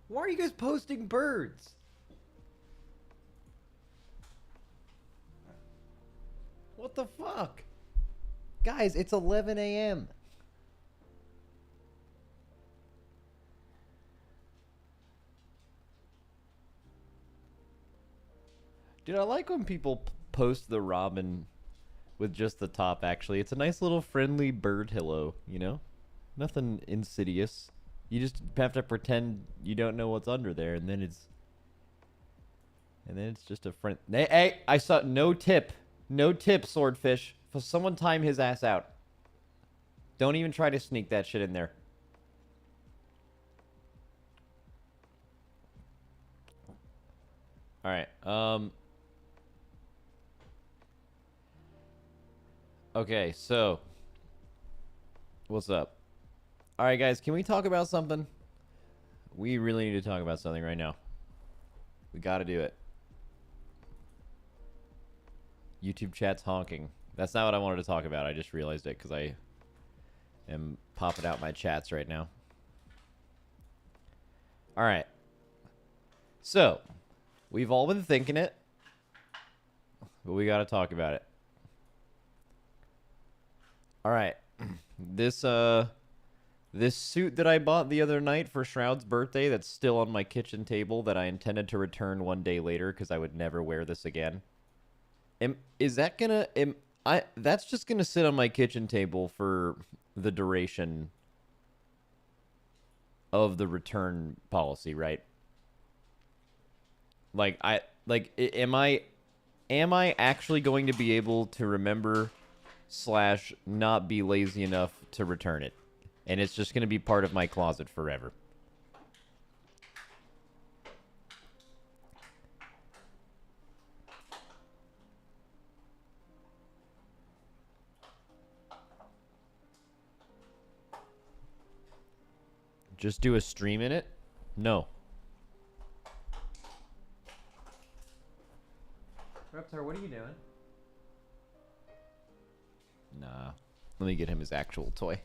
Why are you guys posting birds? What the fuck? Guys, it's 11 a.m. Dude, I like when people post the robin with just the top, actually. It's a nice little friendly bird hello, you know? Nothing insidious. You just have to pretend you don't know what's under there, and then it's... And then it's just a friend... Hey, I saw... No tip. No tip, Swordfish. For someone time his ass out. Don't even try to sneak that shit in there. Alright, okay, so... What's up? Alright, guys, can we talk about something? We really need to talk about something right now. We gotta do it. YouTube chat's honking. That's not what I wanted to talk about. I just realized it because I am popping out my chats right now. Alright. So, we've all been thinking it, but we gotta talk about it. Alright. This suit that I bought the other night for Shroud's birthday that's still on my kitchen table that I intended to return one day later because I would never wear this again. That's just gonna sit on my kitchen table for the duration of the return policy, right? Am I actually going to be able to remember / not be lazy enough to return it? And it's just going to be part of my closet forever. Just do a stream in it? No. Reptar, what are you doing? Nah. Let me get him his actual toy.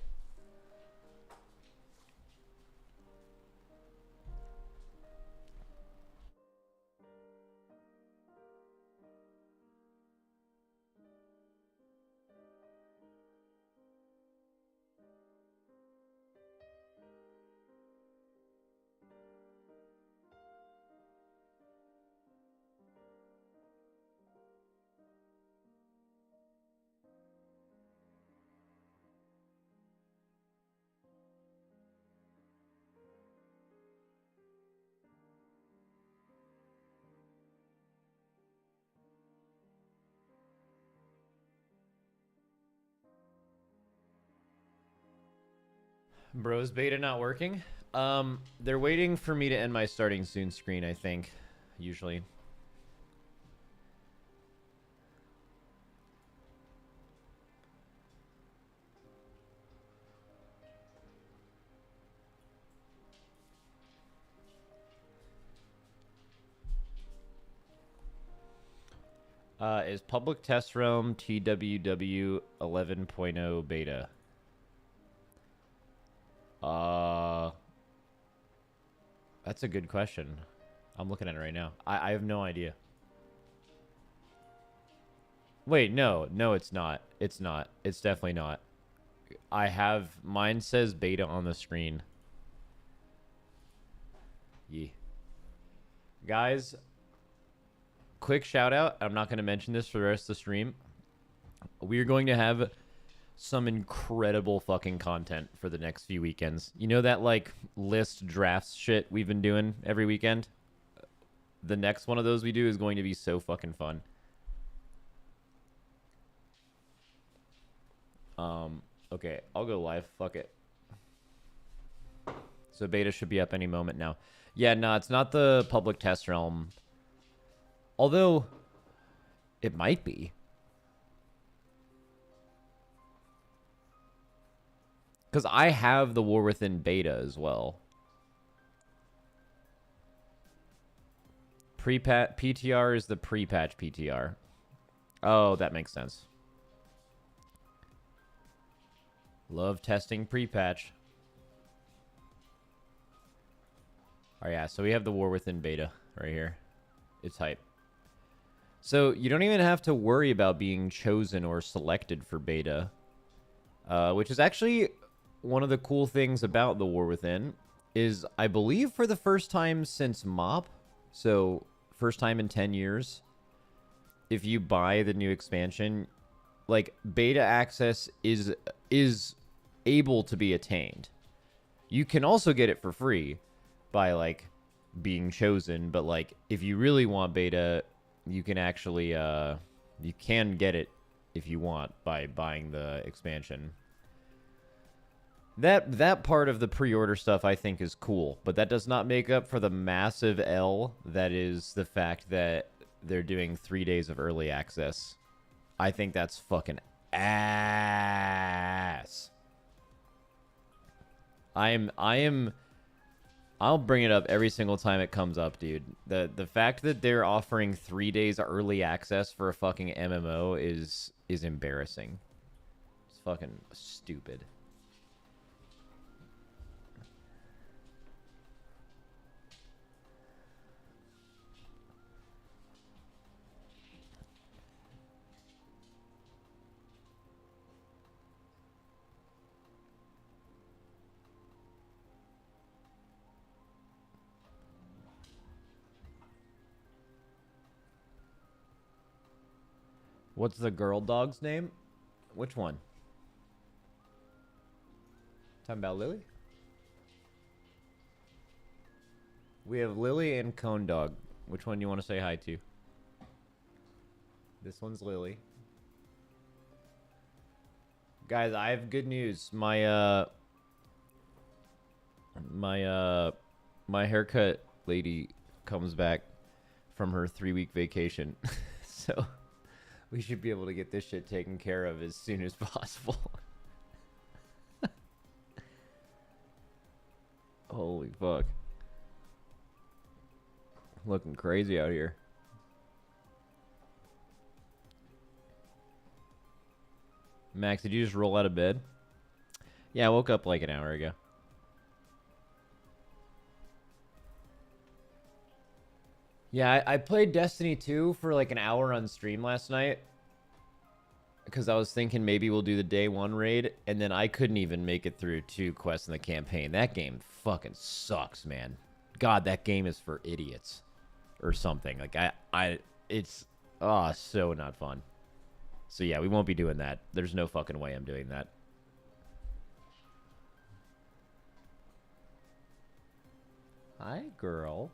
Bros beta not working? They're waiting for me to end my starting soon screen, I think. Usually. Is public test realm TWW 11.0 beta? That's a good question. I'm looking at it right now. I have no idea. Wait, no, it's not. It's not. It's definitely not. Mine says beta on the screen. Yeah. Guys, quick shout out. I'm not going to mention this for the rest of the stream. We're going to have some incredible fucking content for the next few weekends. You know that, like, list drafts shit we've been doing every weekend? The next one of those we do is going to be so fucking fun. Okay, I'll go live. Fuck it. So beta should be up any moment now. Yeah, no, it's not the public test realm. Although, it might be. Because I have the War Within beta as well. PTR is the pre-patch PTR. Oh, that makes sense. Love testing pre-patch. Oh yeah, so we have the War Within beta right here. It's hype. So you don't even have to worry about being chosen or selected for beta, which is actually one of the cool things about the War Within. Is I believe for the first time since MoP, so first time in 10 years, if you buy the new expansion, like beta access is able to be attained. You can also get it for free by like being chosen, but like if you really want beta, you can actually you can get it if you want by buying the expansion. That part of the pre-order stuff I think is cool, but that does not make up for the massive L that is the fact that they're doing 3 days of early access. I think that's fucking ass. I'll bring it up every single time it comes up, dude. The fact that they're offering 3 days early access for a fucking MMO is embarrassing. It's fucking stupid. What's the girl dog's name? Which one? Talking about Lily? We have Lily and Cone Dog. Which one do you want to say hi to? This one's Lily. Guys, I have good news. My haircut lady comes back from her 3-week vacation. So we should be able to get this shit taken care of as soon as possible. Holy fuck. Looking crazy out here. Max, did you just roll out of bed? Yeah, I woke up like an hour ago. Yeah, I played Destiny 2 for like an hour on stream last night. Because I was thinking maybe we'll do the day 1 raid. And then I couldn't even make it through 2 quests in the campaign. That game fucking sucks, man. God, that game is for idiots. Or something. Like, it's, so not fun. So yeah, we won't be doing that. There's no fucking way I'm doing that. Hi, girl.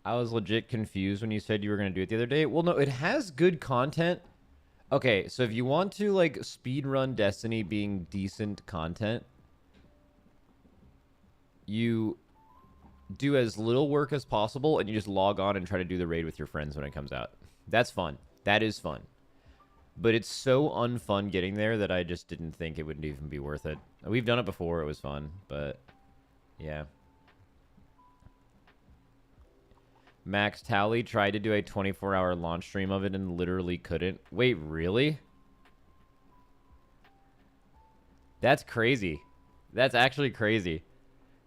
I was legit confused when you said you were going to do it the other day. Well, no, it has good content. Okay, so if you want to, like, speedrun Destiny being decent content, you do as little work as possible, and you just log on and try to do the raid with your friends when it comes out. That's fun. That is fun. But it's so unfun getting there that I just didn't think it would even be worth it. We've done it before. It was fun, but yeah. Max Tally tried to do a 24-hour launch stream of it and literally couldn't. Wait, really? That's crazy. That's actually crazy.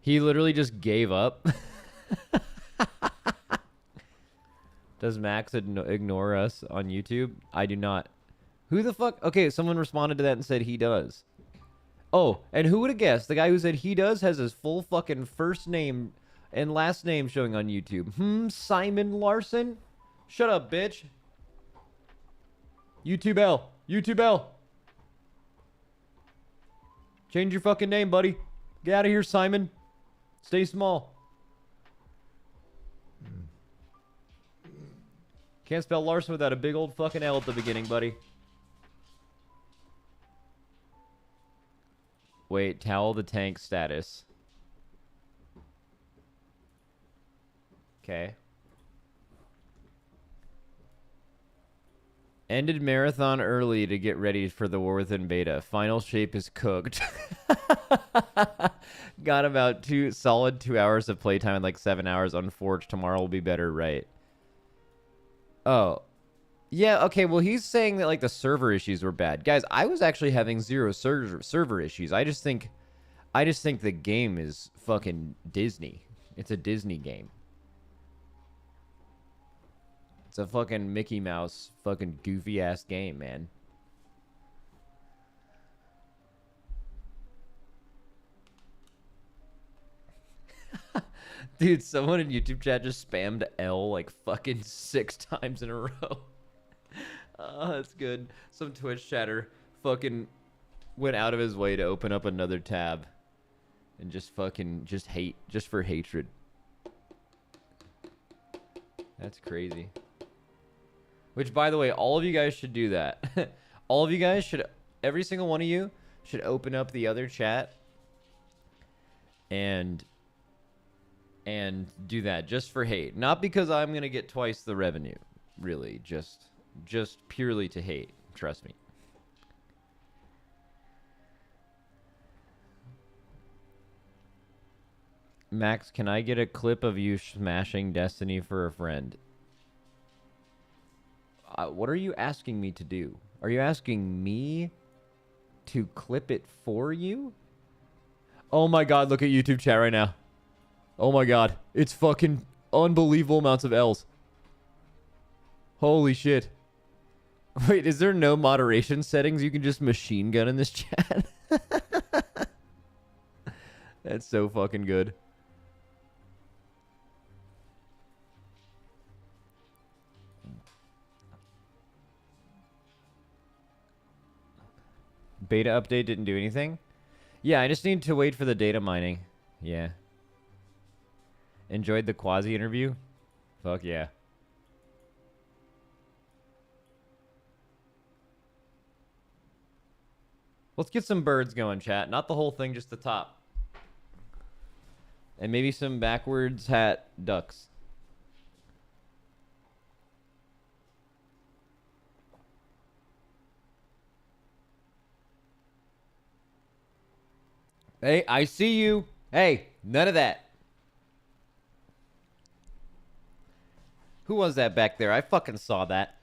He literally just gave up. Does Max ignore us on YouTube? I do not. Who the fuck? Okay, someone responded to that and said he does. Oh, and who would have guessed? The guy who said he does has his full fucking first name and last name showing on YouTube. Simon Larson? Shut up, bitch. YouTube L. YouTube L. Change your fucking name, buddy. Get out of here, Simon. Stay small. Can't spell Larson without a big old fucking L at the beginning, buddy. Wait, Towel the Tank status. Okay. Ended marathon early to get ready for the War Within beta. Final shape is cooked. Got about solid 2 hours of playtime and like 7 hours on Forge. Tomorrow will be better, right? Oh. Yeah, okay, well he's saying that like the server issues were bad. Guys, I was actually having zero server issues. I just think the game is fucking Disney. It's a Disney game. It's a fucking Mickey Mouse, fucking goofy ass game, man. Dude, someone in YouTube chat just spammed L like fucking 6 times in a row. Oh, that's good. Some Twitch chatter fucking went out of his way to open up another tab and just hate, just for hatred. That's crazy. Which, by the way, all of you guys should do that. All of you guys should, every single one of you should open up the other chat and do that just for hate. Not because I'm going to get twice the revenue, really. Just purely to hate. Trust me. Max, can I get a clip of you smashing Destiny for a friend? What are you asking me to do? Are you asking me to clip it for you? Oh my god, look at YouTube chat right now. Oh my god. It's fucking unbelievable amounts of L's. Holy shit. Wait, is there no moderation settings? You can just machine gun in this chat? That's so fucking good. Beta update didn't do anything? Yeah, I just need to wait for the data mining. Yeah. Enjoyed the Quasi interview? Fuck yeah. Let's get some birds going, chat. Not the whole thing, just the top. And maybe some backwards hat ducks. Hey, I see you. Hey, none of that. Who was that back there? I fucking saw that.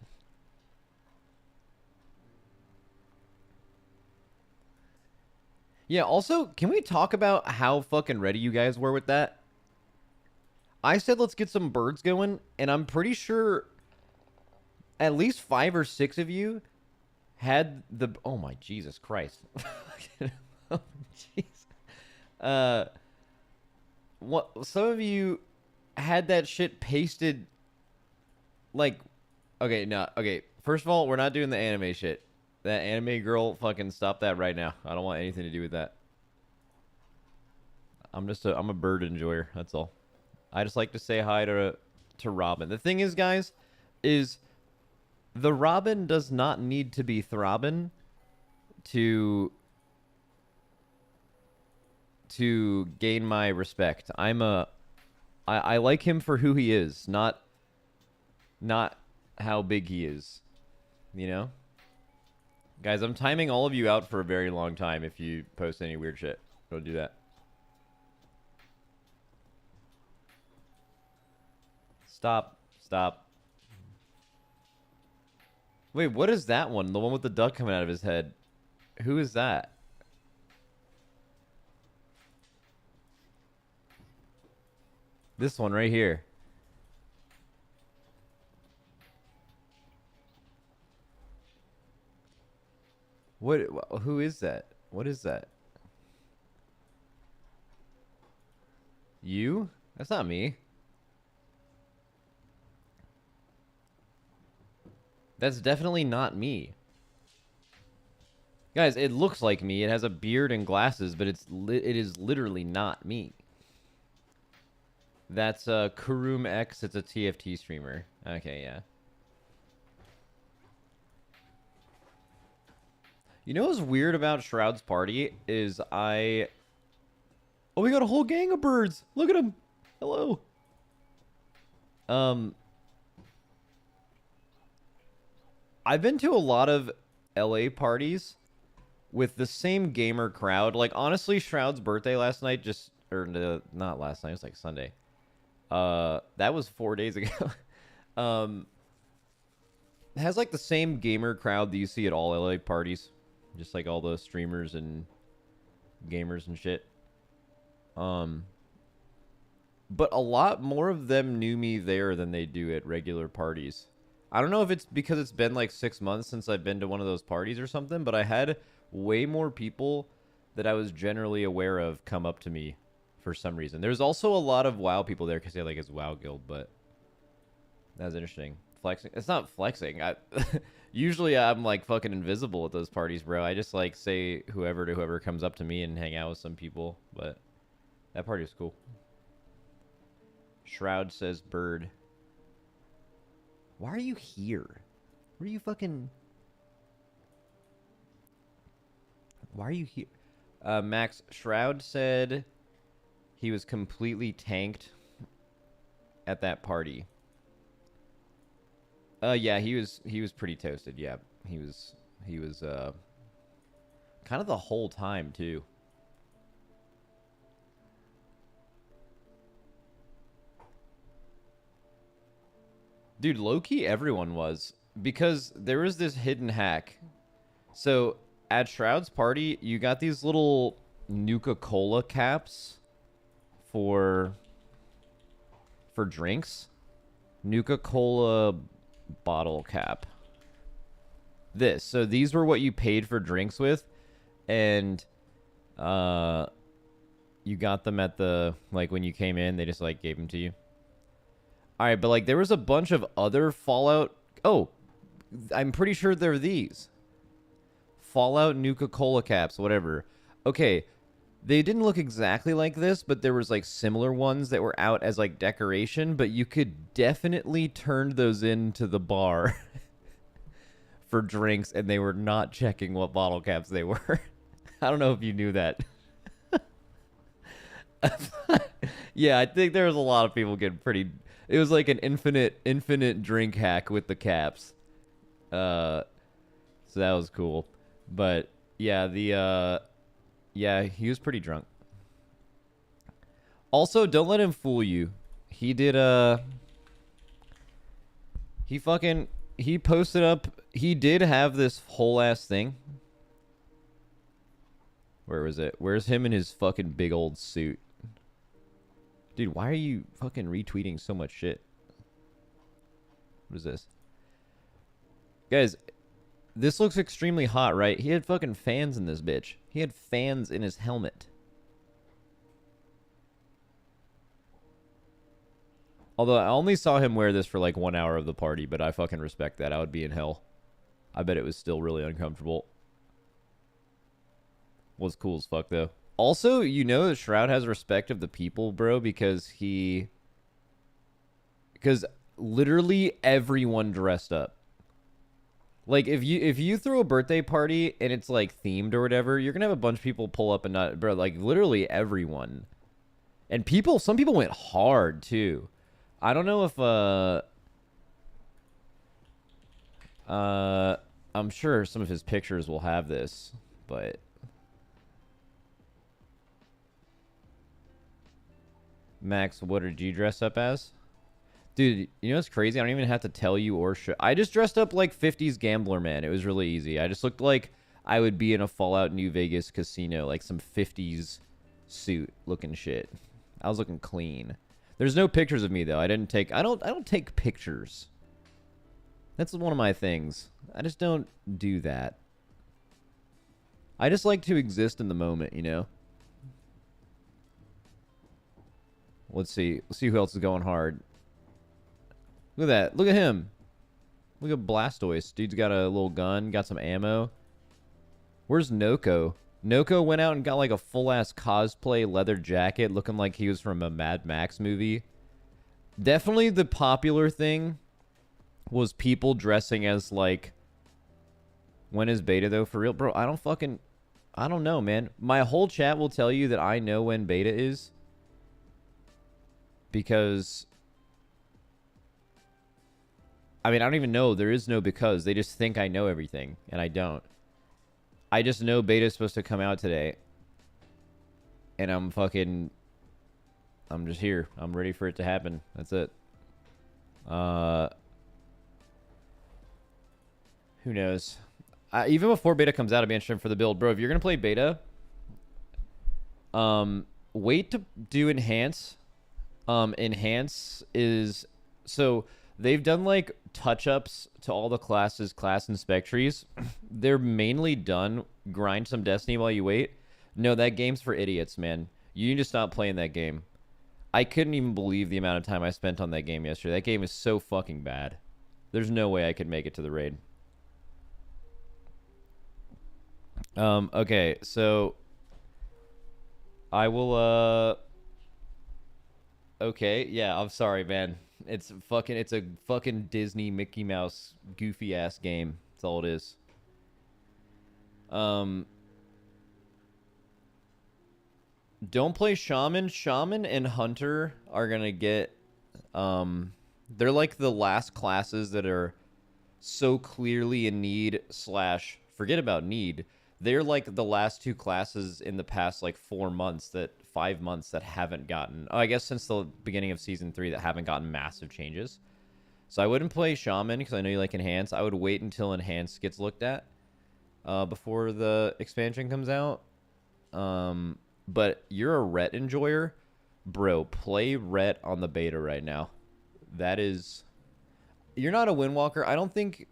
Yeah, also, can we talk about how fucking ready you guys were with that? I said let's get some birds going, and I'm pretty sure at least 5 or 6 of you had the... Oh my Jesus Christ. Oh, jeez. What, some of you had that shit pasted, like... Okay, no, okay. First of all, we're not doing the anime shit. That anime girl, fucking stop that right now. I don't want anything to do with that. I'm a bird enjoyer, that's all. I just like to say hi to Robin. The thing is, guys, is the Robin does not need to be throbbing to gain my respect. I like him for who he is, not how big he is. You know? Guys, I'm timing all of you out for a very long time if you post any weird shit. Don't do that. Stop. Stop. Wait, what is that one? The one with the duck coming out of his head. Who is that? This one right here. What? Who is that? What is that? You? That's not me. That's definitely not me. Guys, it looks like me. It has a beard and glasses, but it is literally not me. That's Kurum X. It's a TFT streamer. Okay, yeah. You know what's weird about Shroud's party is Oh, we got a whole gang of birds. Look at them. Hello. I've been to a lot of LA parties with the same gamer crowd. Like honestly, Shroud's birthday last night just or no, not last night, it was like Sunday. That was 4 days ago. um it has like the same gamer crowd that you see at all LA parties. Just like all the streamers and gamers and shit. But a lot more of them knew me there than they do at regular parties. I don't know if it's because it's been like 6 months since I've been to one of those parties or something, but I had way more people that I was generally aware of come up to me for some reason. There's also a lot of WoW people there because they like his WoW guild, but that's interesting. Flexing? It's not flexing. Usually I'm like fucking invisible at those parties, bro. I just like say whoever to whoever comes up to me and hang out with some people, but that party was cool. Shroud says bird. Why are you here? What are you fucking... Why are you here? Max, Shroud said he was completely tanked at that party. Yeah, he was pretty toasted. Yeah, he was kind of the whole time too. Dude, low-key everyone was, because there was this hidden hack. So at Shroud's party, you got these little Nuka-Cola caps for drinks. Nuka-Cola bottle cap. So these were what you paid for drinks with, and you got them at the, like, when you came in, they just like gave them to you. All right, but like there was a bunch of other Fallout. Oh, I'm pretty sure they're these Fallout Nuka-Cola caps, whatever. Okay, they didn't look exactly like this, but there was like similar ones that were out as like decoration, but you could definitely turn those into the bar for drinks, and they were not checking what bottle caps they were. I don't know if you knew that. Yeah, I think there was a lot of people getting pretty... It was like an infinite drink hack with the caps. So that was cool. But yeah, yeah, he was pretty drunk. Also, don't let him fool you. He did he posted up, he did have this whole ass thing. Where was it? Where's him in his fucking big old suit? Dude, why are you fucking retweeting so much shit? What is this? Guys, this looks extremely hot, right? He had fucking fans in this bitch. He had fans in his helmet. Although I only saw him wear this for like 1 hour of the party, but I fucking respect that. I would be in hell. I bet it was still really uncomfortable. Was cool as fuck, though. Also, you know that Shroud has respect of the people, bro, because literally everyone dressed up. Like, if you throw a birthday party and it's like themed or whatever, you're gonna have a bunch of people pull up and not, bro, like literally everyone. And some people went hard too. I don't know if I'm sure some of his pictures will have this, but Max, what did you dress up as? Dude, you know what's crazy? I don't even have to tell you or show. I just dressed up like 50s gambler, man. It was really easy. I just looked like I would be in a Fallout New Vegas casino, like some 50s suit looking shit. I was looking clean. There's no pictures of me though. I don't take pictures. That's one of my things. I just don't do that. I just like to exist in the moment, you know? Let's see. Let's see who else is going hard. Look at that. Look at him. Look at Blastoise. Dude's got a little gun. Got some ammo. Where's Noko? Noko went out and got like a full-ass cosplay leather jacket looking like he was from a Mad Max movie. Definitely the popular thing was people dressing as like... When is beta though? For real? Bro, I don't know, man. My whole chat will tell you that I know when beta is. Because I mean, I don't even know. There is no because. They just think I know everything, and I don't. I just know beta's supposed to come out today. And I'm just here. I'm ready for it to happen. That's it. Who knows? Even before beta comes out, I'd be interested for the build. Bro, if you're going to play beta, wait to do enhance. Enhance is... So, they've done, like, touch-ups to all the classes, class and spec trees. They're mainly done. Grind some Destiny while you wait. No, that game's for idiots, man. You need to stop playing that game. I couldn't even believe the amount of time I spent on that game yesterday. That game is so fucking bad. There's no way I could make it to the raid. Okay, so I will okay, yeah, I'm sorry, man. It's a fucking Disney Mickey Mouse goofy ass game. That's all it is. Don't play Shaman. Shaman and Hunter are gonna get they're like the last classes that are so clearly in need slash forget about need. They're like the last two classes in the past like 5 months that haven't gotten, I guess since the beginning of season 3, that haven't gotten massive changes. So I wouldn't play Shaman because I know you like Enhance. I would wait until Enhance gets looked at before the expansion comes out. But you're a Ret enjoyer, bro. Play Ret on the beta right now. That is, you're not a Windwalker. I don't think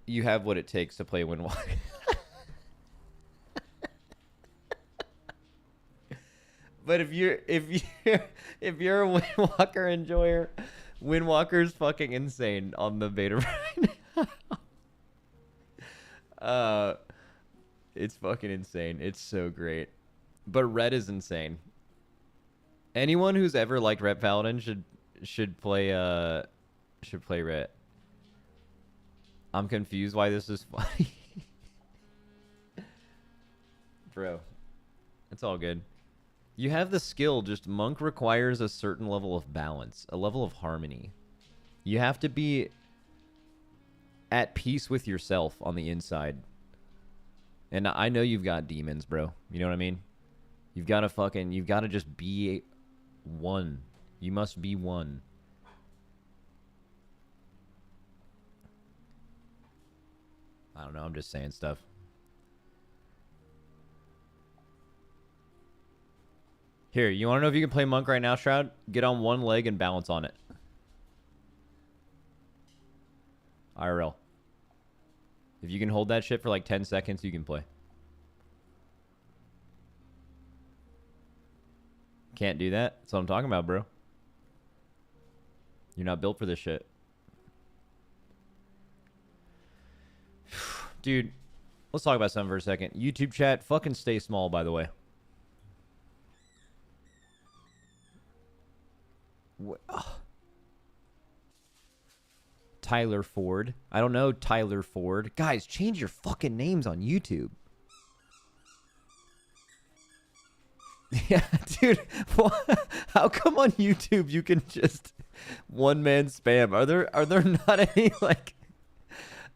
you have what it takes to play Windwalker. But if you're a Windwalker enjoyer, Windwalker's fucking insane on the beta right now. It's fucking insane. It's so great. But Ret is insane. Anyone who's ever liked Ret Paladin should play Ret. I'm confused why this is funny. Bro, it's all good. You have the skill, just Monk requires a certain level of balance, a level of harmony. You have to be at peace with yourself on the inside. And I know you've got demons, bro. You know what I mean? You've got to just be one. You must be one. I don't know, I'm just saying stuff. Here, you want to know if you can play Monk right now, Shroud? Get on one leg and balance on it. IRL. If you can hold that shit for like 10 seconds, you can play. Can't do that? That's what I'm talking about, bro. You're not built for this shit. Dude, let's talk about something for a second. YouTube chat, fucking stay small, by the way. Tyler Ford. I don't know Tyler Ford. Guys, change your fucking names on YouTube. Yeah, dude. How come on YouTube you can just one man spam? Are there not any like?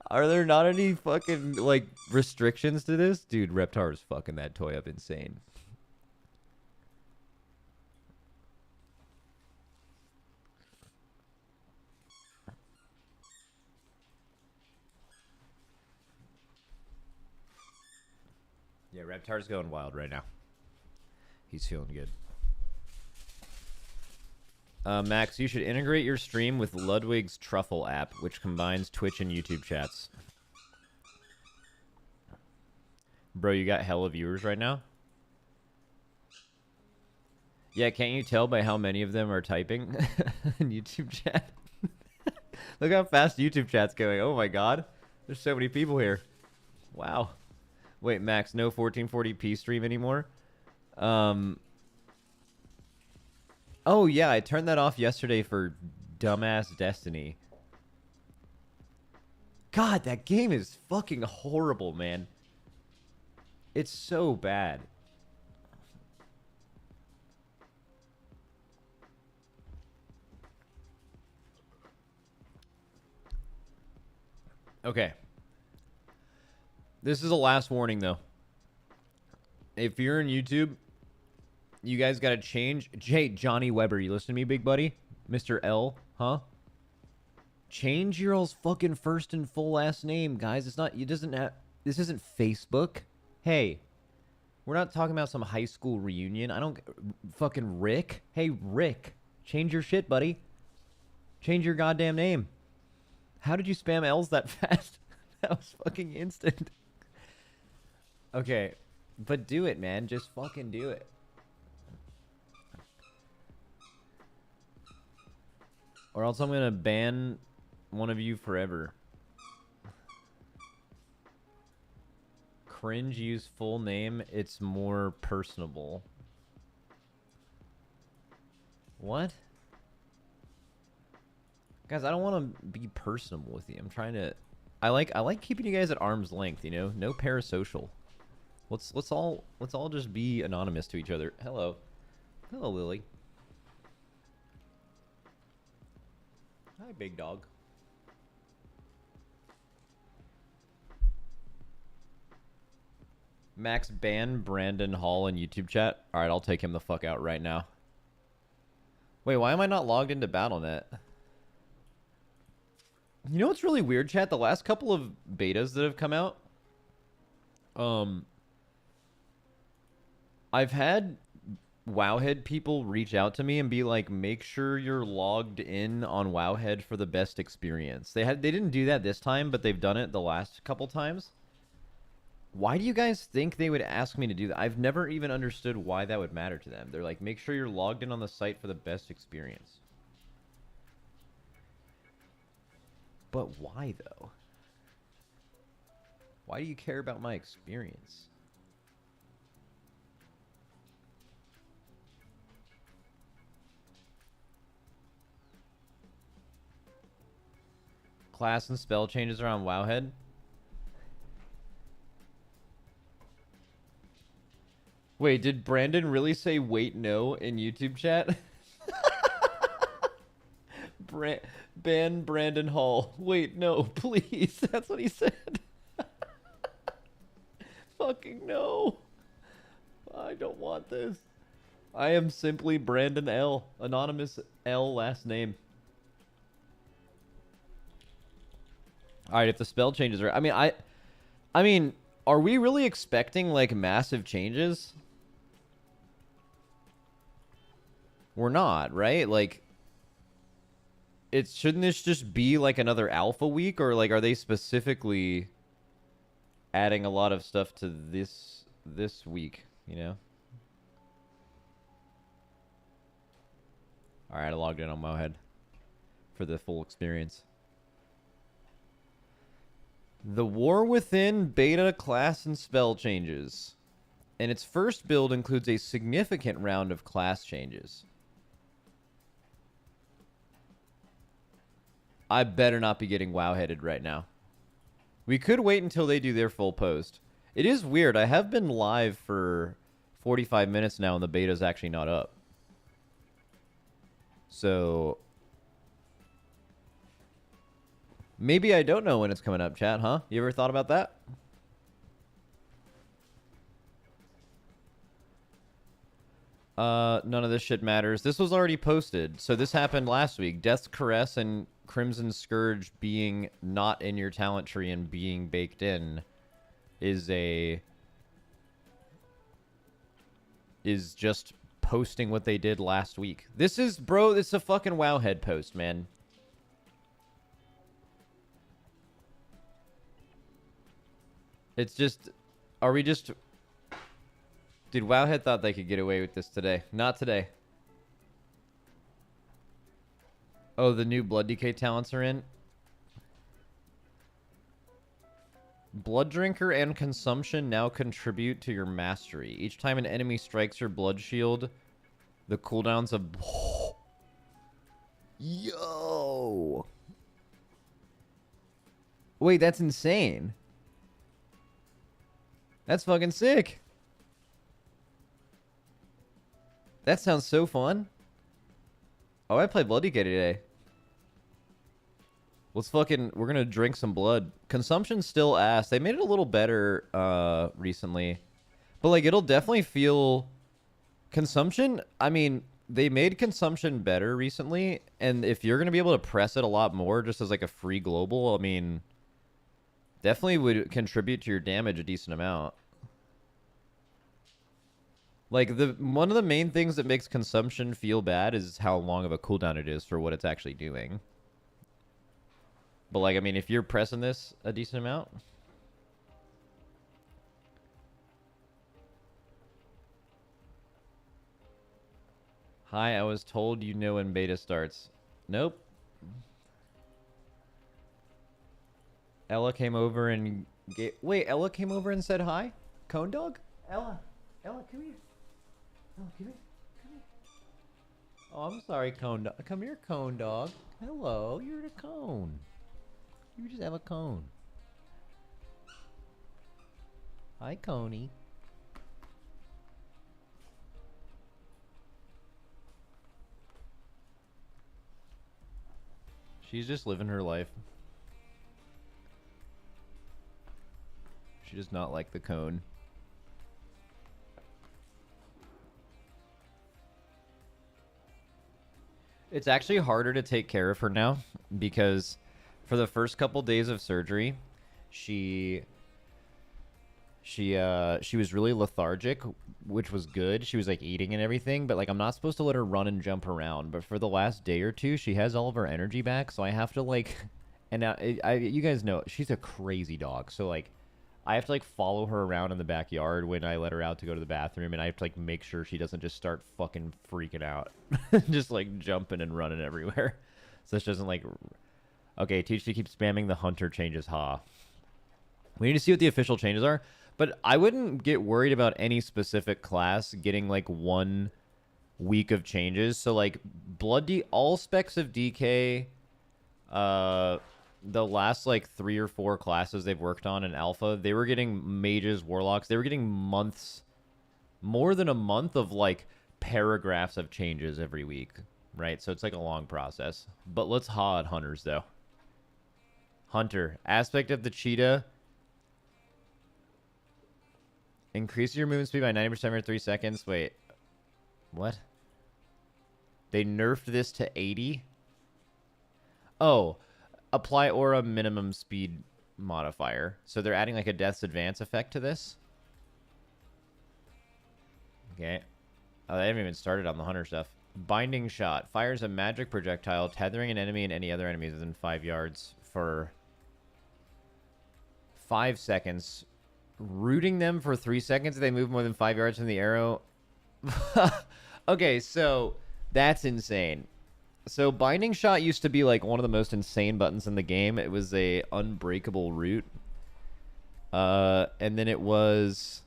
Are there not any fucking like restrictions to this? Dude, Reptar is fucking that toy up insane. Yeah, Reptar's going wild right now. He's feeling good. Max, you should integrate your stream with Ludwig's Truffle app, which combines Twitch and YouTube chats. Bro, you got hella viewers right now? Yeah, can't you tell by how many of them are typing in YouTube chat? Look how fast YouTube chat's going. Oh my god. There's so many people here. Wow. Wait, Max, no 1440p stream anymore? Oh, yeah, I turned that off yesterday for dumbass Destiny. God, that game is fucking horrible, man. It's so bad. Okay. This is a last warning, though. If you're in YouTube, you guys got to change. Jay, Johnny Weber, you listen to me, big buddy? Mr. L, huh? Change your all's fucking first and full last name, guys. It's not, it doesn't have, this isn't Facebook. Hey, we're not talking about some high school reunion. I don't, fucking Rick. Hey, Rick, change your shit, buddy. Change your goddamn name. How did you spam L's that fast? That was fucking instant. Okay, but do it, man. Just fucking do it. Or else I'm gonna ban one of you forever. Cringe, use full name. It's more personable. What? Guys, I don't want to be personable with you. I'm trying to... I like keeping you guys at arm's length, you know? No parasocial. Let's all just be anonymous to each other. Hello. Hello, Lily. Hi, big dog. Max, ban Brandon Hall in YouTube chat. All right, I'll take him the fuck out right now. Wait, why am I not logged into Battle.net? You know what's really weird, chat? The last couple of betas that have come out, I've had Wowhead people reach out to me and be like, make sure you're logged in on Wowhead for the best experience. They didn't do that this time, but they've done it the last couple times. Why do you guys think they would ask me to do that? I've never even understood why that would matter to them. They're like, make sure you're logged in on the site for the best experience. But why, though? Why do you care about my experience? Class and spell changes are on Wowhead. Wait, did Brandon really say wait no in YouTube chat? Ban Brandon Hall. Wait, no, please. That's what he said. Fucking no. I don't want this. I am simply Brandon L. Anonymous L last name. Alright, if the spell changes are... I mean, are we really expecting, like, massive changes? We're not, right? Like... Shouldn't this just be like another alpha week, or like are they specifically adding a lot of stuff to this week, you know? All right, I logged in on Wowhead for the full experience. The War Within beta class and spell changes. And its first build includes a significant round of class changes. I better not be getting wow-headed right now. We could wait until they do their full post. It is weird. I have been live for 45 minutes now and the beta's actually not up. So... maybe I don't know when it's coming up, chat, huh? You ever thought about that? None of this shit matters. This was already posted. So this happened last week. Death's Caress and Crimson Scourge being not in your talent tree and being baked in is just posting what they did last week. This is, bro, it's a fucking Wowhead post, man. It's just, are we just... Dude, Wowhead thought they could get away with this today. Not today. Oh, the new Blood Decay talents are in? Blood Drinker and Consumption now contribute to your mastery. Each time an enemy strikes your blood shield, the cooldowns of... Yo! Wait, that's insane. That's fucking sick. That sounds so fun. Oh, I played Blood Decay today. We're gonna drink some blood. Consumption's still ass. They made it a little better recently. But like it'll definitely feel consumption. I mean, they made consumption better recently, and if you're gonna be able to press it a lot more just as like a free global, I mean, definitely would contribute to your damage a decent amount. Like one of the main things that makes consumption feel bad is how long of a cooldown it is for what it's actually doing. But like, I mean, if you're pressing this a decent amount. Hi, I was told you know when beta starts. Nope. Ella came over and wait, Ella came over and said hi? Cone dog? Ella, come here. Oh, come here. Come here. Oh, I'm sorry, cone dog. Come here, cone dog. Hello, you're the cone. You just have a cone. Hi, Coney. She's just living her life. She does not like the cone. It's actually harder to take care of her now because for the first couple days of surgery, she was really lethargic, which was good. She was like eating and everything, but like I'm not supposed to let her run and jump around. But for the last day or two, she has all of her energy back, so I have to like, and now you guys know she's a crazy dog, so like I have to like follow her around in the backyard when I let her out to go to the bathroom, and I have to like make sure she doesn't just start fucking freaking out, just like jumping and running everywhere, so she doesn't like. Okay, teach to keep spamming the hunter changes. Ha. We need to see what the official changes are. But I wouldn't get worried about any specific class getting like 1 week of changes. So like all specs of DK, the last like 3 or 4 classes they've worked on in alpha, they were getting mages, warlocks. They were getting months, more than a month of like paragraphs of changes every week, right? So it's like a long process. But let's ha at hunters though. Hunter, aspect of the cheetah. Increase your movement speed by 90% every 3 seconds. Wait. What? They nerfed this to 80? Oh. Apply aura minimum speed modifier. So they're adding like a Death's Advance effect to this? Okay. Oh, they haven't even started on the hunter stuff. Binding shot. Fires a magic projectile, tethering an enemy and any other enemies within 5 yards for 5 seconds. Rooting them for 3 seconds if they move more than 5 yards from the arrow. Okay, so that's insane. So binding shot used to be like one of the most insane buttons in the game. It was a unbreakable root. And then it was...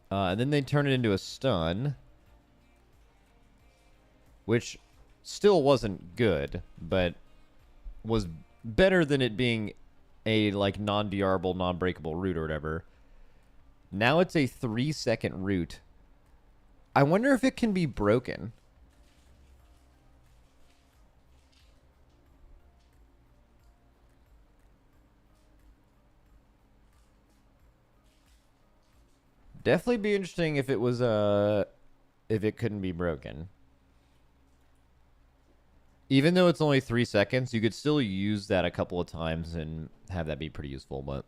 and then they turned it into a stun. Which still wasn't good, but was better than it being a like non-dearable, non-breakable root or whatever. Now it's a 3-second root. I wonder if it can be broken. Definitely be interesting if it was if it couldn't be broken. Even though it's only 3 seconds, you could still use that a couple of times and have that be pretty useful, but...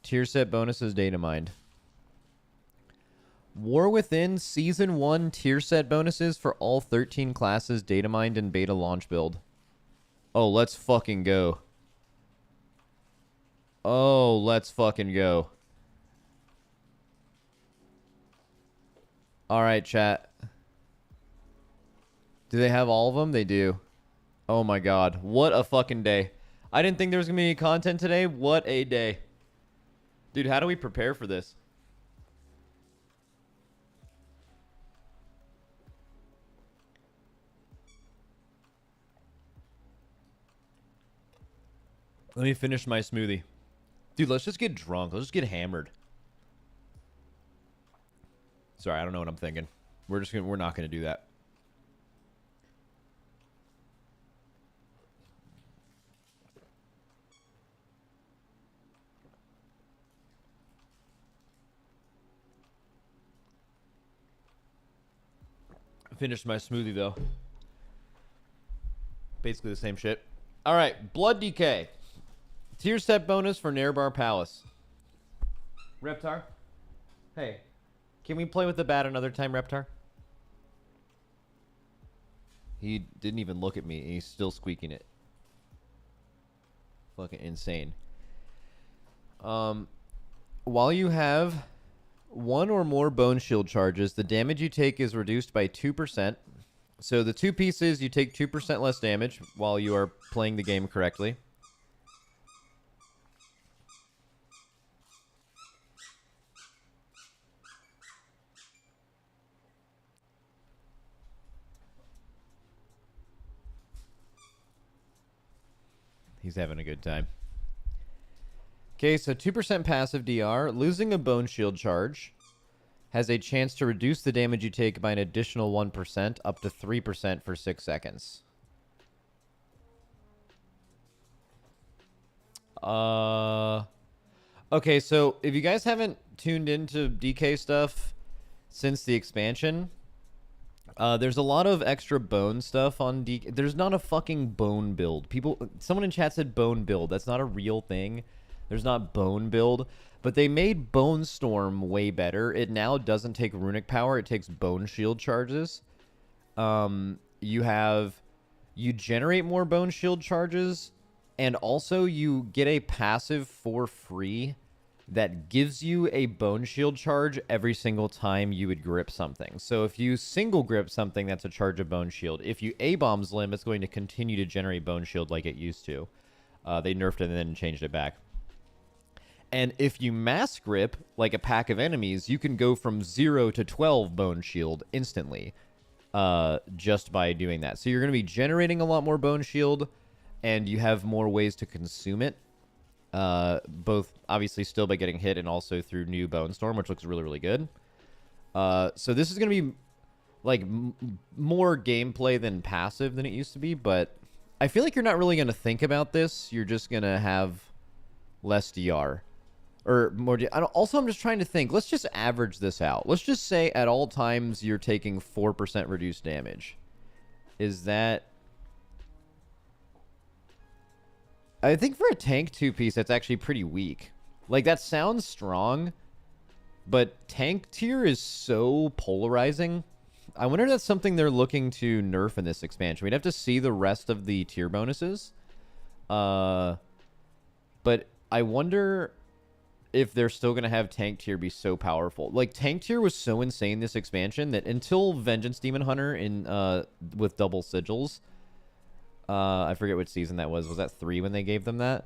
Tier set bonuses data mined. War Within Season 1 tier set bonuses for all 13 classes data mined in beta launch build. Oh, let's fucking go. Oh, let's fucking go. Alright, chat. Do they have all of them? They do. Oh my god. What a fucking day. I didn't think there was going to be any content today. What a day. Dude, how do we prepare for this? Let me finish my smoothie. Dude, let's just get drunk. Let's just get hammered. Sorry, I don't know what I'm thinking. We're not gonna do that. I finished my smoothie though. Basically the same shit. All right, Blood Decay. Tier set bonus for Nairbar Palace. Reptar? Hey, can we play with the bat another time, Reptar? He didn't even look at me, and he's still squeaking it. Fucking insane. While you have one or more bone shield charges, the damage you take is reduced by 2%. So the two pieces, you take 2% less damage while you are playing the game correctly. He's having a good time. Okay, so 2% passive DR. Losing a bone shield charge has a chance to reduce the damage you take by an additional 1%, up to 3% for 6 seconds. Okay, so if you guys haven't tuned into DK stuff since the expansion, there's a lot of extra bone stuff on DK. There's not a fucking bone build. Someone in chat said bone build. That's not a real thing. There's not bone build. But they made Bone Storm way better. It now doesn't take runic power. It takes bone shield charges. You generate more bone shield charges, and also you get a passive for free that gives you a bone shield charge every single time you would grip something. So if you single grip something, that's a charge of bone shield. If you A-bombs Limb, it's going to continue to generate bone shield like it used to. They nerfed it and then changed it back. And if you mass grip, like a pack of enemies, you can go from 0 to 12 bone shield instantly just by doing that. So you're going to be generating a lot more bone shield, and you have more ways to consume it. Both obviously still by getting hit and also through new Bone Storm, which looks really, really good. So this is going to be like more gameplay than passive than it used to be, but I feel like you're not really going to think about this. You're just going to have less DR. Or more. Also, I'm just trying to think. Let's just average this out. Let's just say at all times you're taking 4% reduced damage. Is that... I think for a tank 2-piece, that's actually pretty weak. Like, that sounds strong, but tank tier is so polarizing. I wonder if that's something they're looking to nerf in this expansion. We'd have to see the rest of the tier bonuses. But I wonder if they're still going to have tank tier be so powerful. Like, tank tier was so insane this expansion that until Vengeance Demon Hunter with double sigils... I forget which season that was. Was that 3 when they gave them that?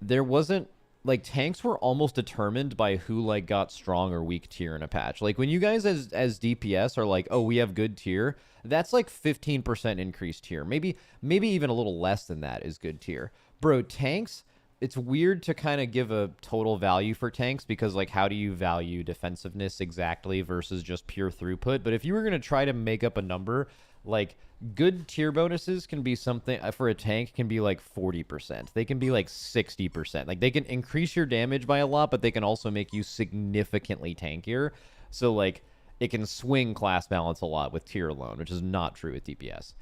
There wasn't... Like, tanks were almost determined by who, like, got strong or weak tier in a patch. Like, when you guys as DPS are like, oh, we have good tier, that's like 15% increased tier. Maybe even a little less than that is good tier. Bro, tanks... It's weird to kind of give a total value for tanks because, like, how do you value defensiveness exactly versus just pure throughput? But if you were going to try to make up a number, like, good tier bonuses can be something, for a tank, can be like 40%. They can be like 60%. Like, they can increase your damage by a lot, but they can also make you significantly tankier. So, like, it can swing class balance a lot with tier alone, which is not true with DPS.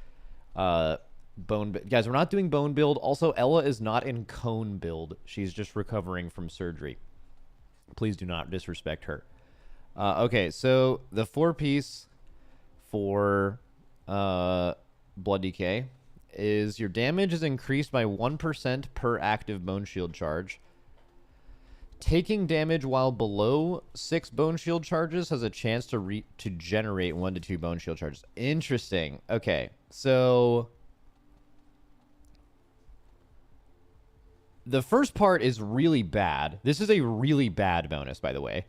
Guys, we're not doing bone build. Also, Ella is not in cone build. She's just recovering from surgery. Please do not disrespect her. Okay, so the 4-piece for Blood Decay is your damage is increased by 1% per active bone shield charge. Taking damage while below 6 bone shield charges has a chance to generate 1 to 2 bone shield charges. Interesting. Okay, so... The first part is really bad. This is a really bad bonus, by the way.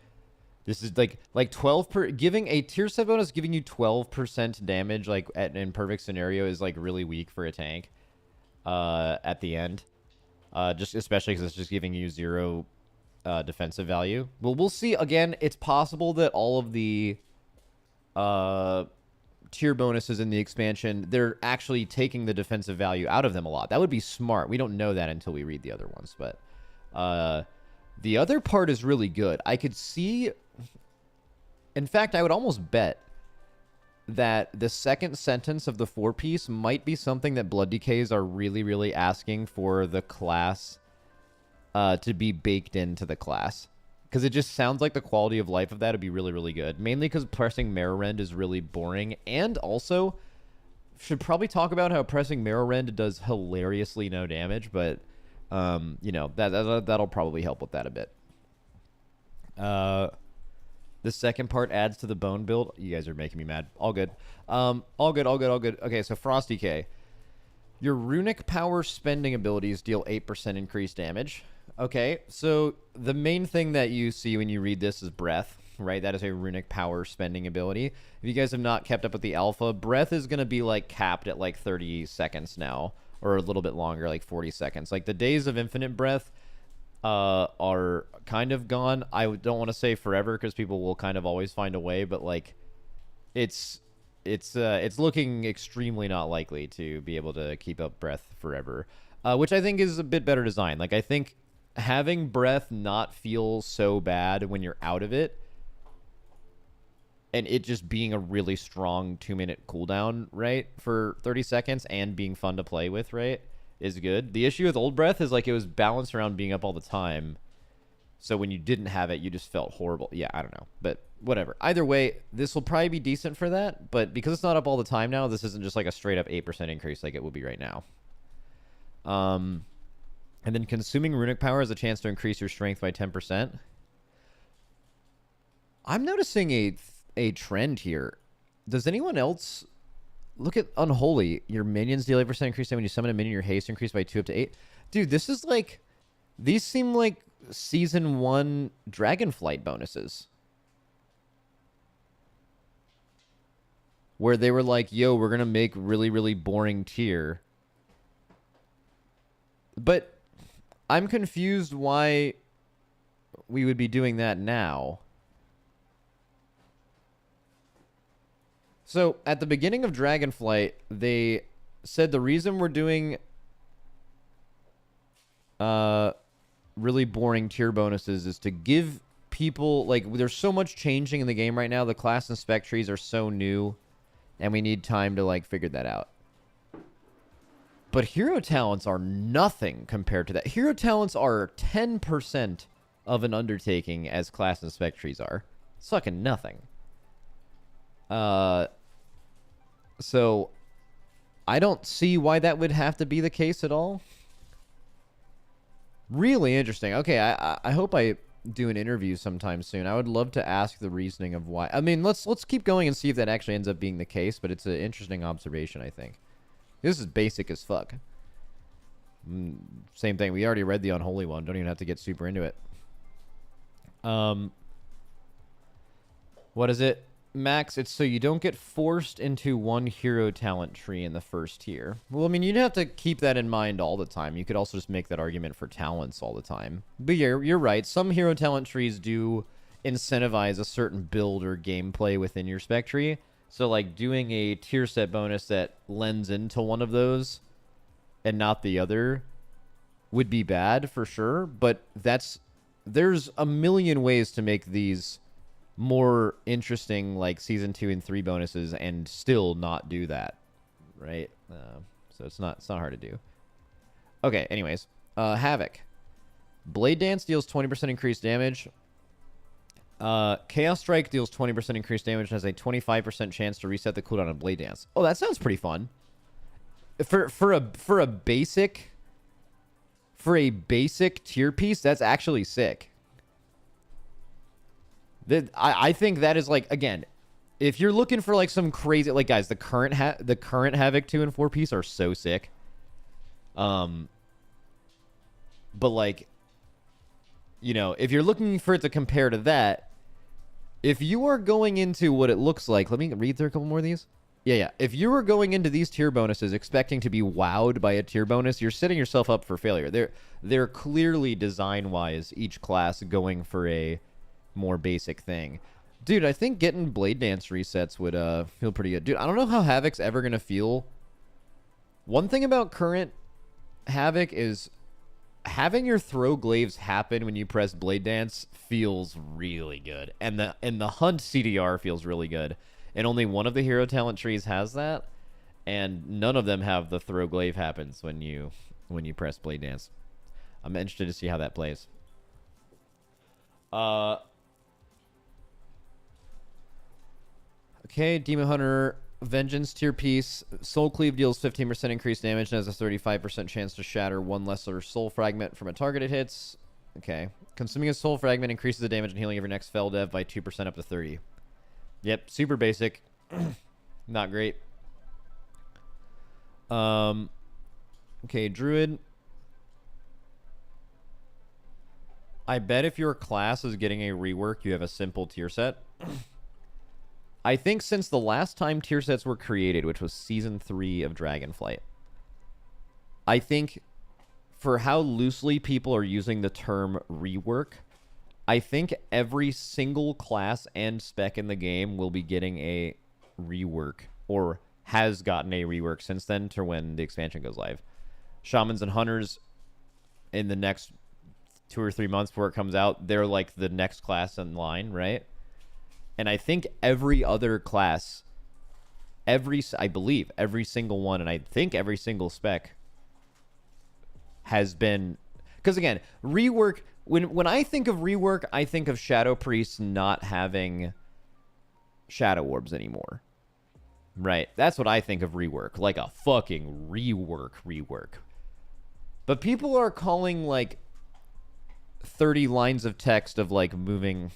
This is like 12 per... Giving a tier 7 bonus, giving you 12% damage, like, in perfect scenario is, like, really weak for a tank at the end. Just especially because it's just giving you 0 defensive value. Well, we'll see. Again, it's possible that all of the uh, tier bonuses in the expansion, they're actually taking the defensive value out of them a lot. That would be smart. We don't know that until we read the other ones, but the other part is really good. I could see, in fact, I would almost bet that the second sentence of the 4-piece might be something that Blood Decays are really, really asking for the class to be baked into the class. Because it just sounds like the quality of life of that would be really, really good. Mainly because pressing Marrow Rend is really boring. And also, should probably talk about how pressing Marrow Rend does hilariously no damage. But, you know, that'll probably help with that a bit. The second part adds to the bone build. You guys are making me mad. All good. All good. Okay, so Frost Decay. Your runic power spending abilities deal 8% increased damage. Okay, so the main thing that you see when you read this is Breath, right? That is a runic power spending ability. If you guys have not kept up with the alpha, Breath is going to be like capped at like 30 seconds now, or a little bit longer, like 40 seconds. Like the days of infinite Breath are kind of gone. I don't want to say forever because people will kind of always find a way, but like it's looking extremely not likely to be able to keep up Breath forever, which I think is a bit better design. Like I think having Breath not feel so bad when you're out of it, and it just being a really strong 2-minute cooldown, right, for 30 seconds and being fun to play with, right, is good. The issue with Old Breath is like it was balanced around being up all the time. So when you didn't have it, you just felt horrible. Yeah, I don't know. But whatever. Either way, this will probably be decent for that. But because it's not up all the time now, this isn't just like a straight up 8% increase like it will be right now. And then consuming runic power has a chance to increase your strength by 10%. I'm noticing a trend here. Does anyone else look at Unholy? Your minions deal 8% increase when you summon a minion. Your haste increase by 2 up to 8. Dude, this is like, these seem like Season 1 Dragonflight bonuses. Where they were like, yo, we're going to make really, really boring tier. But I'm confused why we would be doing that now. So, at the beginning of Dragonflight, they said the reason we're doing really boring tier bonuses is to give people, like, there's so much changing in the game right now. The class and spec trees are so new, and we need time to, like, figure that out. But hero talents are nothing compared to that. Hero talents are 10% of an undertaking as class and spec trees are. It's fucking nothing. So I don't see why that would have to be the case at all. Really interesting. Okay, I hope I do an interview sometime soon. I would love to ask the reasoning of why. I mean, let's keep going and see if that actually ends up being the case, but it's an interesting observation, I think. This is basic as fuck. Same thing. We already read the Unholy one. Don't even have to get super into it. What is it? Max, it's so you don't get forced into one hero talent tree in the first tier. Well, I mean, you'd have to keep that in mind all the time. You could also just make that argument for talents all the time. But you're right. Some hero talent trees do incentivize a certain build or gameplay within your spec tree. So, like, doing a tier set bonus that lends into one of those and not the other would be bad for sure. But there's a million ways to make these more interesting, like season 2 and 3 bonuses, and still not do that, right? So it's not hard to do. Okay, anyways, Havoc. Blade Dance deals 20% increased damage. Chaos Strike deals 20% increased damage and has a 25% chance to reset the cooldown on Blade Dance. Oh, that sounds pretty fun. For a basic tier piece, that's actually sick. I think that is, like, again, if you're looking for like some crazy, like, guys, the current Havoc 2 and 4 piece are so sick. But like, you know, if you're looking for it to compare to that, if you are going into what it looks like, let me read through a couple more of these. Yeah. If you were going into these tier bonuses expecting to be wowed by a tier bonus, you're setting yourself up for failure. They're clearly design-wise each class going for a more basic thing. Dude, I think getting Blade Dance resets would feel pretty good. Dude, I don't know how Havoc's ever going to feel. One thing about current Havoc is having your throw glaives happen when you press Blade Dance feels really good. And the Hunt CDR feels really good. And only one of the hero talent trees has that. And none of them have the throw glaive happens when you press Blade Dance. I'm interested to see how that plays. Okay, Demon Hunter Vengeance tier piece. Soul Cleave deals 15% increased damage and has a 35% chance to shatter one lesser soul fragment from a target it hits. Okay. Consuming a soul fragment increases the damage and healing of your next Fel Dev by 2% up to 30. Yep, super basic. Not great. Okay, Druid. I bet if your class is getting a rework, you have a simple tier set. I think since the last time tier sets were created, which was Season 3 of Dragonflight, I think for how loosely people are using the term rework, I think every single class and spec in the game will be getting a rework, or has gotten a rework since then to when the expansion goes live. Shamans and Hunters in the next 2 or 3 months before it comes out, they're like the next class in line, right? And I think every other class, I believe every single one, and I think every single spec has been, because again, rework, when I think of rework, I think of Shadow Priests not having Shadow Orbs anymore. Right? That's what I think of rework. Like a fucking rework. But people are calling like 30 lines of text of like moving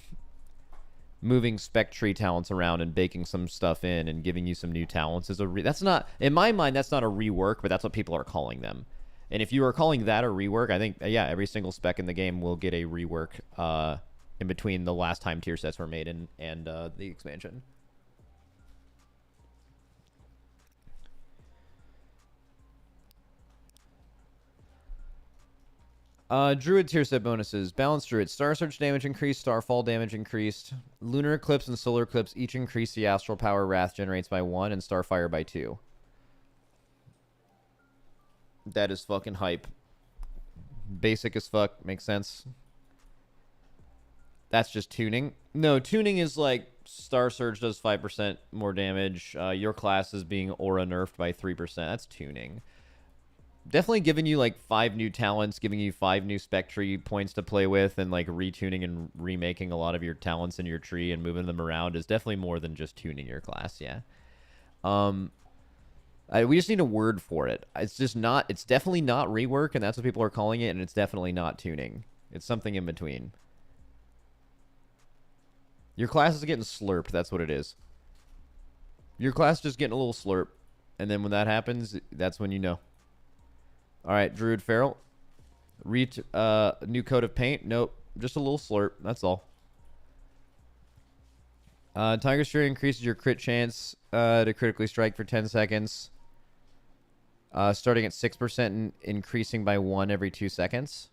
spec tree talents around and baking some stuff in and giving you some new talents is that's not, in my mind, that's not a rework, but that's what people are calling them. And if you are calling that a rework, I think, yeah, every single spec in the game will get a rework in between the last time tier sets were made and the expansion. Druid tier set bonuses. Balanced Druid. Star Search damage increased. Starfall damage increased. Lunar Eclipse and Solar Eclipse each increase the astral power Wrath generates by 1 and Starfire by 2. That is fucking hype. Basic as fuck. Makes sense. That's just tuning. No, tuning is like Star Surge does 5% more damage. Your class is being aura nerfed by 3%. That's tuning. Definitely giving you like 5 new talents, giving you 5 new spec tree points to play with, and like retuning and remaking a lot of your talents in your tree and moving them around is definitely more than just tuning your class. Yeah. We just need a word for it. It's just not. It's definitely not rework, and that's what people are calling it, and it's definitely not tuning. It's something in between. Your class is getting slurped. That's what it is. Your class is just getting a little slurp, and then when that happens, that's when you know. All right, Druid Feral. New coat of paint. Nope. Just a little slurp. That's all. Tiger's Fury increases your crit chance to critically strike for 10 seconds. Starting at 6% and increasing by 1 every 2 seconds.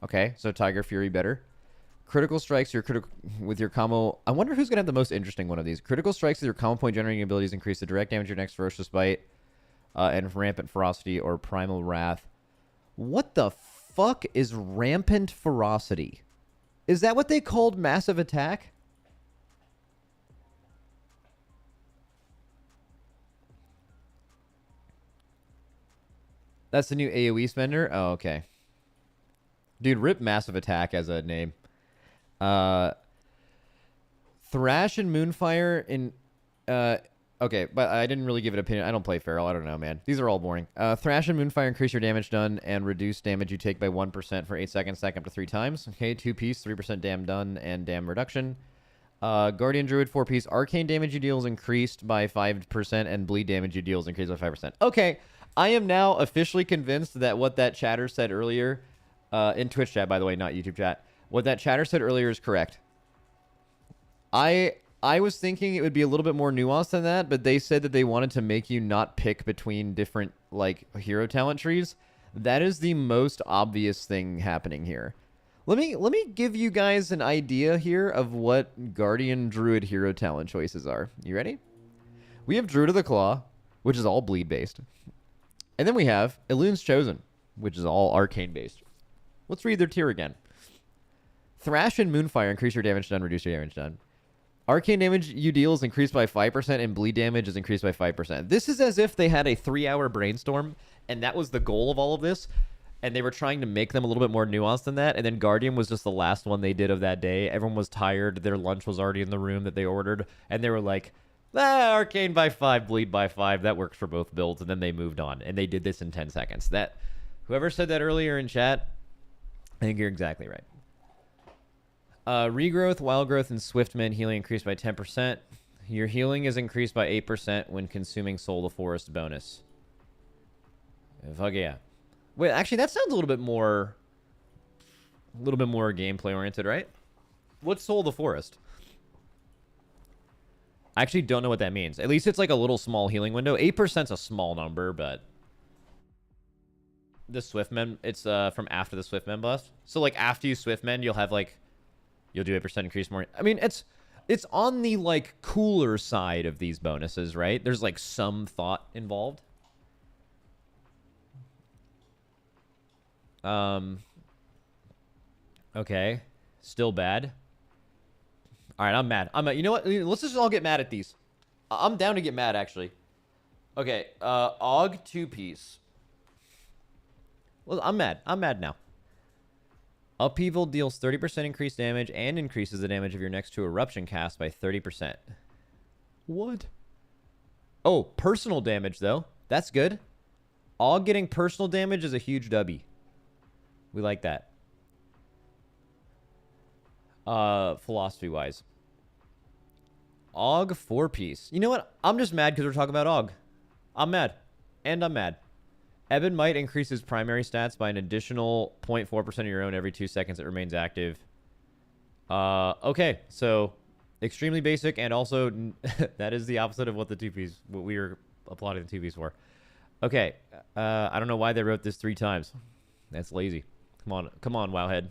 Okay, so Tiger Fury better. Critical strikes with your combo. I wonder who's going to have the most interesting one of these. Critical strikes with your combo point generating abilities increase the direct damage of your next ferocious bite. And Rampant Ferocity or Primal Wrath. What the fuck is Rampant Ferocity? Is that what they called Massive Attack? That's the new AoE spender? Oh, okay. Dude, rip Massive Attack as a name. Thrash and Moonfire in... Okay, but I didn't really give it an opinion. I don't play Feral. I don't know, man. These are all boring. Thrash and Moonfire increase your damage done and reduce damage you take by 1% for 8 seconds, stack up to 3 times. Okay, 2-piece, 3% dam done and dam reduction. Guardian Druid, 4-piece. Arcane damage you deal is increased by 5% and bleed damage you deal is increased by 5%. Okay, I am now officially convinced that what that chatter said earlier, in Twitch chat, by the way, not YouTube chat, what that chatter said earlier is correct. I was thinking it would be a little bit more nuanced than that, but they said that they wanted to make you not pick between different, like, hero talent trees. That is the most obvious thing happening here. Let me give you guys an idea here of what Guardian Druid hero talent choices are. You ready? We have Druid of the Claw, which is all bleed based. And then we have Elun's Chosen, which is all arcane based. Let's read their tier again. Thrash and Moonfire increase your damage done, reduce your damage done. Arcane damage you deal is increased by 5%, and bleed damage is increased by 5%. This is as if they had a 3-hour brainstorm, and that was the goal of all of this, and they were trying to make them a little bit more nuanced than that, and then Guardian was just the last one they did of that day. Everyone was tired. Their lunch was already in the room that they ordered, and they were like, Arcane by 5, bleed by 5. That works for both builds, and then they moved on, and they did this in 10 seconds. Whoever said that earlier in chat, I think you're exactly right. Regrowth, Wild Growth, and Swiftmend healing increased by 10%. Your healing is increased by 8% when consuming Soul of the Forest bonus. Fuck yeah. Wait, actually, that sounds a little bit more gameplay oriented, right? What's Soul of the Forest? I actually don't know what that means. At least it's like a little small healing window. 8%'s a small number, but the Swiftmend, it's from after the Swiftmend buff. So like after you Swiftmend, you'll do 8% increase more. I mean, it's on the like cooler side of these bonuses, right? There's like some thought involved. Okay. Still bad. All right, I'm mad. You know what? Let's just all get mad at these. I'm down to get mad, actually. Okay, Og 2-piece. Well, I'm mad. I'm mad now. Upheaval deals 30% increased damage and increases the damage of your next 2 eruption casts by 30%. What? Oh, personal damage, though. That's good. Og getting personal damage is a huge W. We like that. Philosophy-wise. Og 4-piece. You know what? I'm just mad because we're talking about Og. I'm mad. And I'm mad. Ebon Might increases primary stats by an additional 0.4% of your own every 2 seconds it remains active. Okay, so extremely basic, and also that is the opposite of what what we were applauding the 2-piece for. Okay, I don't know why they wrote this 3 times. That's lazy. Come on, Wowhead.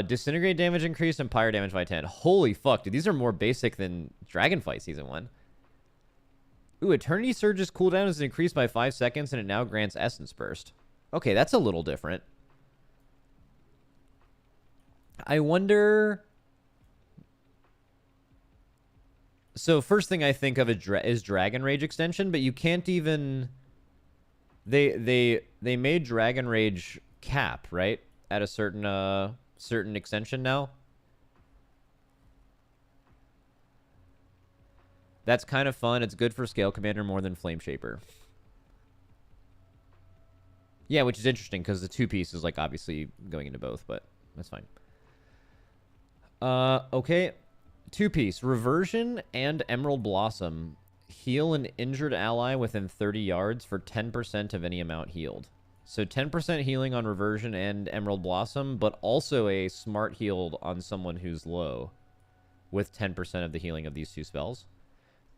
Disintegrate damage increase and pyre damage by 10. Holy fuck, dude. These are more basic than Dragonfight Season 1. Ooh, Eternity Surge's cooldown is increased by 5 seconds, and it now grants Essence Burst. Okay, that's a little different. I wonder... So, first thing I think of is Dragon Rage extension, but you can't even... They made Dragon Rage cap, right? At a certain extension now. That's kind of fun. It's good for Scale Commander more than Flame Shaper. Yeah, which is interesting because the 2-piece is like obviously going into both, but that's fine. Okay. 2-piece. Reversion and Emerald Blossom. Heal an injured ally within 30 yards for 10% of any amount healed. So 10% healing on Reversion and Emerald Blossom, but also a Smart Heal on someone who's low with 10% of the healing of these 2 spells.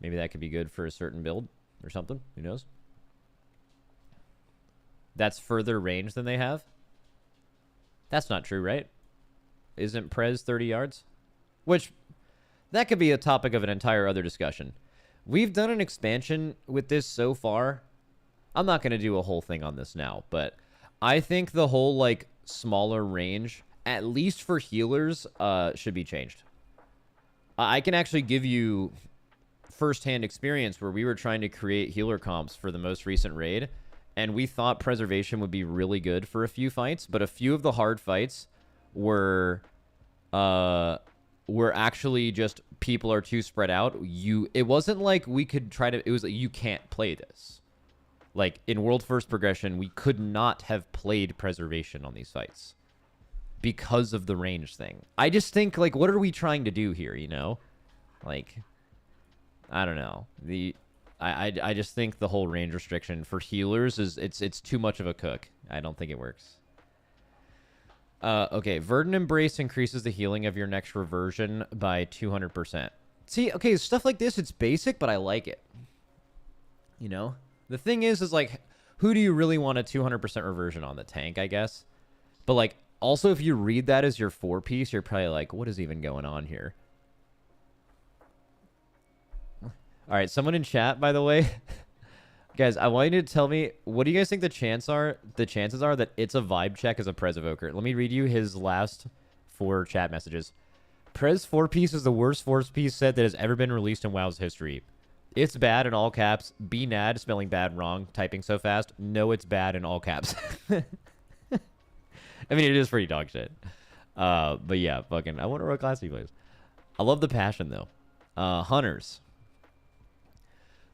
Maybe that could be good for a certain build or something. Who knows? That's further range than they have. That's not true, right? Isn't Prez 30 yards? Which, that could be a topic of an entire other discussion. We've done an expansion with this so far. I'm not going to do a whole thing on this now, but I think the whole, like, smaller range, at least for healers, should be changed. I can actually give you first-hand experience where we were trying to create healer comps for the most recent raid, and we thought Preservation would be really good for a few fights, but a few of the hard fights were actually just people are too spread out. It wasn't like we could try to... It was like, you can't play this. Like, in World First Progression, we could not have played Preservation on these fights because of the range thing. I just think, like, what are we trying to do here, you know? Like... I don't know. I just think the whole range restriction for healers is it's too much of a cook. I don't think it works. Okay, Verdant Embrace increases the healing of your next reversion by 200%. See, okay, stuff like this, it's basic, but I like it. You know? The thing is like, who do you really want a 200% reversion on? The tank, I guess? But, like, Also, if you read that as your 4-piece, you're probably like, what is even going on here? All right, someone in chat, by the way. Guys, I want you to tell me, what do you guys think the chances are that It's a Vibe check as a Prez Evoker? Let me read you his last 4 chat messages. Prez 4-piece is the worst 4-piece set that has ever been released in WoW's history. It's bad in all caps. Be nad, spelling bad wrong, typing so fast. No, it's bad in all caps. I mean, it is pretty dog shit. But yeah, fucking, I wonder what class he plays. I love the passion, though. Hunters.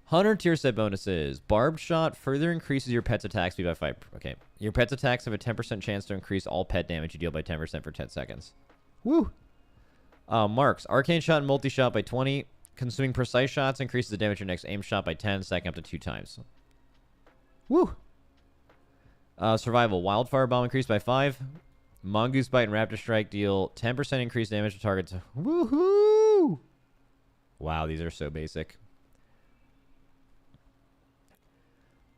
Hunter tier set bonuses. Barbed Shot further increases your pet's attack speed by 5. Okay. Your pet's attacks have a 10% chance to increase all pet damage you deal by 10% for 10 seconds. Woo! Marks. Arcane Shot and Multi-Shot by 20. Consuming precise shots increases the damage your next aim shot by 10, stacking up to 2 times. Woo! Survival. Wildfire Bomb increased by 5. Mongoose Bite and Raptor Strike deal 10% increased damage to targets. Woohoo! Wow, these are so basic.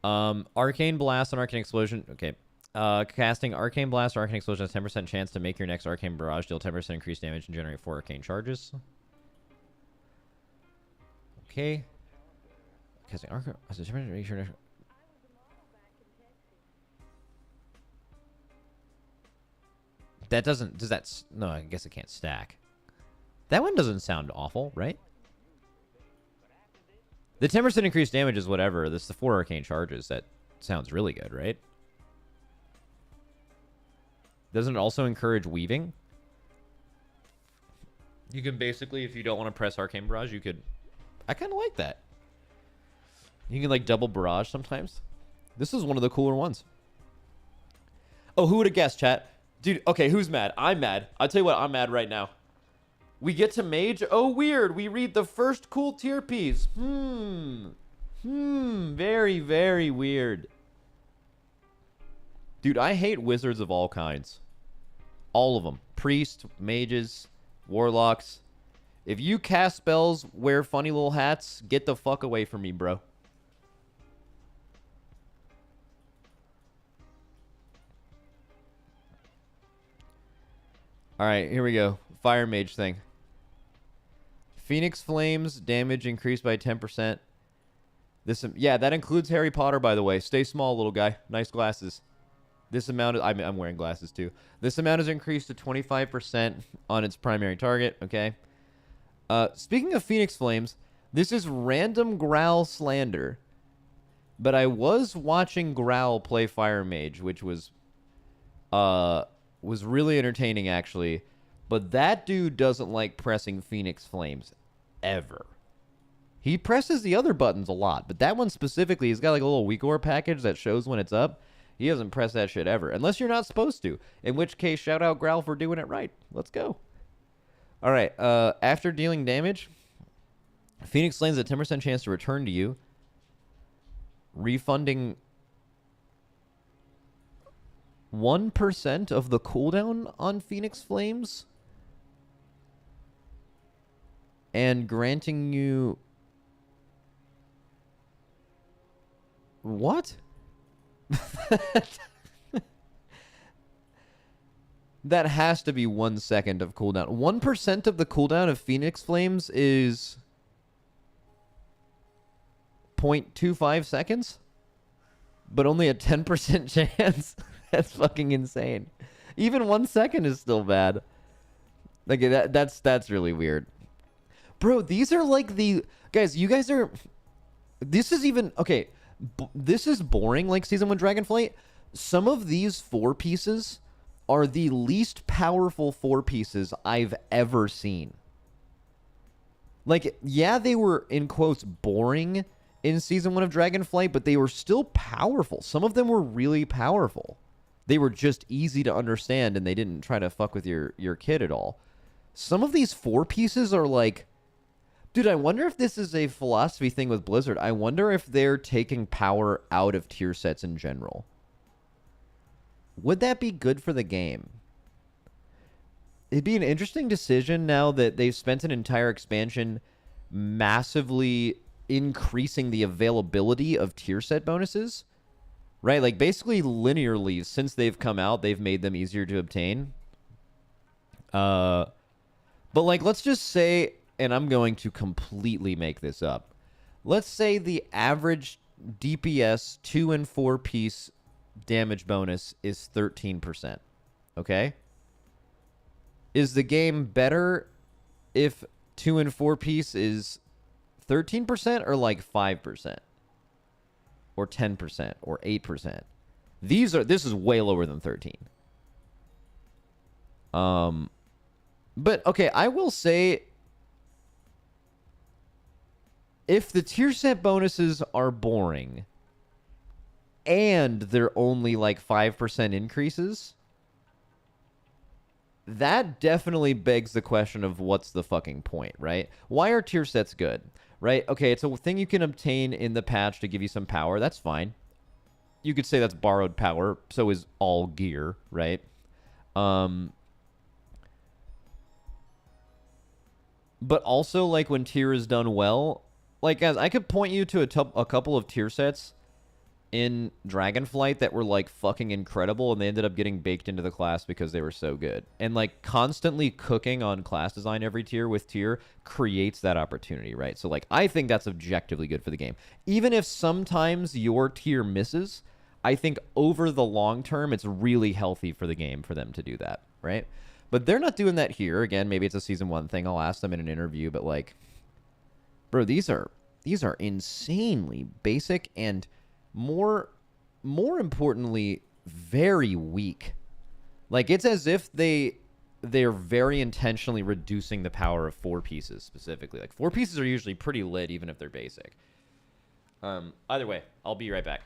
Arcane Blast and Arcane Explosion. Okay. Casting Arcane Blast or Arcane Explosion has 10% chance to make your next Arcane Barrage deal 10% increased damage and generate 4 arcane charges. Okay. Casting Arcane... That doesn't... Does that... No, I guess it can't stack. That one doesn't sound awful, right? The 10% increased damage is whatever. This is the 4 arcane charges. That sounds really good, right? Doesn't it also encourage weaving? You can basically, if you don't want to press Arcane Barrage, you could... I kind of like that. You can, like, double Barrage sometimes. This is one of the cooler ones. Oh, who would have guessed, chat? Dude, okay, who's mad? I'm mad. I'll tell you what, I'm mad right now. We get to Mage. Oh, weird. We read the first cool tier piece. Very, very weird. Dude, I hate wizards of all kinds. All of them. Priests, mages, warlocks. If you cast spells, wear funny little hats, get the fuck away from me, bro. Alright, here we go. Fire mage thing. Phoenix Flames, damage increased by 10%. This, yeah, that includes Harry Potter, by the way. Stay small, little guy. Nice glasses. This amount, I'm wearing glasses too. This amount is increased to 25% on its primary target, okay? Speaking of Phoenix Flames, this is random Growl slander. But I was watching Growl play Fire Mage, which was really entertaining, actually. But that dude doesn't like pressing Phoenix Flames ever. He presses the other buttons a lot, but that one specifically, he's got like a little weak ore package that shows when it's up. He doesn't press that shit ever, unless you're not supposed to. In which case, shout out Growl for doing it right. Let's go. All right. After dealing damage, Phoenix Flames has a 10% chance to return to you, refunding 1% of the cooldown on Phoenix Flames, and granting you... What? That has to be 1 second of cooldown. 1% of the cooldown of Phoenix Flames is 0.25 seconds? But only a 10% chance? That's fucking insane. Even 1 second is still bad. Like, that's really weird. Bro, these are like the... Guys, you guys are... This is even... Okay, this is boring like Season 1 Dragonflight. Some of these 4 pieces are the least powerful 4 pieces I've ever seen. Like, yeah, they were, in quotes, boring in Season 1 of Dragonflight, but they were still powerful. Some of them were really powerful. They were just easy to understand, and they didn't try to fuck with your kid at all. Some of these 4 pieces are like... Dude, I wonder if this is a philosophy thing with Blizzard. I wonder if they're taking power out of tier sets in general. Would that be good for the game? It'd be an interesting decision now that they've spent an entire expansion massively increasing the availability of tier set bonuses. right? Like basically linearly, since they've come out, they've made them easier to obtain. But like, let's just say, and I'm going to completely make this up. Let's say the average DPS 2 and 4 piece damage bonus is 13%. Okay? Is the game better if 2 and 4 piece is 13% or like 5%? Or 10% or 8%? This is way lower than 13. But okay, I will say, if the tier set bonuses are boring and they're only like 5% increases, that definitely begs the question of what's the fucking point, right? Why are tier sets good, right? Okay, it's a thing you can obtain in the patch to give you some power. That's fine. You could say that's borrowed power. So is all gear, right? But also, like, when tier is done well, like, guys, I could point you to a couple of tier sets in Dragonflight that were, like, fucking incredible, and they ended up getting baked into the class because they were so good. And, like, constantly cooking on class design every tier with tier creates that opportunity, right? So, like, I think that's objectively good for the game. Even if sometimes your tier misses, I think over the long term, it's really healthy for the game for them to do that, right? But they're not doing that here. Again, maybe it's a season 1 thing. I'll ask them in an interview, but like, bro, these are insanely basic and more importantly, very weak. Like, it's as if they're very intentionally reducing the power of 4 pieces specifically. Like, 4 pieces are usually pretty lit even if they're basic. Either way, I'll be right back.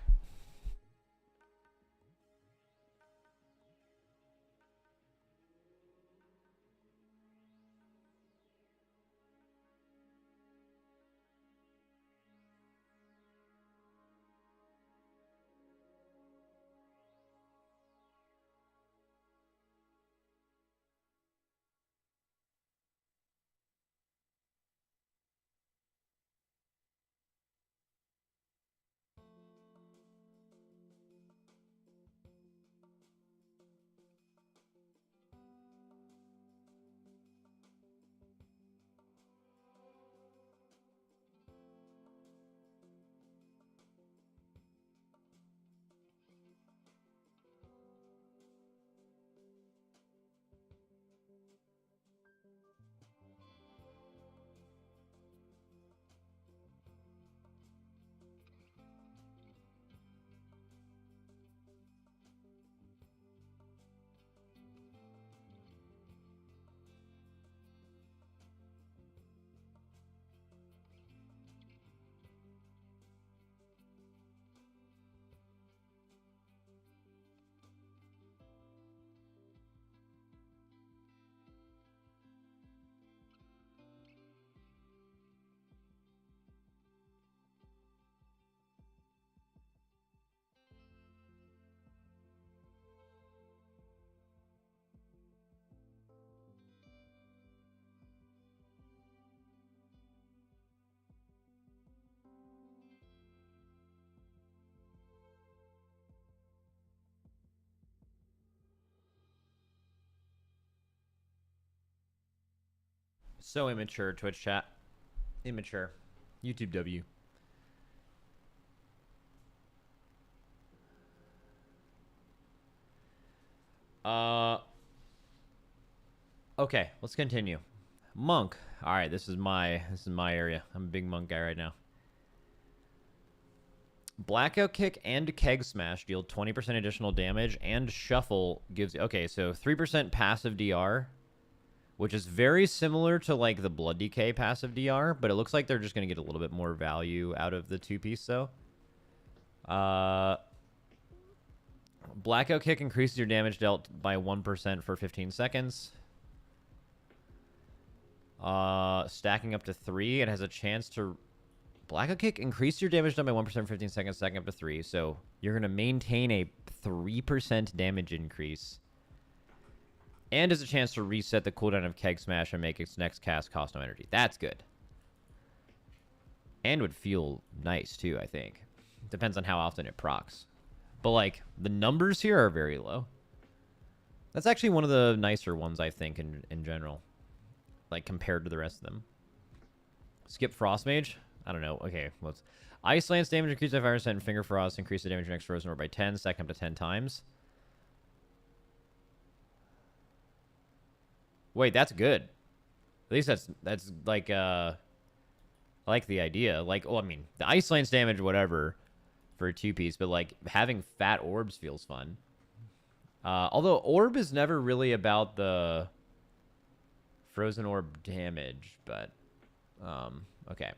So immature, Twitch chat. Immature. YouTube W. Okay, let's continue. Monk. All right, this is my area. I'm a big monk guy right now. Blackout Kick and Keg Smash deal 20% additional damage, and Shuffle gives... Okay, so 3% passive DR, which is very similar to, like, the Blood Decay passive DR, but it looks like they're just going to get a little bit more value out of the 2-piece, though. Blackout Kick increases your damage dealt by 1% for 15 seconds. Stacking up to 3. It has a chance to... Blackout Kick, increase your damage done by 1% for 15 seconds, stacking up to 3. So you're going to maintain a 3% damage increase. And has a chance to reset the cooldown of Keg Smash and make its next cast cost no energy. That's good. And would feel nice, too, I think. Depends on how often it procs. But like the numbers here are very low. That's actually one of the nicer ones, I think, in general. Like compared to the rest of them. Skip Frost Mage? I don't know. Okay, let's... Ice Lance damage increased by 5%, and Finger Frost increase the damage of next Frozen Orb by 10, stack up to 10 times. Wait, that's good. At least that's like, I like the idea. Like, oh, I mean, the Ice Lance damage, whatever, for a 2-piece, but like, having fat orbs feels fun. Although Orb is never really about the Frozen Orb damage, but, okay.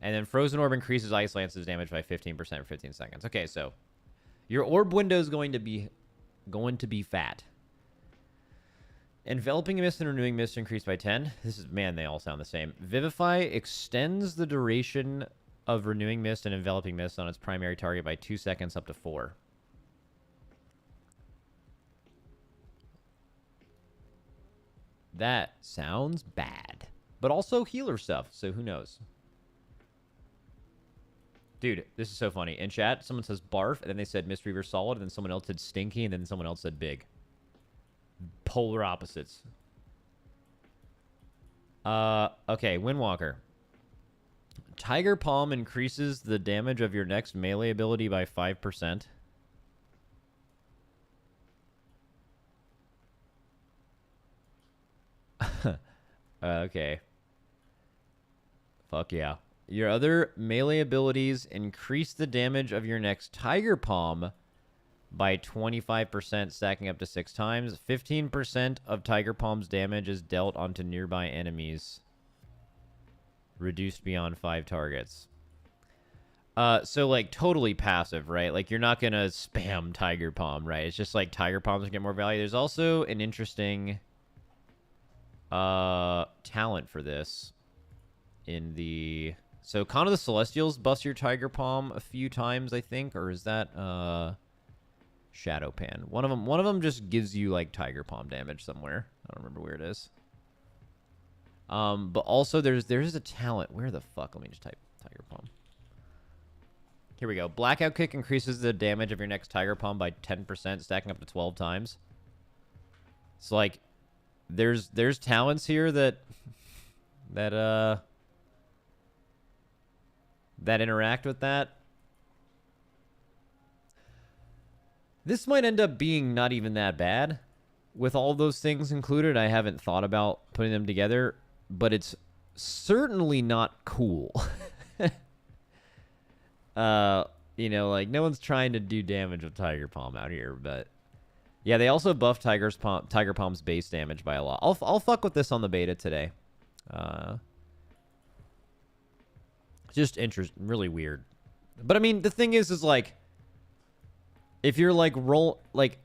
And then Frozen Orb increases Ice Lance's damage by 15% for 15 seconds. Okay, so your orb window is going to be fat. Enveloping Mist and Renewing Mist increased by 10. This is, man, they all sound the same. Vivify extends the duration of Renewing Mist and Enveloping Mist on its primary target by 2 seconds up to 4. That sounds bad. But also healer stuff, so who knows? Dude, this is so funny. In chat, someone says barf, and then they said Mistweaver solid, and then someone else said stinky, and then someone else said big. Polar opposites. Okay, Windwalker. Tiger Palm increases the damage of your next melee ability by 5%. Okay. Fuck yeah. Your other melee abilities increase the damage of your next Tiger Palm by 25%, stacking up to 6 times. 15% of Tiger Palm's damage is dealt onto nearby enemies. Reduced beyond 5 targets. So, like, totally passive, right? Like, you're not going to spam Tiger Palm, right? It's just, like, Tiger Palms get more value. There's also an interesting talent for this in the... So, Con of the Celestials busts your Tiger Palm a few times, I think. Or is that, Shadow Pan? One of them just gives you, like, Tiger Palm damage somewhere. I don't remember where it is. But also, there's a talent. Where the fuck? Let me just type Tiger Palm. Here we go. Blackout Kick increases the damage of your next Tiger Palm by 10%, stacking up to 12 times. It's like, there's talents here that interact with that. This might end up being not even that bad. With all those things included, I haven't thought about putting them together, but it's certainly not cool. You know, like, no one's trying to do damage with Tiger Palm out here, but... Yeah, they also buff Tiger Palm's base damage by a lot. I'll fuck with this on the beta today. Just really weird. But, I mean, the thing is like... If you're, like,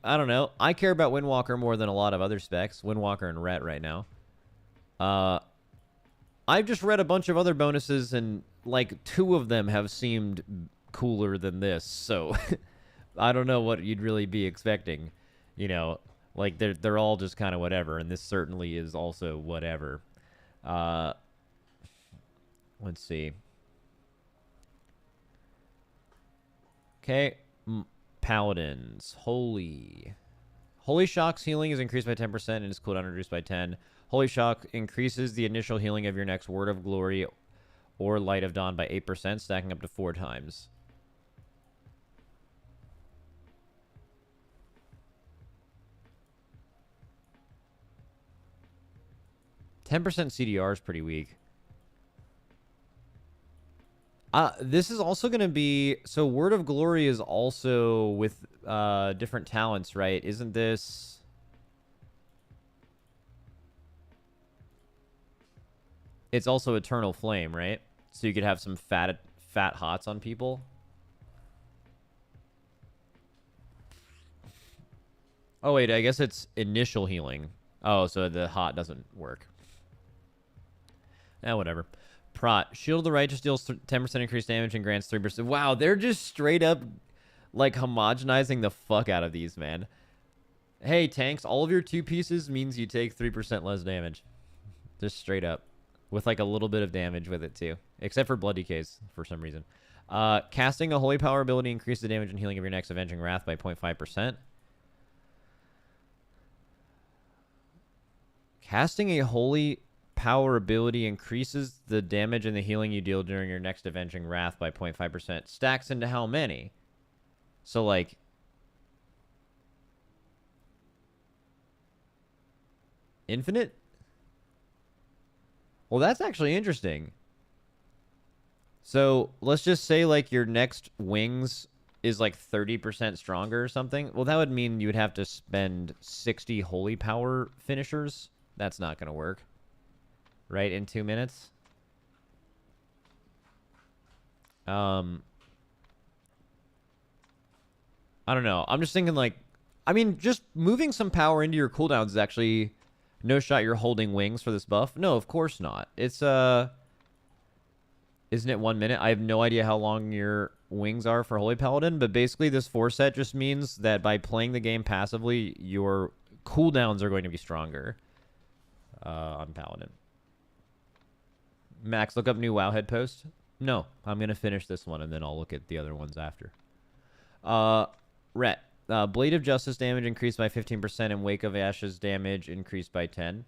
I don't know. I care about Windwalker more than a lot of other specs. Windwalker and Ret right now. I've just read a bunch of other bonuses, and, like, 2 of them have seemed cooler than this. So, I don't know what you'd really be expecting. You know, like, they're all just kind of whatever, and this certainly is also whatever. Let's see. Okay. Paladins. Holy Shock's healing is increased by 10% and its cooldown reduced by 10. Holy Shock increases the initial healing of your next Word of Glory or Light of Dawn by 8%, stacking up to 4 times. %10 CDR is pretty weak. This is also going to be... So, Word of Glory is also with different talents, right? Isn't this... It's also Eternal Flame, right? So you could have some fat hots on people. Oh, wait, I guess it's initial healing. Oh, so the hot doesn't work. Whatever. Prot. Shield of the Righteous deals 10% increased damage and grants 3%. Wow, they're just straight up, like, homogenizing the fuck out of these, man. Hey, tanks, all of your 2 pieces means you take 3% less damage. Just straight up. With, like, a little bit of damage with it, too. Except for Blood Decays, for some reason. Casting a holy power ability increases the damage and healing of your next Avenging Wrath by 0.5%. Casting a holy power ability increases the damage and the healing you deal during your next Avenging Wrath by 0.5%. Stacks into how many? So, like... Infinite? Well, that's actually interesting. So, let's just say, like, your next wings is, like, 30% stronger or something. Well, that would mean you would have to spend 60 holy power finishers. That's not going to work. Right? In 2 minutes? I don't know. I'm just thinking, like... I mean, just moving some power into your cooldowns is actually... No shot you're holding wings for this buff. No, of course not. It's, Isn't it 1 minute? I have no idea how long your wings are for Holy Paladin, but basically this 4-set just means that by playing the game passively, your cooldowns are going to be stronger on Paladin. Max, look up new Wowhead post. No, I'm going to finish this one, and then I'll look at the other ones after. Rhett. Blade of Justice damage increased by 15%, and Wake of Ashes damage increased by 10.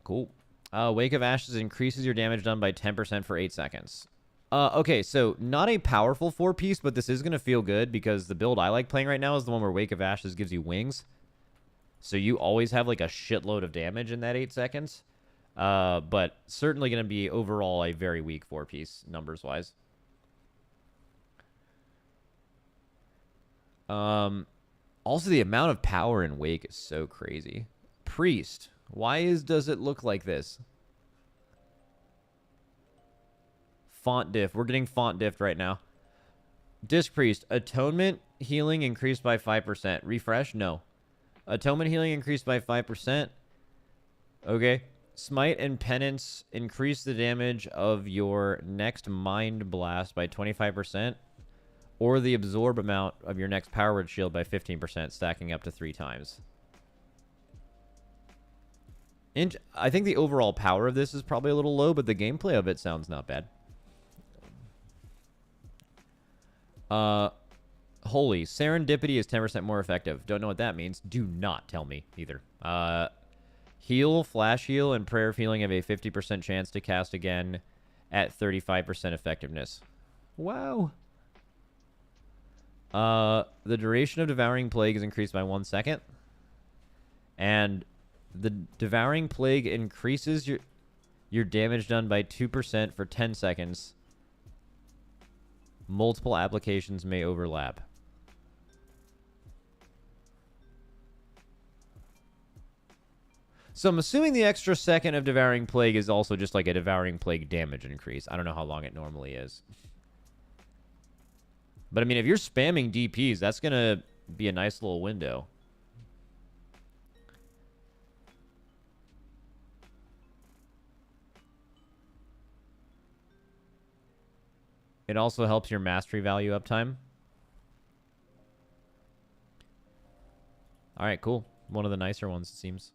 Cool. Wake of Ashes increases your damage done by 10% for 8 seconds. Okay, so not a powerful 4-piece, but this is going to feel good because the build I like playing right now is the one where Wake of Ashes gives you wings. So you always have like a shitload of damage in that 8 seconds. But certainly going to be overall a very weak 4-piece numbers-wise. Also, the amount of power in Wake is so crazy. Priest. Why does it look like this? Font diff. We're getting font diffed right now. Disc Priest. Atonement healing increased by 5%. Refresh? No. Atonement healing increased by 5%. Okay. Smite and Penance increase the damage of your next Mind Blast by 25%. Or the absorb amount of your next Power Word Shield by 15%, stacking up to 3 times. I think the overall power of this is probably a little low, but the gameplay of it sounds not bad. Holy. Serendipity is 10% more effective. Don't know what that means. Do not tell me either. Heal, Flash Heal, and Prayer of Healing have a 50% chance to cast again at 35% effectiveness. Wow. The duration of Devouring Plague is increased by 1 second. And the Devouring Plague increases your damage done by 2% for 10 seconds. Multiple applications may overlap. So I'm assuming the extra second of Devouring Plague is also just like a Devouring Plague damage increase. I don't know how long it normally is. But, I mean, if you're spamming DPs, that's going to be a nice little window. It also helps your mastery value uptime. All right, cool. One of the nicer ones, it seems.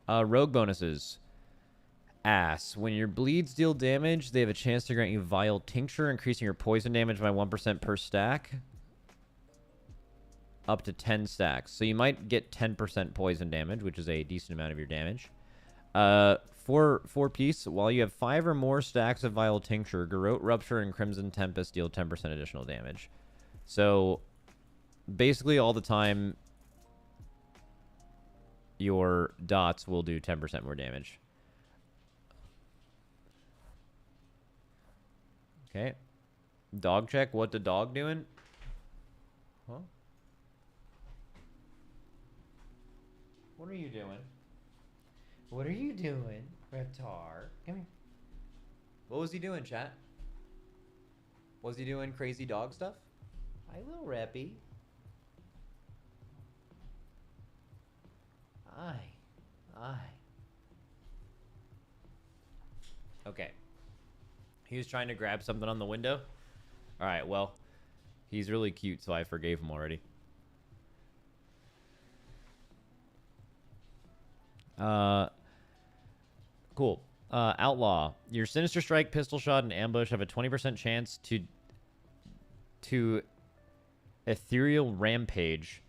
Rogue bonuses. Ass. When your bleeds deal damage, they have a chance to grant you Vile Tincture, increasing your poison damage by 1% per stack. Up to 10 stacks. So you might get 10% poison damage, which is a decent amount of your damage. For piece, while you have 5 or more stacks of Vile Tincture, Garrote Rupture and Crimson Tempest deal 10% additional damage. So, basically all the time, your dots will do 10% more damage. Okay. Dog check. What the dog doing? Huh? What are you doing? What are you doing, Reptar? Come here. What was he doing, chat? Was he doing crazy dog stuff? Hi, little Reppy. Hi. Hi. Okay. He was trying to grab something on the window? Alright, well, he's really cute, so I forgave him already. Cool. Outlaw. Your Sinister Strike, Pistol Shot, and Ambush have a 20% chance to Ethereal Rampage,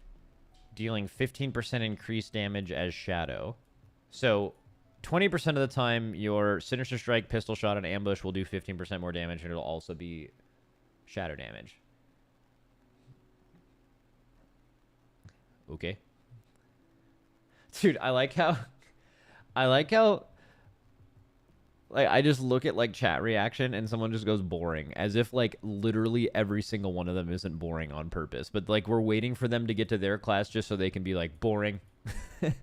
dealing 15% increased damage as Shadow. So 20% of the time, your Sinister Strike, Pistol Shot, and Ambush will do 15% more damage, and it'll also be Shadow damage. Okay. Dude, I like how like I just look at like chat reaction and someone just goes boring, as if like literally every single one of them isn't boring on purpose, but like we're waiting for them to get to their class just so they can be like boring. They're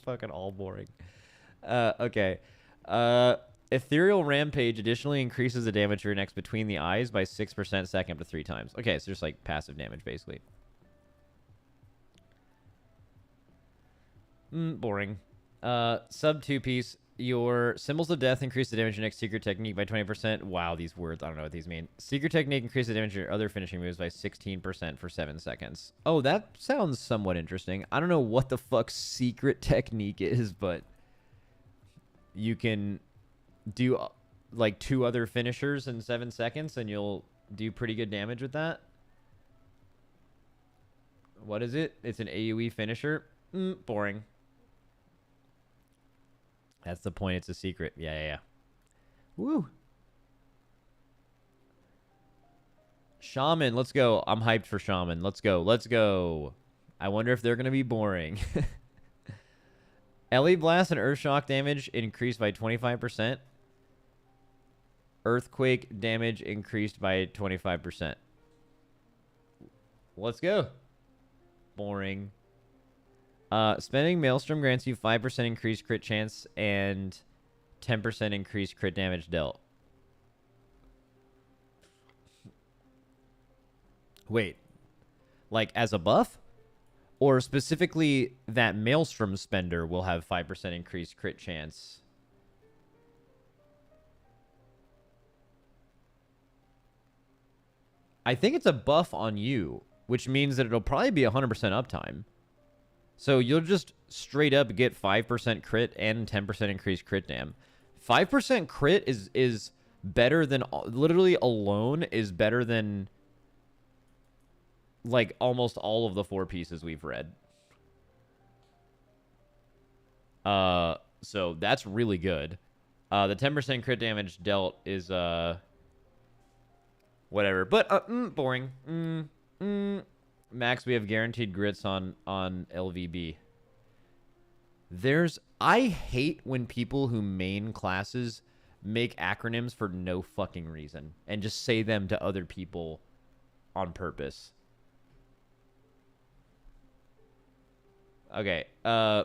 fucking all boring. Okay. Ethereal Rampage additionally increases the damage to your next between the eyes by 6% second up to 3 times. Okay, so just like passive damage basically. Boring. Sub 2-piece. Your Symbols of Death increase the damage of your next Secret Technique by 20%. Wow, these words. I don't know what these mean. Secret Technique increases the damage of your other finishing moves by 16% for 7 seconds. Oh, that sounds somewhat interesting. I don't know what the fuck Secret Technique is, but you can do like 2 other finishers in 7 seconds and you'll do pretty good damage with that. What is it? It's an AoE finisher. Boring. That's the point. It's a secret. Yeah. Woo. Shaman. Let's go. I'm hyped for Shaman. Let's go. I wonder if they're going to be boring. LE Blast and Earth Shock damage increased by 25%. Earthquake damage increased by 25%. Let's go. Boring. Spending Maelstrom grants you 5% increased crit chance and 10% increased crit damage dealt. Wait. Like as a buff? Or specifically that Maelstrom spender will have 5% increased crit chance? I think it's a buff on you, which means that it'll probably be 100% uptime. So you'll just straight up get 5% crit and 10% increased crit dam. 5% crit is better than, literally alone is better than like almost all of the 4 pieces we've read. So that's really good. The 10% crit damage dealt is whatever, but boring. Max, we have guaranteed grits on LVB. I hate when people who main classes make acronyms for no fucking reason and just say them to other people on purpose. Okay. Yeah,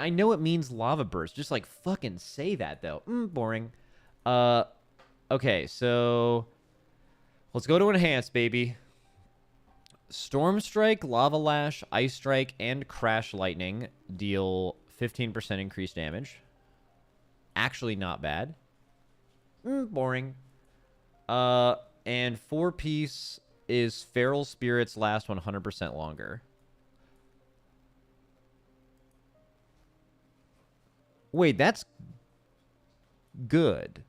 I know it means lava burst. Just like fucking say that though. Boring. Okay, so let's go to enhance, baby. Storm Strike, Lava Lash, Ice Strike, and Crash Lightning deal 15% increased damage. Actually not bad. Boring. And 4-piece is Feral Spirits last 100% longer. Wait, that's good.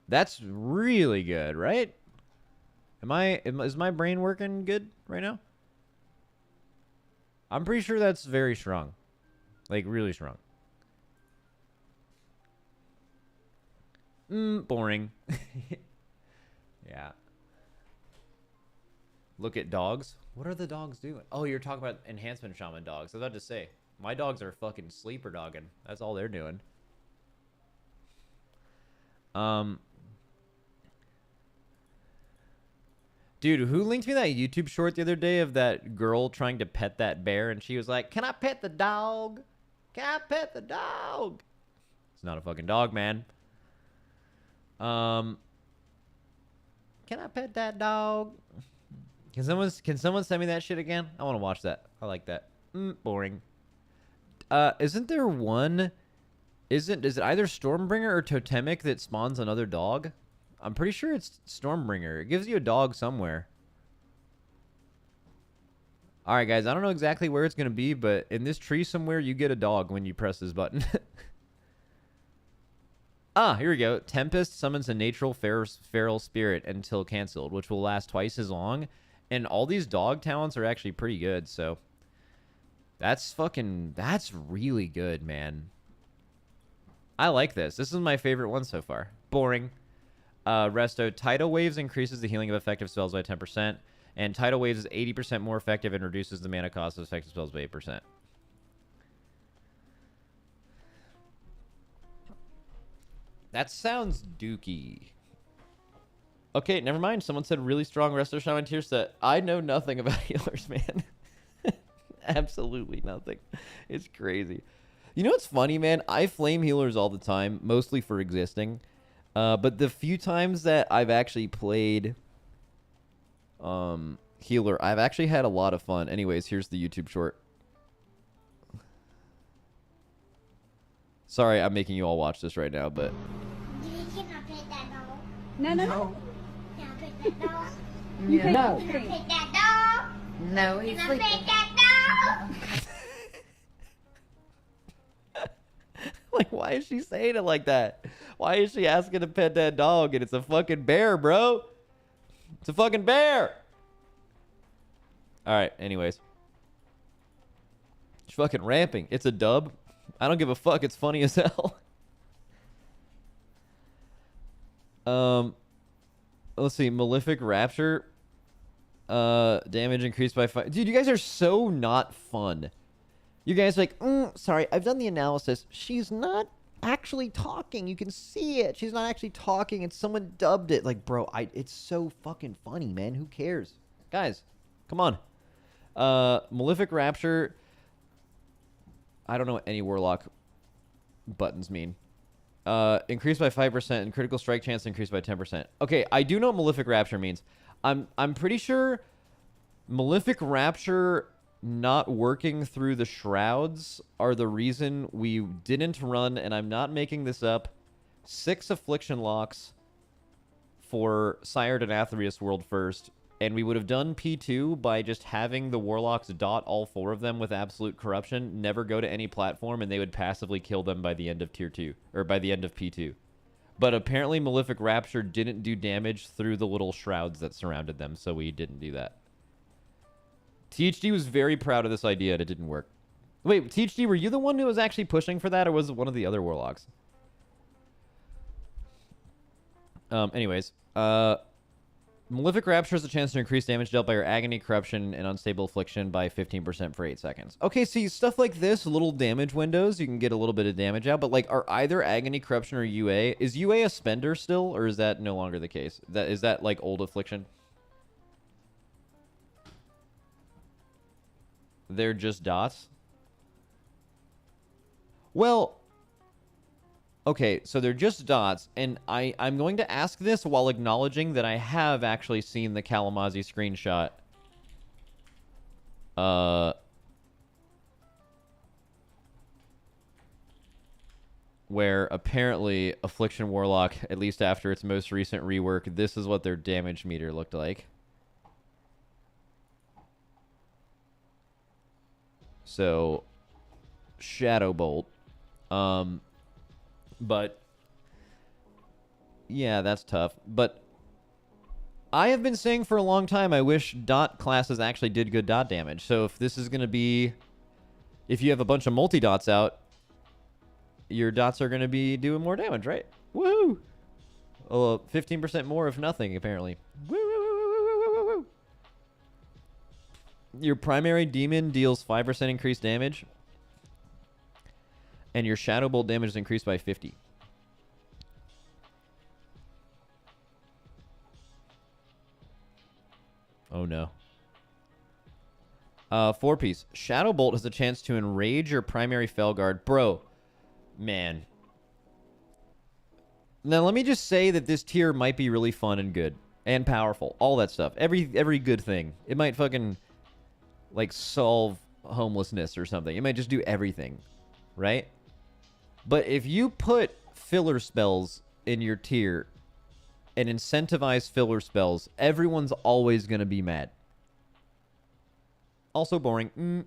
That's really good, right? Is my brain working good right now? I'm pretty sure that's very strong. Like, really strong. Boring. Yeah. Look at dogs. What are the dogs doing? Oh, you're talking about enhancement shaman dogs. I was about to say, my dogs are fucking sleeper dogging. That's all they're doing. Dude, who linked me that YouTube short the other day of that girl trying to pet that bear? And she was like, can I pet the dog? Can I pet the dog? It's not a fucking dog, man. Can I pet that dog? Can someone send me that shit again? I want to watch that. I like that. Boring. Isn't there one? Is it either Stormbringer or Totemic that spawns another dog? I'm pretty sure it's Stormbringer. It gives you a dog somewhere. All right, guys. I don't know exactly where it's going to be, but in this tree somewhere, you get a dog when you press this button. Ah, here we go. Tempest summons a natural feral spirit until canceled, which will last twice as long. And all these dog talents are actually pretty good, so... That's really good, man. I like this. This is my favorite one so far. Boring. Resto. Tidal Waves increases the healing of effective spells by 10%. And Tidal Waves is 80% more effective and reduces the mana cost of effective spells by 8%. That sounds dookie. Okay, never mind. Someone said really strong Resto Shaman tier set. I know nothing about healers, man. Absolutely nothing. It's crazy. You know what's funny, man? I flame healers all the time, mostly for existing. But the few times that I've actually played healer, I've actually had a lot of fun. Anyways, here's the YouTube short. Sorry, I'm making you all watch this right now, but... No. No. No, he's sleeping. Like, why is she saying it like that? Why is she asking to pet that dog? And it's a fucking bear, bro. It's a fucking bear. All right, anyways. She's fucking ramping. It's a dub. I don't give a fuck. It's funny as hell. Let's see. Malefic Rapture. Damage increased by 5. Dude, you guys are so not fun. You guys are like, sorry, I've done the analysis. She's not actually talking. You can see it. She's not actually talking, and someone dubbed it. Like, bro, it's so fucking funny, man. Who cares? Guys, come on. Malefic Rapture. I don't know what any Warlock buttons mean. Increased by 5% and critical strike chance increased by 10%. Okay, I do know what Malefic Rapture means. I'm pretty sure Malefic Rapture not working through the shrouds are the reason we didn't run, and I'm not making this up, 6 Affliction locks for Sired and Aetherius World first, and we would have done P2 by just having the Warlocks dot all 4 of them with Absolute Corruption, never go to any platform, and they would passively kill them by the end of Tier 2, or by the end of P2. But apparently Malefic Rapture didn't do damage through the little shrouds that surrounded them, so we didn't do that. THD was very proud of this idea, and it didn't work. Wait, THD, were you the one who was actually pushing for that, or was it one of the other Warlocks? Anyways, Malefic Rapture has a chance to increase damage dealt by your Agony, Corruption, and Unstable Affliction by 15% for 8 seconds. Okay, see, stuff like this, little damage windows, you can get a little bit of damage out, but, like, are either Agony, Corruption, or UA... Is UA a spender still, or is that no longer the case? Is that, like, old Affliction? They're just dots? Well... Okay, so they're just dots, and I'm going to ask this while acknowledging that I have actually seen the Kalamazi screenshot. Where apparently Affliction Warlock, at least after its most recent rework, this is what their damage meter looked like. So, Shadow Bolt. But, yeah, that's tough. But I have been saying for a long time I wish dot classes actually did good dot damage. So if this is going to be... If you have a bunch of multi-dots out, your dots are going to be doing more damage, right? Woo! 15% more if nothing, apparently. Woo, woo, woo, woo, woo, woo, woo. Your primary demon deals 5% increased damage. And your Shadow Bolt damage is increased by 50. Oh no. 4-piece. Shadow Bolt has a chance to enrage your primary Felguard. Bro. Man. Now let me just say that this tier might be really fun and good. And powerful. All that stuff. Every good thing. It might fucking... like solve homelessness or something. It might just do everything. Right? But if you put filler spells in your tier and incentivize filler spells, everyone's always going to be mad. Also boring.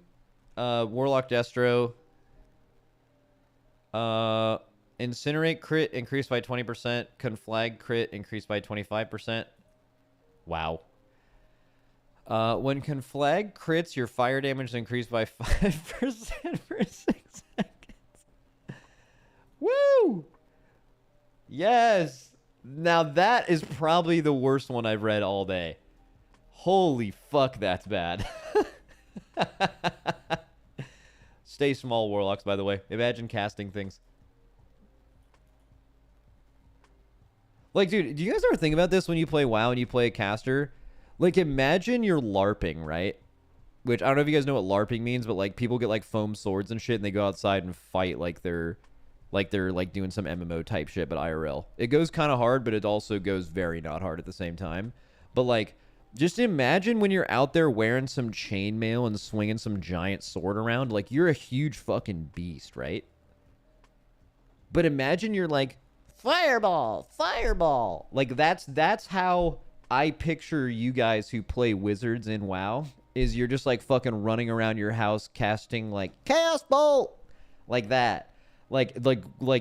Warlock Destro. Incinerate crit increased by 20%. Conflag crit increased by 25%. Wow. When Conflag crits, your fire damage is increased by 5% for 6 seconds. Woo! Yes! Now that is probably the worst one I've read all day. Holy fuck, that's bad. Stay small, Warlocks, by the way. Imagine casting things. Like, dude, do you guys ever think about this when you play WoW and you play a caster? Like, imagine you're LARPing, right? Which, I don't know if you guys know what LARPing means, but, like, people get, like, foam swords and shit, and they go outside and fight like they're doing some MMO type shit, but IRL. It goes kind of hard, but it also goes very not hard at the same time. But, like, just imagine when you're out there wearing some chainmail and swinging some giant sword around. Like, you're a huge fucking beast, right? But imagine you're like, fireball, fireball. Like, that's how I picture you guys who play wizards in WoW. Is you're just, like, fucking running around your house casting, like, Chaos Bolt! Like that. Like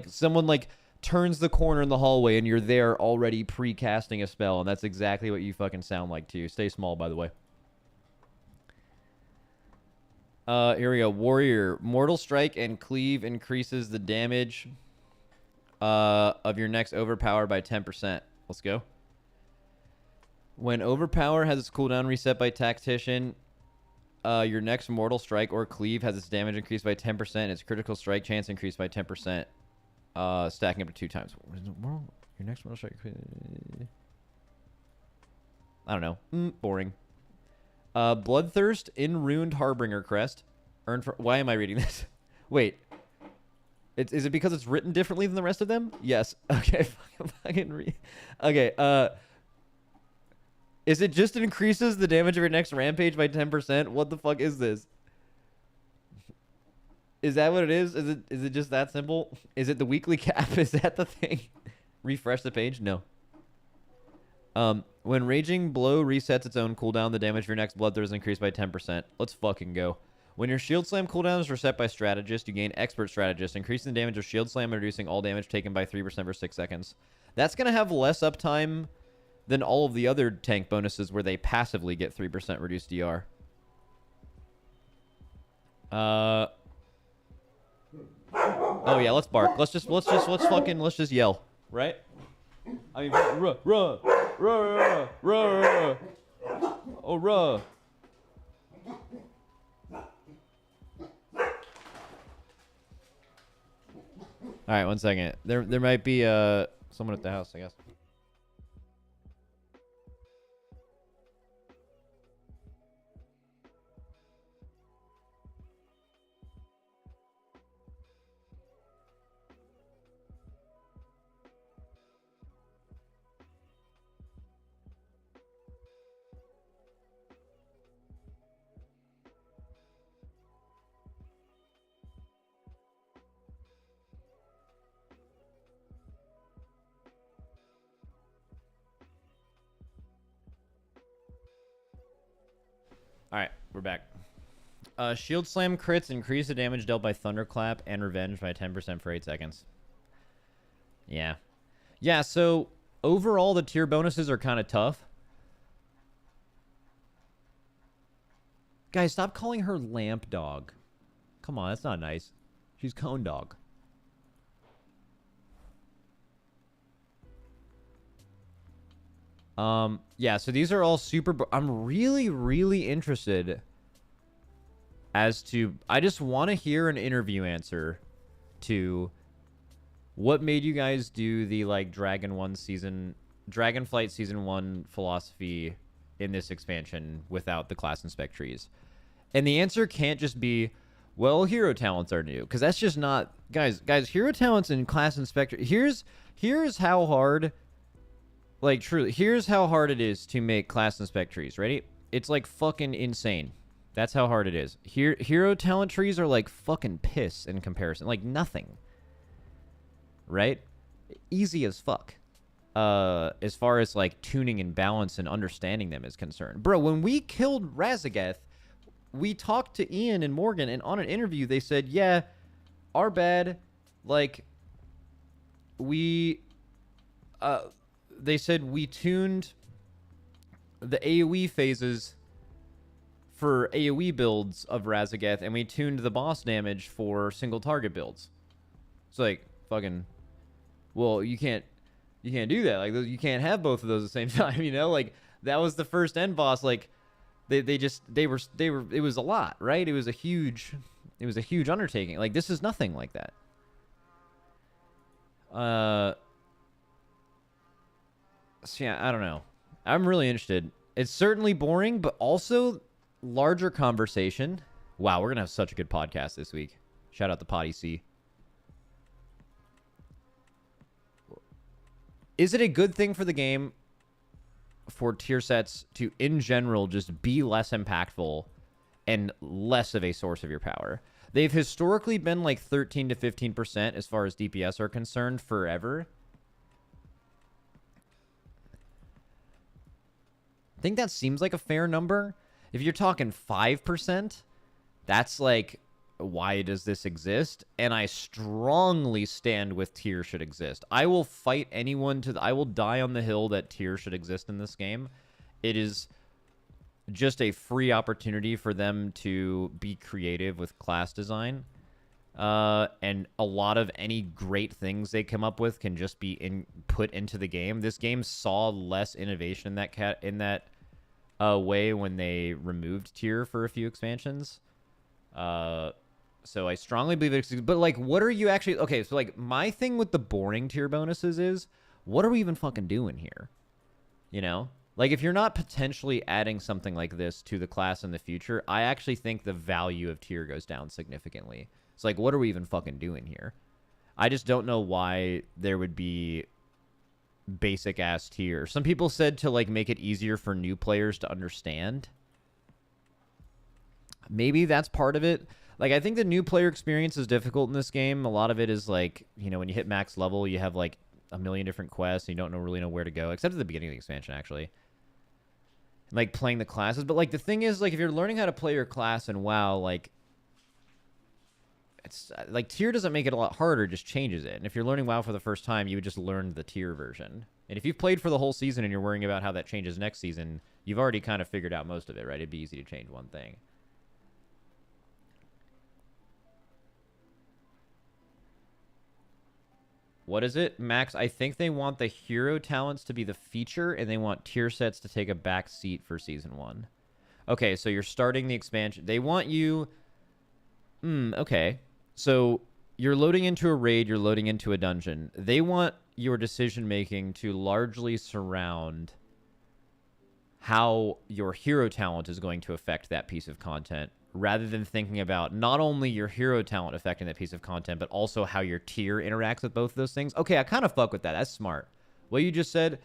someone, like, turns the corner in the hallway and you're there already pre-casting a spell, and that's exactly what you fucking sound like too. Stay small, by the way. Here we go. Warrior. Mortal Strike and Cleave increases the damage of your next Overpower by 10%. Let's go. When Overpower has its cooldown reset by Tactician, your next Mortal Strike or Cleave has its damage increased by 10%, and its critical strike chance increased by 10%. Stacking up to 2 times. Your next Mortal Strike. I don't know. Boring. Bloodthirst in Ruined Harbinger Crest. Earned for. Why am I reading this? Wait. Is it because it's written differently than the rest of them? Yes. Okay. Fucking read. Okay. Is it just increases the damage of your next rampage by 10%? What the fuck is this? Is that what it is? Is it just that simple? Is it the weekly cap? Is that the thing? Refresh the page? No. When Raging Blow resets its own cooldown, the damage of your next Bloodthirst is increased by 10%. Let's fucking go. When your Shield Slam cooldown is reset by Strategist, you gain Expert Strategist, increasing the damage of Shield Slam and reducing all damage taken by 3% for 6 seconds. That's going to have less uptime than all of the other tank bonuses where they passively get 3% reduced DR. Oh yeah, let's bark. Let's just yell, right? I mean, ruh, ruh, ruh, ruh, ruh. Oh, ruh. All right, 1 second. There might be someone at the house, I guess. All right, we're back. Shield Slam crits increase the damage dealt by Thunderclap and Revenge by 10% for 8 seconds. Yeah. Yeah, so overall the tier bonuses are kind of tough. Guys, stop calling her Lamp Dog. Come on, that's not nice. She's Cone Dog. Yeah, so these are all super... I'm really, really interested as to... I just want to hear an interview answer to what made you guys do the, like, Dragonflight Season 1 philosophy in this expansion without the class and spec trees. And the answer can't just be, well, hero talents are new. Because that's just not... Guys, hero talents and class and spec... Here's how hard... Like, truly, here's how hard it is to make class and spec trees. Ready? It's, like, fucking insane. That's how hard it is. Hero talent trees are, like, fucking piss in comparison. Like, nothing. Right? Easy as fuck. As far as, like, tuning and balance and understanding them is concerned. Bro, when we killed Raszageth, we talked to Ian and Morgan, and on an interview, they said, yeah, our bad. Like, they said we tuned the AoE phases for AoE builds of Razageth, and we tuned the boss damage for single target builds. It's like, fucking, well, you can't do that. Like, you can't have both of those at the same time, you know? Like, that was the first end boss. Like, they were, it was a lot, right? It was a huge undertaking. Like, this is nothing like that. So yeah, I don't know. I'm really interested. It's certainly boring, but also larger conversation. Wow, we're gonna have such a good podcast this week. Shout out to Potty C. Is it a good thing for the game for tier sets to, in general, just be less impactful and less of a source of your power? They've historically been like 13 to 15% as far as DPS are concerned forever. I think that seems like a fair number. If you're talking 5%, that's like, why does this exist? And I strongly stand with tier should exist. I will fight anyone I will die on the hill that tier should exist in this game. It is just a free opportunity for them to be creative with class design. And a lot of any great things they come up with can just be put into the game. This game saw less innovation in that way when they removed tier for a few expansions. So I strongly believe it. But like, what are you actually? Okay, so like my thing with the boring tier bonuses is, what are we even fucking doing here? You know, like if you're not potentially adding something like this to the class in the future, I actually think the value of tier goes down significantly. It's like, what are we even fucking doing here? I just don't know why there would be basic ass tier. Some people said to like make it easier for new players to understand. Maybe that's part of it. Like, I think the new player experience is difficult in this game. A lot of it is like, you know, when you hit max level, you have like a million different quests and you don't really know where to go, except at the beginning of the expansion, actually. Like playing the classes. But like the thing is, like if you're learning how to play your class in WoW, like it's like tier doesn't make it a lot harder, it just changes it. And if you're learning WoW for the first time, you would just learn the tier version. And if you've played for the whole season and you're worrying about how that changes next season, you've already kind of figured out most of it, right? It'd be easy to change one thing. What is it, Max? I think they want the hero talents to be the feature, and they want tier sets to take a back seat for Season 1. Okay, so you're starting the expansion. They want you... okay. So you're loading into a raid, you're loading into a dungeon. They want your decision-making to largely surround how your hero talent is going to affect that piece of content, rather than thinking about not only your hero talent affecting that piece of content, but also how your tier interacts with both of those things. Okay, I kind of fuck with that. That's smart. What you just said,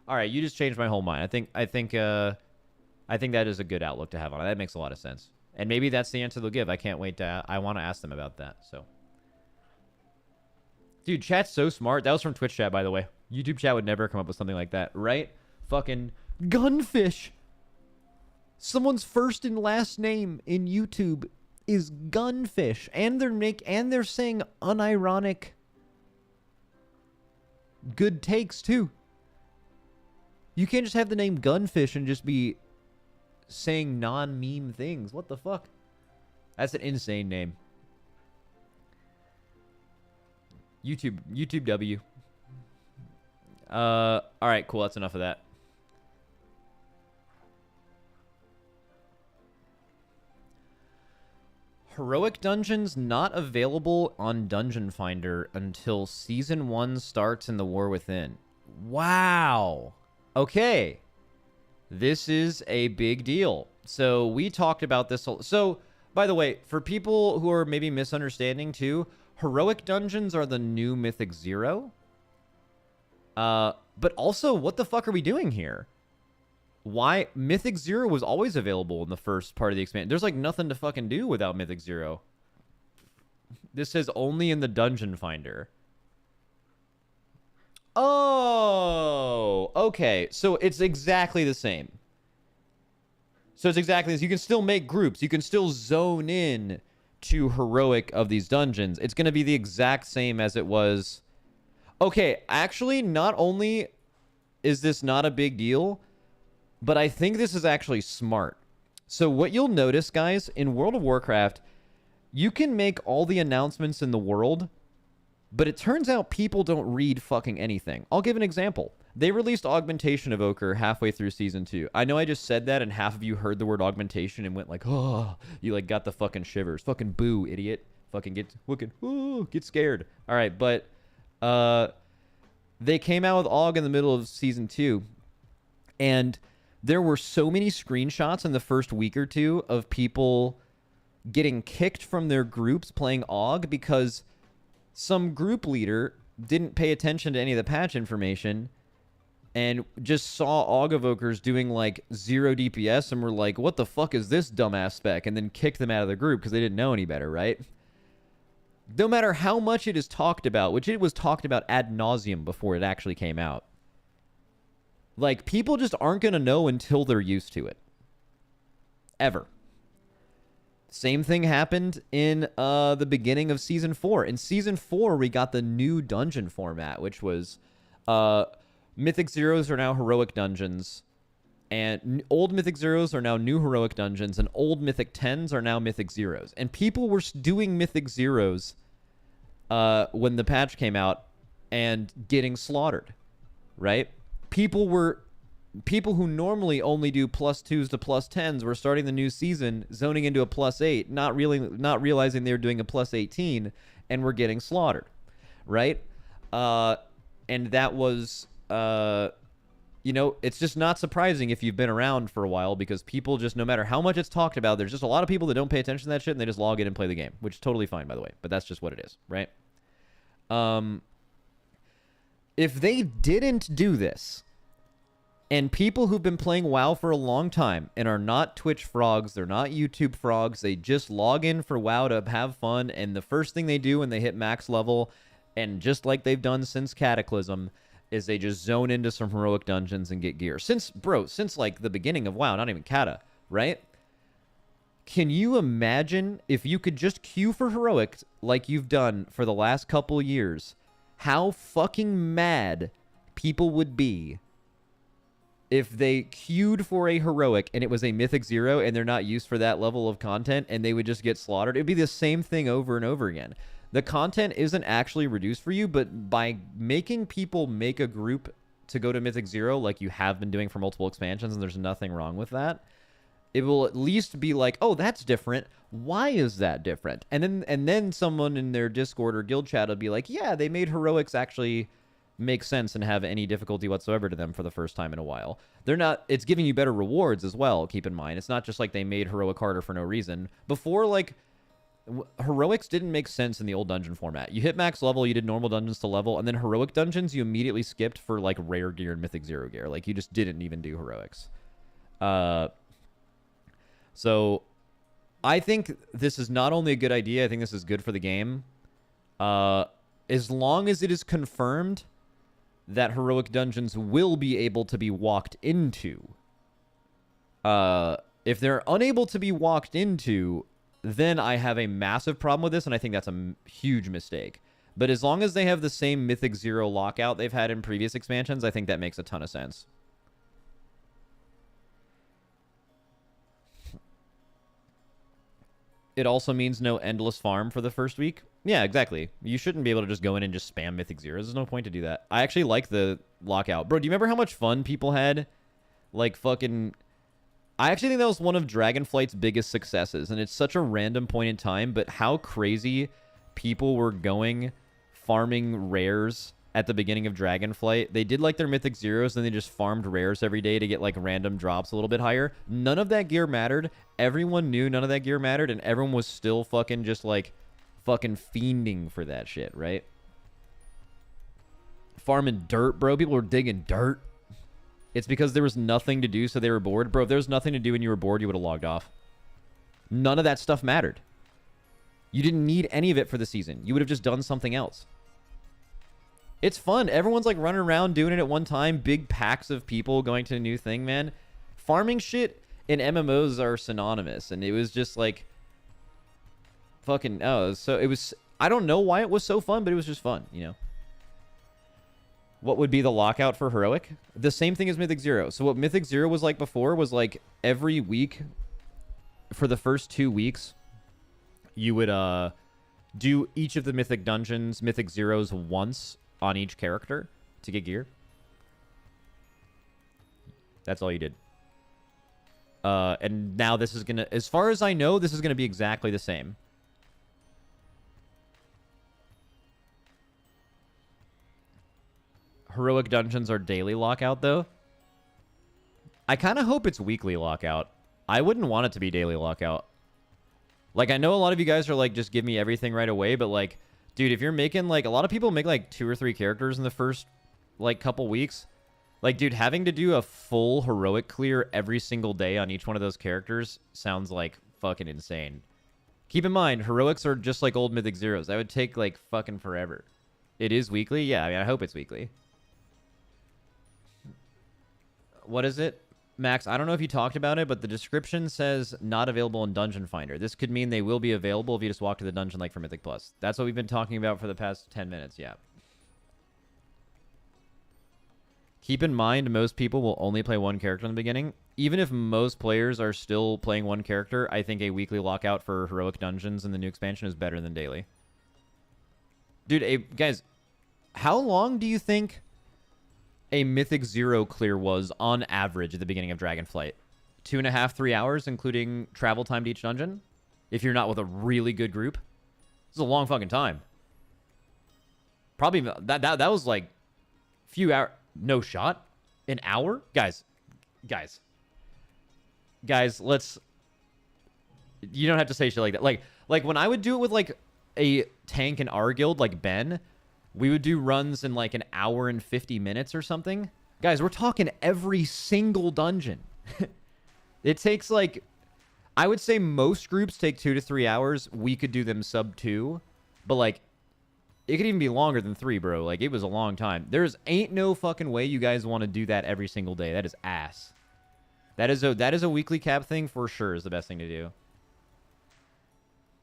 all right, you just changed my whole mind. I think that is a good outlook to have on it. That makes a lot of sense. And maybe that's the answer they'll give. I can't wait to, I want to ask them about that. So, dude, chat's so smart. That was from Twitch chat, by the way. YouTube chat would never come up with something like that, right? Fucking Gunfish. Someone's first and last name in YouTube is Gunfish, and they're saying unironic good takes too. You can't just have the name Gunfish and just be saying non-meme things. What the fuck? That's an insane name. YouTube W. All right, cool. That's enough of that. Heroic dungeons not available on Dungeon Finder until Season 1 starts in the War Within. Wow. Okay. This is a big deal. So we talked about this. So, by the way, for people who are maybe misunderstanding too, heroic dungeons are the new Mythic 0. But also, what the fuck are we doing here? Why? Mythic 0 was always available in the first part of the expansion. There's like nothing to fucking do without Mythic 0. This says only in the Dungeon Finder. Oh, okay. So it's exactly the same. So it's exactly this. You can still make groups. You can still zone in to heroic of these dungeons. It's going to be the exact same as it was. Okay, actually, not only is this not a big deal, but I think this is actually smart. So what you'll notice, guys, in World of Warcraft, you can make all the announcements in the world, but it turns out people don't read fucking anything. I'll give an example. They released Augmentation Evoker halfway through Season 2. I know I just said that, and half of you heard the word augmentation and went like, oh, you like got the fucking shivers. Fucking boo, idiot. Fucking get scared. All right, but they came out with Aug in the middle of Season 2, and there were so many screenshots in the first week or two of people getting kicked from their groups playing Aug because some group leader didn't pay attention to any of the patch information and just saw Aug Evokers doing like 0 DPS and were like, what the fuck is this dumbass spec? And then kicked them out of the group because they didn't know any better, right? No matter how much it is talked about, which it was talked about ad nauseum before it actually came out, like, people just aren't going to know until they're used to it. Ever. Same thing happened in the beginning of Season 4. In Season 4, we got the new dungeon format, which was Mythic Zeros are now heroic dungeons, and old Mythic Zeros are now new heroic dungeons, and old Mythic 10s are now Mythic Zeros. And people were doing Mythic Zeros when the patch came out and getting slaughtered, right? People who normally only do +2s to +10s were starting the new season zoning into a +8, not realizing they were doing a +18, and were getting slaughtered, right? And that was, you know, it's just not surprising if you've been around for a while, because people just, no matter how much it's talked about, there's just a lot of people that don't pay attention to that shit and they just log in and play the game, which is totally fine, by the way, but that's just what it is, right? If they didn't do this, and people who've been playing WoW for a long time and are not Twitch frogs, they're not YouTube frogs, they just log in for WoW to have fun, and the first thing they do when they hit max level, and just like they've done since Cataclysm, is they just zone into some heroic dungeons and get gear. Since like the beginning of WoW, not even Cata, right? Can you imagine if you could just queue for heroic like you've done for the last couple years, how fucking mad people would be if they queued for a heroic and it was a Mythic Zero and they're not used for that level of content and they would just get slaughtered? It'd be the same thing over and over again. The content isn't actually reduced for you, but by making people make a group to go to Mythic Zero like you have been doing for multiple expansions, and there's nothing wrong with that, it will at least be like, oh, that's different. Why is that different? And then someone in their Discord or guild chat will be like, yeah, they made heroics actually make sense and have any difficulty whatsoever to them for the first time in a while. They're not, it's giving you better rewards as well, keep in mind. It's not just like they made heroic harder for no reason. Before, like, heroics didn't make sense in the old dungeon format. You hit max level, you did normal dungeons to level, and then heroic dungeons you immediately skipped for like rare gear and Mythic Zero gear. Like, you just didn't even do heroics. So I think this is not only a good idea, I think this is good for the game. As long as it is confirmed that heroic dungeons will be able to be walked into. If they're unable to be walked into, then I have a massive problem with this, and I think that's a huge mistake. But as long as they have the same Mythic Zero lockout they've had in previous expansions, I think that makes a ton of sense. It also means no endless farm for the first week. Yeah, exactly. You shouldn't be able to just go in and just spam Mythic Zeros. There's no point to do that. I actually like the lockout. Bro, do you remember how much fun people had? Like, fucking... I actually think that was one of Dragonflight's biggest successes, and it's such a random point in time, but how crazy people were going farming rares at the beginning of Dragonflight. They did, like, their Mythic Zeros, and they just farmed rares every day to get, like, random drops a little bit higher. None of that gear mattered. Everyone knew none of that gear mattered, and everyone was still fucking just, like, fucking fiending for that shit, right? Farming dirt, bro. People were digging dirt. It's because there was nothing to do, so they were bored. Bro, if there was nothing to do and you were bored, you would have logged off. None of that stuff mattered. You didn't need any of it for the season. You would have just done something else. It's fun. Everyone's like running around doing it at one time. Big packs of people going to a new thing, man. Farming shit, and MMOs are synonymous, and it was just like fucking so it was. I don't know why it was so fun, but it was just fun, you know. What would be the lockout for Heroic? The same thing as Mythic Zero. So what Mythic Zero was like before was like every week for the first 2 weeks, you would do each of the Mythic Dungeons, Mythic Zeros once on each character to get gear. That's all you did. And now this is going to, as far as I know, this is going to be exactly the same. Heroic Dungeons are daily lockout, though. I kind of hope it's weekly lockout. I wouldn't want it to be daily lockout. Like, I know a lot of you guys are like, just give me everything right away, but like, dude, if you're making like, a lot of people make like 2 or 3 characters in the first like couple weeks. Like, dude, having to do a full Heroic clear every single day on each one of those characters sounds like fucking insane. Keep in mind, Heroics are just like old Mythic Zeros. That would take like fucking forever. It is weekly? Yeah, I mean, I hope it's weekly. What is it? Max, I don't know if you talked about it, but the description says not available in Dungeon Finder. This could mean they will be available if you just walk to the dungeon like for Mythic Plus. That's what we've been talking about for the past 10 minutes, yeah. Keep in mind, most people will only play one character in the beginning. Even if most players are still playing one character, I think a weekly lockout for Heroic Dungeons in the new expansion is better than daily. Dude, guys, how long do you think a Mythic Zero clear was on average at the beginning of Dragonflight? 2.5, 3 hours, including travel time to each dungeon? If you're not with a really good group. This is a long fucking time. Probably, that was like few hours. No shot? An hour? Guys, let's... You don't have to say shit like that. Like when I would do it with like a tank in our guild, like Ben, we would do runs in like an hour and 50 minutes or something. Guys, we're talking every single dungeon. It takes like... I would say most groups take 2 to 3 hours. We could do them sub 2. But like, it could even be longer than 3, bro. Like, it was a long time. Ain't no fucking way you guys want to do that every single day. That is ass. That is a weekly cap thing for sure is the best thing to do.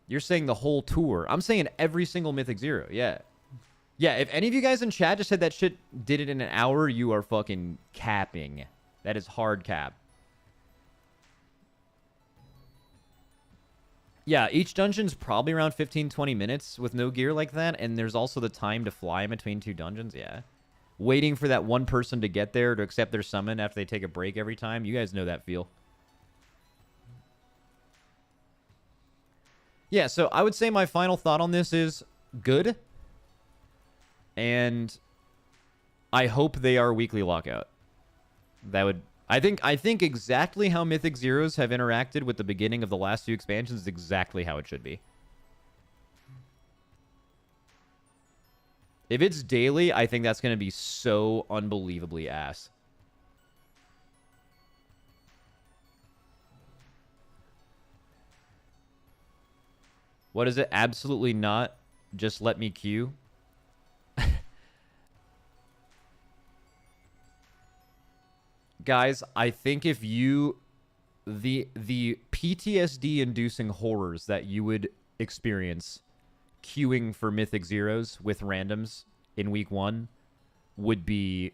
You're saying the whole tour. I'm saying every single Mythic Zero. Yeah. Yeah, if any of you guys in chat just said that shit did it in an hour, you are fucking capping. That is hard cap. Yeah, each dungeon's probably around 15, 20 minutes with no gear like that, and there's also the time to fly in between 2 dungeons, yeah. Waiting for that one person to get there to accept their summon after they take a break every time. You guys know that feel. Yeah, so I would say my final thought on this is good. And I hope they are weekly lockout. That would... I think exactly how Mythic Zeros have interacted with the beginning of the last 2 expansions is exactly how it should be. If it's daily, I think that's going to be so unbelievably ass. What is it? Absolutely not. Just let me queue. Guys, I think if you... The PTSD-inducing horrors that you would experience queuing for Mythic Zeros with randoms in week 1 would be...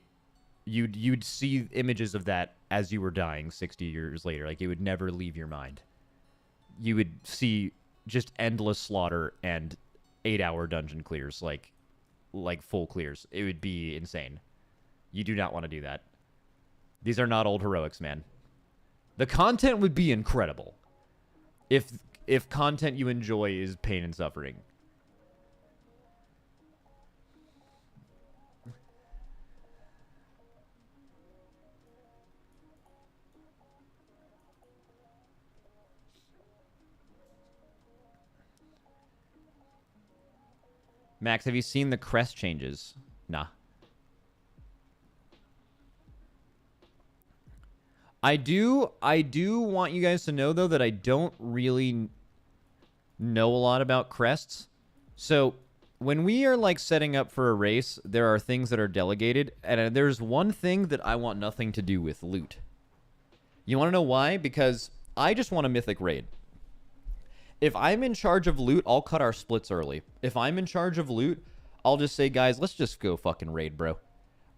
You'd see images of that as you were dying 60 years later. Like, it would never leave your mind. You would see just endless slaughter and 8-hour dungeon clears, like full clears. It would be insane. You do not want to do that. These are not old Heroics, man. The content would be incredible if content you enjoy is pain and suffering. Max, have you seen the crest changes? Nah. I do want you guys to know, though, that I don't really know a lot about crests. So when we are, like, setting up for a race, there are things that are delegated. And there's one thing that I want nothing to do with: loot. You want to know why? Because I just want a mythic raid. If I'm in charge of loot, I'll cut our splits early. If I'm in charge of loot, I'll just say, guys, let's just go fucking raid, bro.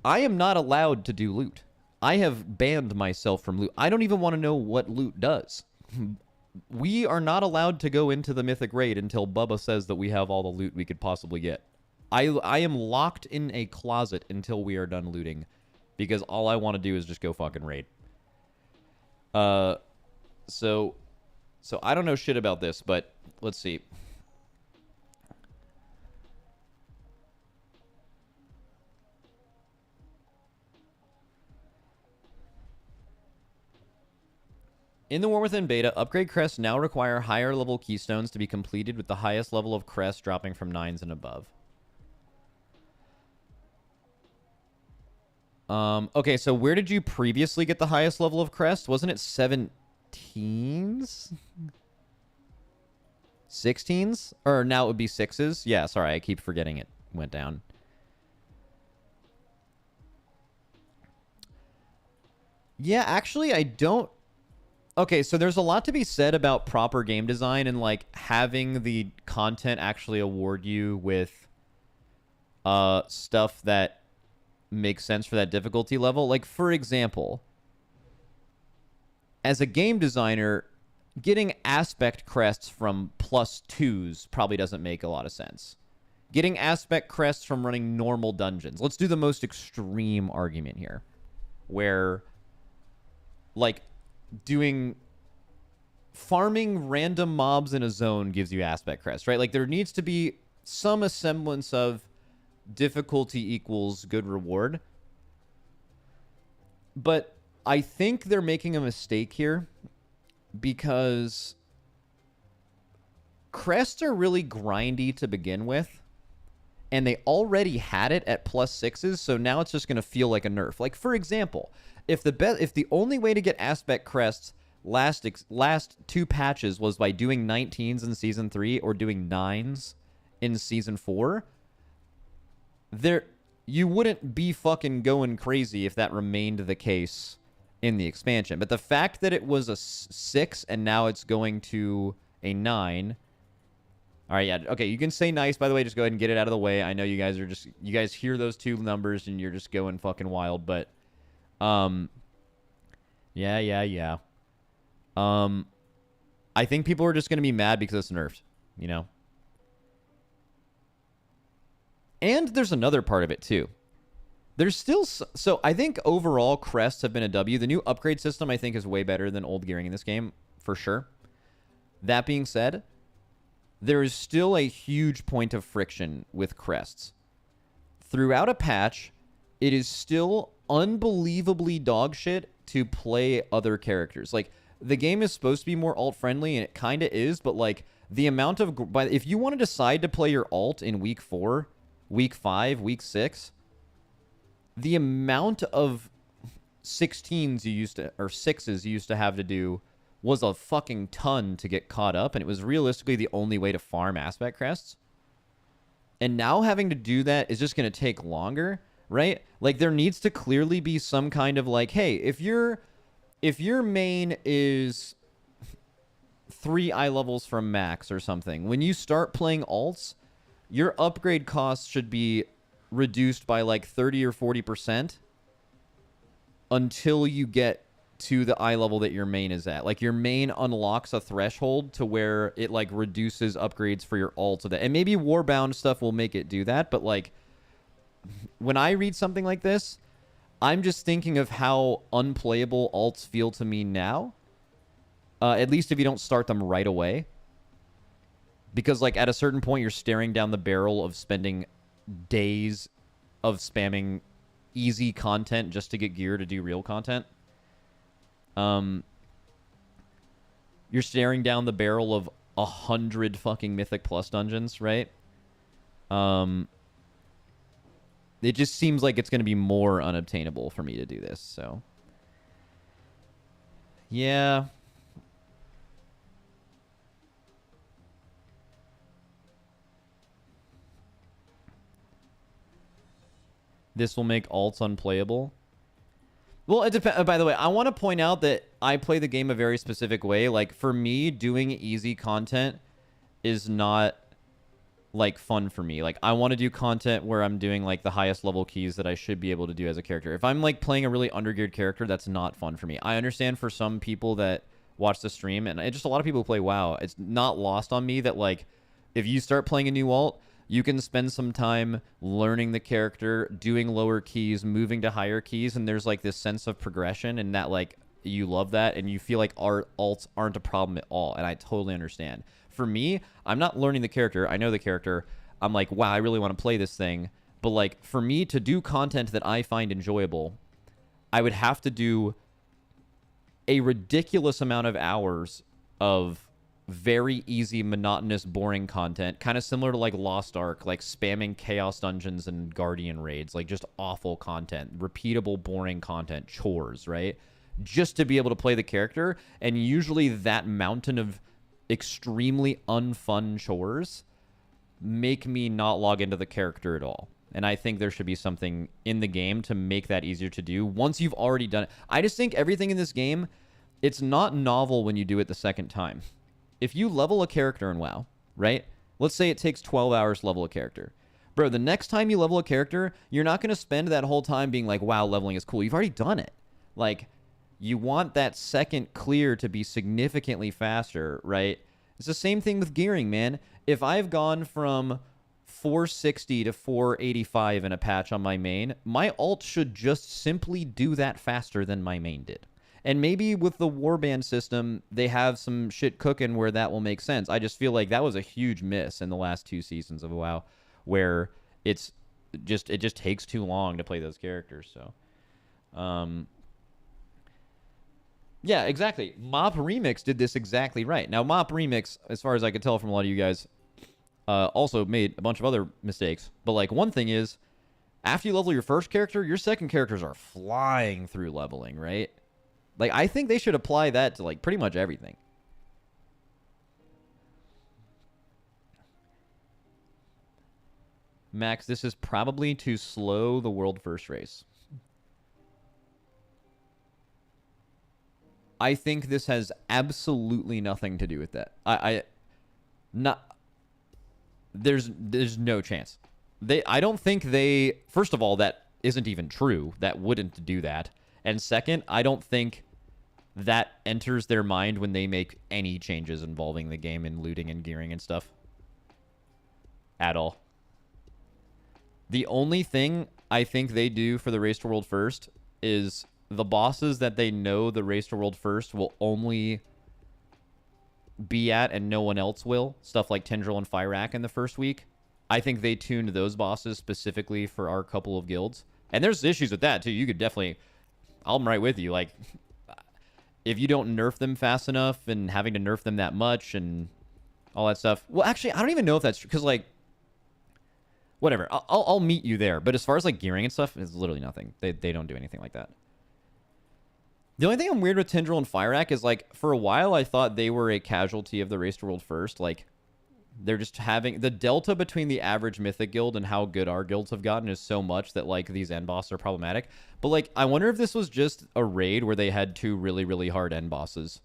I am not allowed to do loot. I have banned myself from loot. I don't even want to know what loot does. We are not allowed to go into the mythic raid until Bubba says that we have all the loot we could possibly get. I am locked in a closet until we are done looting, because all I want to do is just go fucking raid. So I don't know shit about this, but let's see. In the War Within beta, upgrade crests now require higher level keystones to be completed, with the highest level of crest dropping from 9s and above. Okay, so where did you previously get the highest level of crest? Wasn't it 17s? 16s? Or now it would be 6s? Yeah, sorry, I keep forgetting it went down. Yeah, actually, I don't... Okay, so there's a lot to be said about proper game design and, like, having the content actually award you with stuff that makes sense for that difficulty level. Like, for example, as a game designer, getting aspect crests from +2s probably doesn't make a lot of sense. Getting aspect crests from running normal dungeons. Let's do the most extreme argument here, where, like, farming random mobs in a zone gives you aspect crest, right? Like, there needs to be some semblance of difficulty equals good reward. But I think they're making a mistake here, because crests are really grindy to begin with, and they already had it at +6s, so now it's just going to feel like a nerf. Like, for example, if the only way to get aspect crests last 2 patches was by doing 19s in Season 3 or doing 9s in Season 4, you wouldn't be fucking going crazy if that remained the case in the expansion. But the fact that it was a 6 and now it's going to a 9... All right, yeah, okay, you can say nice, by the way, just go ahead and get it out of the way. I know you guys hear those 2 numbers and you're just going fucking wild, but yeah. I think people are just going to be mad because it's nerfed, you know? And there's another part of it, too. There's still... So, I think overall, crests have been a W. The new upgrade system, I think, is way better than old gearing in this game, for sure. That being said, there is still a huge point of friction with crests. Throughout a patch, it is still unbelievably dog shit to play other characters. Like, the game is supposed to be more alt-friendly, and it kind of is, but, like, the amount of... If you want to decide to play your alt in Week 4, Week 5, Week 6, the amount of 16s you used to... Or 6s you used to have to do was a fucking ton to get caught up, and it was realistically the only way to farm aspect crests. And now having to do that is just going to take longer, right? Like, there needs to clearly be some kind of, like, hey, if your main is 3 eye levels from max or something, when you start playing alts, your upgrade costs should be reduced by like 30 or 40% until you get to the eye level that your main is at. Like, your main unlocks a threshold to where it, like, reduces upgrades for your alt. And maybe Warbound stuff will make it do that, but, like, when I read something like this, I'm just thinking of how unplayable alts feel to me now. At least if you don't start them right away. Because, like, at a certain point, you're staring down the barrel of spending days of spamming easy content just to get gear to do real content. You're staring down the barrel of 100 fucking Mythic Plus dungeons, right? It just seems like it's going to be more unobtainable for me to do this, so... Yeah. This will make alts unplayable. Well, it depends. By the way, I want to point out that I play the game a very specific way. Like for me, doing easy content is not like fun for me. Like I want to do content where I'm doing like the highest level keys that I should be able to do as a character. If I'm like playing a really undergeared character, that's not fun for me. I understand for some people that watch the stream, and just a lot of people who play WoW, it's not lost on me that like if you start playing a new alt, you can spend some time learning the character, doing lower keys, moving to higher keys, and there's like this sense of progression, and that like you love that, and you feel like our alts aren't a problem at all, and I totally understand. For me, I'm not learning the character. I know the character. I'm like, wow, I really want to play this thing. But like for me to do content that I find enjoyable, I would have to do a ridiculous amount of hours of very easy, monotonous, boring content, kind of similar to like Lost Ark, like spamming Chaos Dungeons and Guardian raids, like just awful content, repeatable, boring content, chores, right? Just to be able to play the character. And usually that mountain of extremely unfun chores make me not log into the character at all. And I think there should be something in the game to make that easier to do once you've already done it. I just think everything in this game, it's not novel when you do it the second time. If you level a character in WoW, right? Let's say it takes 12 hours to level a character. Bro, the next time you level a character, you're not going to spend that whole time being like, wow, leveling is cool. You've already done it. Like, you want that second clear to be significantly faster, right? It's the same thing with gearing, man. If I've gone from 460 to 485 in a patch on my main, my ult should just simply do that faster than my main did. And maybe with the warband system, they have some shit cooking where that will make sense. I just feel like that was a huge miss in the last 2 seasons of WoW, where it just takes too long to play those characters. So, yeah, exactly. Mop Remix did this exactly right. Now, Mop Remix, as far as I could tell from a lot of you guys, also made a bunch of other mistakes. But like one thing is, after you level your first character, your second characters are flying through leveling, right? Like, I think they should apply that to, like, pretty much everything. Max, this is probably to slow the world first race. I think this has absolutely nothing to do with that. There's no chance. I don't think they, first of all, that isn't even true. That wouldn't do that. And second, I don't think that enters their mind when they make any changes involving the game and looting and gearing and stuff. At all. The only thing I think they do for the Race to World First is the bosses that they know the Race to World First will only be at and no one else will. Stuff like Tendril and Fyrakk in the first week. I think they tuned those bosses specifically for our couple of guilds. And there's issues with that, too. You could definitely... I'm right with you. Like, if you don't nerf them fast enough and having to nerf them that much and all that stuff. Well, actually, I don't even know if that's true. Because, like, whatever. I'll meet you there. But as far as, like, gearing and stuff, it's literally nothing. They don't do anything like that. The only thing I'm weird with Tendril and Fyrakk is, like, for a while I thought they were a casualty of the Race to World First. Like, they're just having... The delta between the average Mythic guild and how good our guilds have gotten is so much that, like, these end bosses are problematic. But, like, I wonder if this was just a raid where they had 2 really, really hard end bosses.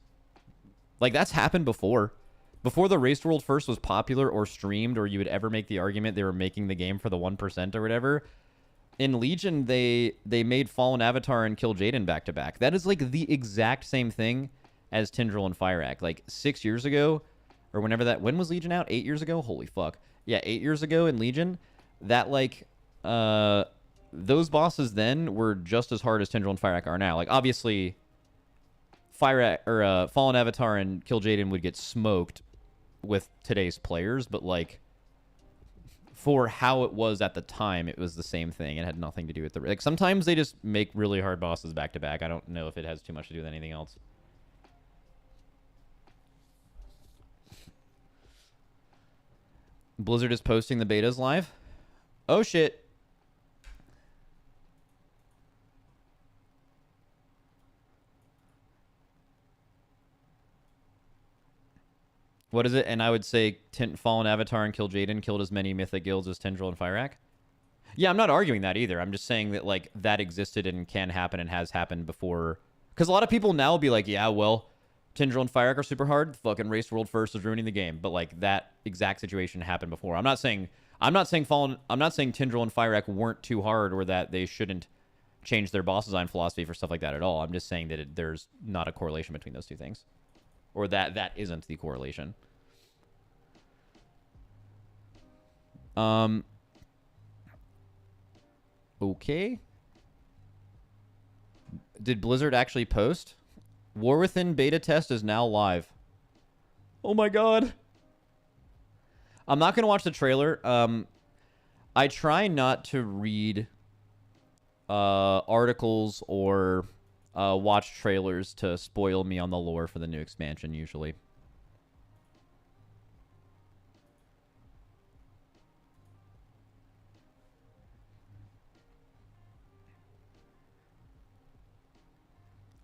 Like, that's happened before. Before the Race to World First was popular or streamed, or you would ever make the argument they were making the game for the 1% or whatever... In Legion, they made Fallen Avatar and Kil'jaeden back-to-back. That is, like, the exact same thing as Tendril and Fyrakk. Like, 6 years ago, or whenever that... When was Legion out? 8 years ago? Holy fuck. Yeah, 8 years ago in Legion, that, like... those bosses then were just as hard as Tendril and Fyrakk are now. Like, obviously, Fyrakk... Or, Fallen Avatar and Kil'jaeden would get smoked with today's players, but, like... For how it was at the time, it was the same thing. It had nothing to do with the... Like, sometimes they just make really hard bosses back-to-back. I don't know if it has too much to do with anything else. Blizzard is posting the betas live? Oh, shit. What is it? And I would say Fallen Avatar and Kil'jaeden killed as many Mythic guilds as Tendril and Fyrakk. Yeah, I'm not arguing that either. I'm just saying that like that existed and can happen and has happened before. Because a lot of people now will be like, yeah, well, Tindral and Fire are super hard. Fucking Race World First is ruining the game. But like that exact situation happened before. I'm not saying Tindral and Fire weren't too hard or that they shouldn't change their boss design philosophy for stuff like that at all. I'm just saying that there's not a correlation between those two things, or that isn't the correlation. Okay. Did Blizzard actually post? War Within beta test is now live. Oh my god. I'm not gonna watch the trailer. I try not to read articles or watch trailers to spoil me on the lore for the new expansion usually.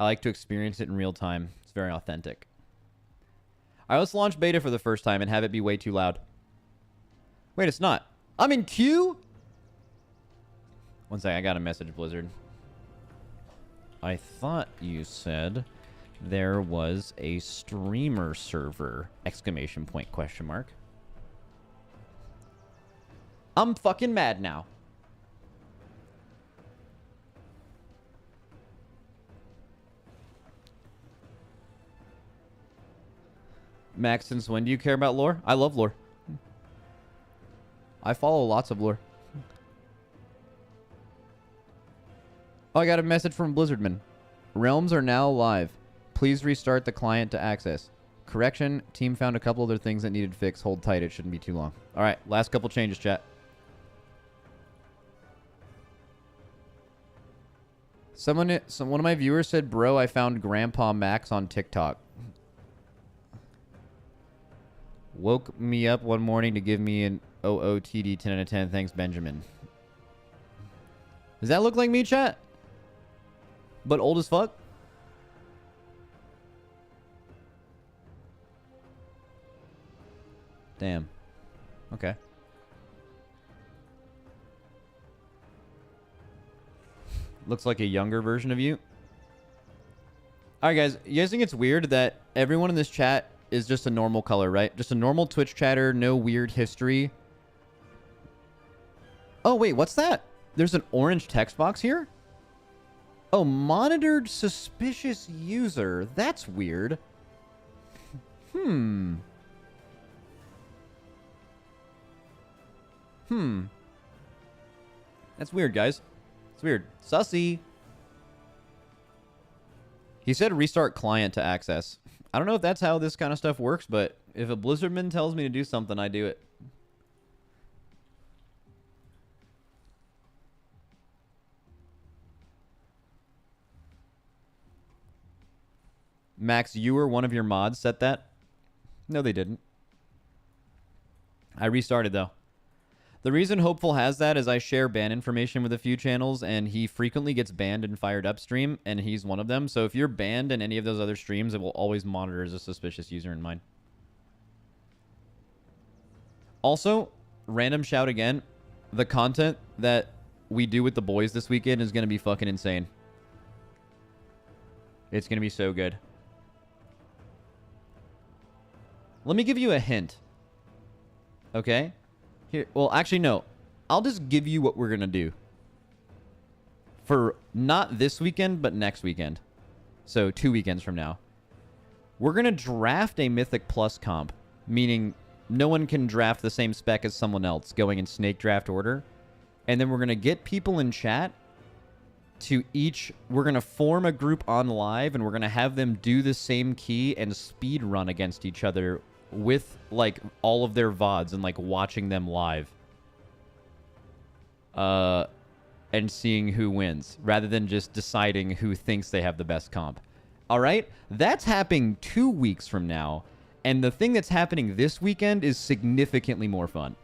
I like to experience it in real time. It's very authentic. I let's launch beta for the first time and have it be way too loud. Wait, it's not. I'm in queue? One second, I got a message, Blizzard. I thought you said there was a streamer server! Exclamation point, question mark. I'm fucking mad now. Max, since when do you care about lore? I love lore. I follow lots of lore. Oh, I got a message from Blizzardman. Realms are now live. Please restart the client to access. Correction, team found a couple other things that needed fixed. Hold tight, it shouldn't be too long. Alright, last couple changes, chat. One of my viewers said, bro, I found Grandpa Max on TikTok. Woke me up one morning to give me an OOTD 10 out of 10. Thanks, Benjamin. Does that look like me, chat? But old as fuck? Damn. Okay. Looks like a younger version of you. Alright, guys. You guys think it's weird that everyone in this chat is just a normal color, right? Just a normal Twitch chatter, no weird history. Oh, wait, what's that? There's an orange text box here? Oh, monitored suspicious user. That's weird. That's weird, guys. It's weird. Sussy. He said restart client to access. I don't know if that's how this kind of stuff works, but if a Blizzardman tells me to do something, I do it. Max, you or one of your mods set that? No, they didn't. I restarted, though. The reason Hopeful has that is I share ban information with a few channels, and he frequently gets banned and fired upstream, and he's one of them. So if you're banned in any of those other streams, it will always monitor as a suspicious user in mine. Also, random shout again, the content that we do with the boys this weekend is going to be fucking insane. It's going to be so good. Let me give you a hint. Okay? Here, well, actually, no. I'll just give you what we're going to do. For not this weekend, but next weekend. So 2 weekends from now. We're going to draft a Mythic Plus comp. Meaning, no one can draft the same spec as someone else, going in snake draft order. And then we're going to get people in chat to each... We're going to form a group on live, and we're going to have them do the same key and speed run against each other with, like, all of their VODs and, like, watching them live. And seeing who wins, rather than just deciding who thinks they have the best comp. Alright? That's happening 2 weeks from now. And the thing that's happening this weekend is significantly more fun.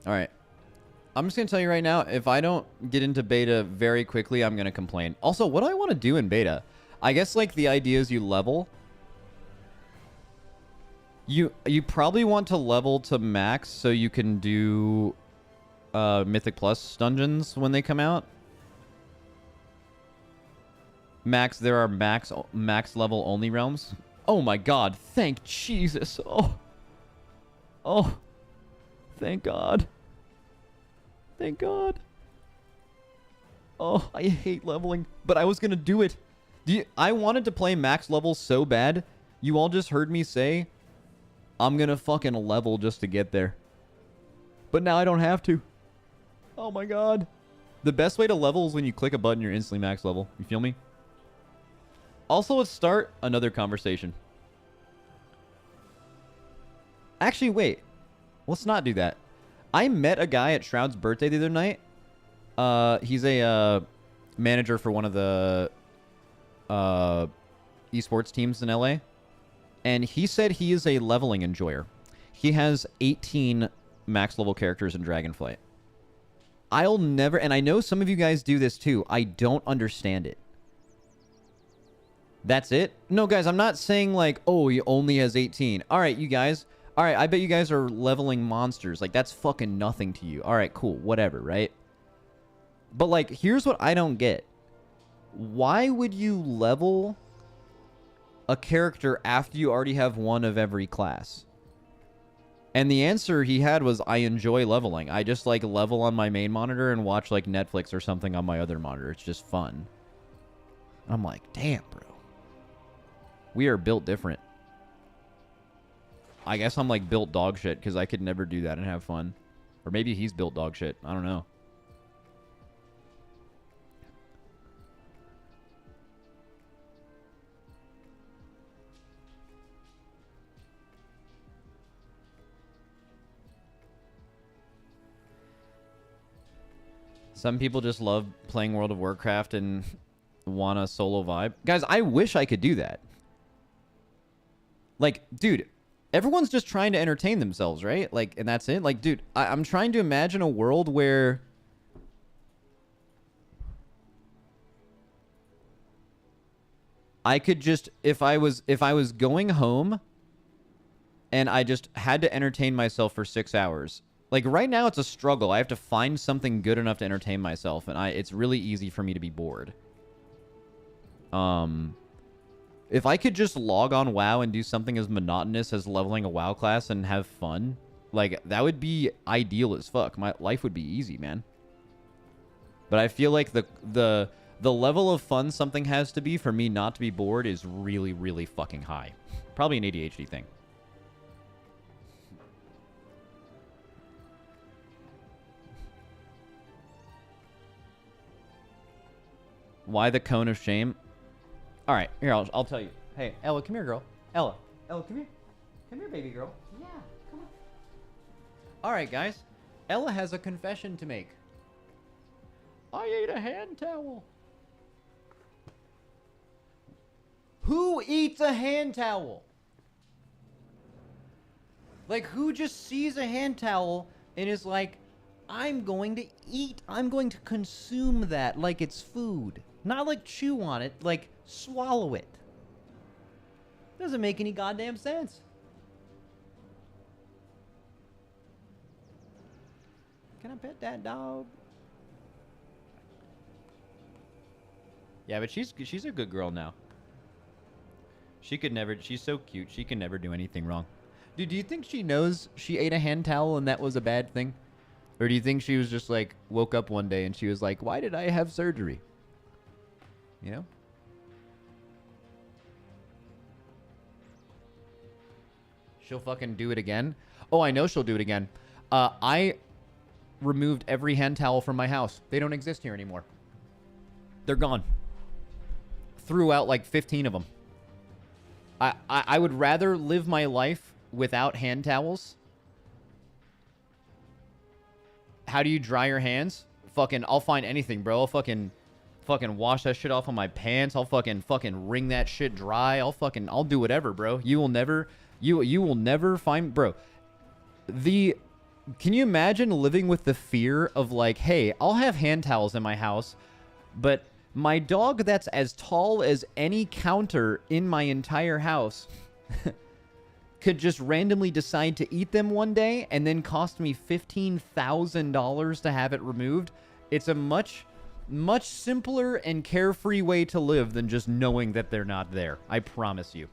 All right. I'm just going to tell you right now, if I don't get into beta very quickly, I'm going to complain. Also, what do I want to do in beta? I guess, like, the idea is you level. You probably want to level to max so you can do Mythic Plus dungeons when they come out. Max, there are max level only realms. Oh my god, thank Jesus. Oh, thank God. Thank God. Oh, I hate leveling, but I was gonna do it. I wanted to play max level so bad. You all just heard me say, I'm gonna fucking level just to get there. But now I don't have to. Oh my god. The best way to level is when you click a button, you're instantly max level. You feel me? Also, let's start another conversation. Actually, wait. Let's not do that. I met a guy at Shroud's birthday the other night. He's a manager for one of the esports teams in LA. And he said he is a leveling enjoyer. He has 18 max level characters in Dragonflight. I'll never, and I know some of you guys do this too. I don't understand it. That's it? No, guys, I'm not saying like, oh, he only has 18. All right, you guys. All right, I bet you guys are leveling monsters. Like, that's fucking nothing to you. All right, cool, whatever, right? But, like, here's what I don't get. Why would you level a character after you already have one of every class? And the answer he had was, I enjoy leveling. I just, like, level on my main monitor and watch, like, Netflix or something on my other monitor. It's just fun. I'm like, damn, bro. We are built different. I guess I'm like built dog shit because I could never do that and have fun. Or maybe he's built dog shit. I don't know. Some people just love playing World of Warcraft and want a solo vibe. Guys, I wish I could do that. Like, dude, everyone's just trying to entertain themselves, right? Like, and that's it. Like, dude, I'm trying to imagine a world where I could just, if I was going home and I just had to entertain myself for 6 hours. Like, right now it's a struggle. I have to find something good enough to entertain myself, and it's really easy for me to be bored. If I could just log on WoW and do something as monotonous as leveling a WoW class and have fun, like, that would be ideal as fuck. My life would be easy, man. But I feel like the level of fun something has to be for me not to be bored is really, really fucking high. Probably an ADHD thing. Why the cone of shame? All right, here, I'll tell you. Hey, Ella, come here, girl. Ella, come here. Come here, baby girl. Yeah, come on. All right, guys. Ella has a confession to make. I ate a hand towel. Who eats a hand towel? Like, who just sees a hand towel and is like, I'm going to eat. I'm going to consume that like it's food. Not like chew on it, like swallow it. Doesn't make any goddamn sense. Can I pet that dog? Yeah, but she's a good girl now. She could never, she's so cute. She can never do anything wrong. Dude, do you think she knows she ate a hand towel and that was a bad thing? Or do you think she was just like, woke up one day and she was like, why did I have surgery? You know? She'll fucking do it again. Oh, I know she'll do it again. I removed every hand towel from my house. They don't exist here anymore. They're gone. Threw out like 15 of them. I would rather live my life without hand towels. How do you dry your hands? Fucking, I'll find anything, bro. I'll fucking wash that shit off on my pants. I'll fucking wring that shit dry. I'll do whatever, bro. You will never find, bro. The can you imagine living with the fear of like, hey, I'll have hand towels in my house, but my dog that's as tall as any counter in my entire house could just randomly decide to eat them one day and then cost me $15,000 to have it removed. It's a much simpler and carefree way to live than just knowing that they're not there. I promise you.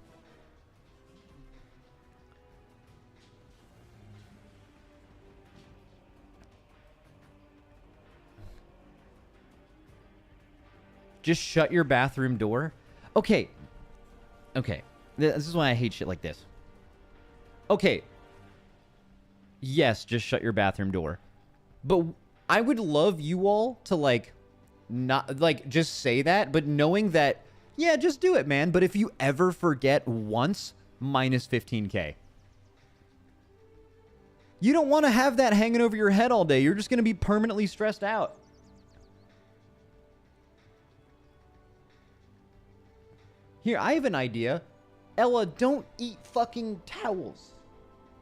Just shut your bathroom door. Okay. This is why I hate shit like this. Okay. Yes, just shut your bathroom door. But I would love you all to like not like just say that, but knowing that, yeah, just do it, man. But if you ever forget once, minus 15K. You don't want to have that hanging over your head all day. You're just going to be permanently stressed out. Here, I have an idea. Ella, don't eat fucking towels.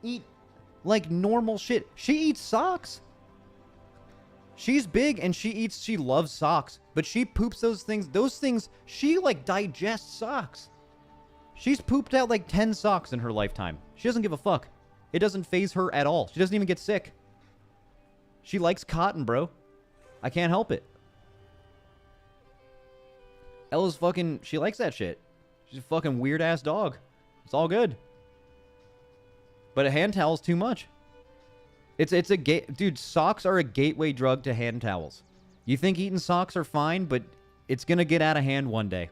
Eat like normal shit. She eats socks. She's big and she loves socks, but she poops those things, she like digests socks. She's pooped out like 10 socks in her lifetime. She doesn't give a fuck. It doesn't faze her at all. She doesn't even get sick. She likes cotton, bro. I can't help it. Ella's fucking, she likes that shit. She's a fucking weird ass dog. It's all good. But a hand towel's too much. It's a dude, socks are a gateway drug to hand towels. You think eating socks are fine, but it's gonna get out of hand one day.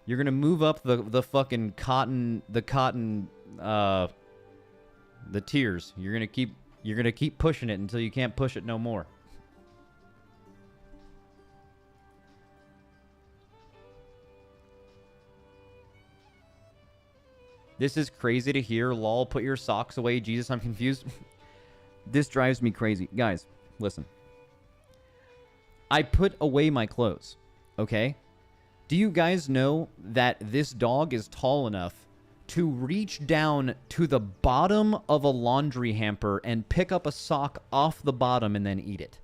You're gonna move up the fucking cotton, the tiers. You're gonna keep pushing it until you can't push it no more. This is crazy to hear. Lol, put your socks away. Jesus, I'm confused. This drives me crazy. Guys, listen. I put away my clothes, okay? Do you guys know that this dog is tall enough to reach down to the bottom of a laundry hamper and pick up a sock off the bottom and then eat it?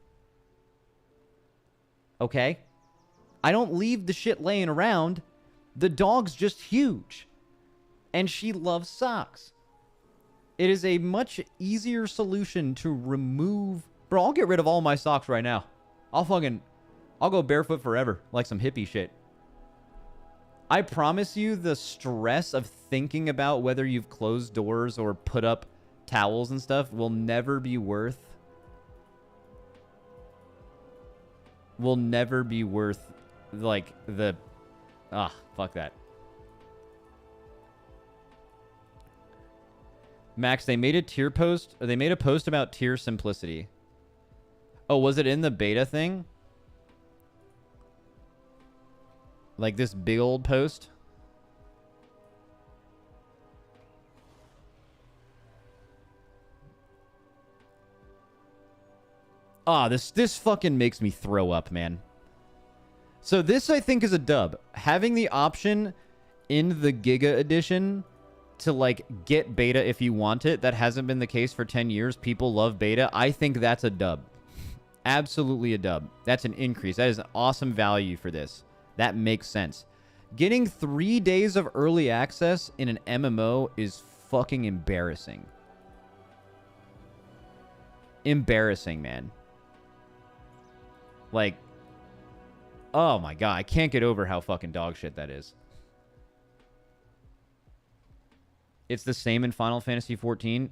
Okay? I don't leave the shit laying around. The dog's just huge. And she loves socks. It is a much easier solution to remove... Bro, I'll get rid of all my socks right now. I'll go barefoot forever, like some hippie shit. I promise you the stress of thinking about whether you've closed doors or put up towels and stuff will never be worth... like, the... fuck that. Max, they made a tier post, or they made a post about tier simplicity. Oh, was it in the beta thing? Like this big old post? This fucking makes me throw up, man. So this, I think, is a dub. Having the option in the Giga Edition to, like, get beta if you want it. That hasn't been the case for 10 years. People love beta. I think that's a dub. Absolutely a dub. That's an increase. That is an awesome value for this. That makes sense. Getting 3 days of early access in an MMO is fucking embarrassing. Embarrassing, man. Like, oh my god. I can't get over how fucking dog shit that is. It's the same in Final Fantasy XIV.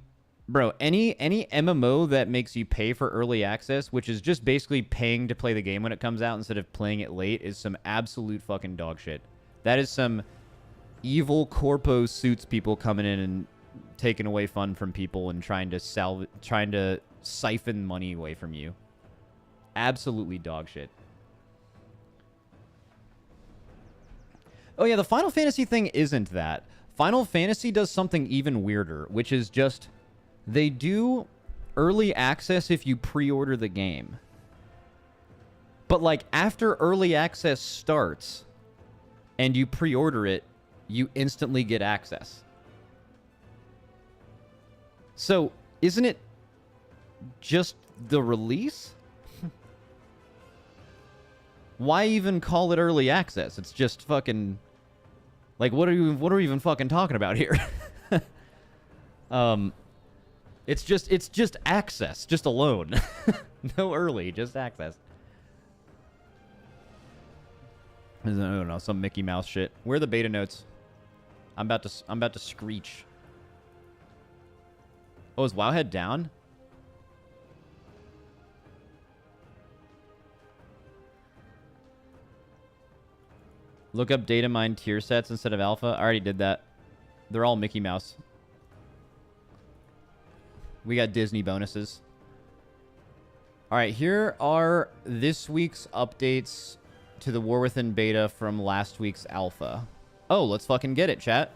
Bro, any MMO that makes you pay for early access, which is just basically paying to play the game when it comes out instead of playing it late, is some absolute fucking dog shit. That is some evil corpo suits people coming in and taking away fun from people and trying to siphon money away from you. Absolutely dog shit. Oh yeah, the Final Fantasy thing isn't that. Final Fantasy does something even weirder, which is just they do early access if you pre-order the game. But like after early access starts and you pre-order it, you instantly get access. So, isn't it just the release? Why even call it early access? It's just fucking like what are we even fucking talking about here? It's just access, just alone. No early, just access. I don't know, some Mickey Mouse shit. Where are the beta notes? I'm about to screech. Oh, is Wowhead down? Look up data mine tier sets instead of alpha. I already did that. They're all Mickey Mouse. We got Disney bonuses. All right, here are this week's updates to the War Within beta from last week's alpha. Oh, let's fucking get it, chat.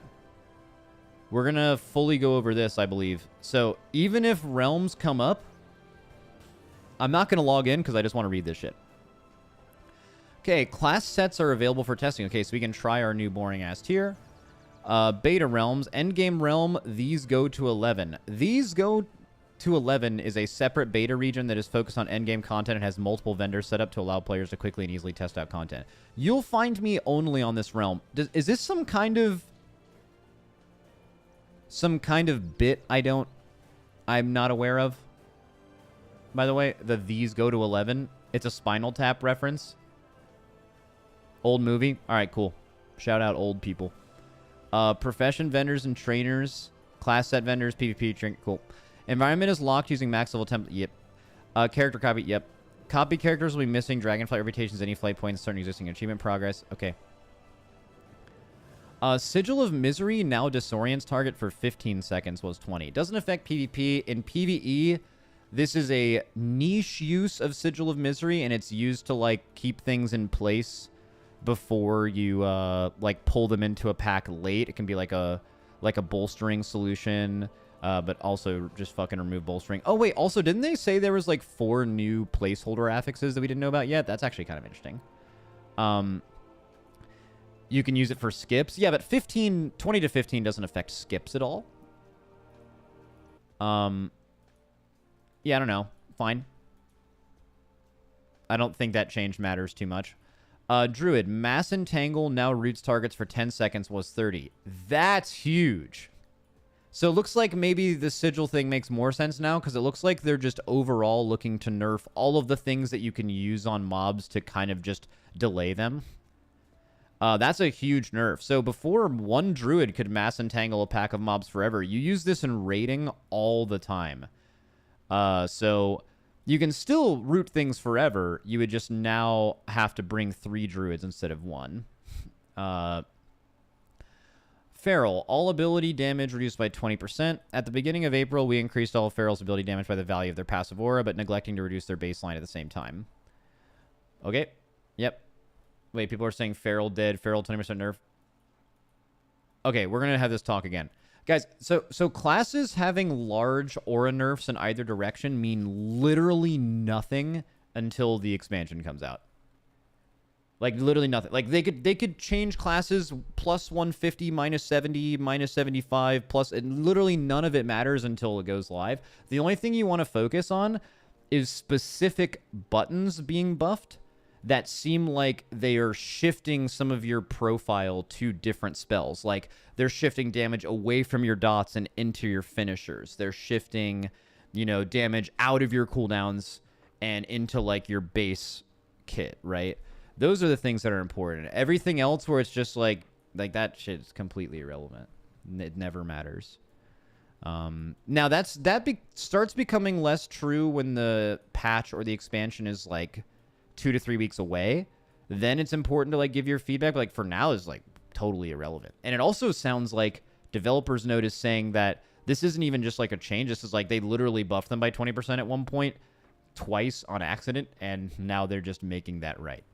We're going to fully go over this, I believe. So even if realms come up, I'm not going to log in because I just want to read this shit. Okay, class sets are available for testing. Okay, so we can try our new boring-ass tier. Beta realms. Endgame realm, these go to 11. These go to 11 is a separate beta region that is focused on endgame content and has multiple vendors set up to allow players to quickly and easily test out content. You'll find me only on this realm. Is this some kind of bit I'm not aware of? By the way, these go to 11. It's a Spinal Tap reference. Old movie. All right, cool. Shout out old people. Profession vendors and trainers. Class set vendors. PvP. Drink. Cool. Environment is locked using max level temp. Yep. Character copy. Yep. Copy characters will be missing. Dragonflight reputations. Any flight points. Certain existing achievement progress. Okay. Sigil of Misery now disorients target for 15 seconds was 20. Doesn't affect PvP. In PvE, this is a niche use of Sigil of Misery, and it's used to, like, keep things in place before you, like, pull them into a pack late. It can be like a bolstering solution, but also just fucking remove bolstering. Oh, wait, also, didn't they say there was, like, 4 new placeholder affixes that we didn't know about yet? That's actually kind of interesting. You can use it for skips. Yeah, but 20 to 15 doesn't affect skips at all. Yeah, I don't know. Fine. I don't think that change matters too much. Druid, Mass Entangle now roots targets for 10 seconds was 30. That's huge. So it looks like maybe the Sigil thing makes more sense now, because it looks like they're just overall looking to nerf all of the things that you can use on mobs to kind of just delay them. That's a huge nerf. So before, one Druid could Mass Entangle a pack of mobs forever. You use this in raiding all the time. So you can still root things forever. You would just now have to bring 3 Druids instead of 1. Feral, all ability damage reduced by 20%. At the beginning of April, we increased all of Feral's ability damage by the value of their passive aura, but neglecting to reduce their baseline at the same time. Okay. Yep. Wait, people are saying Feral dead. Feral 20% nerf. Okay, we're going to have this talk again. Guys, so classes having large aura nerfs in either direction mean literally nothing until the expansion comes out. Like, literally nothing. Like, they could change classes plus 150, minus 70, minus 75, plus... And literally none of it matters until it goes live. The only thing you want to focus on is specific buttons being buffed that seem like they are shifting some of your profile to different spells. Like, they're shifting damage away from your dots and into your finishers. They're shifting, you know, damage out of your cooldowns and into, like, your base kit, right? Those are the things that are important. Everything else where it's just, like that shit is completely irrelevant. It never matters. Now, starts becoming less true when the patch or the expansion is, like, 2 to 3 weeks away. Then it's important to, like, give your feedback, but, like, for now is, like, totally irrelevant. And it also sounds like developers note is saying that this isn't even just like a change. This is like they literally buffed them by 20% at one point twice on accident, and now they're just making that right.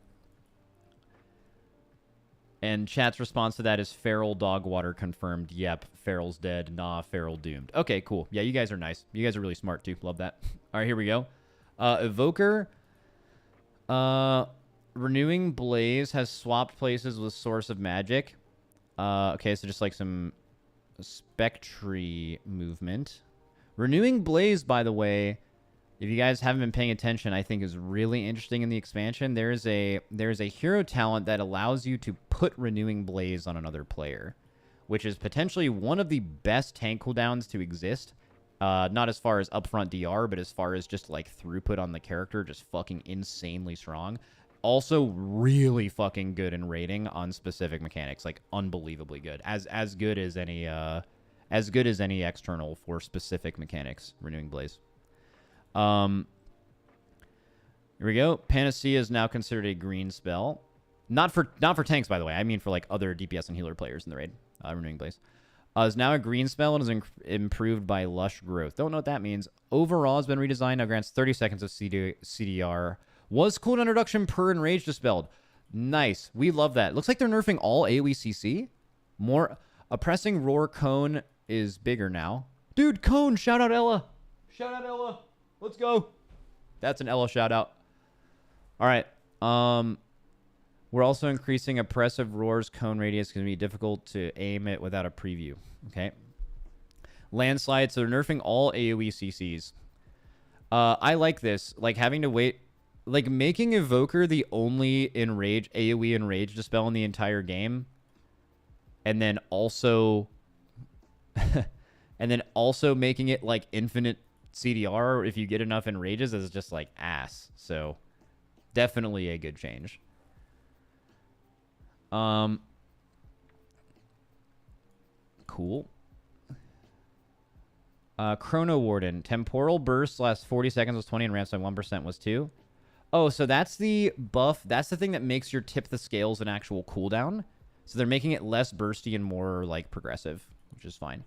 And chat's response to that is Feral Dogwater confirmed. Yep, Feral's dead. Nah, Feral doomed. Okay, cool. Yeah, you guys are nice. You guys are really smart too. Love that. All right, here we go. Evoker. Renewing Blaze has swapped places with Source of Magic. Okay, so just like some Spectre movement. Renewing Blaze, by the way, if you guys haven't been paying attention, I think is really interesting in the expansion. There's a hero talent that allows you to put Renewing Blaze on another player, which is potentially one of the best tank cooldowns to exist. Not as far as upfront DR, but as far as just like throughput on the character, just fucking insanely strong. Also really fucking good in rating on specific mechanics, like unbelievably good. As good as any external for specific mechanics, Renewing Blaze. Here we go. Panacea is now considered a green spell. Not for tanks, by the way. I mean for like other DPS and healer players in the raid. Renewing Blaze. Is now a green spell and is improved by Lush Growth. Don't know what that means. Overall has been redesigned. Now grants 30 seconds of CDR. Was cooldown reduction per Enrage dispelled. Nice. We love that. Looks like they're nerfing all AoE CC. More oppressing roar cone is bigger now. Dude, cone. Shout out Ella. Shout out Ella. Let's go. That's an Ella shout out. All right. We're also increasing oppressive roars cone radius. It's going to be difficult to aim it without a preview. Okay. Landslide. So they're nerfing all AoE CCs. I like this. Like having to wait. Like making Evoker the only AoE Enrage dispel in the entire game. And then also... and then also making it like infinite CDR if you get enough Enrages is just like ass. So definitely a good change. Cool. Chrono Warden. Temporal Burst lasts 40 seconds was 20 and ramps by 1% was 2. Oh, so that's the buff. That's the thing that makes your tip the scales an actual cooldown. So they're making it less bursty and more like progressive, which is fine.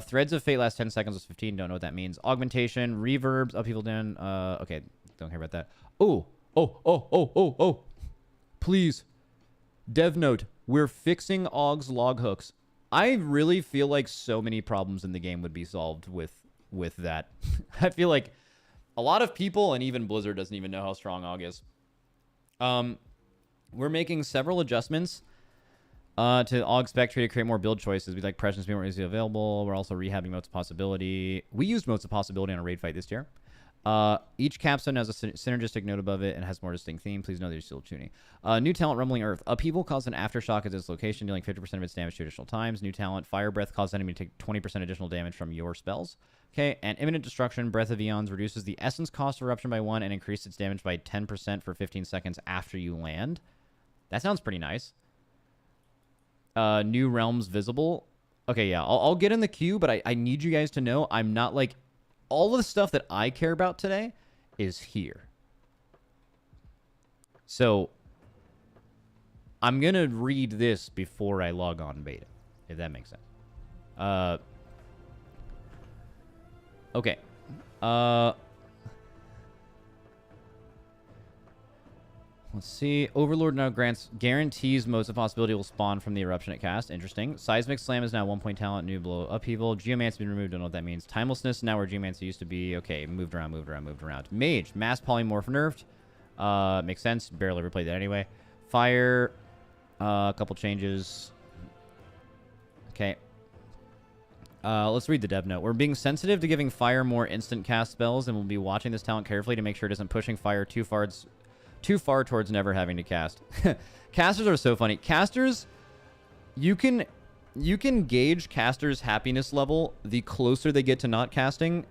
Threads of Fate last 10 seconds was 15. Don't know what that means. Augmentation, reverbs, upheaval down. Okay, don't care about that. Oh. Please. Dev note, we're fixing Aug's log hooks. I really feel like so many problems in the game would be solved with that. I feel like a lot of people, and even Blizzard doesn't even know how strong Aug is. We're making several adjustments to Aug Spectre to create more build choices. We'd like Presence to be more easily available. We're also rehabbing Motes of Possibility. We used Motes of Possibility on a raid fight this year. Each capstone has a synergistic note above it and has more distinct theme. Please know that you're still tuning. New talent, Rumbling Earth. Upheaval causes an aftershock at this location, dealing 50% of its damage 2 additional times. New talent, Fire Breath causes enemy to take 20% additional damage from your spells. Okay, and Imminent Destruction, Breath of Eons reduces the essence cost of eruption by 1 and increases its damage by 10% for 15 seconds after you land. That sounds pretty nice. New Realms Visible. Okay, yeah, I'll get in the queue, but I need you guys to know I'm not like... All of the stuff that I care about today is here. So, I'm going to read this before I log on beta, if that makes sense. Okay. Let's see. Overlord now guarantees Motes of Possibility will spawn from the eruption it cast. Interesting. Seismic Slam is now 1-point talent. New blow upheaval. Geomancy has been removed. Don't know what that means. Timelessness now where Geomancy used to be. Okay, moved around. Mage. Mass Polymorph nerfed. Makes sense. Barely ever played that anyway. Fire. A couple changes. Okay. Let's read the dev note. We're being sensitive to giving Fire more instant cast spells, and we'll be watching this talent carefully to make sure it isn't pushing Fire too far towards never having to cast. Casters are so funny. Casters, you can gauge casters' happiness level the closer they get to not casting,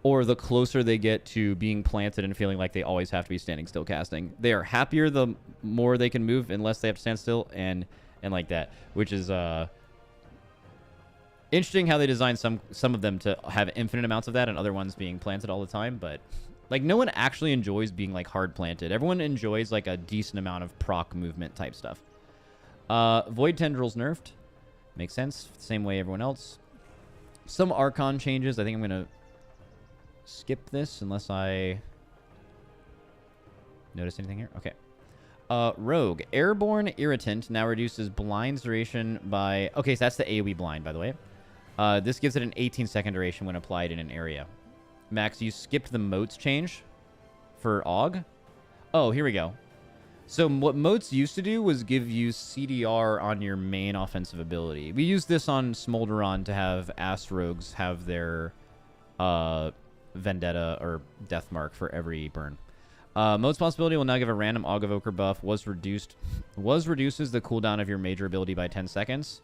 or the closer they get to being planted and feeling like they always have to be standing still casting. They are happier the more they can move and less they have to stand still, and like that, which is interesting how they design some of them to have infinite amounts of that and other ones being planted all the time, but like no one actually enjoys being like hard planted. Everyone enjoys like a decent amount of proc movement type stuff. Void Tendrils nerfed. Makes sense. Same way everyone else. Some Archon changes. I think I'm going to skip this unless I notice anything here. Okay. Rogue. Airborne Irritant now reduces blind's duration by... Okay, so that's the AoE blind, by the way. This gives it an 18-second duration when applied in an area. Max, you skipped the motes change for Aug. Oh, here we go. So what motes used to do was give you CDR on your main offensive ability. We used this on Smolderon to have Ass Rogues have their Vendetta or Death Mark for every burn. Mode's possibility will now give a random Aug Evoker buff. Reduces the cooldown of your major ability by 10 seconds.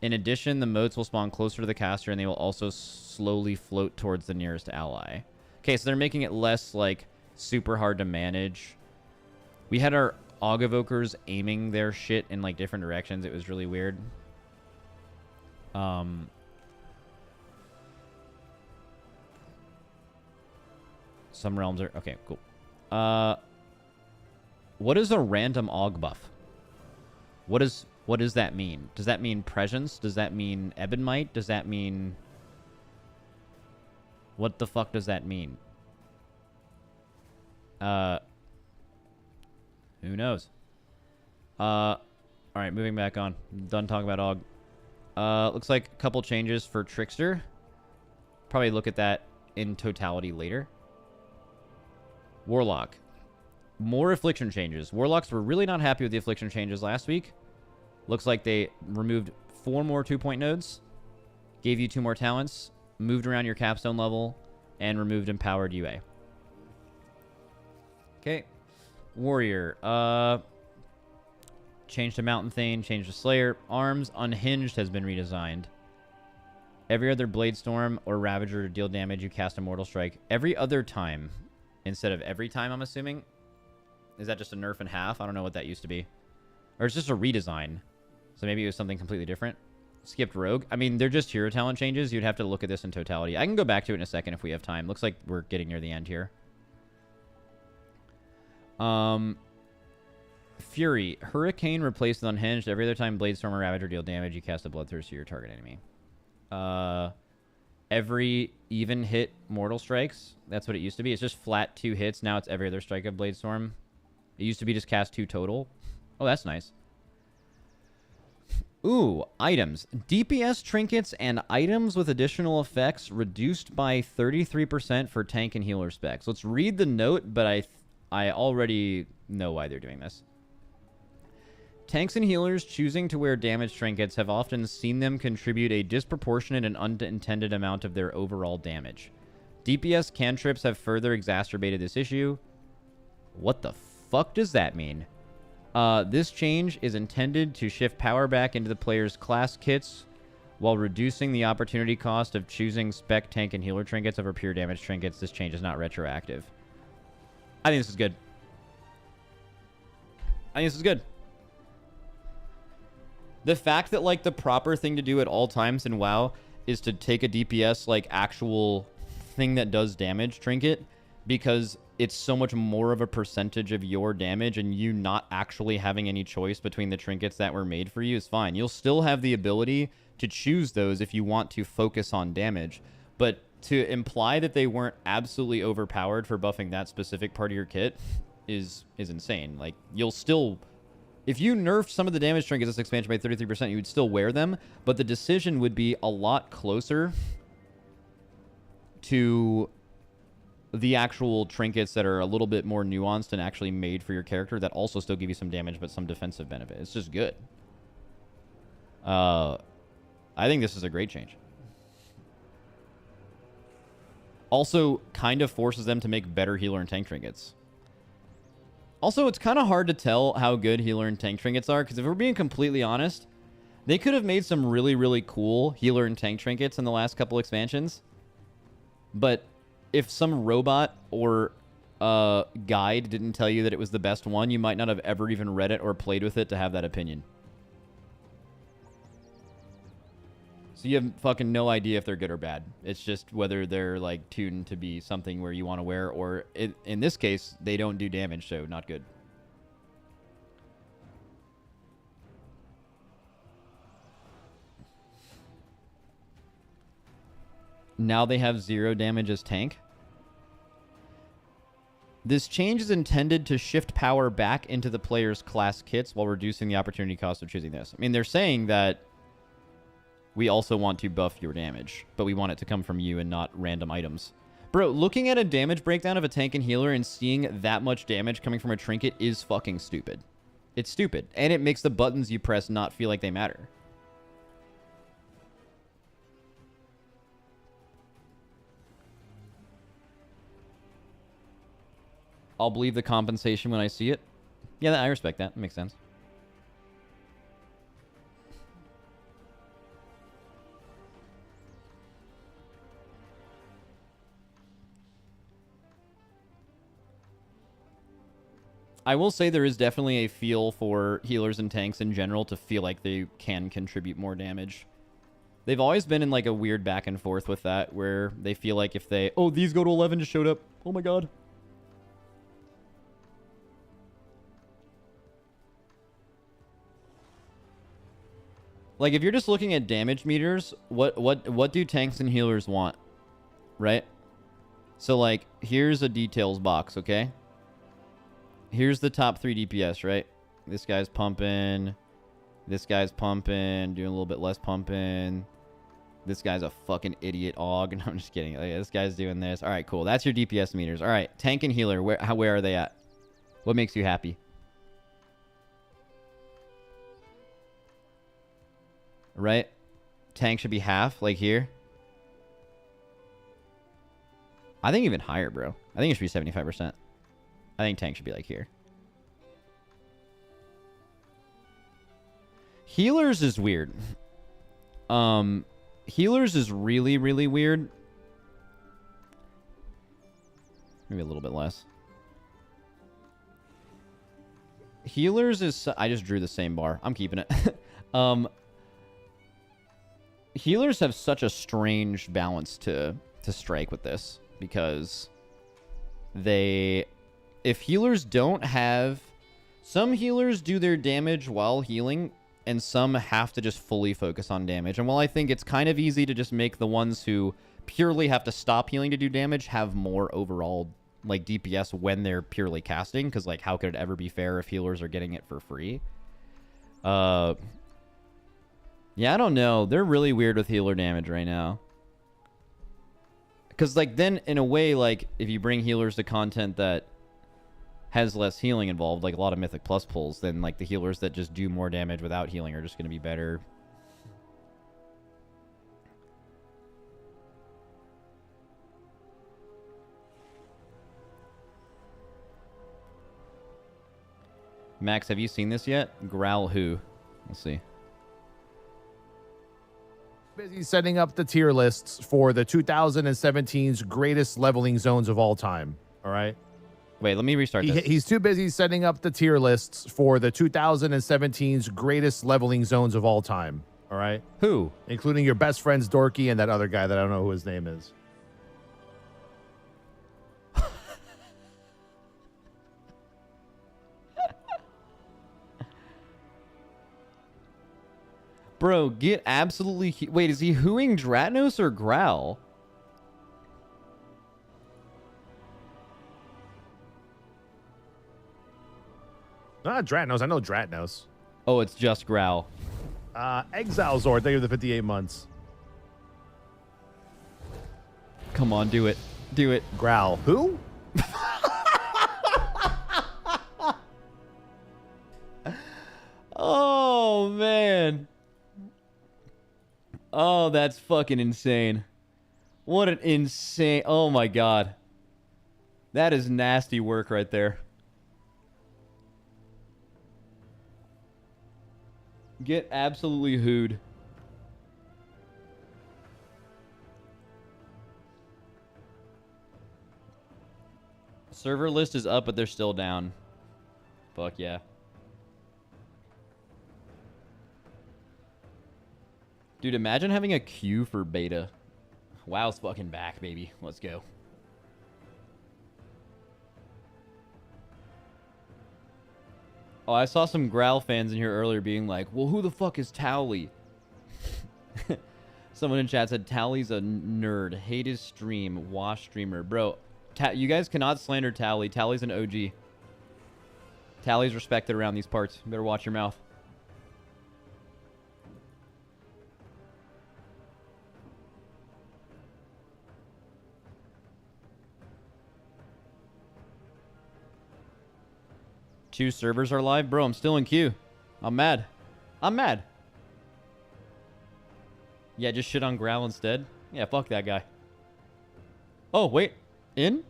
In addition, the motes will spawn closer to the caster, and they will also slowly float towards the nearest ally. Okay, so they're making it less, like, super hard to manage. We had our Aug Evokers aiming their shit in, like, different directions. It was really weird. Some realms are... Okay, cool. What is a random Aug buff? What does that mean? Does that mean presence? Does that mean Ebonmite? Does that mean... What the fuck does that mean? Who knows? Alright, moving back on. Done talking about Aug. Looks like a couple changes for Trickster. Probably look at that in totality later. Warlock. More affliction changes. Warlocks were really not happy with the affliction changes last week. Looks like they removed 4 more 2-point nodes, gave you 2 more talents, moved around your capstone level, and removed empowered UA. Okay. Warrior. Changed to Mountain Thane, changed to Slayer. Arms Unhinged has been redesigned. Every other Blade Storm or Ravager to deal damage, you cast a Mortal Strike. Every other time, instead of every time, I'm assuming. Is that just a nerf in half? I don't know what that used to be. Or it's just a redesign. So maybe it was something completely different. Skipped Rogue. I mean, they're just hero talent changes. You'd have to look at this in totality. I can go back to it in a second if we have time. Looks like we're getting near the end here. Fury. Hurricane replaced with Unhinged. Every other time Bladestorm or Ravager deal damage, you cast a Bloodthirst to your target enemy. Every even hit Mortal Strikes. That's what it used to be. It's just flat 2 hits. Now it's every other strike of Bladestorm. It used to be just cast 2 total. Oh, that's nice. Ooh, items. DPS trinkets and items with additional effects reduced by 33% for tank and healer specs. Let's read the note, but I already know why they're doing this. Tanks and healers choosing to wear damage trinkets have often seen them contribute a disproportionate and unintended amount of their overall damage. DPS cantrips have further exacerbated this issue. What the fuck does that mean? This change is intended to shift power back into the player's class kits while reducing the opportunity cost of choosing spec tank and healer trinkets over pure damage trinkets. This change is not retroactive. I think this is good. The fact that, like, the proper thing to do at all times in WoW is to take a DPS, like, actual thing that does damage trinket, because it's so much more of a percentage of your damage, and you not actually having any choice between the trinkets that were made for you is fine. You'll still have the ability to choose those if you want to focus on damage, but to imply that they weren't absolutely overpowered for buffing that specific part of your kit is insane. Like, you'll still... If you nerfed some of the damage trinkets this expansion by 33%, you would still wear them, but the decision would be a lot closer to the actual trinkets that are a little bit more nuanced and actually made for your character that also still give you some damage but some defensive benefit. It's just good. I think this is a great change. Also, kind of forces them to make better healer and tank trinkets. Also, it's kind of hard to tell how good healer and tank trinkets are, because if we're being completely honest, they could have made some really, really cool healer and tank trinkets in the last couple expansions. But if some robot or guide didn't tell you that it was the best one, you might not have ever even read it or played with it to have that opinion. So you have fucking no idea if they're good or bad. It's just whether they're, like, tuned to be something where you want to wear, or in this case, they don't do damage, so not good. Now they have 0 damage as tank. This change is intended to shift power back into the player's class kits while reducing the opportunity cost of choosing this. I mean, they're saying that we also want to buff your damage, but we want it to come from you and not random items. Bro, looking at a damage breakdown of a tank and healer and seeing that much damage coming from a trinket is fucking stupid. It's stupid, and it makes the buttons you press not feel like they matter. I'll believe the compensation when I see it. Yeah, I respect that. That makes sense. I will say there is definitely a feel for healers and tanks in general to feel like they can contribute more damage. They've always been in like a weird back and forth with that where they feel like if they... Oh, these go to 11 just showed up. Oh my god. Like if you're just looking at damage meters, what do tanks and healers want? Right? So like here's a details box, okay? Here's the top 3 DPS, right? This guy's pumping. This guy's pumping. Doing a little bit less pumping. This guy's a fucking idiot og. No, I'm just kidding. Like, this guy's doing this. All right, cool. That's your DPS meters. All right, tank and healer. Where are they at? What makes you happy? Right? Tank should be half, like here. I think even higher, bro. I think it should be 75%. I think tank should be like here. Healers is weird. Healers is really, really weird. Maybe a little bit less. Healers is... I just drew the same bar. I'm keeping it. Healers have such a strange balance to strike with this. Because they... If healers don't have... Some healers do their damage while healing, and some have to just fully focus on damage. And while I think it's kind of easy to just make the ones who purely have to stop healing to do damage have more overall, like, DPS when they're purely casting, because, like, how could it ever be fair if healers are getting it for free? Yeah, I don't know. They're really weird with healer damage right now. Because, like, then, in a way, like, if you bring healers to content that has less healing involved, like a lot of Mythic Plus pulls, then like the healers that just do more damage without healing are just going to be better. Max, have you seen this yet? Growl who? Let's see. Busy setting up the tier lists for the 2017's greatest leveling zones of all time. All right. Wait, let me restart this. He's too busy setting up the tier lists for the 2017's greatest leveling zones of all time. All right. Who? Including your best friend's Dorky and that other guy that I don't know who his name is. Bro, get absolutely... Wait, is he hooing Dratnos or Growl? Not Dratnos. I know Dratnos. Oh, it's just Growl. Exile Zord. Thank you for the 58 months. Come on, do it. Do it. Growl. Who? Oh, man. Oh, that's fucking insane. What an insane... Oh, my God. That is nasty work right there. Get absolutely hooed. Server list is up, but they're still down. Fuck yeah. Dude, imagine having a queue for beta. WoW's fucking back, baby. Let's go. Oh, I saw some Growl fans in here earlier being like, well, who the fuck is Towley? Someone in chat said, Towley's a nerd. Hate his stream. Wash streamer. Bro, you guys cannot slander Towley. Towley's an OG. Towley's respected around these parts. You better watch your mouth. Two servers are live? Bro, I'm still in queue. I'm mad. I'm mad. Yeah, just shit on Growl instead. Yeah, fuck that guy. Oh, wait. In?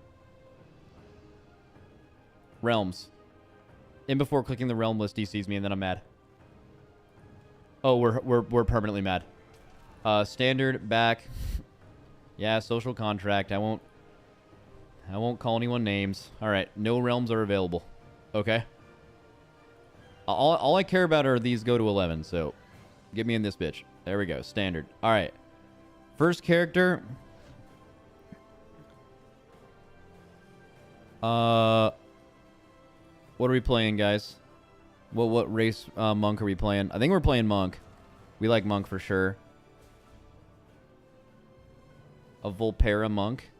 Realms. In before clicking the realm list, he sees me, and then I'm mad. Oh, we're permanently mad. Standard back. Yeah, social contract. I won't call anyone names. All right, no realms are available. Okay. All I care about are these go to 11. So, get me in this bitch. There we go. Standard. All right. First character. What are we playing, guys? What race monk are we playing? I think we're playing monk. We like monk for sure. A Volpera monk.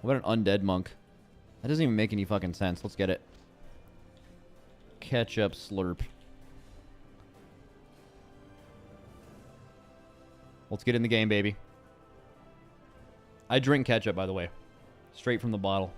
What about an undead monk? That doesn't even make any fucking sense. Let's get it. Ketchup slurp. Let's get in the game, baby. I drink ketchup, by the way. Straight from the bottle.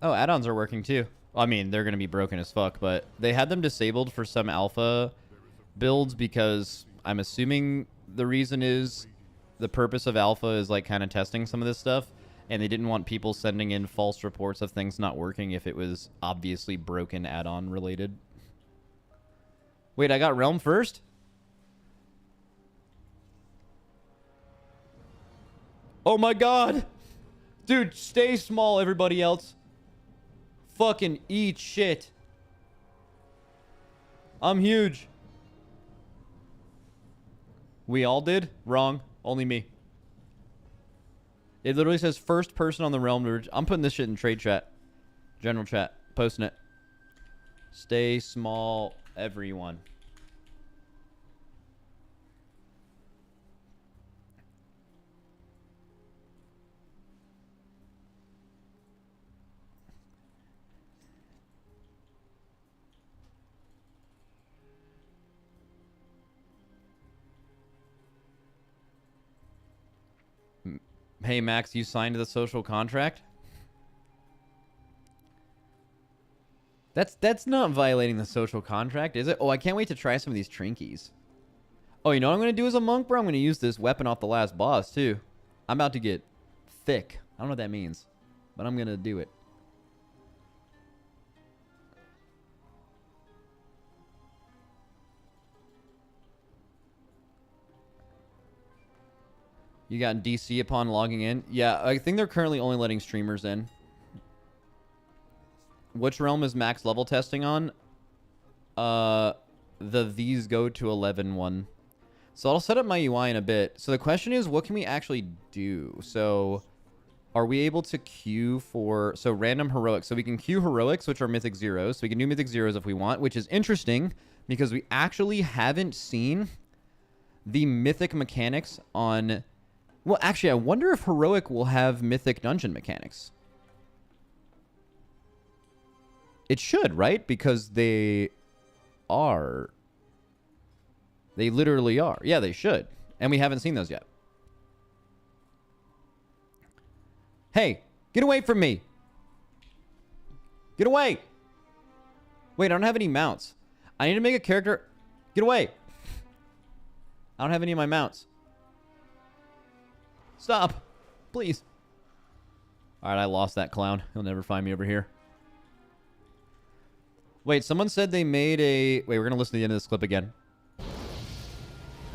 Oh, add-ons are working too. I mean, they're going to be broken as fuck, but they had them disabled for some alpha builds because I'm assuming the reason is the purpose of alpha is like kind of testing some of this stuff, and they didn't want people sending in false reports of things not working if it was obviously broken add-on related. Wait, I got Realm first? Oh my god! Dude, stay small, everybody else. Fucking eat shit. I'm huge. We all did? Wrong. Only me. It literally says first person on the realm. I'm putting this shit in trade chat. General chat. Posting it. Stay small, everyone. Hey, Max, you signed the social contract? That's not violating the social contract, is it? Oh, I can't wait to try some of these trinkies. Oh, you know what I'm going to do as a monk, bro? I'm going to use this weapon off the last boss, too. I'm about to get thick. I don't know what that means, but I'm going to do it. You got DC upon logging in? Yeah, I think they're currently only letting streamers in. Which realm is max level testing on? These go to 11 one. So I'll set up my UI in a bit. So the question is, what can we actually do? So are we able to queue for... So random heroics. So we can queue heroics, which are mythic zeros. So we can do mythic zeros if we want, which is interesting because we actually haven't seen the mythic mechanics on... Well, actually, I wonder if heroic will have mythic dungeon mechanics. It should, right? Because they are. They literally are. Yeah, they should. And we haven't seen those yet. Hey, get away from me. Get away. Wait, I don't have any mounts. I need to make a character. Get away. I don't have any of my mounts. Stop. Please. All right, I lost that clown. He'll never find me over here. Wait, someone said they made a... Wait, we're going to listen to the end of this clip again.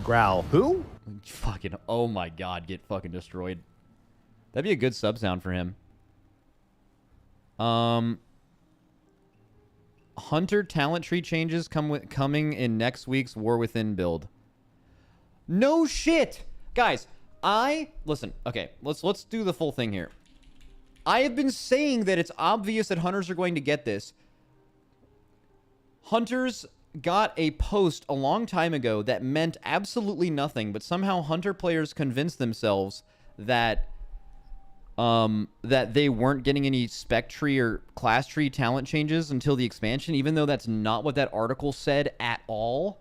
Growl. Who? Fucking... Oh my god, get fucking destroyed. That'd be a good sub sound for him. Hunter talent tree changes coming in next week's War Within build. No shit! Guys... Listen, okay, let's do the full thing here. I have been saying that it's obvious that hunters are going to get this. Hunters got a post a long time ago that meant absolutely nothing, but somehow hunter players convinced themselves that that they weren't getting any spec tree or class tree talent changes until the expansion, even though that's not what that article said at all.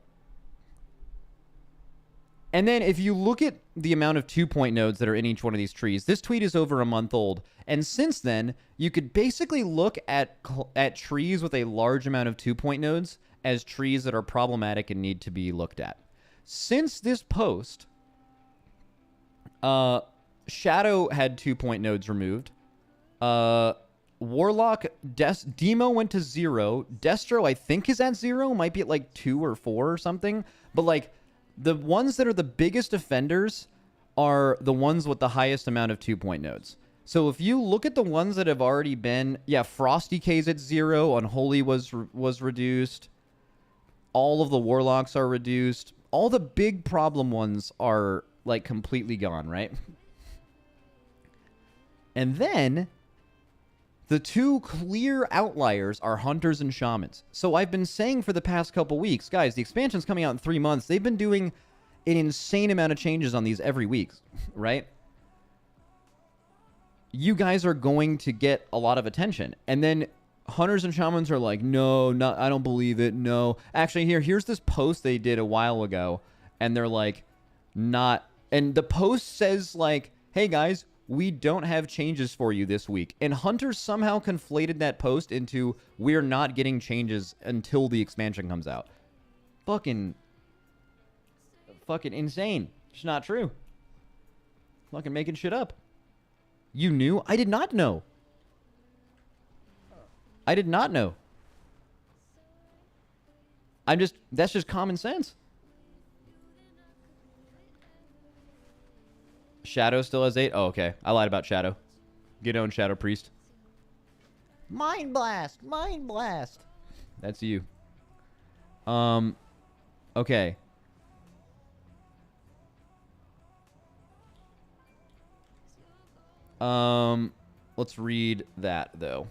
And then if you look at the amount of 2-point nodes that are in each one of these trees, this tweet is over a month old. And since then, you could basically look at trees with a large amount of 2-point nodes as trees that are problematic and need to be looked at. Since this post, Shadow had 2-point nodes removed. Warlock, Demo went to 0. Destro, I think, is at 0. Might be at like 2 or 4 or something. But like, the ones that are the biggest offenders are the ones with the highest amount of 2-point nodes. So if you look at the ones that have already been, yeah, Frosty K's at 0. Unholy was reduced. All of the Warlocks are reduced. All the big problem ones are like completely gone, right? And then the two clear outliers are Hunters and Shamans. So I've been saying for the past couple weeks, guys, the expansion's coming out in 3 months. They've been doing an insane amount of changes on these every week, right? You guys are going to get a lot of attention. And then Hunters and Shamans are like, no, I don't believe it. No. Actually, here's this post they did a while ago. And they're like, not. And the post says like, hey guys, we don't have changes for you this week. And Hunter somehow conflated that post into we're not getting changes until the expansion comes out. Fucking insane. It's not true. Fucking making shit up. You knew? I did not know. I did not know. That's just common sense. Shadow still has 8? Oh, okay. I lied about Shadow. Get on, Shadow Priest. Mind Blast! Mind Blast! That's you. Okay. Let's read that, though.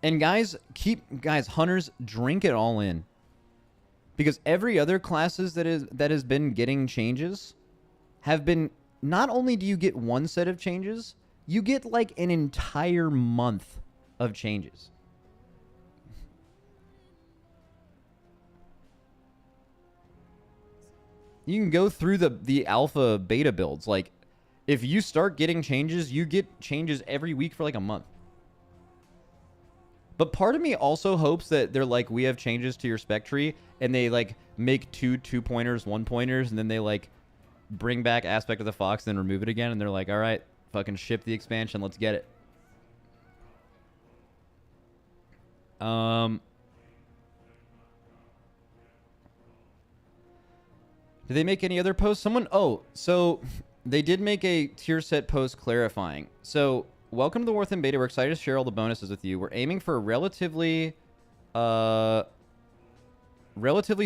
And guys, Hunters, drink it all in. Because every other classes that has been getting changes have been, not only do you get one set of changes, you get like an entire month of changes. You can go through the alpha beta builds. Like, if you start getting changes, you get changes every week for like a month. But part of me also hopes that they're like, we have changes to your spec tree, and they like make 2-pointers, 1-pointers, and then they like bring back Aspect of the Fox, then remove it again, and they're like, all right, fucking ship the expansion, let's get it. Did they make any other posts? So they did make a tier set post clarifying. So, welcome to the War Within beta. We're excited to share all the bonuses with you. We're aiming for relatively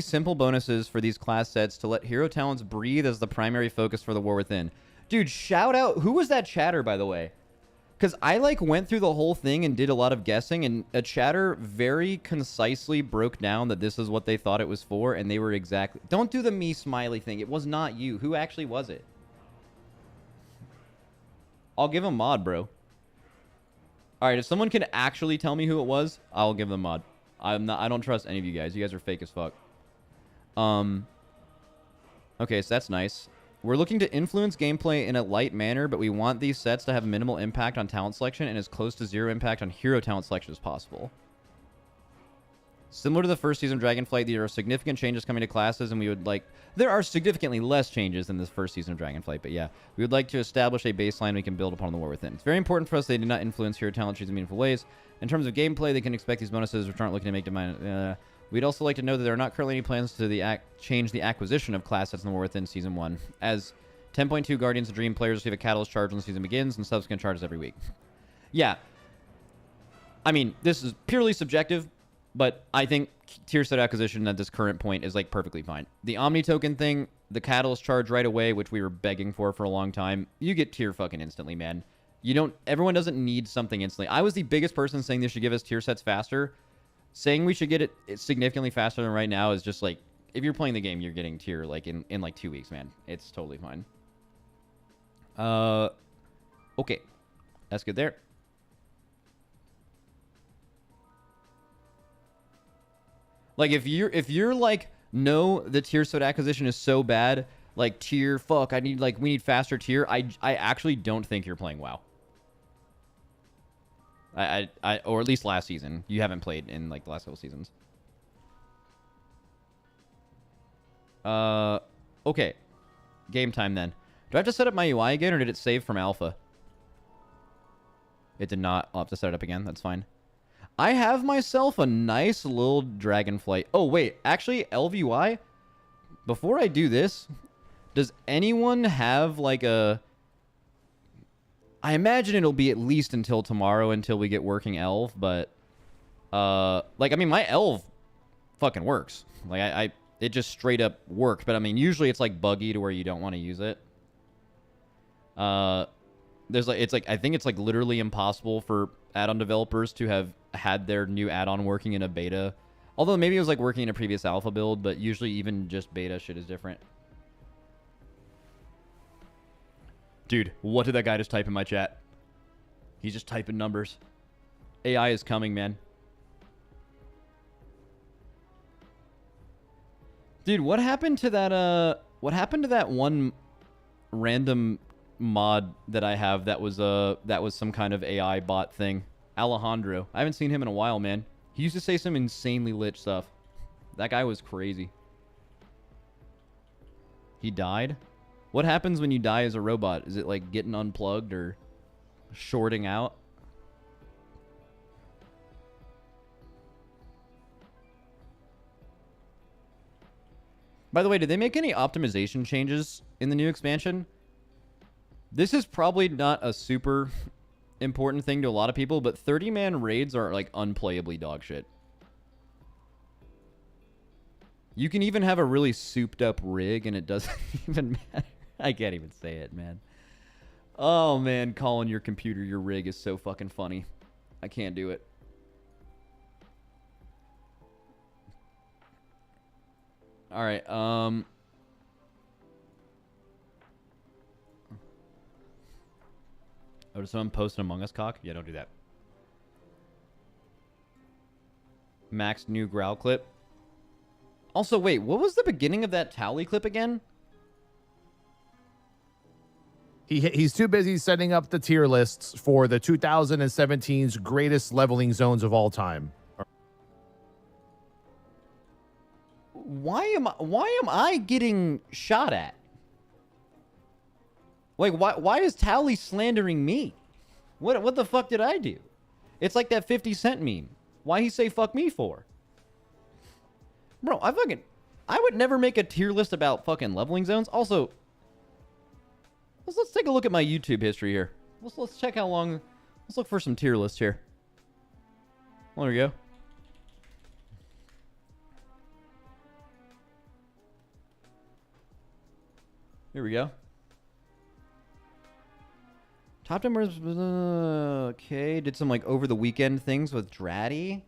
simple bonuses for these class sets to let hero talents breathe as the primary focus for the War Within. Dude, shout out. Who was that chatter, by the way? Because I like went through the whole thing and did a lot of guessing, and a chatter very concisely broke down that this is what they thought it was for, and they were exactly... Don't do the me smiley thing. It was not you. Who actually was it? I'll give him mod, bro. All right, if someone can actually tell me who it was, I'll give them mod. I don't trust any of you guys. You guys are fake as fuck. Okay, so that's nice. We're looking to influence gameplay in a light manner, but we want these sets to have minimal impact on talent selection and as close to zero impact on hero talent selection as possible. Similar to the first season of Dragonflight, there are significant changes coming to classes, and we would like... There are significantly less changes than this first season of Dragonflight, but yeah. We would like to establish a baseline we can build upon the War Within. It's very important for us they do not influence hero talent trees in meaningful ways. In terms of gameplay, they can expect these bonuses, which aren't looking to make demand... We'd also like to know that there are not currently any plans to change the acquisition of class sets in the War Within Season 1, as 10.2 Guardians of Dream players receive a Catalyst charge when the season begins, and subsequent charges every week. Yeah. I mean, this is purely subjective, but I think tier set acquisition at this current point is, like, perfectly fine. The Omni token thing, the Catalyst charge right away, which we were begging for a long time, you get tier fucking instantly, man. Everyone doesn't need something instantly. I was the biggest person saying they should give us tier sets faster. Saying we should get it significantly faster than right now is just like, if you're playing the game, you're getting tier like in like 2 weeks, man. It's totally fine. Okay. That's good there. Like if you're like, no, the tier soda acquisition is so bad, like tier, fuck, we need faster tier. I actually don't think you're playing WoW. Or at least last season. You haven't played in like the last couple seasons. Okay. Game time then. Do I have to set up my UI again, or did it save from alpha? It did not. I'll have to set it up again. That's fine. I have myself a nice little dragonflight. Oh, wait. Actually, LVUI, before I do this, does anyone have like a... I imagine it'll be at least until tomorrow until we get working elf, but... like, I mean, my elf fucking works. Like, it just straight up worked. But, I mean, usually it's like buggy to where you don't want to use it. There's like, it's like, I think it's like literally impossible for add-on developers to have had their new add-on working in a beta. Although maybe it was like working in a previous alpha build, but usually even just beta shit is different. Dude, what did that guy just type in my chat? He's just typing numbers. AI is coming, man. Dude, what happened to that one random mod that I have that was some kind of AI bot thing? Alejandro. I haven't seen him in a while, man. He used to say some insanely lit stuff. That guy was crazy. He died? What happens when you die as a robot? Is it like getting unplugged or shorting out? By the way, did they make any optimization changes in the new expansion? This is probably not a super important thing to a lot of people, but 30-man raids are like unplayably dog shit. You can even have a really souped up rig and it doesn't even matter. I can't even say it, man. Oh, man, calling your computer your rig is so fucking funny. I can't do it. All right, Oh, did someone post an Among Us cock? Yeah, don't do that. Max new growl clip. Also, wait, what was the beginning of that Tally clip again? He's too busy setting up the tier lists for the 2017's greatest leveling zones of all time. Why am I getting shot at? Like, why is Tally slandering me? What the fuck did I do? It's like that 50 Cent meme. Why he say fuck me for? Bro, I would never make a tier list about fucking leveling zones. Also, let's take a look at my YouTube history here. Let's check how long. Let's look for some tier lists here. Well, there we go. Here we go. Top numbers. Okay, did some like over the weekend things with Dratty.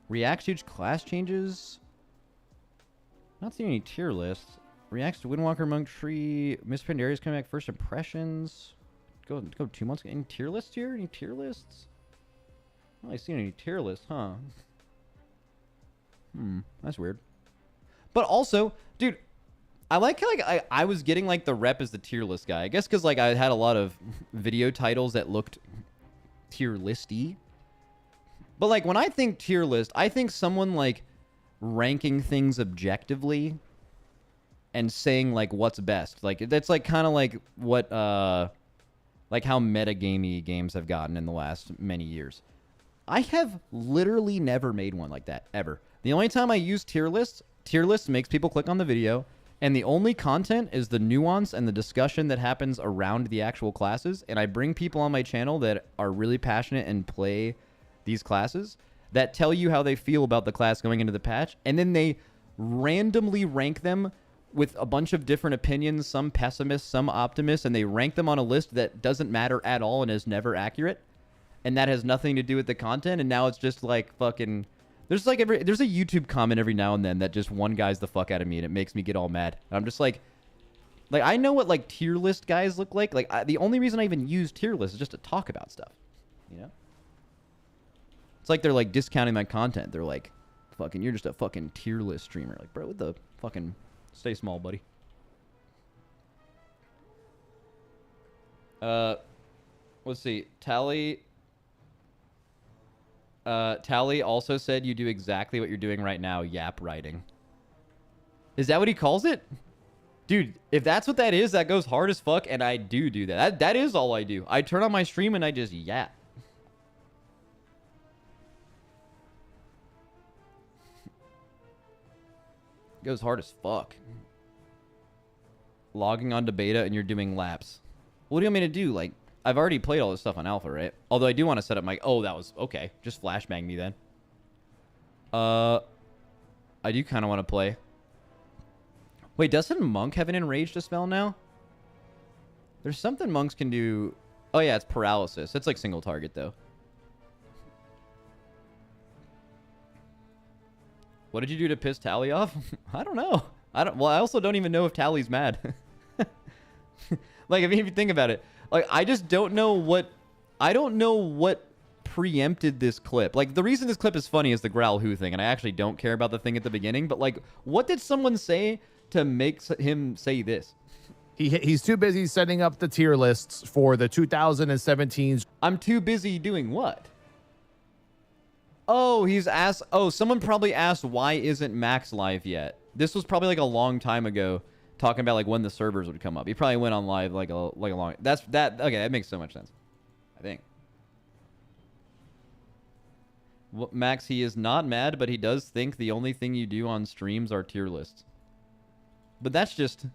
Reacts to huge class changes. Not seeing any tier lists. Reacts to Windwalker, Monk Tree, Miss Pandaria's coming back. First impressions. Go 2 months. Any tier lists here? Any tier lists? I don't really see any tier lists, huh? That's weird. But also, dude, I like how like I was getting like the rep as the tier list guy. I guess because like I had a lot of video titles that looked tier listy. But like when I think tier list, I think someone like ranking things objectively and saying like what's best. Like that's like kind of like what like how metagamey games have gotten in the last many years. I have literally never made one like that ever. The only time I use tier lists makes people click on the video, and the only content is the nuance and the discussion that happens around the actual classes. And I bring people on my channel that are really passionate and play these classes that tell you how they feel about the class going into the patch, and then they randomly rank them with a bunch of different opinions, some pessimists, some optimists, and they rank them on a list that doesn't matter at all and is never accurate. And that has nothing to do with the content, and now it's just like fucking... There's a YouTube comment every now and then that just one guy's the fuck out of me, and it makes me get all mad. And I'm just like, Like, I know what, like, tier list guys look like. Like, the only reason I even use tier lists is just to talk about stuff, you know? It's like they're, like, discounting my content. They're like, fucking, you're just a fucking tier list streamer. Like, bro, what the fucking... Stay small, buddy. Let's see. Tally also said you do exactly what you're doing right now, yap writing. Is that what he calls it? Dude, if that's what that is, that goes hard as fuck, and I do that. That is all I do. I turn on my stream and I just yap. Goes hard as fuck. Logging on to beta and you're doing laps. What do you want me to do? Like, I've already played all this stuff on alpha, right? Although I do want to set up my... Oh, that was... Okay. Just flashbang me then. I do kind of want to play. Wait, doesn't Monk have an Enraged spell now? There's something monks can do... Oh, yeah, it's paralysis. It's like single target, though. What did you do to piss Tally off? I don't know. Well, I also don't even know if Tally's mad. Like, if you think about it, like, I just don't know what... I don't know what preempted this clip. Like, the reason this clip is funny is the Growl Who thing, and I actually don't care about the thing at the beginning, but, like, what did someone say to make him say this? He's too busy setting up the tier lists for the 2017's. I'm too busy doing what? Oh, he's asked... Oh, someone probably asked, why isn't Max live yet? This was probably, like, a long time ago, talking about, like, when the servers would come up. He probably went on live, like a long... Okay, that makes so much sense. I think. Well, Max, he is not mad, but he does think the only thing you do on streams are tier lists. But that's just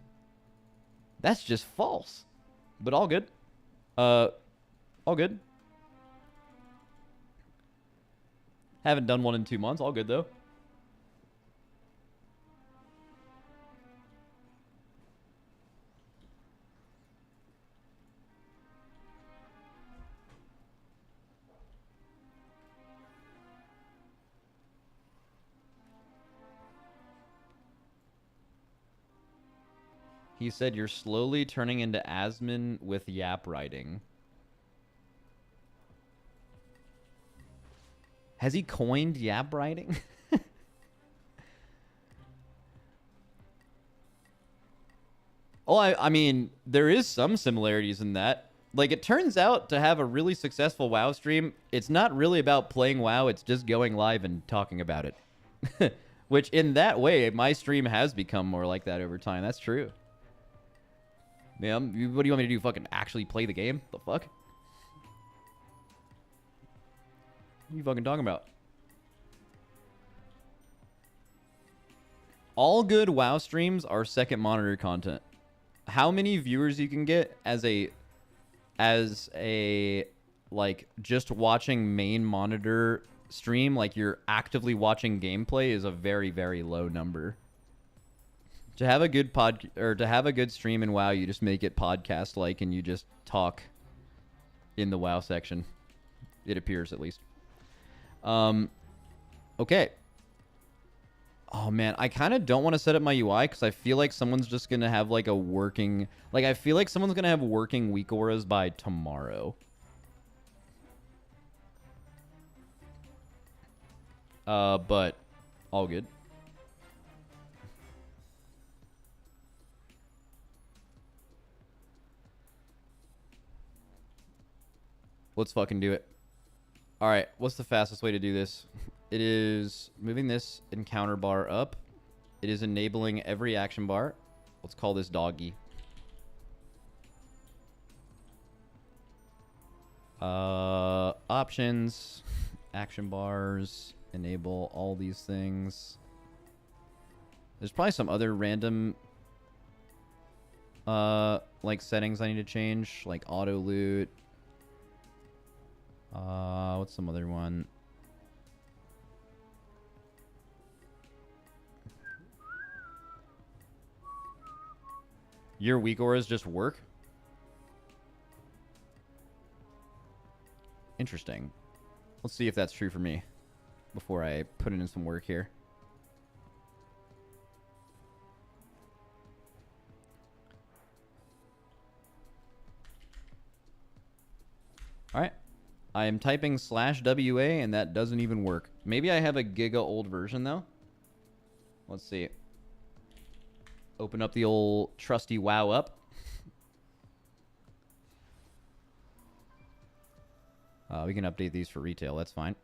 false. But all good. All good. Haven't done one in 2 months. All good, though. He said you're slowly turning into Asmon with yap writing. Has he coined yap writing? Oh, I mean, there is some similarities in that. Like, it turns out to have a really successful WoW stream, it's not really about playing WoW, it's just going live and talking about it. Which, in that way, my stream has become more like that over time. That's true. Man, what do you want me to do? Fucking actually play the game? The fuck? What are you fucking talking about? All good WoW streams are second monitor content. How many viewers you can get as a like just watching main monitor stream, like you're actively watching gameplay, is a very, very low number. To have a good to have a good stream in WoW, you just make it podcast like and you just talk in the WoW section. It appears, at least. Okay. Oh man, I kind of don't want to set up my UI because I feel like someone's just gonna have like a working... Like, I feel like someone's gonna have working weak auras by tomorrow. But all good. Let's fucking do it. All right, what's the fastest way to do this? It is moving this encounter bar up. It is enabling every action bar. Let's call this doggy. Options, action bars, enable all these things. There's probably some other random like settings I need to change, like auto loot. What's some other one? Your weak auras just work? Interesting. Let's see if that's true for me before I put in some work here. All right. I am typing /WA and that doesn't even work. Maybe I have a giga old version though. Let's see. Open up the old trusty WoW up. We can update these for retail. That's fine.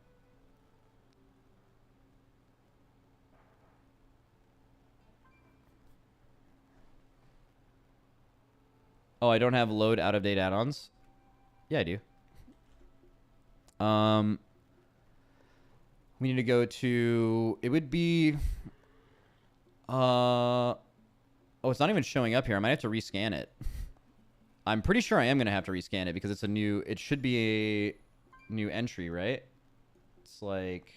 Oh, I don't have load out-of-date add-ons? Yeah, I do. We need to go to... It would be... Oh, it's not even showing up here. I might have to rescan it. I'm pretty sure I am going to have to rescan it because it's a new... It should be a new entry, right? It's like...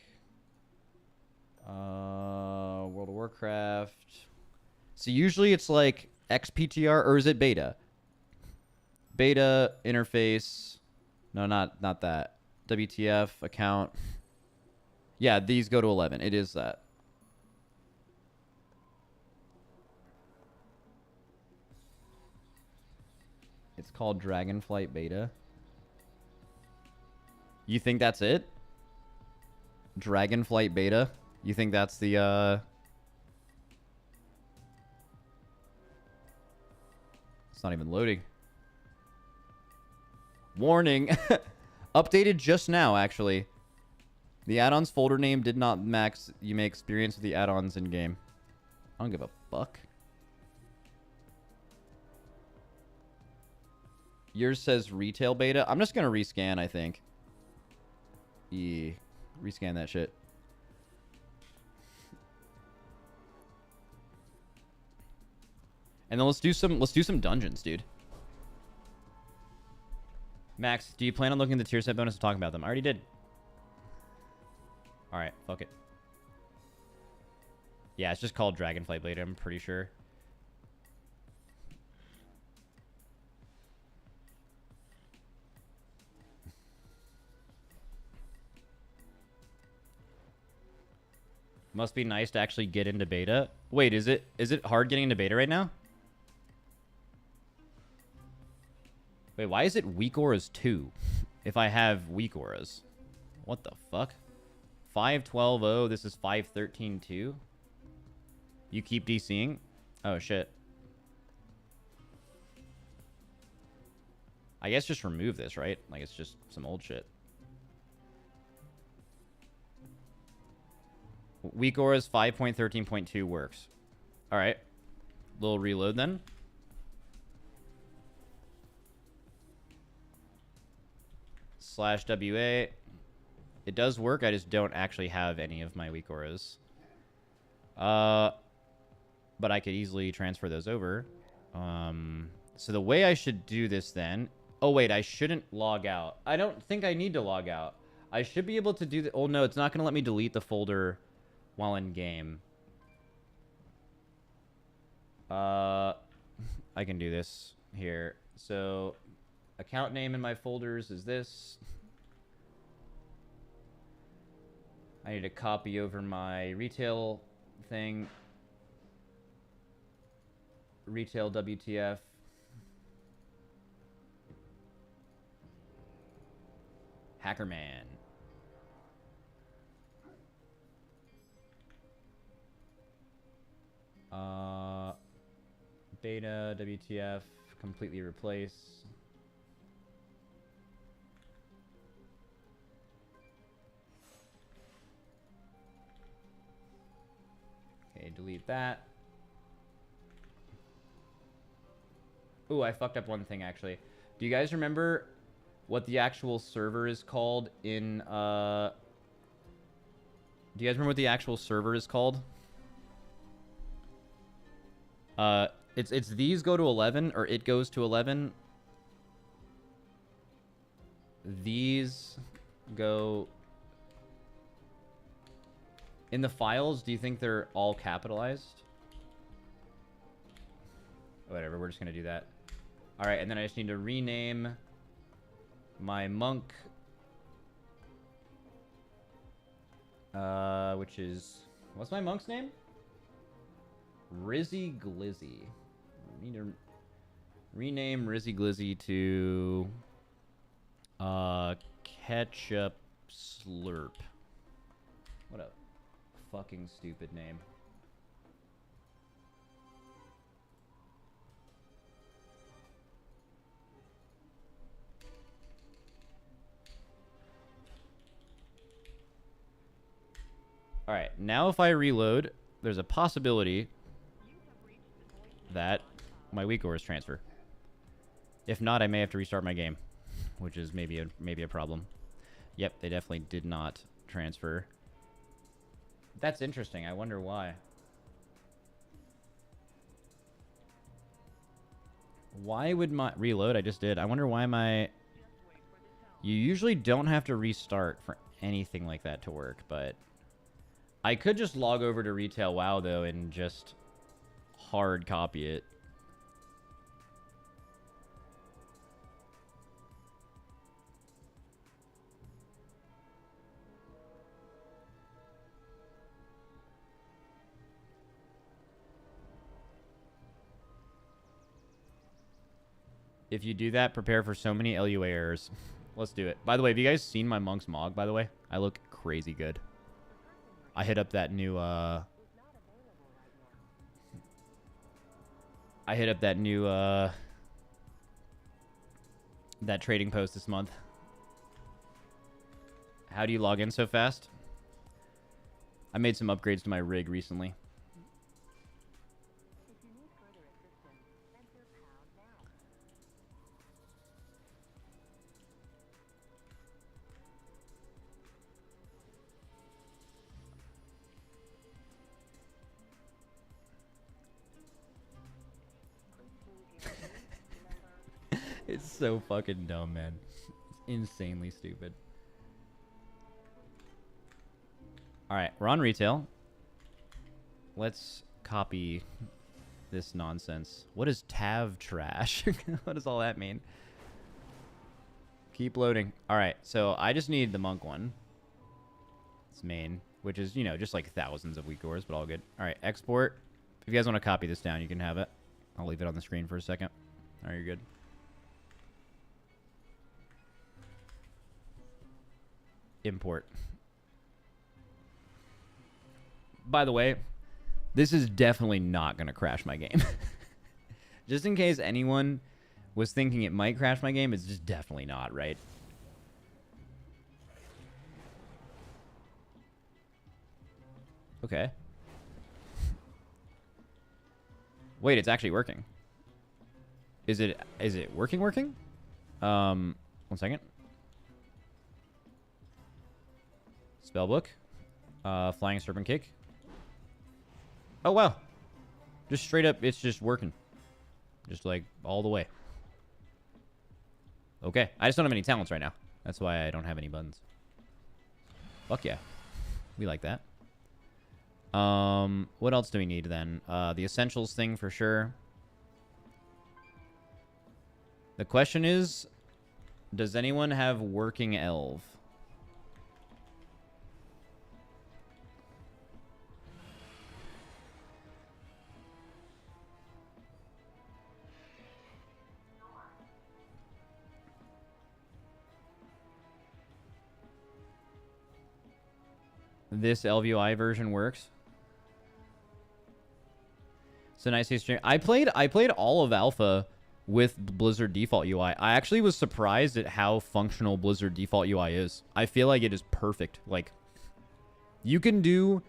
World of Warcraft... So usually it's like XPTR, or is it beta? Beta, interface... No, not that. WTF, account... Yeah, these go to 11. It is that. It's called Dragonflight Beta. You think that's it? Dragonflight Beta? You think that's the, It's not even loading. Warning! Updated just now, actually. The add-ons folder name did not max. You may experience with the add-ons in-game. I don't give a fuck. Yours says retail beta. I'm just going to rescan, I think. Rescan that shit. And then let's do some dungeons, dude. Max, do you plan on looking at the tier set bonus and talking about them? I already did. Alright, fuck it. Yeah, it's just called Dragonflight Blade, I'm pretty sure. Must be nice to actually get into beta. Wait, is it hard getting into beta right now? Wait, why is it weak auras 2 if I have weak auras? What the fuck? 512-0, this is 513-2. You keep DCing? Oh, shit. I guess just remove this, right? Like, it's just some old shit. Weak auras 5.13.2 works. Alright. Little reload then. /WA. It does work, I just don't actually have any of my weak auras. But I could easily transfer those over. So the way I should do this then... Oh, wait, I shouldn't log out. I don't think I need to log out. I should be able to do the... Oh, no, it's not going to let me delete the folder while in game. I can do this here. So, account name in my folders is this. I need to copy over my retail thing. Retail WTF. Hackerman. Beta WTF. Completely replace. Okay, delete that. Ooh, I fucked up one thing, actually. Do you guys remember what the actual server is called in, Do you guys remember what the actual server is called? It's these go to 11, or it goes to 11. These go... In the files, do you think they're all capitalized? Whatever, we're just gonna do that. Alright, and then I just need to rename my monk. Which is... What's my monk's name? Rizzy Glizzy. I need to rename Rizzy Glizzy to... Ketchup Slurp. What a fucking stupid name. All right, now if I reload, there's a possibility that my weak ores transfer. If not, I may have to restart my game, which is maybe a problem. Yep, they definitely did not transfer. That's interesting. I wonder why. Why would my reload? I just did. I wonder why my. You usually don't have to restart for anything like that to work, but I could just log over to Retail WoW though and just hard copy it. If you do that, prepare for so many LUA errors. Let's do it. By the way, have you guys seen my Monk's Mog, by the way? I look crazy good. I hit up that new, that trading post this month. How do you log in so fast? I made some upgrades to my rig recently. It's so fucking dumb, man. It's insanely stupid. Alright, we're on retail. Let's copy this nonsense. What is Tav trash? What does all that mean? Keep loading. Alright, so I just need the monk one. It's main, which is, you know, just like thousands of weak ores, but all good. Alright, export. If you guys want to copy this down, you can have it. I'll leave it on the screen for a second. Alright, you're good. Import. By the way, this is definitely not going to crash my game. Just in case anyone was thinking it might crash my game, it's just definitely not, right? Okay. Wait, it's actually working. Is it working? One second. Spellbook. Flying Serpent Kick. Oh, wow. Just straight up, it's just working. Just like all the way. Okay. I just don't have any talents right now. That's why I don't have any buttons. Fuck yeah. We like that. What else do we need then? The essentials thing for sure. The question is, does anyone have working elf? This LVI version works. So nice stream. I played all of alpha with Blizzard default UI. I actually was surprised at how functional Blizzard default UI is. I feel like it is perfect. Like, you can do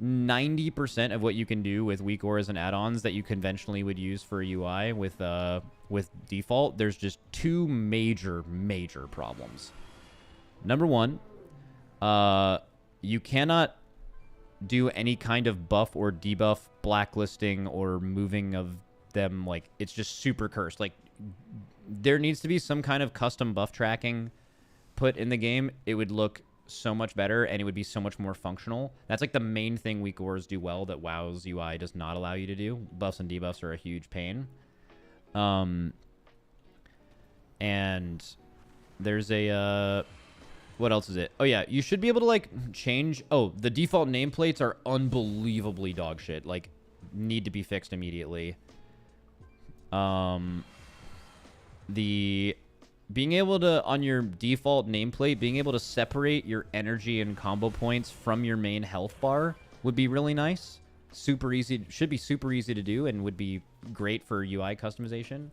90% of what you can do with weak auras and add-ons that you conventionally would use for UI with default. There's just two major problems. Number one, you cannot do any kind of buff or debuff blacklisting or moving of them. Like, it's just super cursed. Like, there needs to be some kind of custom buff tracking put in the game. It would look so much better and it would be so much more functional. That's like the main thing weak auras do well that WoW's UI does not allow you to do. Buffs and debuffs are a huge pain. And there's a what else is it? Oh yeah, you should be able to like change. Oh, the default nameplates are unbelievably dog shit. Like, need to be fixed immediately. The being able to, on your default nameplate, being able to separate your energy and combo points from your main health bar would be really nice. Super easy, should be super easy to do and would be great for UI customization.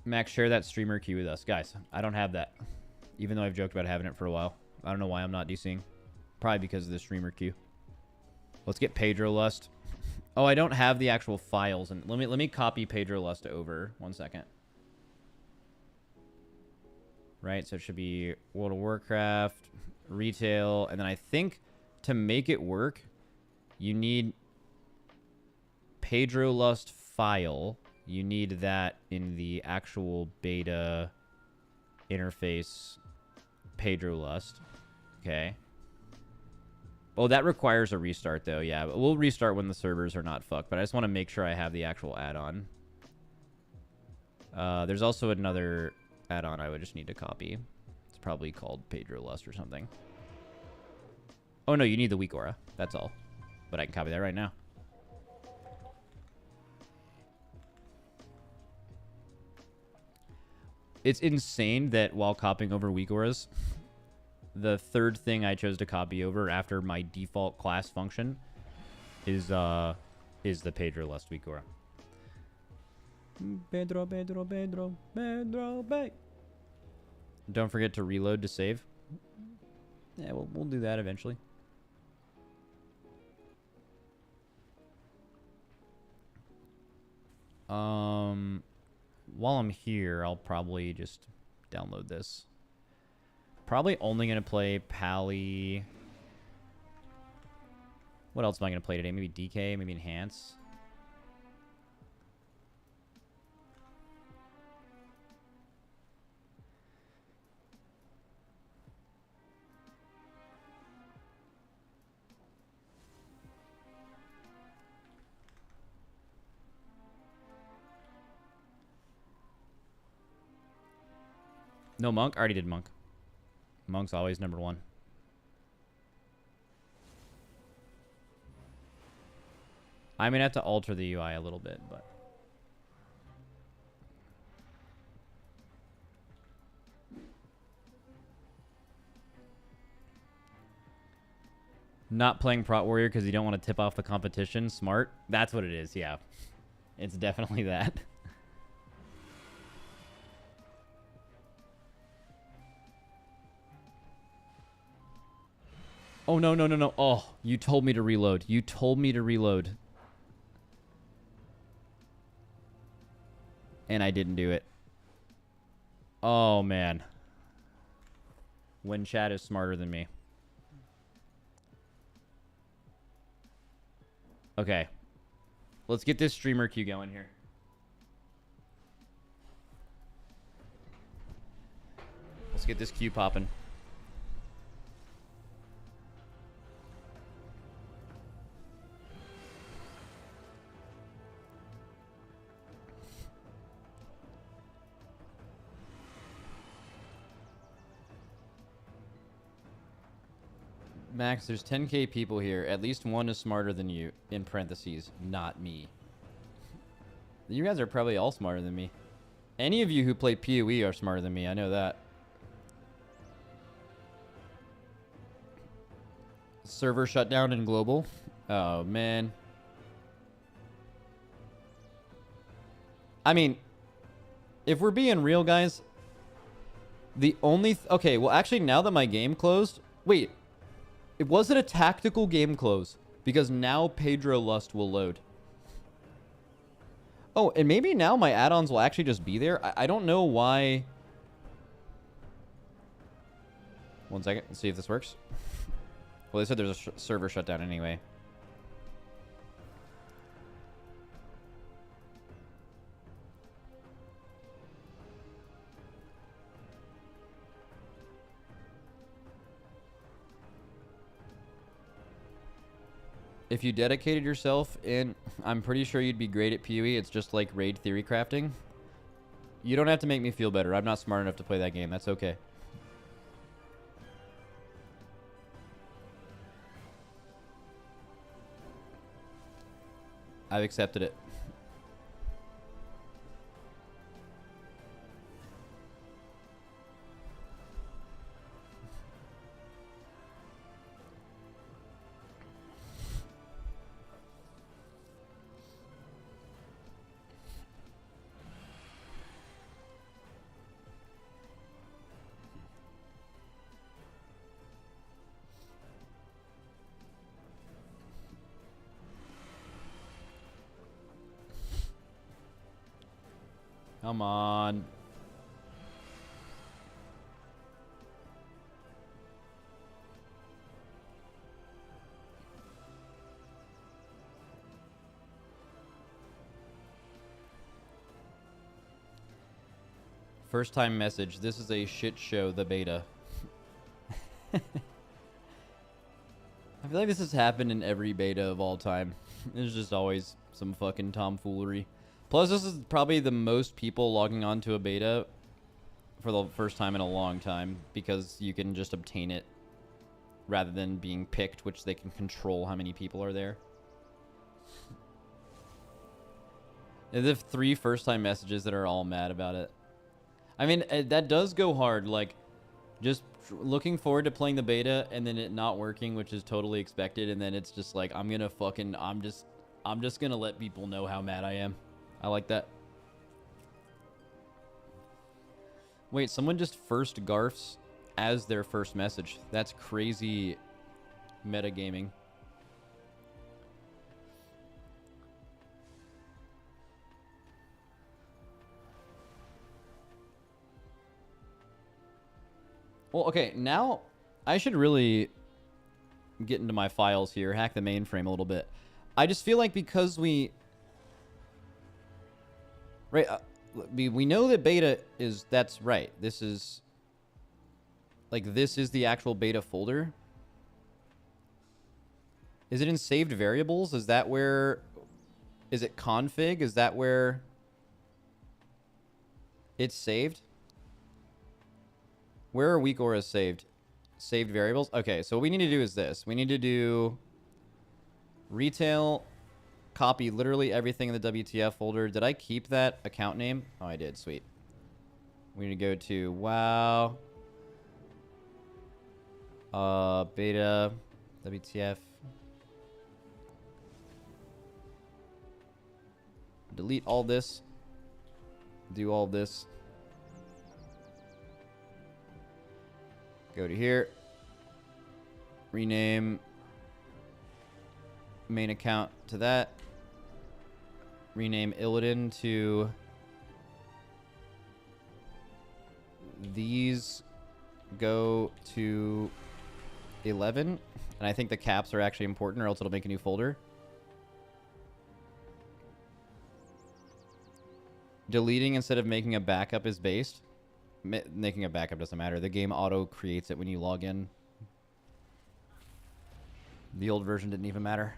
Max, share that streamer queue with us. Guys, I don't have that. Even though I've joked about having it for a while. I don't know why I'm not DCing. Probably because of the streamer queue. Let's get Pedro Lust. Oh, I don't have the actual files. And let me copy Pedro Lust over. 1 second. Right, so it should be World of Warcraft, retail, and then I think to make it work, you need Pedro Lust file. You need that in the actual beta interface Pedro Lust. Okay. Oh, that requires a restart, though. Yeah, but we'll restart when the servers are not fucked. But I just want to make sure I have the actual add-on. There's also another add-on I would just need to copy. It's probably called Pedro Lust or something. Oh, no, you need the weak aura. That's all. But I can copy that right now. It's insane that while copying over weak auras, the third thing I chose to copy over after my default class function is the Pedro Lust weak aura. Pedro, Pedro, Pedro, Pedro, Bay. Don't forget to reload to save. Yeah, we'll do that eventually. While I'm here, I'll probably just download this. Probably only going to play Pally. What else am I going to play today? Maybe DK, maybe Enhance. No Monk? I already did Monk. Monk's always number one. I'm going to have to alter the UI a little bit, but... Not playing Prot Warrior because you don't want to tip off the competition. Smart. That's what it is, yeah. It's definitely that. Oh, no, no, no, no. Oh, you told me to reload. You told me to reload. And I didn't do it. Oh, man. When chat is smarter than me. Okay. Let's get this streamer queue going here. Let's get this queue popping. Max, there's 10k people here. At least one is smarter than you. In parentheses, not me. You guys are probably all smarter than me. Any of you who play PoE are smarter than me. I know that. Server shutdown in global. Oh, man. I mean, if we're being real, guys, the only... okay, well, actually, now that my game closed... Wait. Was it a tactical game close? Because now Pedro Lust will load. Oh, and maybe now my add-ons will actually just be there. I don't know why. 1 second. Let's see if this works. Well, they said there's a server shutdown anyway. If you dedicated yourself in, I'm pretty sure you'd be great at PoE. It's just like raid theory crafting. You don't have to make me feel better. I'm not smart enough to play that game. That's okay. I've accepted it. Come on. First time message. This is a shit show, the beta. I feel like this has happened in every beta of all time. There's just always some fucking tomfoolery. Plus, this is probably the most people logging on to a beta for the first time in a long time because you can just obtain it rather than being picked, which they can control how many people are there. And the 3 first-time messages that are all mad about it. I mean, that does go hard. Like, just looking forward to playing the beta and then it not working, which is totally expected. And then it's just like, I'm just gonna let people know how mad I am. I like that. Wait, someone just first Garfs as their first message. That's crazy metagaming. Well, okay, now I should really get into my files here, hack the mainframe a little bit. I just feel like because we... Right, we know that beta is... That's right. This is... Like, this is the actual beta folder. Is it in saved variables? Is that where... Is it config? Is that where... It's saved? Where are weak auras saved? Saved variables? Okay, so what we need to do is this. We need to do retail, copy literally everything in the WTF folder. Did I keep that account name? Oh, I did. Sweet. We need to go to WoW, beta, WTF. Delete all this. Do all this. Go to here. Rename main account to that. Rename Illidan to these go to 11. And I think the caps are actually important or else it'll make a new folder. Deleting instead of making a backup is based. Making a backup doesn't matter. The game auto creates it when you log in. The old version didn't even matter.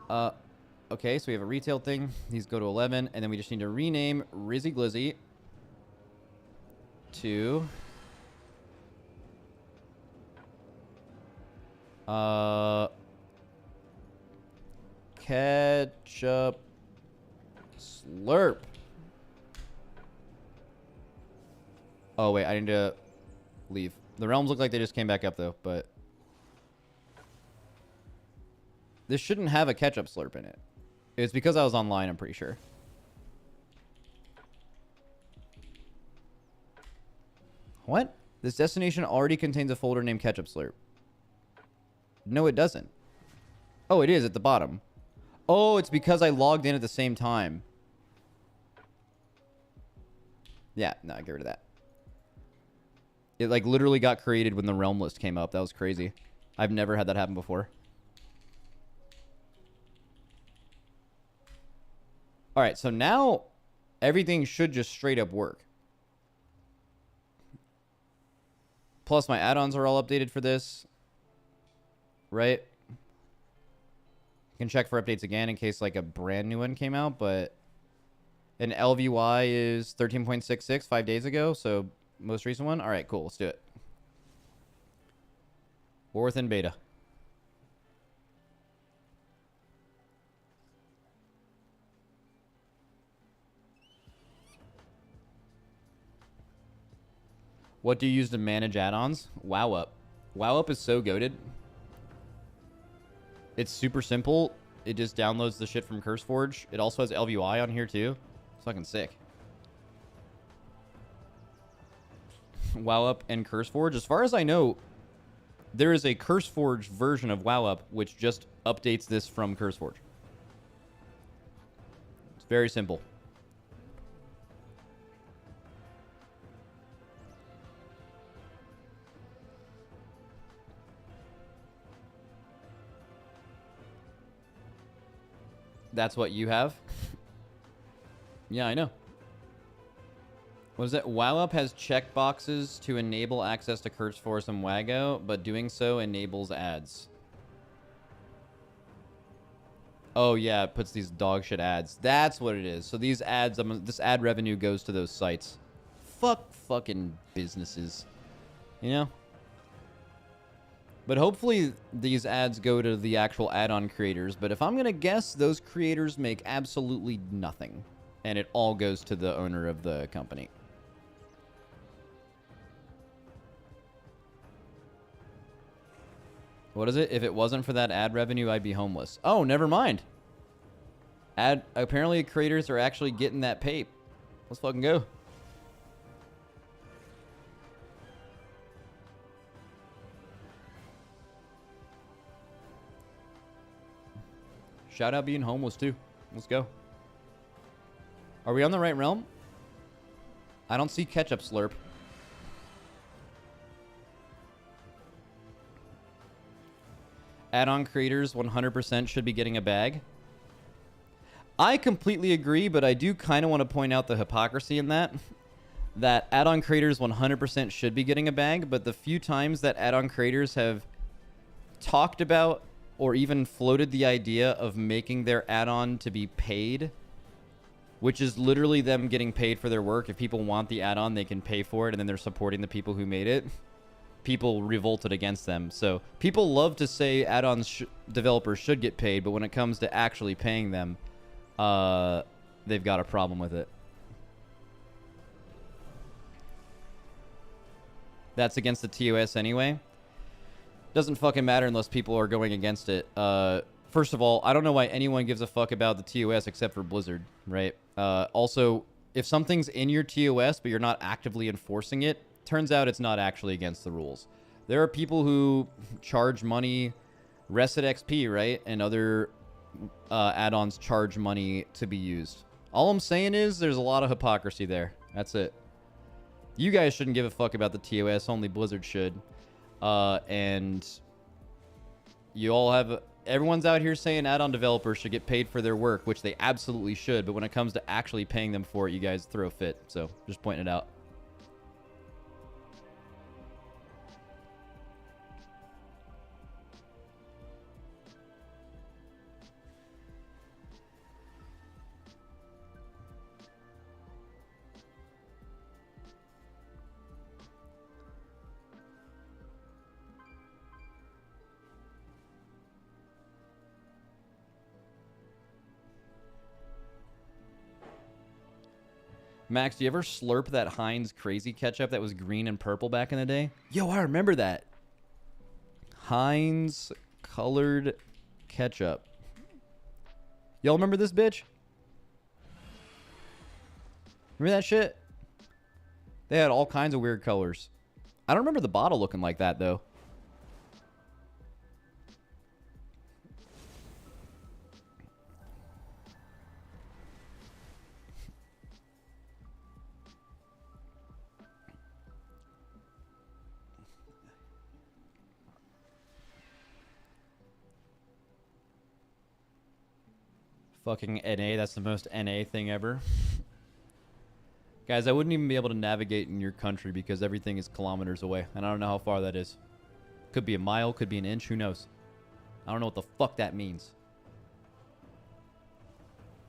Okay, so we have a retail thing. These go to 11, and then we just need to rename Rizzy Glizzy to Ketchup Slurp. Oh, wait, I need to leave. The realms look like they just came back up, though, but... This shouldn't have a ketchup slurp in it. It's because I was online, I'm pretty sure. What? This destination already contains a folder named ketchup slurp. No, it doesn't. Oh, it is at the bottom. Oh, it's because I logged in at the same time. Yeah, no, get rid of that. It, like, literally got created when the realm list came up. That was crazy. I've never had that happen before. All right, so now everything should just straight up work. Plus, my add-ons are all updated for this. Right? You can check for updates again in case, like, a brand new one came out, but... An LVY is 13.66 5 days ago, so... Most recent one? All right, cool. Let's do it. War within beta. What do you use to manage add-ons? WowUp. WowUp is so goated. It's super simple. It just downloads the shit from CurseForge. It also has LVI on here too. It's fucking sick. WowUp and CurseForge. As far as I know, there is a CurseForge version of WowUp which just updates this from CurseForge. It's very simple. That's what you have? Yeah, I know. What is it? WowUp has checkboxes to enable access to CurseForge and Wago, but doing so enables ads. Oh yeah, it puts these dog shit ads. That's what it is. So these ads, this ad revenue goes to those sites. Fuck fucking businesses. You know? But hopefully these ads go to the actual add-on creators. But if I'm going to guess, those creators make absolutely nothing. And it all goes to the owner of the company. What is it? If it wasn't for that ad revenue, I'd be homeless. Oh, never mind. Apparently creators are actually getting that pay. Let's fucking go. Shout out being homeless too. Let's go. Are we on the right realm? I don't see ketchup slurp. Add-on creators 100% should be getting a bag. I completely agree, but I do kind of want to point out the hypocrisy in that. That add-on creators 100% should be getting a bag, but the few times that add-on creators have talked about or even floated the idea of making their add-on to be paid, which is literally them getting paid for their work. If people want the add-on, they can pay for it, and then they're supporting the people who made it. People revolted against them. So people love to say add-on developers should get paid, but when it comes to actually paying them, they've got a problem with it. That's against the TOS anyway. Doesn't fucking matter unless people are going against it. First of all, I don't know why anyone gives a fuck about the TOS except for Blizzard, right? Also, if something's in your TOS but you're not actively enforcing it, turns out it's not actually against the rules. There are people who charge money, Reset XP, right? And other add-ons charge money to be used. All I'm saying is there's a lot of hypocrisy there. That's it. You guys shouldn't give a fuck about the TOS, only Blizzard should. And you all have... Everyone's out here saying add-on developers should get paid for their work, which they absolutely should. But when it comes to actually paying them for it, you guys throw a fit. So, just pointing it out. Max, do you ever slurp that Heinz crazy ketchup that was green and purple back in the day? Yo, I remember that. Heinz colored ketchup. Y'all remember this bitch? Remember that shit? They had all kinds of weird colors. I don't remember the bottle looking like that, though. Fucking NA, that's the most NA thing ever. Guys, I wouldn't even be able to navigate in your country because everything is kilometers away. And I don't know how far that is. Could be a mile, could be an inch, who knows? I don't know what the fuck that means.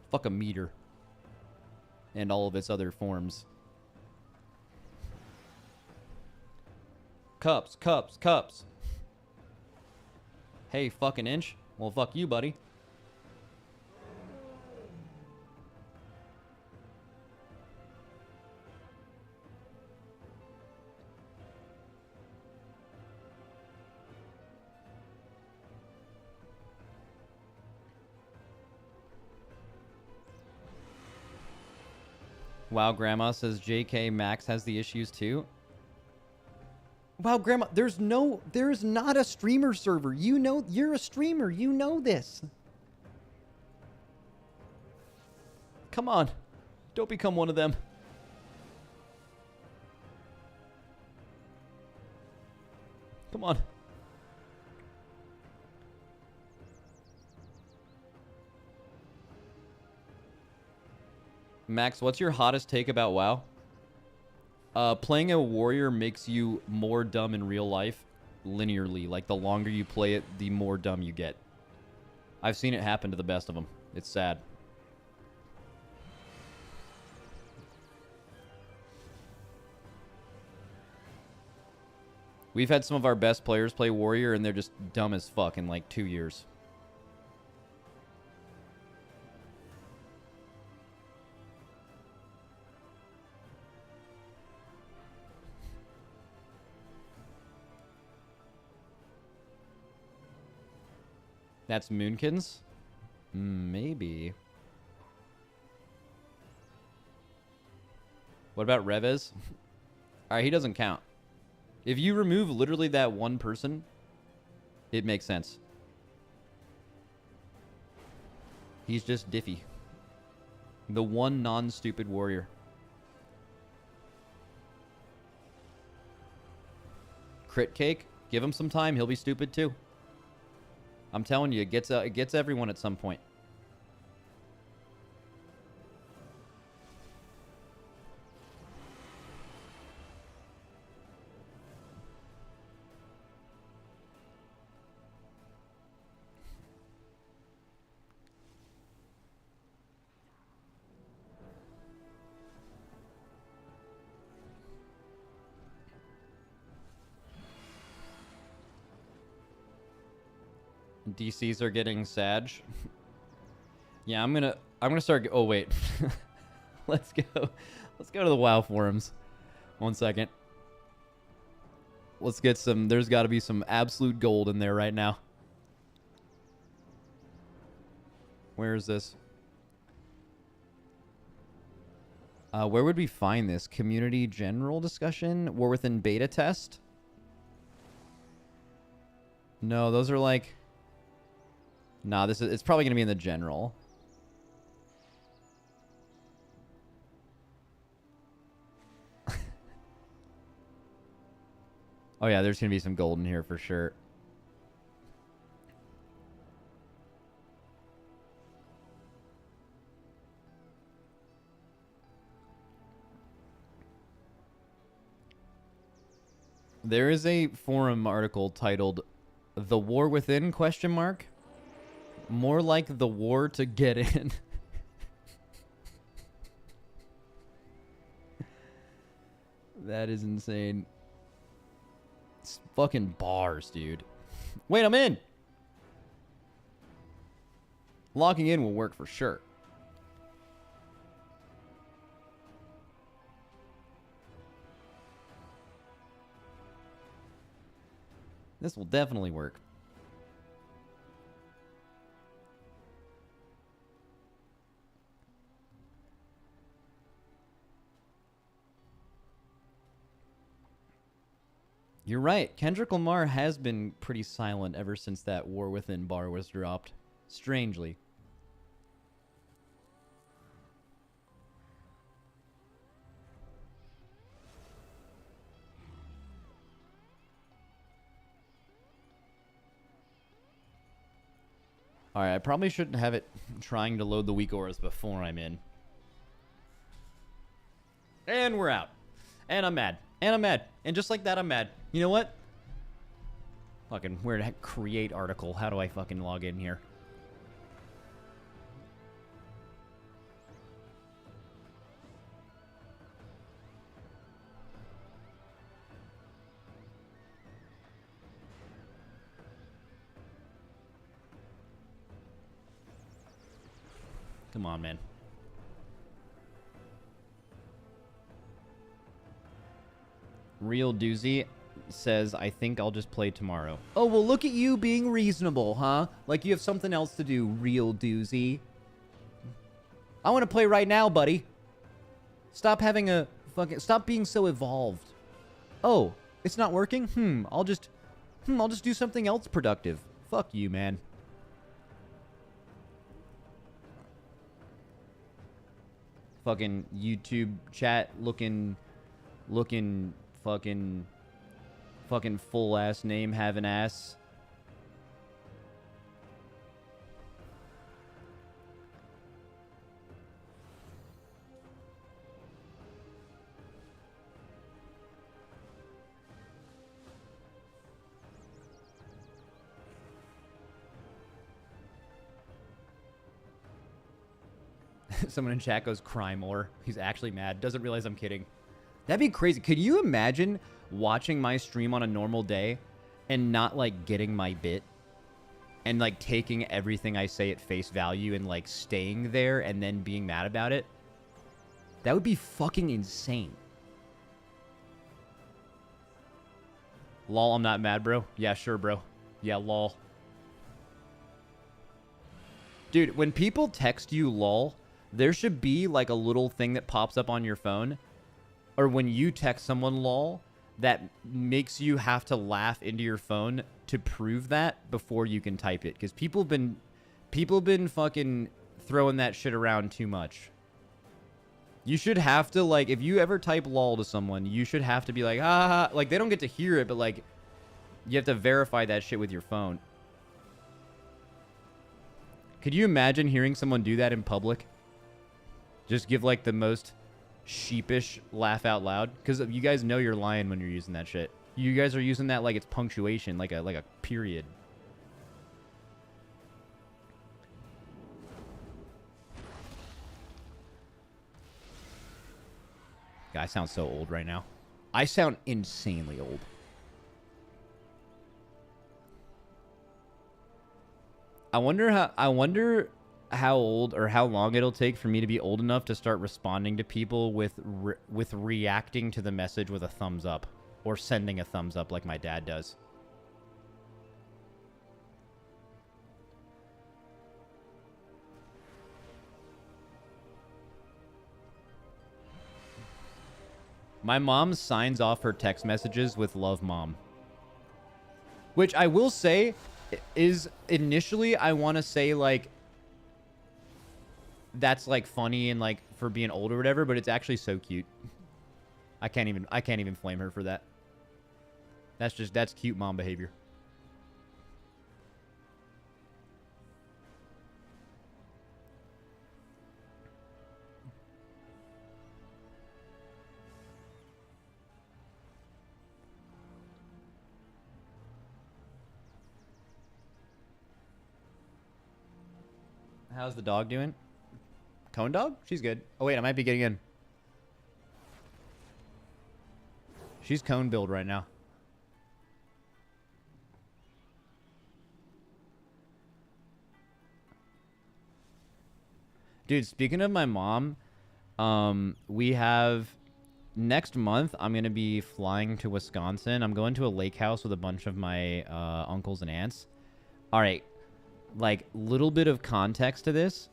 Fuck a meter. And all of its other forms. Cups, cups, cups. Hey, fucking inch? Well, fuck you, buddy. Wow, Grandma says JK Max has the issues too. Wow, Grandma, there's not a streamer server. You know, you're a streamer. You know this. Come on. Don't become one of them. Come on. Max, what's your hottest take about WoW? Playing a warrior makes you more dumb in real life linearly. Like, the longer you play it, the more dumb you get. I've seen it happen to the best of them. It's sad. We've had some of our best players play warrior, and they're just dumb as fuck in, like, 2 years. That's Moonkins? Maybe. What about Revez? Alright, he doesn't count. If you remove literally that one person, it makes sense. He's just Diffy. The one non-stupid warrior. Crit Cake? Give him some time, he'll be stupid too. I'm telling you, it gets everyone at some point. DCs are getting Sag. Yeah, I'm gonna start. Oh wait, let's go to the WoW forums. 1 second. Let's get some. There's got to be some absolute gold in there right now. Where is this? Where would we find this? Community general discussion? War Within beta test? No, those are like. Nah, it's probably gonna be in the general. Oh yeah, there's gonna be some gold in here for sure. There is a forum article titled "The War Within?" ? More like the war to get in. That is insane. It's fucking bars, dude. Wait, I'm in. Locking in will work for sure. This will definitely work. You're right. Kendrick Lamar has been pretty silent ever since that War Within bar was dropped. Strangely. Alright, I probably shouldn't have it trying to load the weak auras before I'm in. And we're out. And I'm mad. And I'm mad. And just like that, I'm mad. You know what? Fucking, where to create article? How do I fucking log in here? Come on, man. Real Doozy says, I think I'll just play tomorrow. Oh, well, look at you being reasonable, huh? Like you have something else to do, Real Doozy. I want to play right now, buddy. Stop having a fucking, stop being so evolved. Oh, it's not working? I'll just do something else productive. Fuck you, man. Fucking YouTube chat looking fucking full ass name having ass. Someone in chat goes, cry more. He's actually mad. Doesn't realize I'm kidding. That'd be crazy. Could you imagine watching my stream on a normal day and not, like, getting my bit? And, like, taking everything I say at face value and, like, staying there and then being mad about it? That would be fucking insane. Lol, I'm not mad, bro. Yeah, sure, bro. Yeah, lol. Dude, when people text you lol, there should be like a little thing that pops up on your phone, or when you text someone lol, that makes you have to laugh into your phone to prove that before you can type it. Because people been fucking throwing that shit around too much. You should have to, like, if you ever type lol to someone, you should have to be like, ah, like, they don't get to hear it, but like, you have to verify that shit with your phone. Could you imagine hearing someone do that in public? Just give, like, the most sheepish laugh out loud. Because you guys know you're lying when you're using that shit. You guys are using that like it's punctuation, like a period. God, I sound so old right now. I sound insanely old. I wonder how old or how long it'll take for me to be old enough to start responding to people with reacting to the message with a thumbs up or sending a thumbs up like my dad does. My mom signs off her text messages with "Love, Mom," which I will say is initially I want to say like that's like funny and like for being old or whatever, but it's actually so cute. I can't even flame her for that. That's cute mom behavior. How's the dog doing? Cone dog? She's good. Oh, wait, I might be getting in. She's cone build right now. Dude, speaking of my mom, we have next month, I'm going to be flying to Wisconsin. I'm going to a lake house with a bunch of my uncles and aunts. All right. Like, little bit of context to this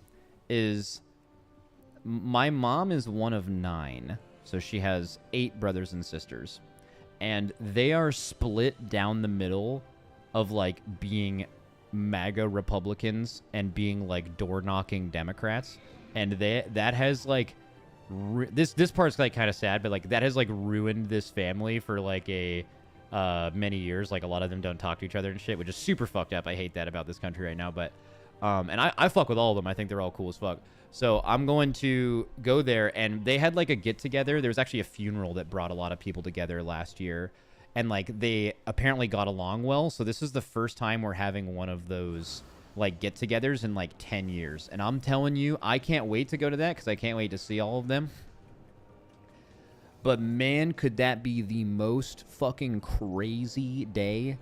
is my mom is one of 9. So she has 8 brothers and sisters. And they are split down the middle of, like, being MAGA Republicans and being, like, door-knocking Democrats. And that has, like, this part's, like, kind of sad, but, like, that has, like, ruined this family for, like, many years. Like, a lot of them don't talk to each other and shit, which is super fucked up. I hate that about this country right now, but and I fuck with all of them. I think they're all cool as fuck. So I'm going to go there, and they had like a get together. There was actually a funeral that brought a lot of people together last year, and like they apparently got along well. So this is the first time we're having one of those like get-togethers in like 10 years, and I'm telling you, I can't wait to go to that because I can't wait to see all of them. But man, could that be the most fucking crazy day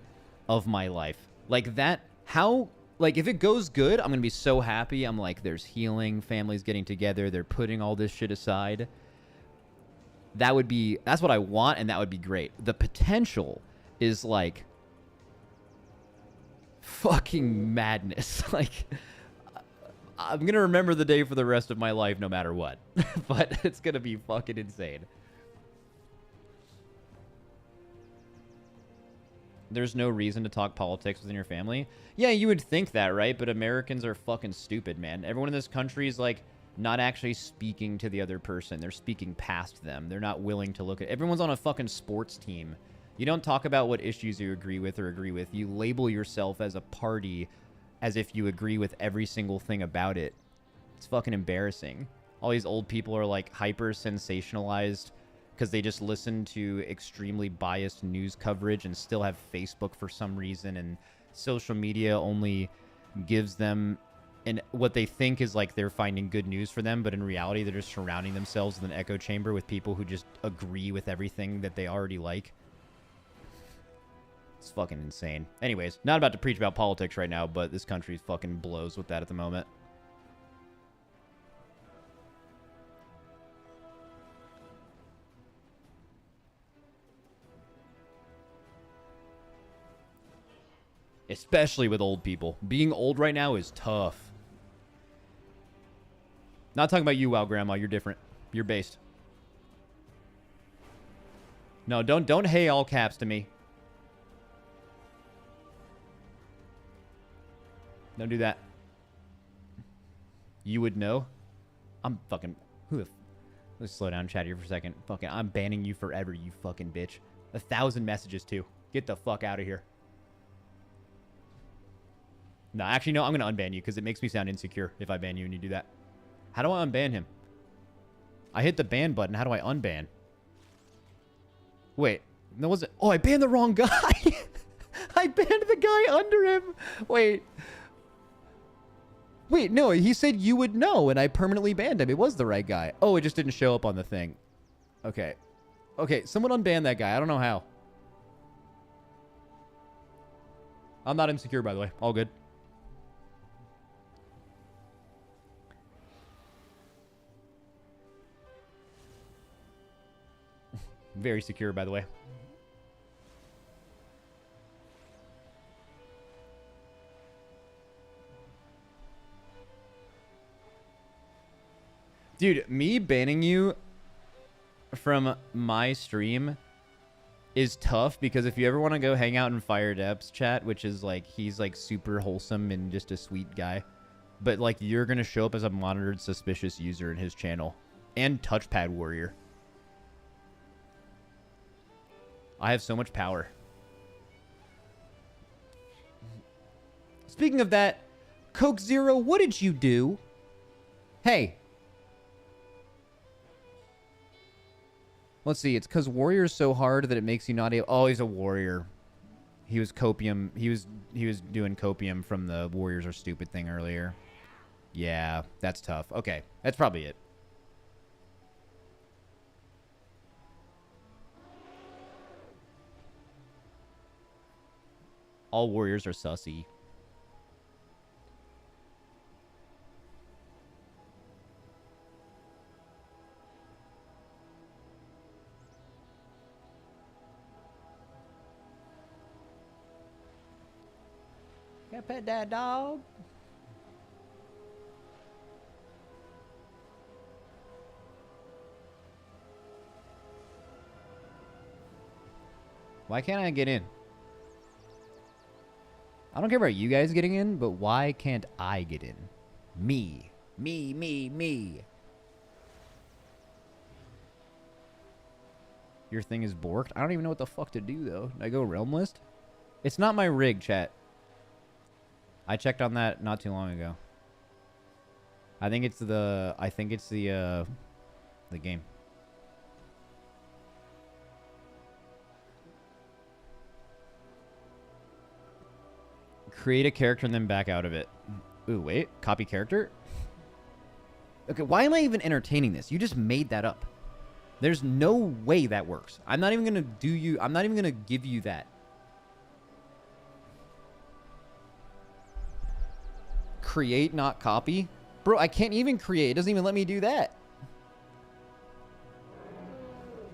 of my life. Like that, how, like if it goes good, I'm going to be so happy. I'm like, there's healing, families getting together, they're putting all this shit aside. That's what I want, and that would be great. The potential is like fucking madness. Like, I'm going to remember the day for the rest of my life no matter what. But it's going to be fucking insane. There's no reason to talk politics within your family. Yeah, you would think that, right? But Americans are fucking stupid, man. Everyone in this country is like not actually speaking to the other person. They're speaking past them. They're not willing to look at... Everyone's on a fucking sports team. You don't talk about what issues you agree with or agree with. You label yourself as a party as if you agree with every single thing about it. It's fucking embarrassing. All these old people are like hyper sensationalized because they just listen to extremely biased news coverage and still have Facebook for some reason, and social media only gives them what they think is like they're finding good news for them, but in reality they're just surrounding themselves with an echo chamber with people who just agree with everything that they already like. It's fucking insane. Anyways, not about to preach about politics right now, but this country fucking blows with that at the moment. Especially with old people. Being old right now is tough. Not talking about you, WoW Grandma. You're different. You're based. No, don't hey all caps to me. Don't do that. You would know. I'm fucking... Let's slow down chat here for a second. Fucking, I'm banning you forever, you fucking bitch. 1,000 messages, too. Get the fuck out of here. No, actually, no, I'm going to unban you because it makes me sound insecure if I ban you and you do that. How do I unban him? I hit the ban button. How do I unban? Wait. No, was it? Oh, I banned the wrong guy. I banned the guy under him. Wait. Wait, no, he said you would know, and I permanently banned him. It was the right guy. Oh, it just didn't show up on the thing. Okay. Okay, someone unban that guy. I don't know how. I'm not insecure, by the way. All good. Very secure, by the way. Dude, me banning you from my stream is tough because if you ever want to go hang out in Fire Depths chat, which is like, he's like super wholesome and just a sweet guy, but like you're going to show up as a monitored suspicious user in his channel and touchpad warrior. I have so much power. Speaking of that, Coke Zero, what did you do? Hey. Let's see. It's because warrior's so hard that it makes you not able... Oh, he's a warrior. He was copium. He was doing copium from the warriors are stupid thing earlier. Yeah, that's tough. Okay, that's probably it. All warriors are sussy. Can I pet that dog? Why can't I get in? I don't care about you guys getting in, but why can't I get in? Me. Me. Your thing is borked? I don't even know what the fuck to do, though. Did I go realm list? It's not my rig, chat. I checked on that not too long ago. I think it's the game. Create a character and then back out of it. Ooh, wait. Copy character? Okay, why am I even entertaining this? You just made that up. There's no way that works. I'm not even going to I'm not even going to give you that. Create, not copy? Bro, I can't even create. It doesn't even let me do that.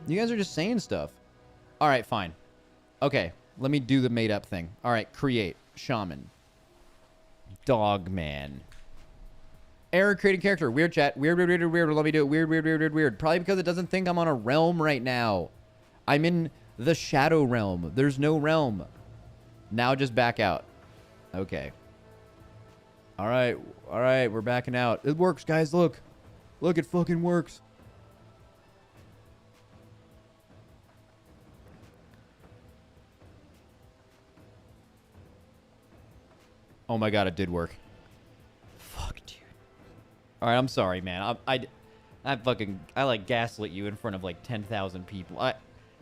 You guys are just saying stuff. All right, fine. Okay, let me do the made up thing. All right, create. Shaman. Dogman. Error creating character. Weird chat. Weird, weird, weird, weird. Let me do it. Weird, weird, weird, weird, weird. Probably because it doesn't think I'm on a realm right now. I'm in the shadow realm. There's no realm. Now just back out. Okay. All right. All right. We're backing out. It works, guys. Look. Look, it fucking works. Oh my god, it did work. Fuck, dude. All right, I'm sorry, man. I like gaslit you in front of like 10,000 people.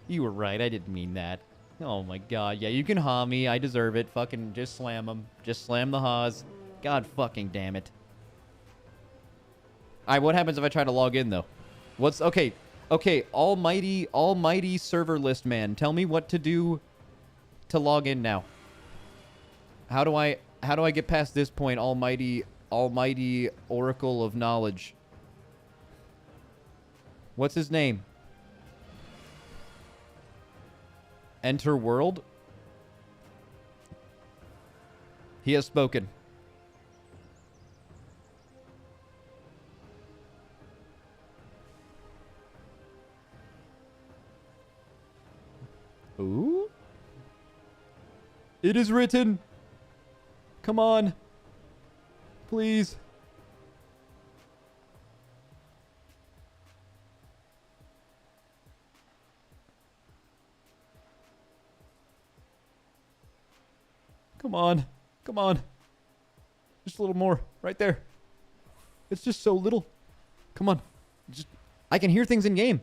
You were right. I didn't mean that. Oh my god. Yeah, you can haw me. I deserve it. Fucking just slam them. Just slam the haws. God fucking damn it. All right, what happens if I try to log in though? What's okay? Okay, almighty server list man. Tell me what to do to log in now. How do I get past this point, almighty oracle of knowledge? What's his name? Enter world? He has spoken. Ooh? It is written. Come on. Please. Come on. Come on. Just a little more. Right there. It's just so little. Come on. I can hear things in game.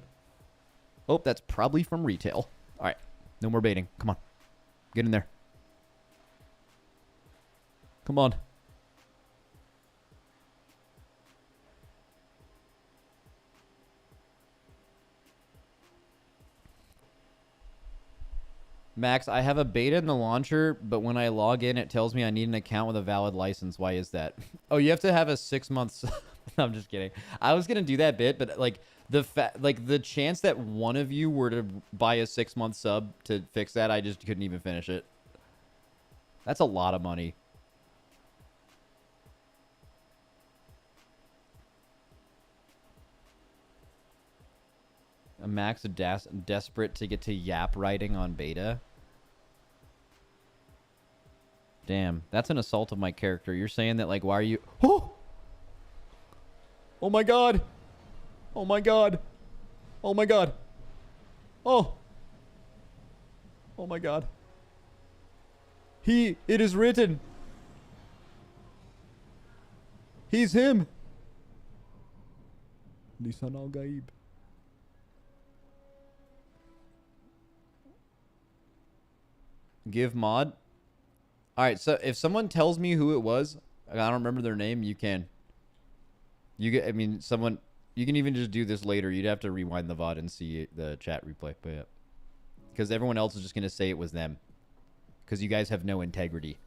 Oh, that's probably from retail. All right. No more baiting. Come on. Get in there. Come on. Max, I have a beta in the launcher, but when I log in, it tells me I need an account with a valid license. Why is that? Oh, you have to have a 6 months. No, I'm just kidding. I was gonna do that bit, but like the chance that one of you were to buy a 6 month sub to fix that, I just couldn't even finish it. That's a lot of money. Max desperate to get to yap writing on beta. Damn, that's an assault of my character. You're saying that, like, why are you... Oh! Oh my god! Oh my god! Oh my god! Oh! Oh my god. It is written! He's him! Lisan al-Gaib. Give mod. All right, so if someone tells me who it was, I don't remember their name, you can. I mean, someone, you can even just do this later. You'd have to rewind the VOD and see the chat replay, but yeah. Because everyone else is just going to say it was them. Because you guys have no integrity.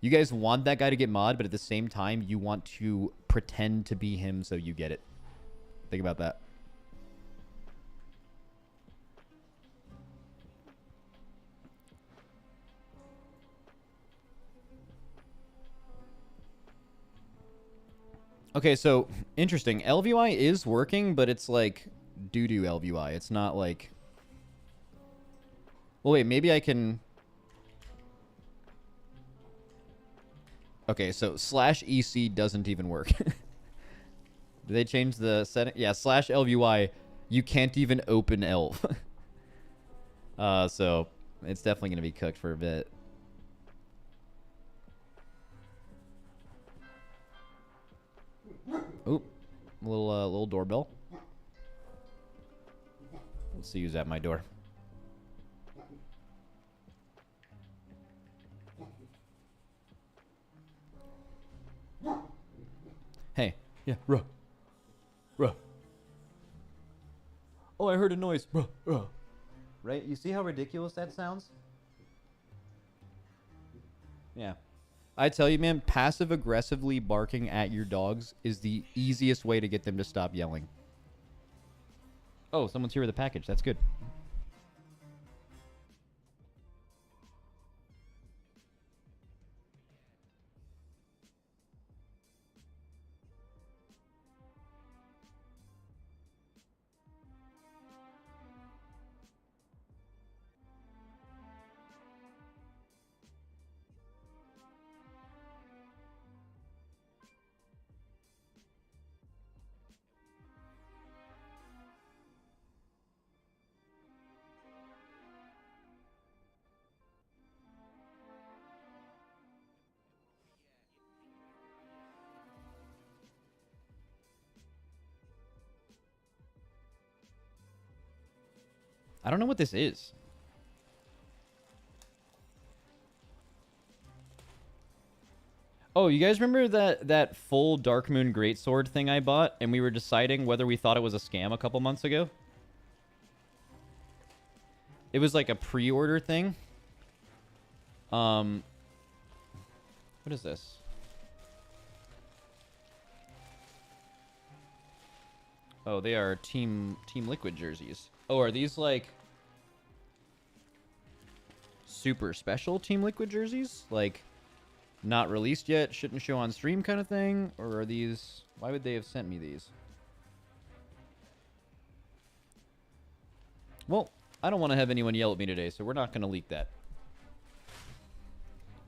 You guys want that guy to get mod, but at the same time, you want to pretend to be him so you get it. Think about that. Okay, so interesting. LVI is working, but it's like doo-doo LVI. It's not like... Well, wait, maybe I can... Okay, so /EC doesn't even work. Did they change the setting? Yeah, /LVI, you can't even open ELV. So it's definitely going to be cooked for a bit. Oop, little doorbell. Let's see who's at my door. Hey, yeah, ruh. Oh, I heard a noise, ruh. Right? You see how ridiculous that sounds? Yeah. I tell you, man, passive-aggressively barking at your dogs is the easiest way to get them to stop yelling. Oh, someone's here with a package. That's good. I don't know what this is. Oh, you guys remember that full Dark Moon Greatsword thing I bought, and we were deciding whether we thought it was a scam a couple months ago? It was like a pre-order thing. What is this? Oh, they are Team Liquid jerseys. Oh, are these like super special Team Liquid jerseys? Like not released yet, shouldn't show on stream kind of thing? Or are these... Why would they have sent me these? Well, I don't want to have anyone yell at me today, so we're not going to leak that.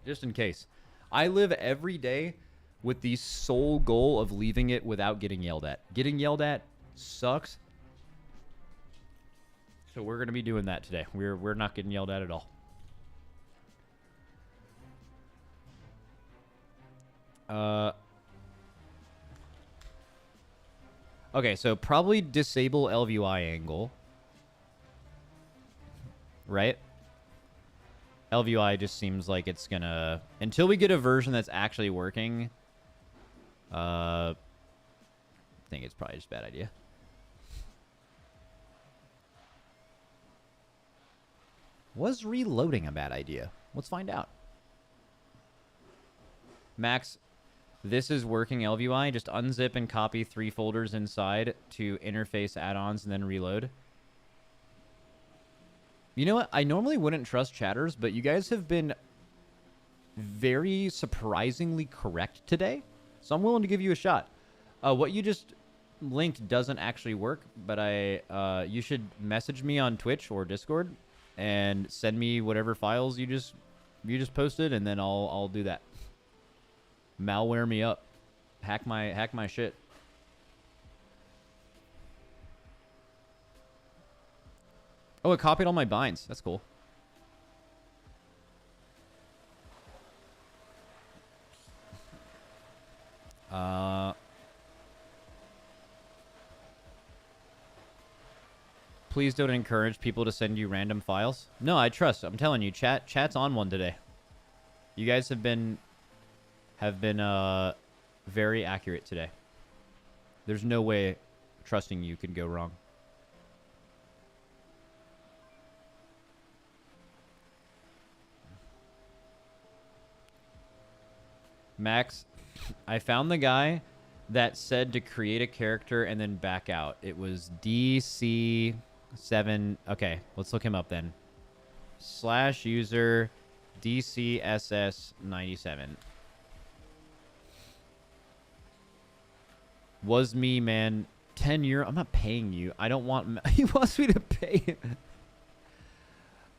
Just in case. I live every day with the sole goal of leaving it without getting yelled at. Getting yelled at sucks. So we're going to be doing that today. We're not getting yelled at all. Okay, so probably disable LVI angle. Right? LVI just seems like it's gonna... Until we get a version that's actually working, I think it's probably just a bad idea. Was reloading a bad idea? Let's find out. Max, this is working LVI. Just unzip and copy 3 folders inside to interface add-ons and then reload. You know what? I normally wouldn't trust chatters, but you guys have been very surprisingly correct today. So I'm willing to give you a shot. What you just linked doesn't actually work, but you should message me on Twitch or Discord and send me whatever files you just posted, and then I'll do that. Malware me up. Hack my shit. Oh, it copied all my binds. That's cool. Please don't encourage people to send you random files. No, I trust. I'm telling you, chat's on one today. You guys have been very accurate today. There's no way trusting you could go wrong. Max, I found the guy that said to create a character and then back out. It was DC7. Okay, let's look him up then. /user DCSS97. Was me, man. 10 euro. I'm not paying you. I don't want... He wants me to pay him.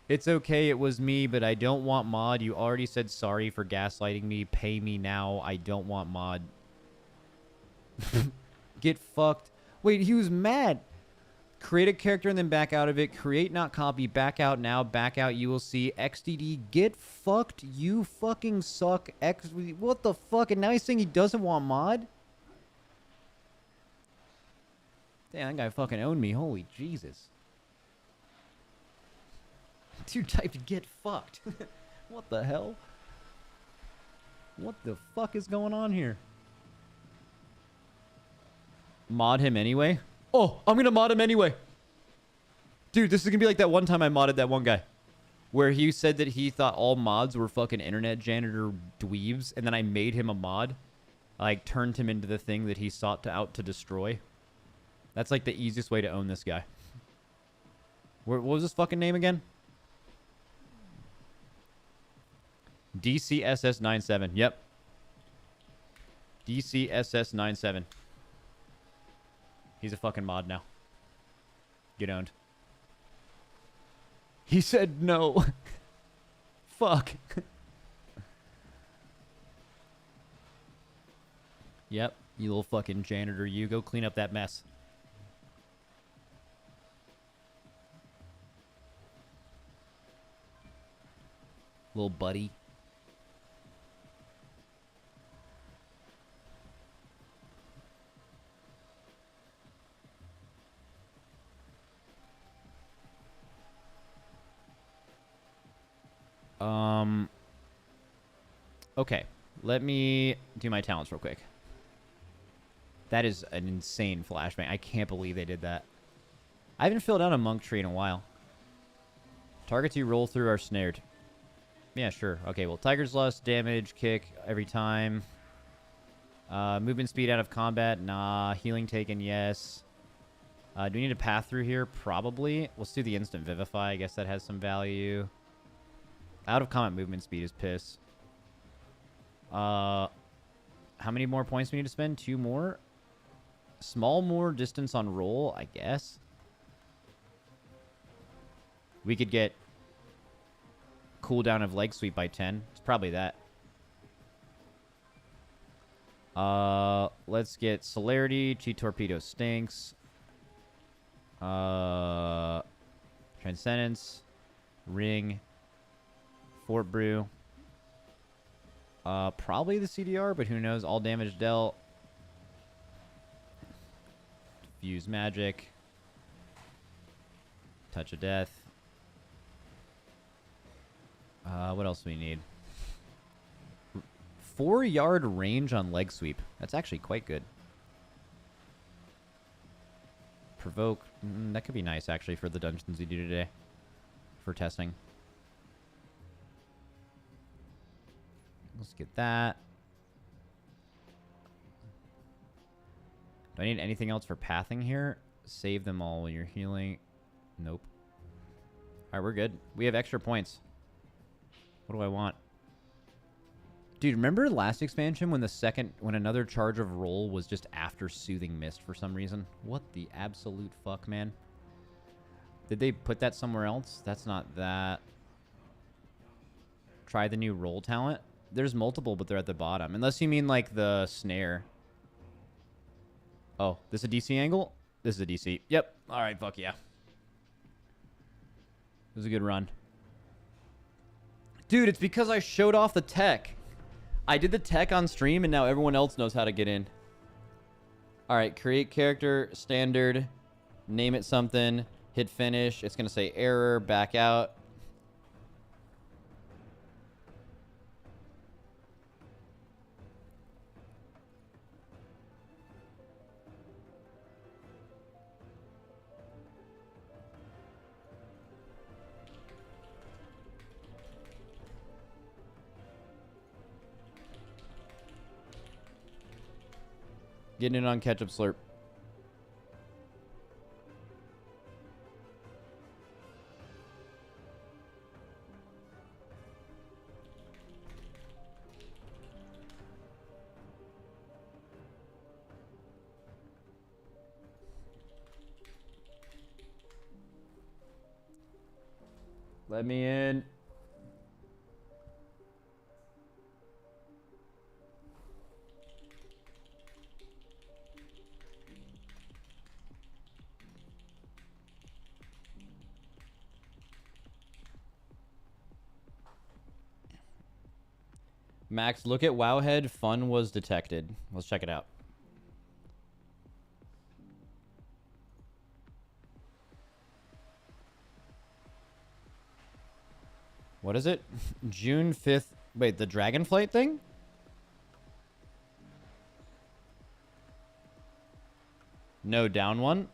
It's okay, it was me, but I don't want mod. You already said sorry for gaslighting me. Pay me now. I don't want mod. Get fucked. Wait, he was mad. Create a character and then back out of it. Create, not copy. Back out now. Back out, you will see. XDD, get fucked. You fucking suck. What the fuck? And now he's saying he doesn't want mod? Damn, that guy fucking owned me. Holy Jesus. Dude typed get fucked. What the hell? What the fuck is going on here? Mod him anyway? Oh, I'm gonna mod him anyway. Dude, this is gonna be like that one time I modded that one guy. Where he said that he thought all mods were fucking internet janitor dweebs, and then I made him a mod. I like turned him into the thing that he sought out to destroy. That's like the easiest way to own this guy. What was his fucking name again? DCSS97. Yep. DCSS97. He's a fucking mod now. Get owned. He said no. Fuck. Yep. You little fucking janitor. You go clean up that mess. Little buddy. Okay, let me do my talents real quick. That is an insane flashbang. I can't believe they did that. I haven't filled out a monk tree in a while. Targets you roll through are snared. Yeah, sure. Okay, well, Tiger's Lust, damage, kick every time. Movement speed out of combat, nah. Healing taken, yes. Do we need a path through here? Probably. Let's do the instant Vivify. I guess that has some value. Out of combat movement speed is piss. How many more points do we need to spend? 2 more? Small more distance on roll, I guess. We could get cooldown of leg sweep by 10. It's probably that. Let's get celerity. Chi torpedo stinks. Transcendence. Ring. Fort brew. Probably the CDR, but who knows? All damage dealt. Fuse magic. Touch of death. What else do we need? 4-yard range on leg sweep. That's actually quite good. Provoke. That could be nice, actually, for the dungeons you do today. For testing. Let's get that. Do I need anything else for pathing here? Save them all when you're healing. Nope. Alright, we're good. We have extra points. What do I want? Dude, remember last expansion when another charge of roll was just after Soothing Mist for some reason? What the absolute fuck, man? Did they put that somewhere else? That's not that. Try the new roll talent. There's multiple, but they're at the bottom. Unless you mean like the snare. Oh, this is a DC angle? This is a DC. Yep. Alright, fuck yeah. It was a good run. Dude, it's because I showed off the tech. I did the tech on stream, and now everyone else knows how to get in. Alright, create character, standard, name it something, hit finish. It's going to say error, back out. Getting in on ketchup slurp. Let me in. Max, look at Wowhead. Fun was detected. Let's check it out. What is it? June 5th. Wait, the Dragonflight thing? No down one?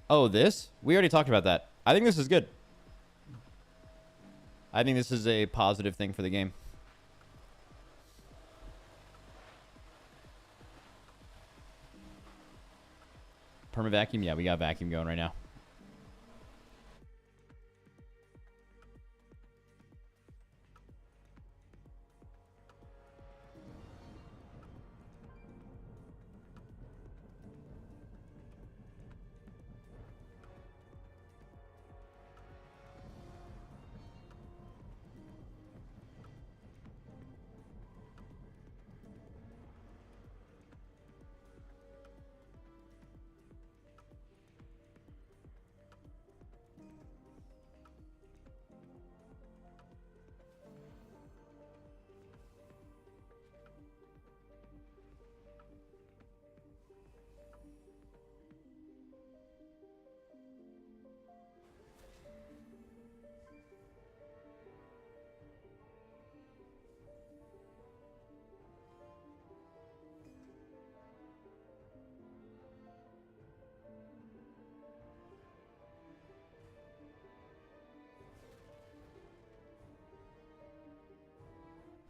Oh, this? We already talked about that. I think this is good. I think this is a positive thing for the game. Perma vacuum? Yeah, we got vacuum going right now.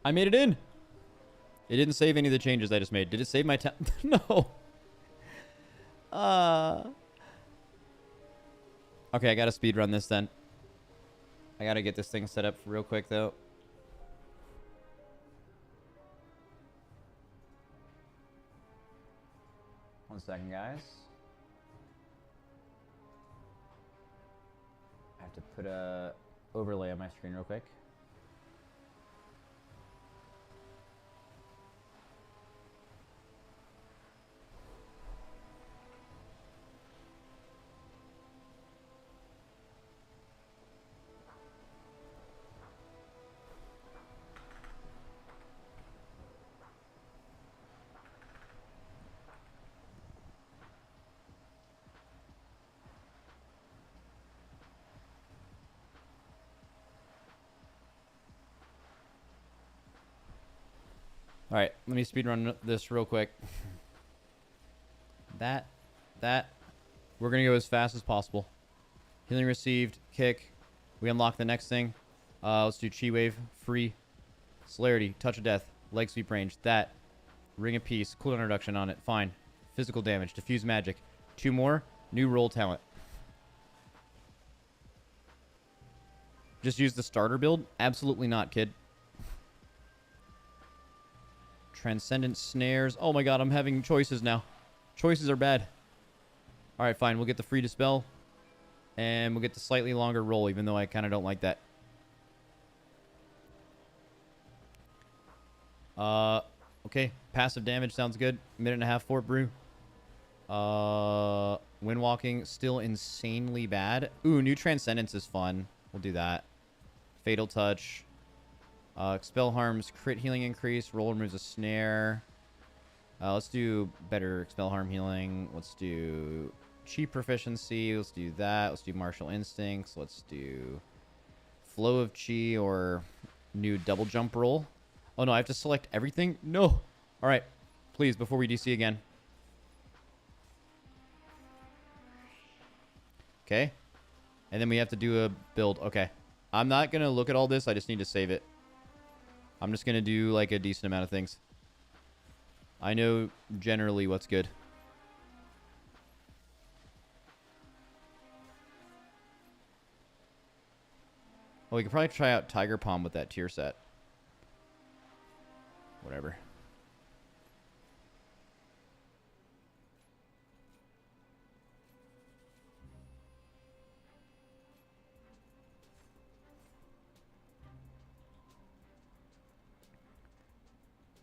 I made it in. It didn't save any of the changes I just made. Did it save my town? No. Okay, I gotta speed run this then. I gotta get this thing set up real quick though. One second, guys. I have to put a overlay on my screen real quick. All right, let me speedrun this real quick. That. We're going to go as fast as possible. Healing received, kick. We unlock the next thing. Let's do Chi Wave, free. Celerity, touch of death, leg sweep range. That. Ring of peace, cooldown reduction on it. Fine. Physical damage, diffuse magic. 2 more, new roll talent. Just use the starter build? Absolutely not, kid. Transcendent snares. Oh my god, I'm having choices now. Choices are bad. Alright, fine. We'll get the free dispel. And we'll get the slightly longer roll, even though I kind of don't like that. Okay. Passive damage sounds good. Minute and a half Fort Brew. Windwalking, still insanely bad. Ooh, new Transcendence is fun. We'll do that. Fatal Touch. Expel harms, crit healing increase, roll removes a snare. Let's do better expel harm healing. Let's do chi proficiency. Let's do that. Let's do martial instincts. Let's do flow of chi or new double jump roll. Oh no, I have to select everything? No. All right, please, before we DC again. Okay. And then we have to do a build. Okay. I'm not going to look at all this. I just need to save it. I'm just going to do like a decent amount of things. I know generally what's good. Well, we could probably try out Tiger Palm with that tier set. Whatever.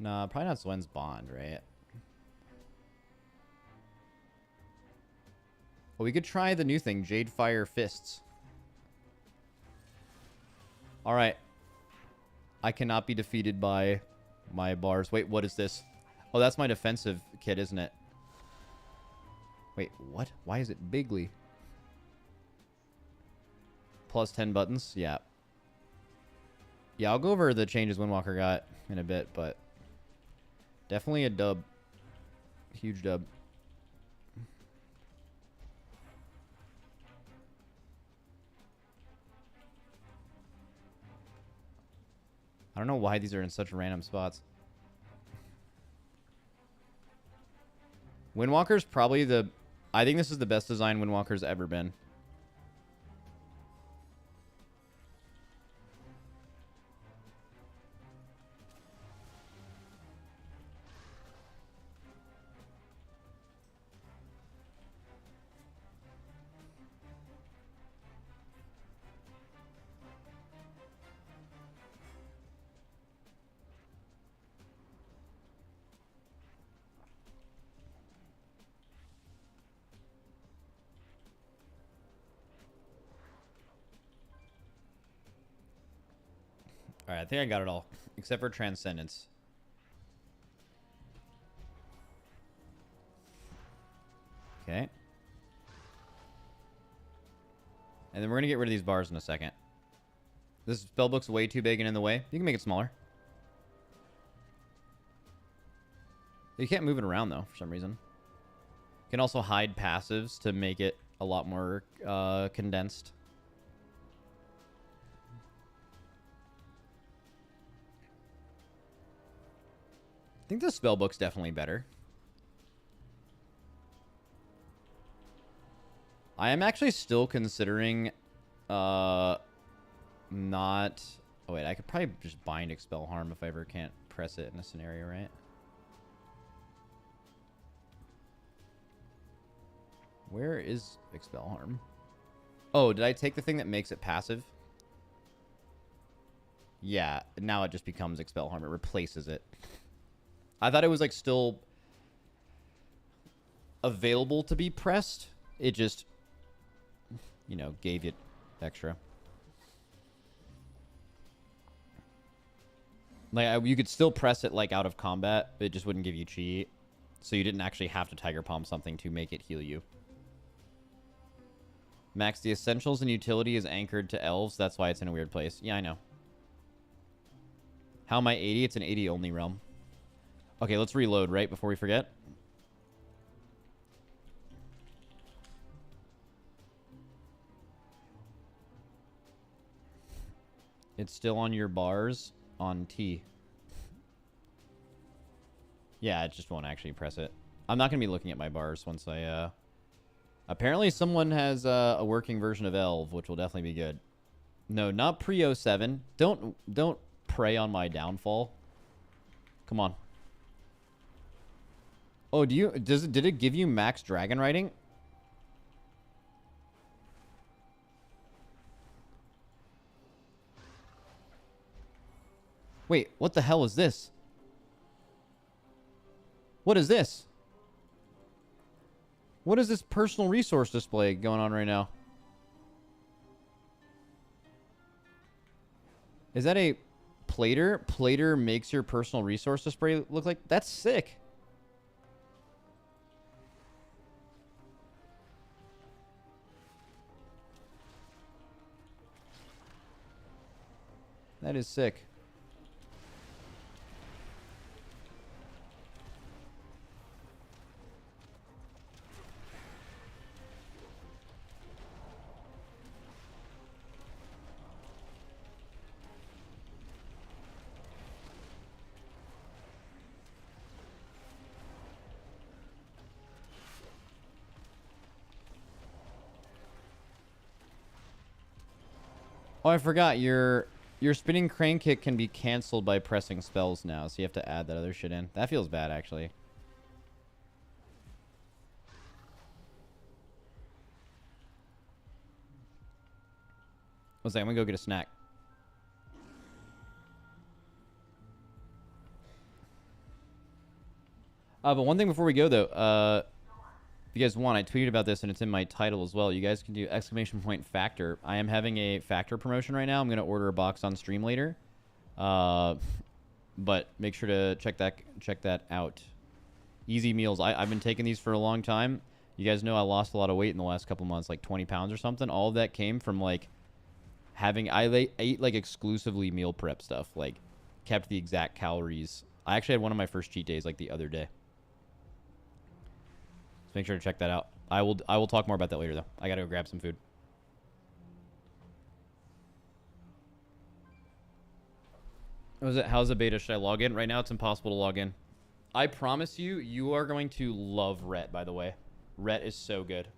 Nah, probably not Swen's Bond, right? Well, we could try the new thing, Jade Fire Fists. Alright. I cannot be defeated by my bars. Wait, what is this? Oh, that's my defensive kit, isn't it? Wait, what? Why is it bigly? Plus 10 buttons? Yeah. Yeah, I'll go over the changes Windwalker got in a bit, but... definitely a dub. Huge dub. I don't know why these are in such random spots. Windwalker's probably the... I think this is the best design Windwalker's ever been. Alright, I think I got it all. Except for Transcendence. Okay. And then we're going to get rid of these bars in a second. This spellbook's way too big and in the way. You can make it smaller. You can't move it around, though, for some reason. You can also hide passives to make it a lot more condensed. think the spellbook's definitely better. I am actually still considering not... Oh, wait, I could probably just bind Expel Harm if I ever can't press it in a scenario, right? Where is Expel Harm? Oh, did I take the thing that makes it passive? Yeah, now it just becomes Expel Harm. It replaces it. I thought it was, like, still available to be pressed. It just, you know, gave it extra. Like, you could still press it, like, out of combat. It just wouldn't give you cheat. So you didn't actually have to Tiger Palm something to make it heal you. Max, the essentials and utility is anchored to elves. That's why it's in a weird place. Yeah, I know. How am I 80? It's an 80 only realm. Okay, let's reload, right, before we forget. It's still on your bars on T. Yeah, it just won't actually press it. I'm not going to be looking at my bars once I... Apparently someone has a working version of Elve, which will definitely be good. No, not pre-07. Don't prey on my downfall. Come on. Oh, did it give you max dragon riding? Wait, what the hell is this? What is this? What is this personal resource display going on right now? Is that a plater? Plater makes your personal resource display look like... That's sick. That is sick. Oh, I forgot. Your spinning crane kick can be canceled by pressing spells now, so you have to add that other shit in. That feels bad, actually. One second, I'm gonna go get a snack. But one thing before we go, though, if you guys want, I tweeted about this and it's in my title as well. You guys can do !factor. I am having a factor promotion right now. I'm going to order a box on stream later. But make sure to check that out. Easy meals. I've been taking these for a long time. You guys know I lost a lot of weight in the last couple months, like 20 pounds or something. All of that came from like I ate like exclusively meal prep stuff, like kept the exact calories. I actually had one of my first cheat days like the other day. So make sure to check that out. I will talk more about that later, though. I gotta go grab some food. How's the beta? Should I log in? Right now, it's impossible to log in. I promise you, you are going to love Rhett, by the way. Rhett is so good.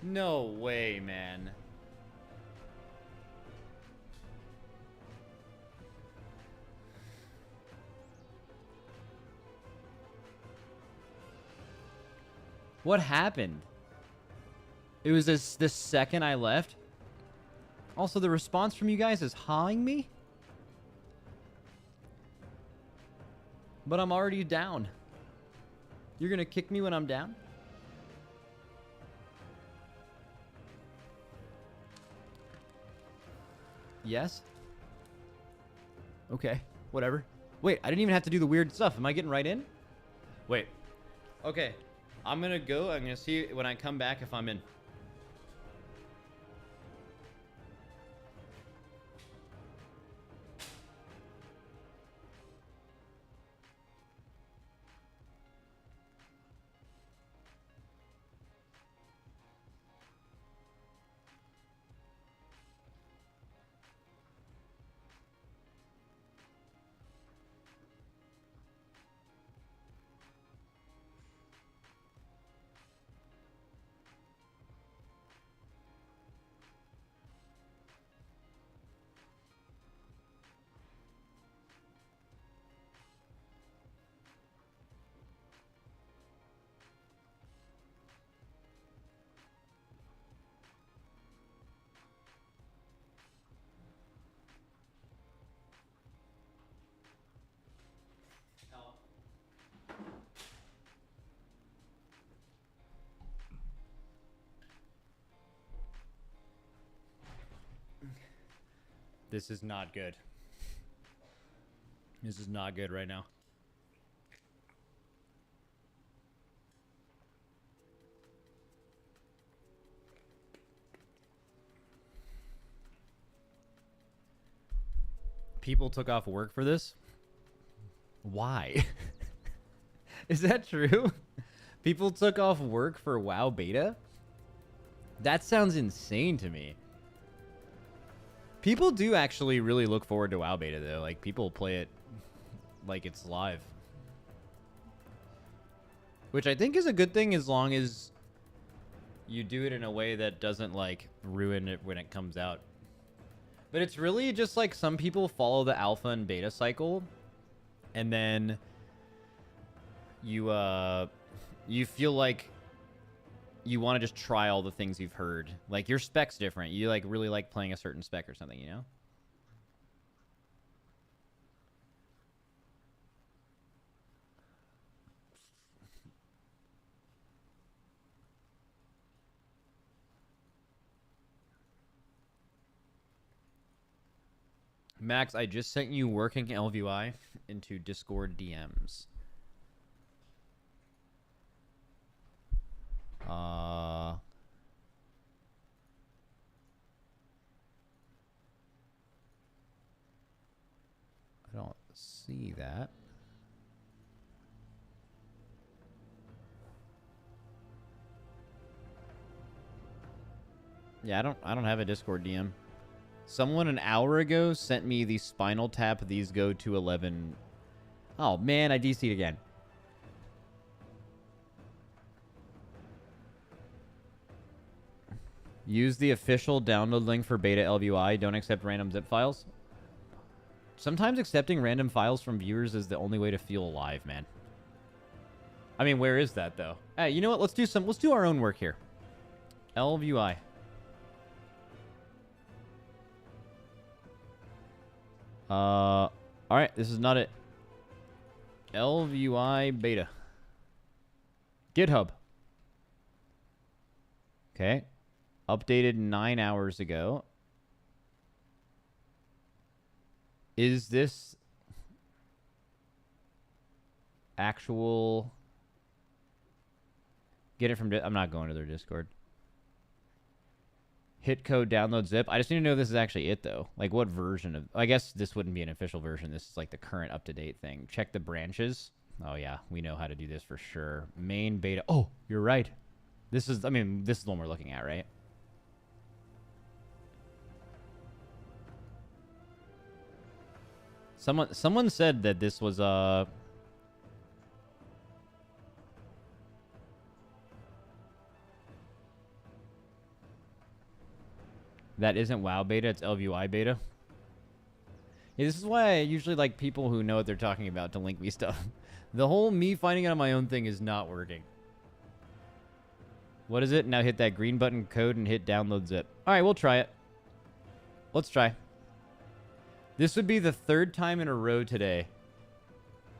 No way, man. What happened? It was this the second I left. Also, the response from you guys is hawing me. But I'm already down. You're gonna kick me when I'm down? Yes? Okay, whatever. Wait, I didn't even have to do the weird stuff. Am I getting right in? Wait. Okay. I'm gonna go. I'm gonna see when I come back if I'm in. This is not good. This is not good right now. People took off work for this? Why? Is that true? People took off work for WoW beta? That sounds insane to me. People do actually really look forward to WoW beta though. Like people play it like it's live. Which I think is a good thing as long as you do it in a way that doesn't like ruin it when it comes out. But it's really just like some people follow the alpha and beta cycle and then you feel like you want to just try all the things you've heard. Like your spec's different. You like really like playing a certain spec or something, you know? Max, I just sent you working LVI into Discord DMs. I don't see that. Yeah, I don't have a Discord DM. Someone an hour ago sent me the Spinal Tap. These go to 11. Oh man, I DC'd again. Use the official download link for beta LVI. Don't accept random zip files. Sometimes accepting random files from viewers is the only way to feel alive, man. I mean, where is that though? Hey, you know what? Let's do our own work here. LVI. All right, this is not it. LVI beta. GitHub. Okay. Updated 9 hours ago. Is this actual? Get it from. I'm not going to their Discord. Hit code download zip. I just need to know if this is actually it though. Like what version of? I guess this wouldn't be an official version. This is like the current up to date thing. Check the branches. Oh yeah, we know how to do this for sure. Main beta. Oh, you're right. This is. I mean, this is the one we're looking at, right? Someone said that this was that isn't WoW beta, it's LVI beta. Yeah, this is why I usually like people who know what they're talking about to link me stuff. The whole me finding it on my own thing is not working. What is it? Now hit that green button code and hit download zip. All right, we'll try it. Let's try. This would be the third time in a row today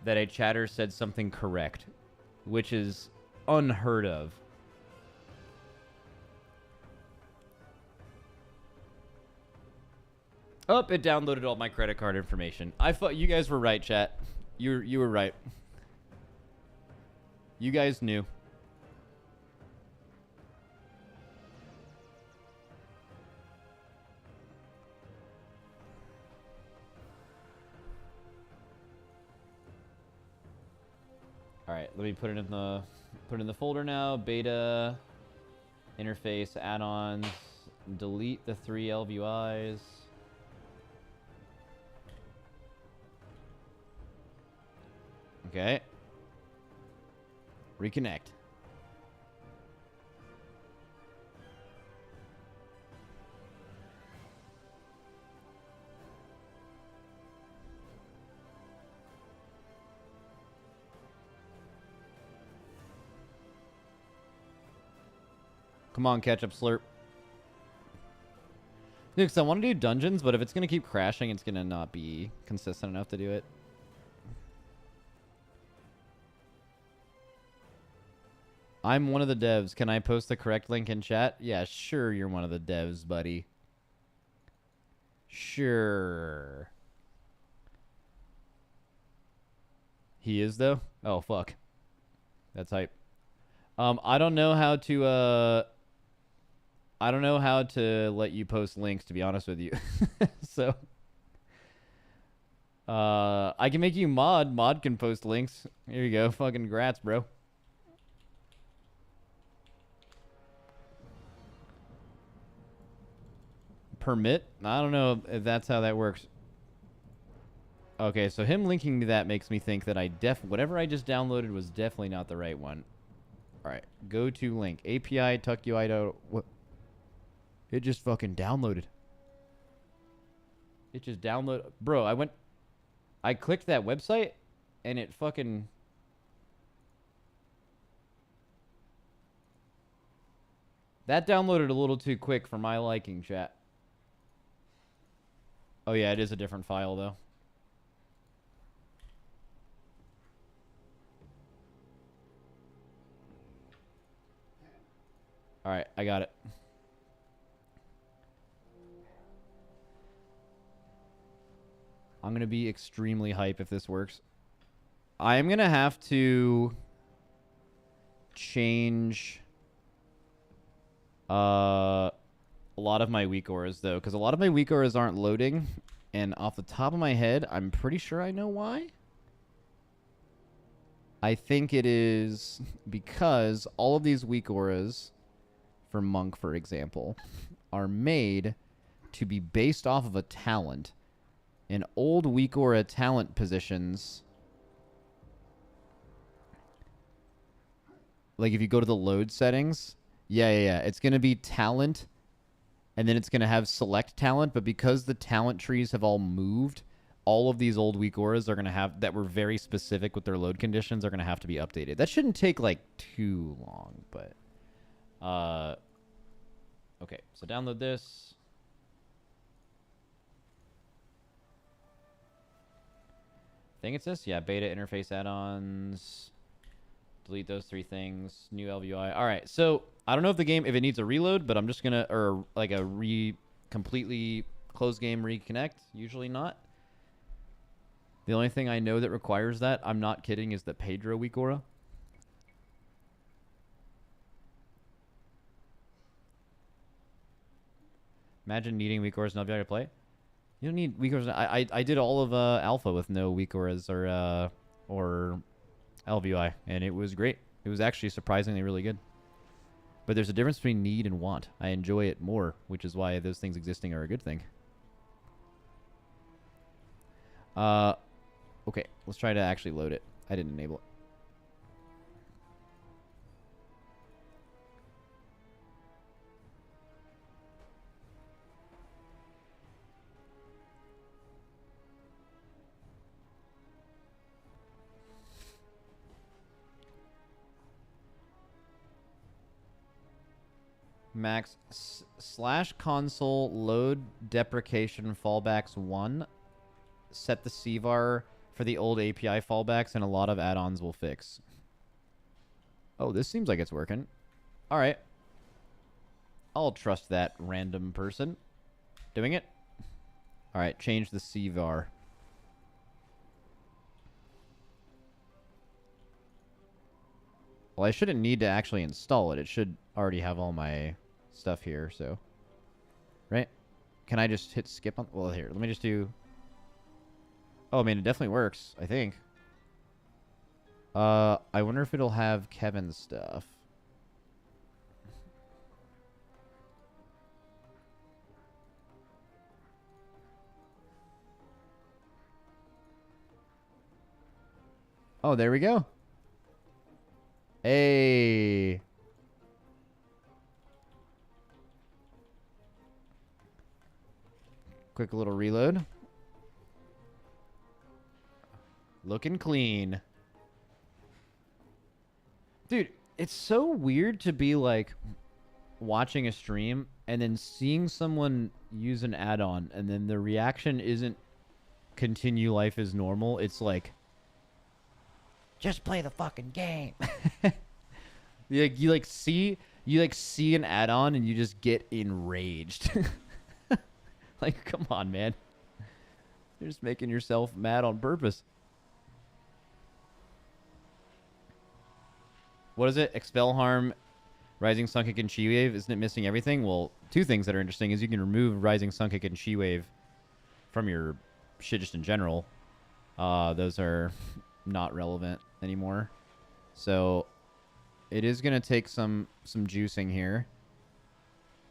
that a chatter said something correct, which is unheard of. Oh, it downloaded all my credit card information. You guys were right, chat. You were right. You guys knew. All right, let me put it in the folder now. Beta interface add-ons. Delete the 3 LVIs. Okay. Reconnect. Come on, catch up, slurp. Dude, 'cause I want to do dungeons, but if it's going to keep crashing, it's going to not be consistent enough to do it. I'm one of the devs. Can I post the correct link in chat? Yeah, sure, you're one of the devs, buddy. Sure. He is, though? Oh, fuck. That's hype. I don't know how to, I don't know how to let you post links, to be honest with you. So, I can make you mod. Mod can post links. Here you go. Fucking grats, bro. Permit? I don't know if that's how that works. Okay, so him linking me that makes me think that whatever I just downloaded was definitely not the right one. All right, go to link. API tuckui. What? It just fucking downloaded. It just downloaded. Bro, I clicked that website and it fucking... That downloaded a little too quick for my liking, chat. Oh yeah, it is a different file though. All right, I got it. I'm going to be extremely hype if this works. I am going to have to change a lot of my weak auras, though, because a lot of my weak auras aren't loading, and off the top of my head, I'm pretty sure I know why. I think it is because all of these weak auras, for Monk, for example, are made to be based off of a talent. And old weak aura talent positions, like if you go to the load settings, yeah, it's going to be talent, and then it's going to have select talent, but because the talent trees have all moved, all of these old weak auras are going to have, that were very specific with their load conditions, are going to have to be updated. That shouldn't take, like, too long, but... okay, so download this. I think it's this. Yeah, beta interface add-ons. Delete those 3 things. New LVI. All right, so I don't know if the game, if it needs a reload, but I'm just going to, or like a completely closed game reconnect. Usually not. The only thing I know that requires that, I'm not kidding, is the Pedro weak aura. Imagine needing weak auras and LVI to play. You don't need weak auras. I did all of alpha with no weak auras or LVI, and it was great. It was actually surprisingly really good. But there's a difference between need and want. I enjoy it more, which is why those things existing are a good thing. Okay, let's try to actually load it. I didn't enable it. Max slash console load deprecation fallbacks 1. Set the CVAR for the old API fallbacks, and a lot of add-ons will fix. Oh, this seems like it's working. All right. I'll trust that random person doing it. All right, change the CVAR. Well, I shouldn't need to actually install it. It should already have all my stuff here, so. Right? Can I just hit skip on? Well, here, let me just do. Oh, I mean, it definitely works, I think. I wonder if it'll have Kevin's stuff. Oh, there we go. Hey. Quick little reload. Looking clean. Dude, it's so weird to be like watching a stream and then seeing someone use an add-on and then the reaction isn't continue life as normal. It's like, just play the fucking game. You like see an add-on and you just get enraged. Like, come on, man. You're just making yourself mad on purpose. What is it? Expel Harm, Rising Sun Kick, and Chi Wave. Isn't it missing everything? Well, two things that are interesting is you can remove Rising Sun Kick and Chi Wave from your shit just in general. Those are not relevant anymore. So it is going to take some juicing here.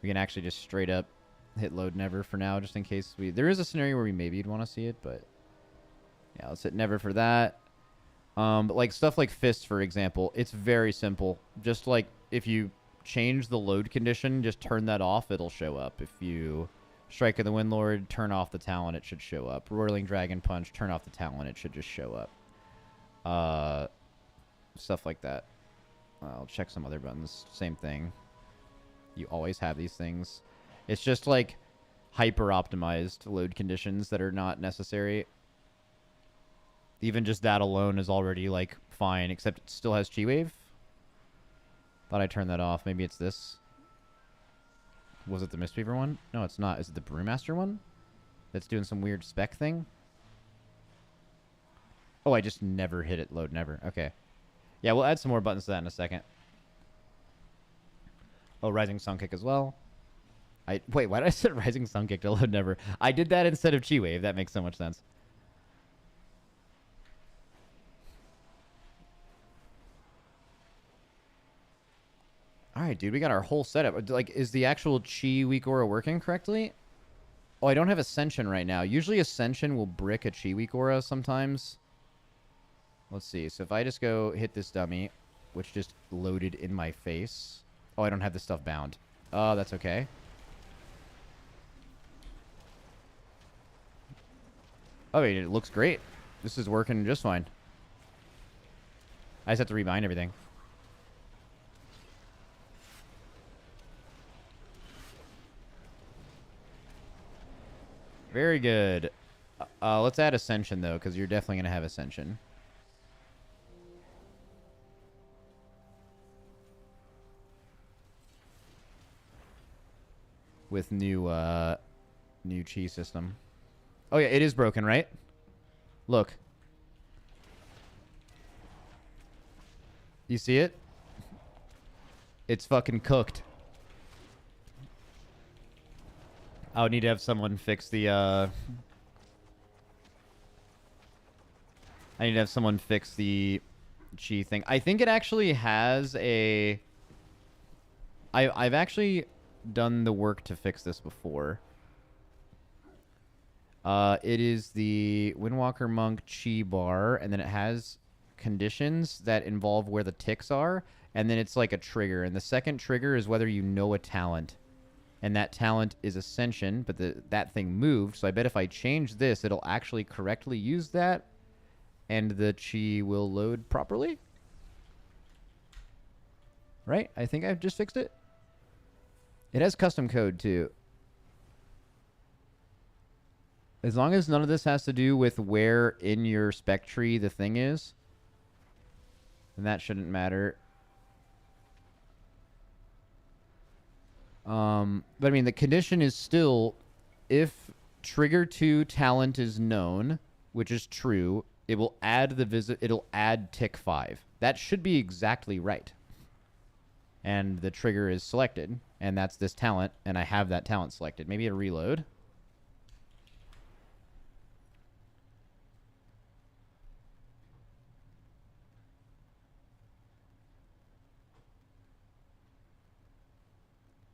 We can actually just straight up hit load never for now, just in case we... There is a scenario where we maybe would want to see it, but... Yeah, let's hit never for that. But like stuff like Fist, for example, it's very simple. Just like if you change the load condition, just turn that off, it'll show up. If you Strike of the Windlord, turn off the talent, it should show up. Roiling Dragon Punch, turn off the talent, it should just show up. Stuff like that. I'll check some other buttons. Same thing. You always have these things. It's just like hyper optimized load conditions that are not necessary. Even just that alone is already like fine, except it still has Chi Wave. Thought I turned that off. Maybe it's this. Was it the Mistweaver one? No, it's not. Is it the Brewmaster one? That's doing some weird spec thing? Oh, I just never hit it. Load never. Okay. Yeah, we'll add some more buttons to that in a second. Oh, Rising Sun Kick as well. Wait, why did I set Rising Sun Kick to load never? I did that instead of Chi Wave. That makes so much sense. All right, dude, we got our whole setup. Like, is the actual Chi Weak Aura working correctly? Oh, I don't have Ascension right now. Usually Ascension will brick a Chi Weak Aura sometimes. Let's see. So if I just go hit this dummy, which just loaded in my face. Oh, I don't have this stuff bound. Oh, that's okay. Oh, wait, it looks great. This is working just fine. I just have to rebind everything. Very good. Let's add Ascension, though, because you're definitely going to have Ascension. With new Chi system. Oh, yeah, it is broken, right? Look. You see it? It's fucking cooked. I would need to have someone fix the, I need to have someone fix the Chi thing. I think it actually has a... I've actually done the work to fix this before. It is the Windwalker Monk Chi bar, and then it has conditions that involve where the ticks are, and then it's like a trigger. And the second trigger is whether you know a talent. And that talent is Ascension, but that thing moved. So I bet if I change this, it'll actually correctly use that, and the Chi will load properly. Right? I think I've just fixed it. It has custom code too. As long as none of this has to do with where in your spec tree the thing is, then that shouldn't matter. But I mean, the condition is still, if trigger 2 talent is known, which is true, it will add it'll add tick 5. That should be exactly right. And the trigger is selected, and that's this talent, and I have that talent selected. Maybe a reload.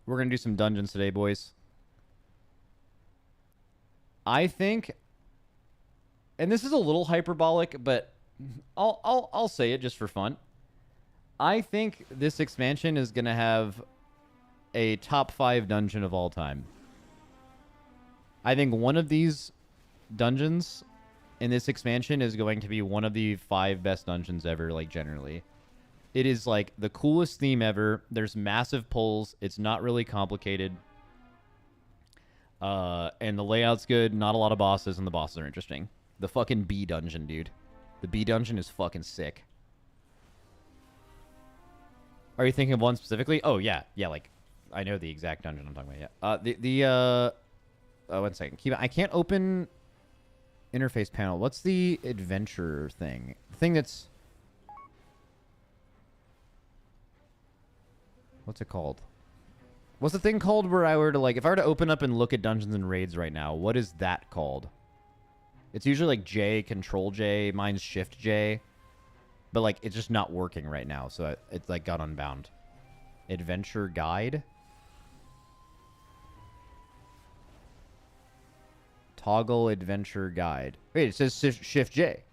We're going to do some dungeons today, boys. I think, and this is a little hyperbolic, but I'll say it just for fun. I think this expansion is going to have a top 5 dungeon of all time. I think one of these dungeons in this expansion is going to be one of the 5 best dungeons ever, like, generally. It is, like, the coolest theme ever. There's massive pulls. It's not really complicated. And the layout's good. Not a lot of bosses, and the bosses are interesting. The fucking B dungeon, dude. The B dungeon is fucking sick. Are you thinking of one specifically? Oh, yeah. Yeah, like, I know the exact dungeon I'm talking about, yeah. One second. I can't open interface panel. What's the adventure thing? The thing that's... What's it called? What's the thing called where I were to, like, if I were to open up and look at dungeons and raids right now, what is that called? It's usually like J, Control J, mine's Shift J. But, like, it's just not working right now, so it's, like, got unbound. Adventure Guide? Toggle Adventure Guide. Wait, it says Shift J.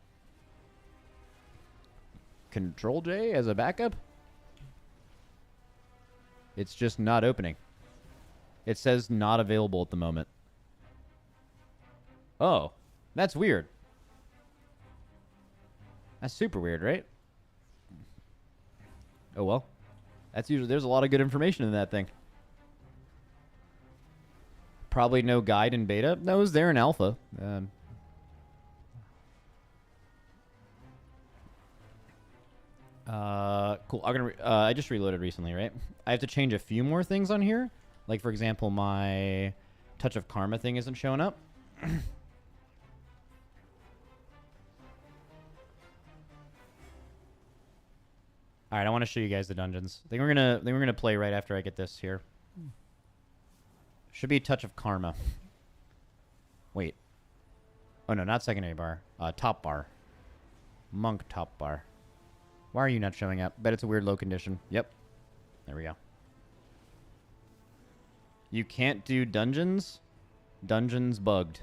Control J as a backup? It's just not opening. It says not available at the moment. Oh, that's weird. That's super weird, right? Oh, well. That's usually... There's a lot of good information in that thing. Probably no guide in beta. No, it was there in alpha. Cool. I just reloaded recently, right? I have to change a few more things on here. Like, for example, my Touch of Karma thing isn't showing up. All right, I want to show you guys the dungeons. I think we're gonna play right after I get this here. Should be Touch of Karma. Wait. Oh no, not secondary bar. Top bar. Monk top bar. Why are you not showing up? Bet it's a weird low condition. Yep. There we go. You can't do dungeons? Dungeons bugged.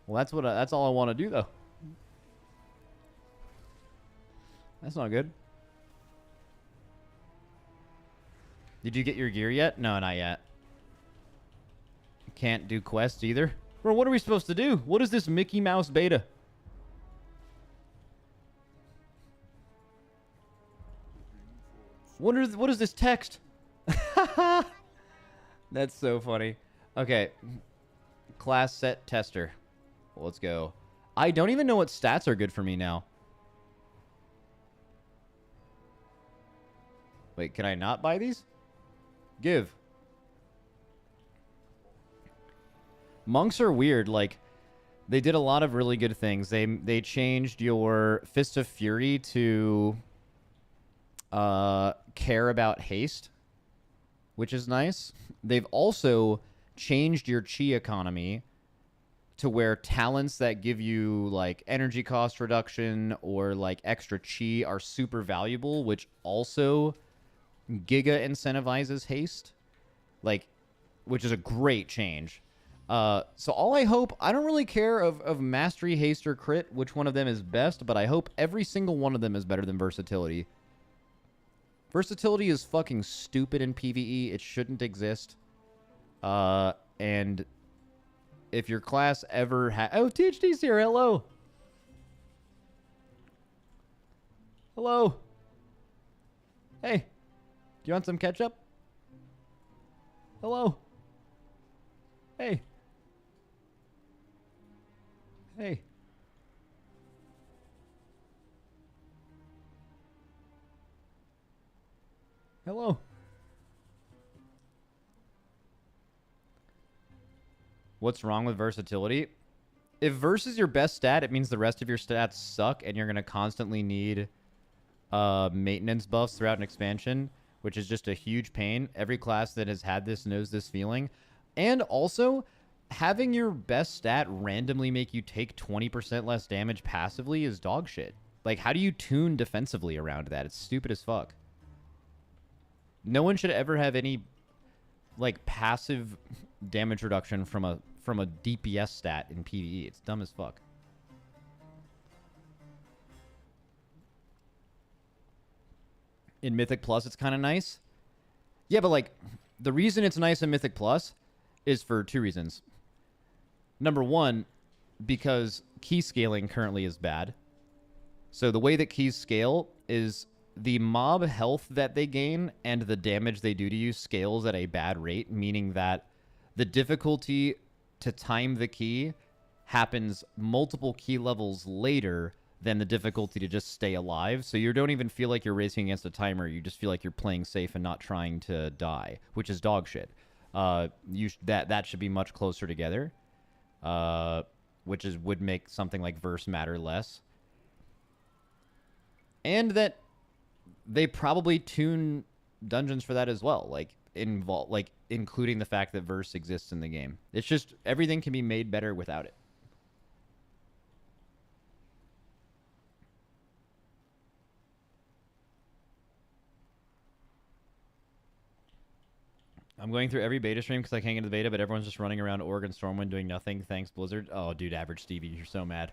Well, that's all I want to do though. That's not good. Did you get your gear yet? No, not yet. Can't do quests either. Bro, what are we supposed to do? What is this Mickey Mouse beta? What is this text? That's so funny. Okay. Class set tester. Let's go. I don't even know what stats are good for me now. Wait, can I not buy these? Give. Monks are weird. Like, they did a lot of really good things. They changed your Fist of Fury to care about haste, which is nice. They've also changed your chi economy to where talents that give you like energy cost reduction or like extra chi are super valuable, which also giga incentivizes haste, like, which is a great change. So all I hope, I don't really care of mastery, haste, or crit, which one of them is best, but I hope every single one of them is better than versatility. Versatility is fucking stupid in PvE. It shouldn't exist. And if your class ever oh, THD's here. Hello. Hello. Hey. You want some ketchup? Hello. Hey. Hey. Hello. What's wrong with versatility? If verse is your best stat, it means the rest of your stats suck and you're going to constantly need maintenance buffs throughout an expansion, which is just a huge pain. Every class that has had this knows this feeling. And also, having your best stat randomly make you take 20% less damage passively is dog shit. Like, how do you tune defensively around that? It's stupid as fuck. No one should ever have any, like, passive damage reduction from a DPS stat in PvE. It's dumb as fuck. In Mythic Plus, it's kind of nice. Yeah, but, like, the reason it's nice in Mythic Plus is for two reasons. Number one, because key scaling currently is bad. So the way that keys scale is the mob health that they gain and the damage they do to you scales at a bad rate, meaning that the difficulty to time the key happens multiple key levels later than the difficulty to just stay alive. So you don't even feel like you're racing against a timer. You just feel like you're playing safe and not trying to die, which is dog shit. That should be much closer together, which would make something like verse matter less. And that they probably tune dungeons for that as well, like including the fact that verse exists in the game. It's just everything can be made better without it. I'm going through every beta stream because I can't get into the beta, but everyone's just running around Oregon Stormwind doing nothing. Thanks, Blizzard. Oh, dude, average Stevie, you're so mad.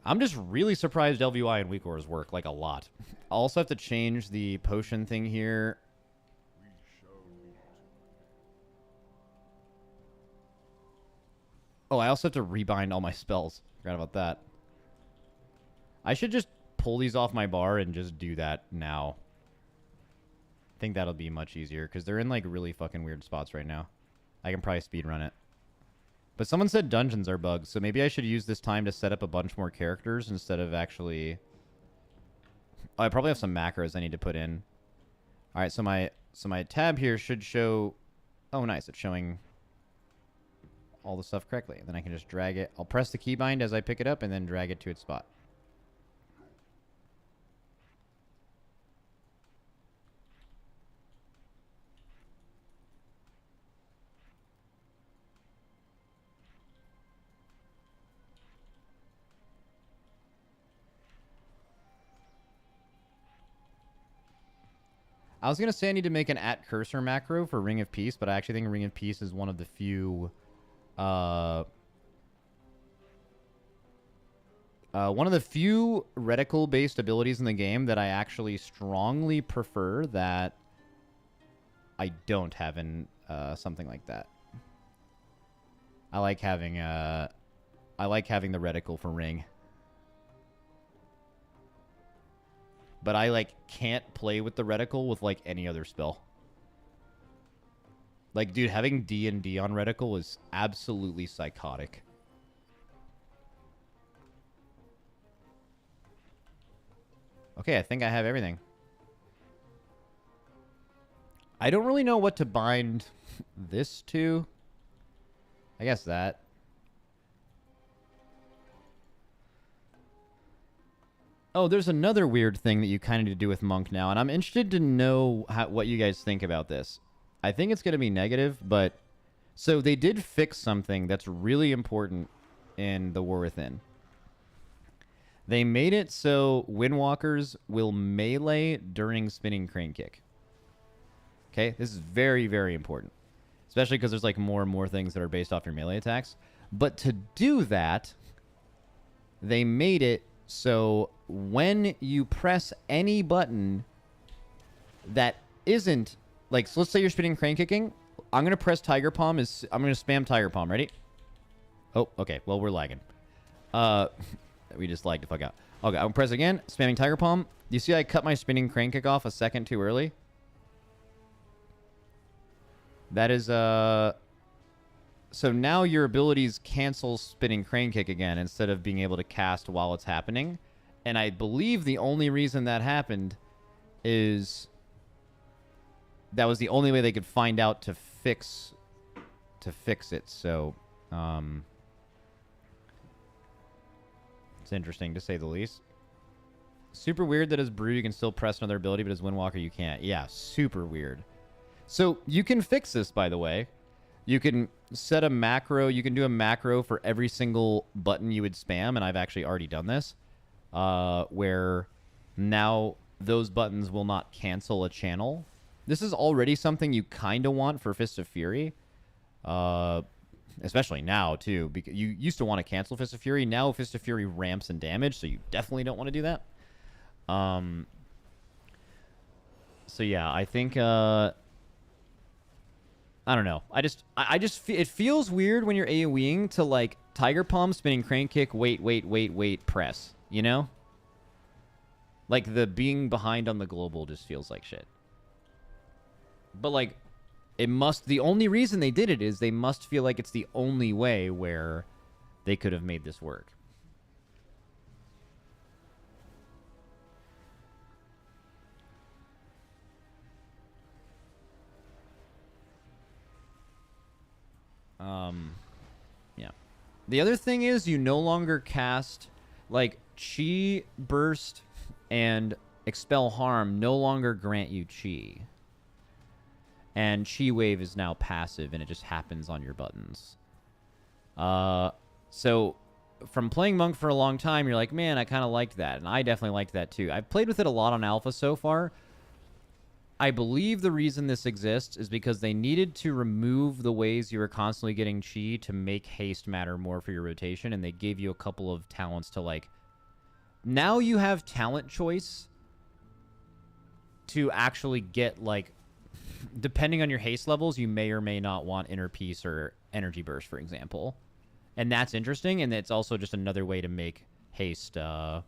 I'm just really surprised LVY and Weak Auras work, like, a lot. I'll also have to change the potion thing here. Oh, I also have to rebind all my spells. Forgot about that. I should just pull these off my bar and just do that now. I think that'll be much easier because they're in, like, really fucking weird spots right now. I can probably speedrun it. But someone said dungeons are bugs, so maybe I should use this time to set up a bunch more characters instead of actually... Oh, I probably have some macros I need to put in. All right, so my tab here should show... Oh, nice. It's showing all the stuff correctly. And then I can just drag it. I'll press the keybind as I pick it up and then drag it to its spot. I was going to say I need to make an @cursor macro for Ring of Peace, but I actually think Ring of Peace is one of the few... one of the few reticle-based abilities in the game that I actually strongly prefer that I don't have in something like that. I like having the reticle for Ring. But I, like, can't play with the reticle with, like, any other spell. Like, dude, having D&D on reticle is absolutely psychotic. Okay, I think I have everything. I don't really know what to bind this to. I guess that. Oh, there's another weird thing that you kind of need to do with Monk now, and I'm interested to know what you guys think about this. I think it's going to be negative, but... So they did fix something that's really important in The War Within. They made it so Windwalkers will melee during Spinning Crane Kick. Okay? This is very, very important. Especially because there's, like, more and more things that are based off your melee attacks. But to do that, they made it so when you press any button that isn't, like, so let's say you're spinning crane kicking, I'm going to press Tiger Palm. I'm going to spam Tiger Palm. Ready? Oh, okay. Well, we're lagging. We just lagged the fuck out. Okay, I'm going to press again, spamming Tiger Palm. You see I cut my spinning crane kick off a second too early? That is, so now your abilities cancel spinning crane kick again instead of being able to cast while it's happening. And I believe the only reason that happened is that was the only way they could find out to fix it. So, it's interesting to say the least. Super weird that as Brew you can still press another ability, but as Windwalker you can't. Yeah, super weird. So you can fix this, by the way. You can set a macro. You can do a macro for every single button you would spam, and I've actually already done this, where now those buttons will not cancel a channel. This is already something you kind of want for Fist of Fury, especially now, too, because you used to want to cancel Fist of Fury. Now Fist of Fury ramps in damage, so you definitely don't want to do that. So yeah, I think, I don't know. It feels weird when you're AoEing to like Tiger Palm, spinning crane kick, wait, press, you know? Like the being behind on the global just feels like shit. But like, the only reason they did it is they must feel like it's the only way where they could have made this work. Yeah. The other thing is you no longer cast, like, Chi Burst and Expel Harm no longer grant you Chi. And Chi Wave is now passive, and it just happens on your buttons. So, from playing Monk for a long time, you're like, man, I kind of liked that. And I definitely liked that, too. I've played with it a lot on Alpha so far. I believe the reason this exists is because they needed to remove the ways you were constantly getting Chi to make haste matter more for your rotation, and they gave you a couple of talents to, like... Now you have talent choice to actually get, like... Depending on your haste levels, you may or may not want Inner Peace or Energy Burst, for example. And that's interesting, and it's also just another way to make haste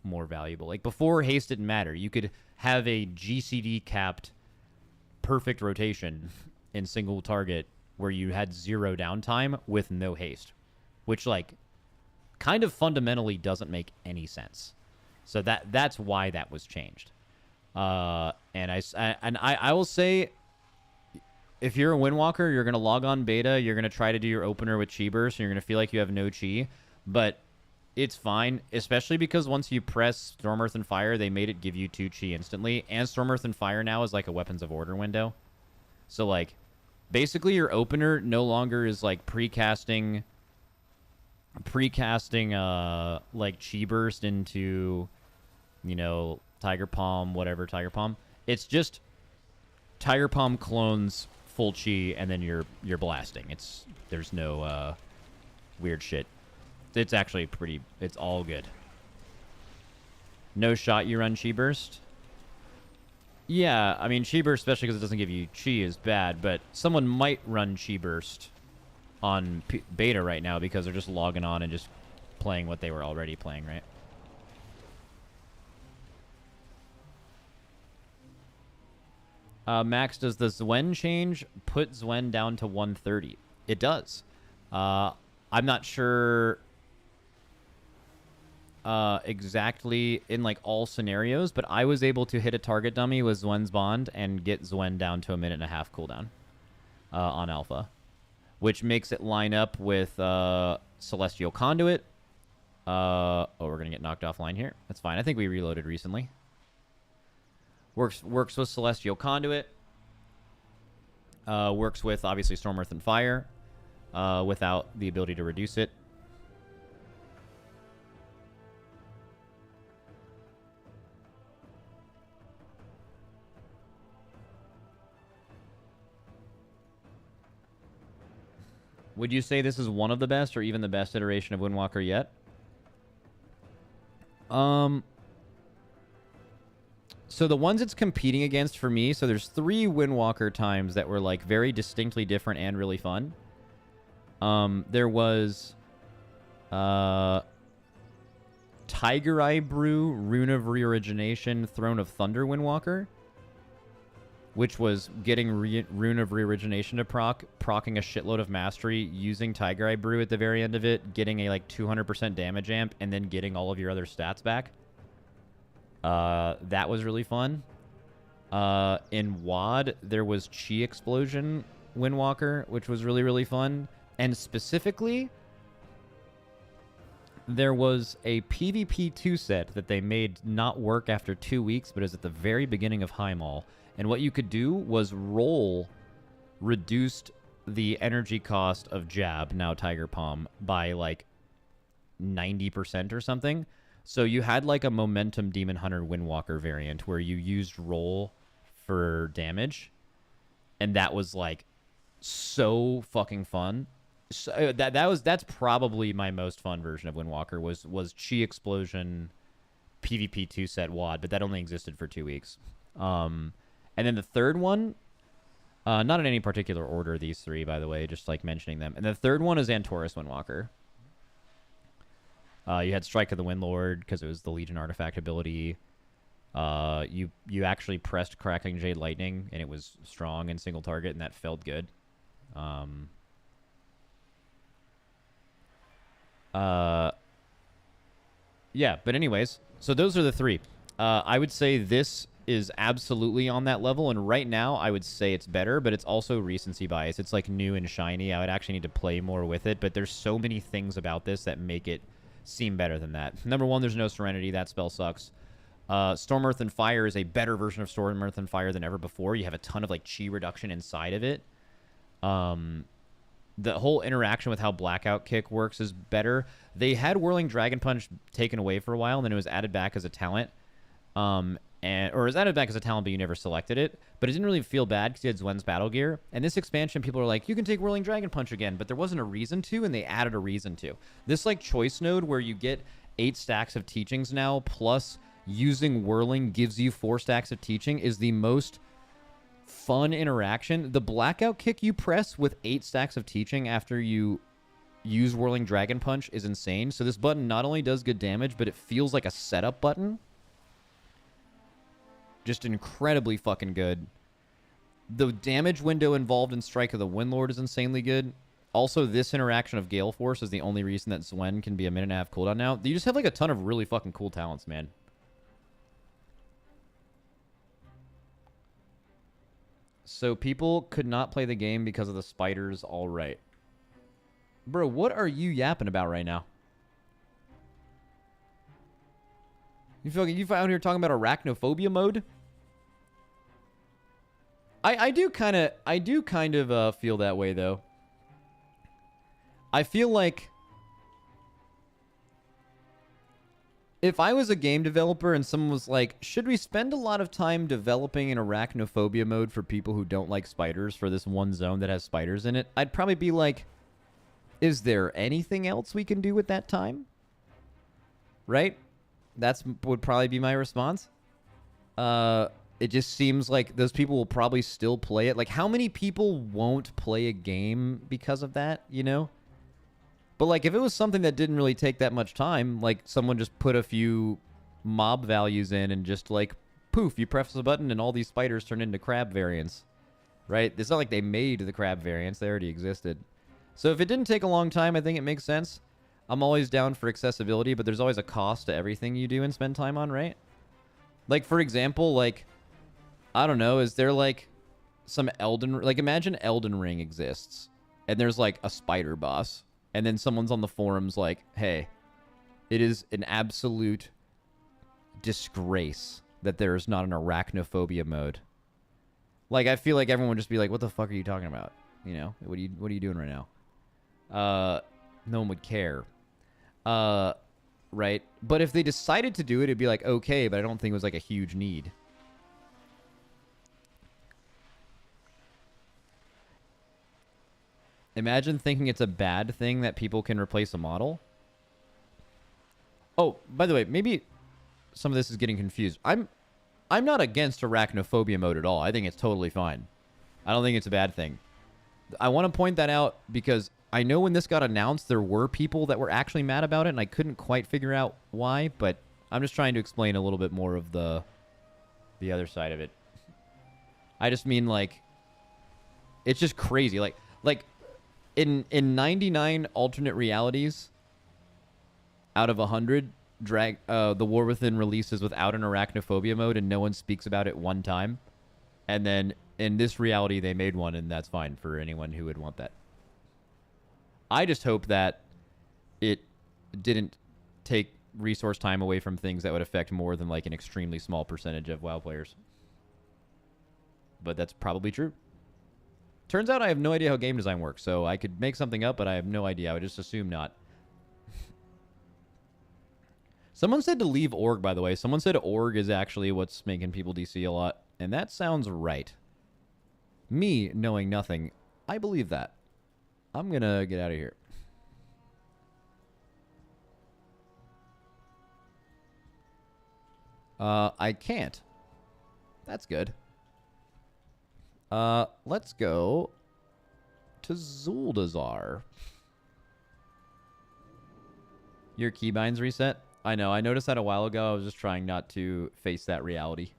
more valuable. Like, before, haste didn't matter. You could have a GCD-capped perfect rotation in single target where you had 0 downtime with no haste, which, like, kind of fundamentally doesn't make any sense. So that's why that was changed. And I will say, if you're a Windwalker, you're going to log on beta, you're going to try to do your opener with Chi Burst, and you're going to feel like you have no Chi, but it's fine, especially because once you press Storm, Earth, and Fire, they made it give you 2 Chi instantly, and Storm, Earth, and Fire now is like a Weapons of Order window. So, like, basically your opener no longer is, like, precasting, like, Chi Burst into, you know, Tiger Palm, whatever Tiger Palm. It's just Tiger Palm clones full Chi, and then you're blasting. There's no weird shit. It's actually it's all good. No shot you run Chi Burst? Yeah, I mean, Chi Burst, especially because it doesn't give you Chi, is bad, but someone might run Chi Burst on beta right now because they're just logging on and just playing what they were already playing, right? Max, does the Zwen change put Zwen down to 130? It does. I'm not sure exactly in, like, all scenarios, but I was able to hit a target dummy with Zwen's Bond and get Zwen down to a 1.5-minute cooldown on Alpha, which makes it line up with Celestial Conduit. Oh, we're going to get knocked offline here. That's fine. I think we reloaded recently. Works with Celestial Conduit. Works with, obviously, Storm, Earth, and Fire without the ability to reduce it. Would you say this is one of the best or even the best iteration of Windwalker yet? So the ones it's competing against for me, so there's 3 Windwalker times that were, like, very distinctly different and really fun. There was Tiger Eye Brew, Rune of Reorigination, Throne of Thunder Windwalker, which was getting Rune of Reorigination to procking a shitload of mastery, using Tiger Eye Brew at the very end of it, getting a like 200% damage amp, and then getting all of your other stats back. That was really fun. In WoD, there was Chi Explosion Windwalker, which was really, really fun. And specifically, there was a PvP 2 set that they made not work after 2 weeks, but is at the very beginning of Highmaul. And what you could do was roll reduced the energy cost of Jab, now Tiger Palm, by like 90% or something. So you had like a Momentum Demon Hunter Windwalker variant where you used roll for damage. And that was like so fucking fun. So that's probably my most fun version of Windwalker was Chi Explosion PvP 2 set WoD, but that only existed for 2 weeks. And then the third one, not in any particular order, these three, by the way, just like mentioning them. And the third one is Antorus Windwalker. You had Strike of the Windlord because it was the Legion artifact ability. You actually pressed Crackling Jade Lightning, and it was strong and single target, and that felt good. Yeah, but anyways, so those are the three. I would say this is absolutely on that level, and right now I would say it's better, but it's also recency bias. It's like new and shiny. I would actually need to play more with it, but there's so many things about this that make it seem better than that. Number one, there's no Serenity. That spell sucks. Storm, Earth, and Fire is a better version of Storm, Earth, and Fire than ever before. You have a ton of like chi reduction inside of it. The whole interaction with how Blackout Kick works is better. They had Whirling Dragon Punch taken away for a while, and then it was added back as a talent. Or it was added back as a talent, but you never selected it. But it didn't really feel bad because you had Zwen's Battle Gear. And this expansion, people are like, you can take Whirling Dragon Punch again, but there wasn't a reason to, and they added a reason to. This like choice node where you get 8 stacks of teachings now, plus using Whirling gives you 4 stacks of teaching, is the most fun interaction. The Blackout Kick you press with 8 stacks of teaching after you use Whirling Dragon Punch is insane. So this button not only does good damage, but it feels like a setup button. Just incredibly fucking good. The damage window involved in Strike of the Windlord is insanely good. Also, this interaction of Gale Force is the only reason that Zwen can be a 1.5 cooldown now. You just have like a ton of really fucking cool talents, man. So people could not play the game because of the spiders. All right. Bro, what are you yapping about right now? You feel like you out here talking about arachnophobia mode? I do kind of feel that way though. I feel like if I was a game developer and someone was like, should we spend a lot of time developing an arachnophobia mode for people who don't like spiders for this one zone that has spiders in it? I'd probably be like, is there anything else we can do with that time? Right? That's would probably be my response. It just seems like those people will probably still play it. Like, how many people won't play a game because of that, you know? But, like, if it was something that didn't really take that much time, like, someone just put a few mob values in and just, like, poof, you press the button and all these spiders turn into crab variants, right? It's not like they made the crab variants. They already existed. So if it didn't take a long time, I think it makes sense. I'm always down for accessibility, but there's always a cost to everything you do and spend time on, right? Like, for example, like, I don't know, is there, like, some Elden... Like, imagine Elden Ring exists, and there's, like, a spider boss, and then someone's on the forums like, hey, it is an absolute disgrace that there is not an arachnophobia mode. Like, I feel like everyone would just be like, what the fuck are you talking about? You know, what are you doing right now? No one would care. Right? But if they decided to do it, it'd be like, okay, but I don't think it was like a huge need. Imagine thinking it's a bad thing that people can replace a model. Oh, by the way, maybe some of this is getting confused. I'm not against arachnophobia mode at all. I think it's totally fine. I don't think it's a bad thing. I want to point that out because I know when this got announced, there were people that were actually mad about it, and I couldn't quite figure out why, but I'm just trying to explain a little bit more of the other side of it. I just mean, like, it's just crazy. Like in 99 alternate realities out of 100, the War Within releases without an arachnophobia mode, and no one speaks about it one time. And then in this reality, they made one, and that's fine for anyone who would want that. I just hope that it didn't take resource time away from things that would affect more than like an extremely small percentage of WoW players. But that's probably true. Turns out I have no idea how game design works, so I could make something up, but I have no idea. I would just assume not. Someone said to leave org, by the way. Someone said org is actually what's making people DC a lot, and that sounds right. Me, knowing nothing, I believe that. I'm gonna get out of here. I can't. That's good. Let's go to Zuldazar. Your keybinds reset? I know. I noticed that a while ago. I was just trying not to face that reality.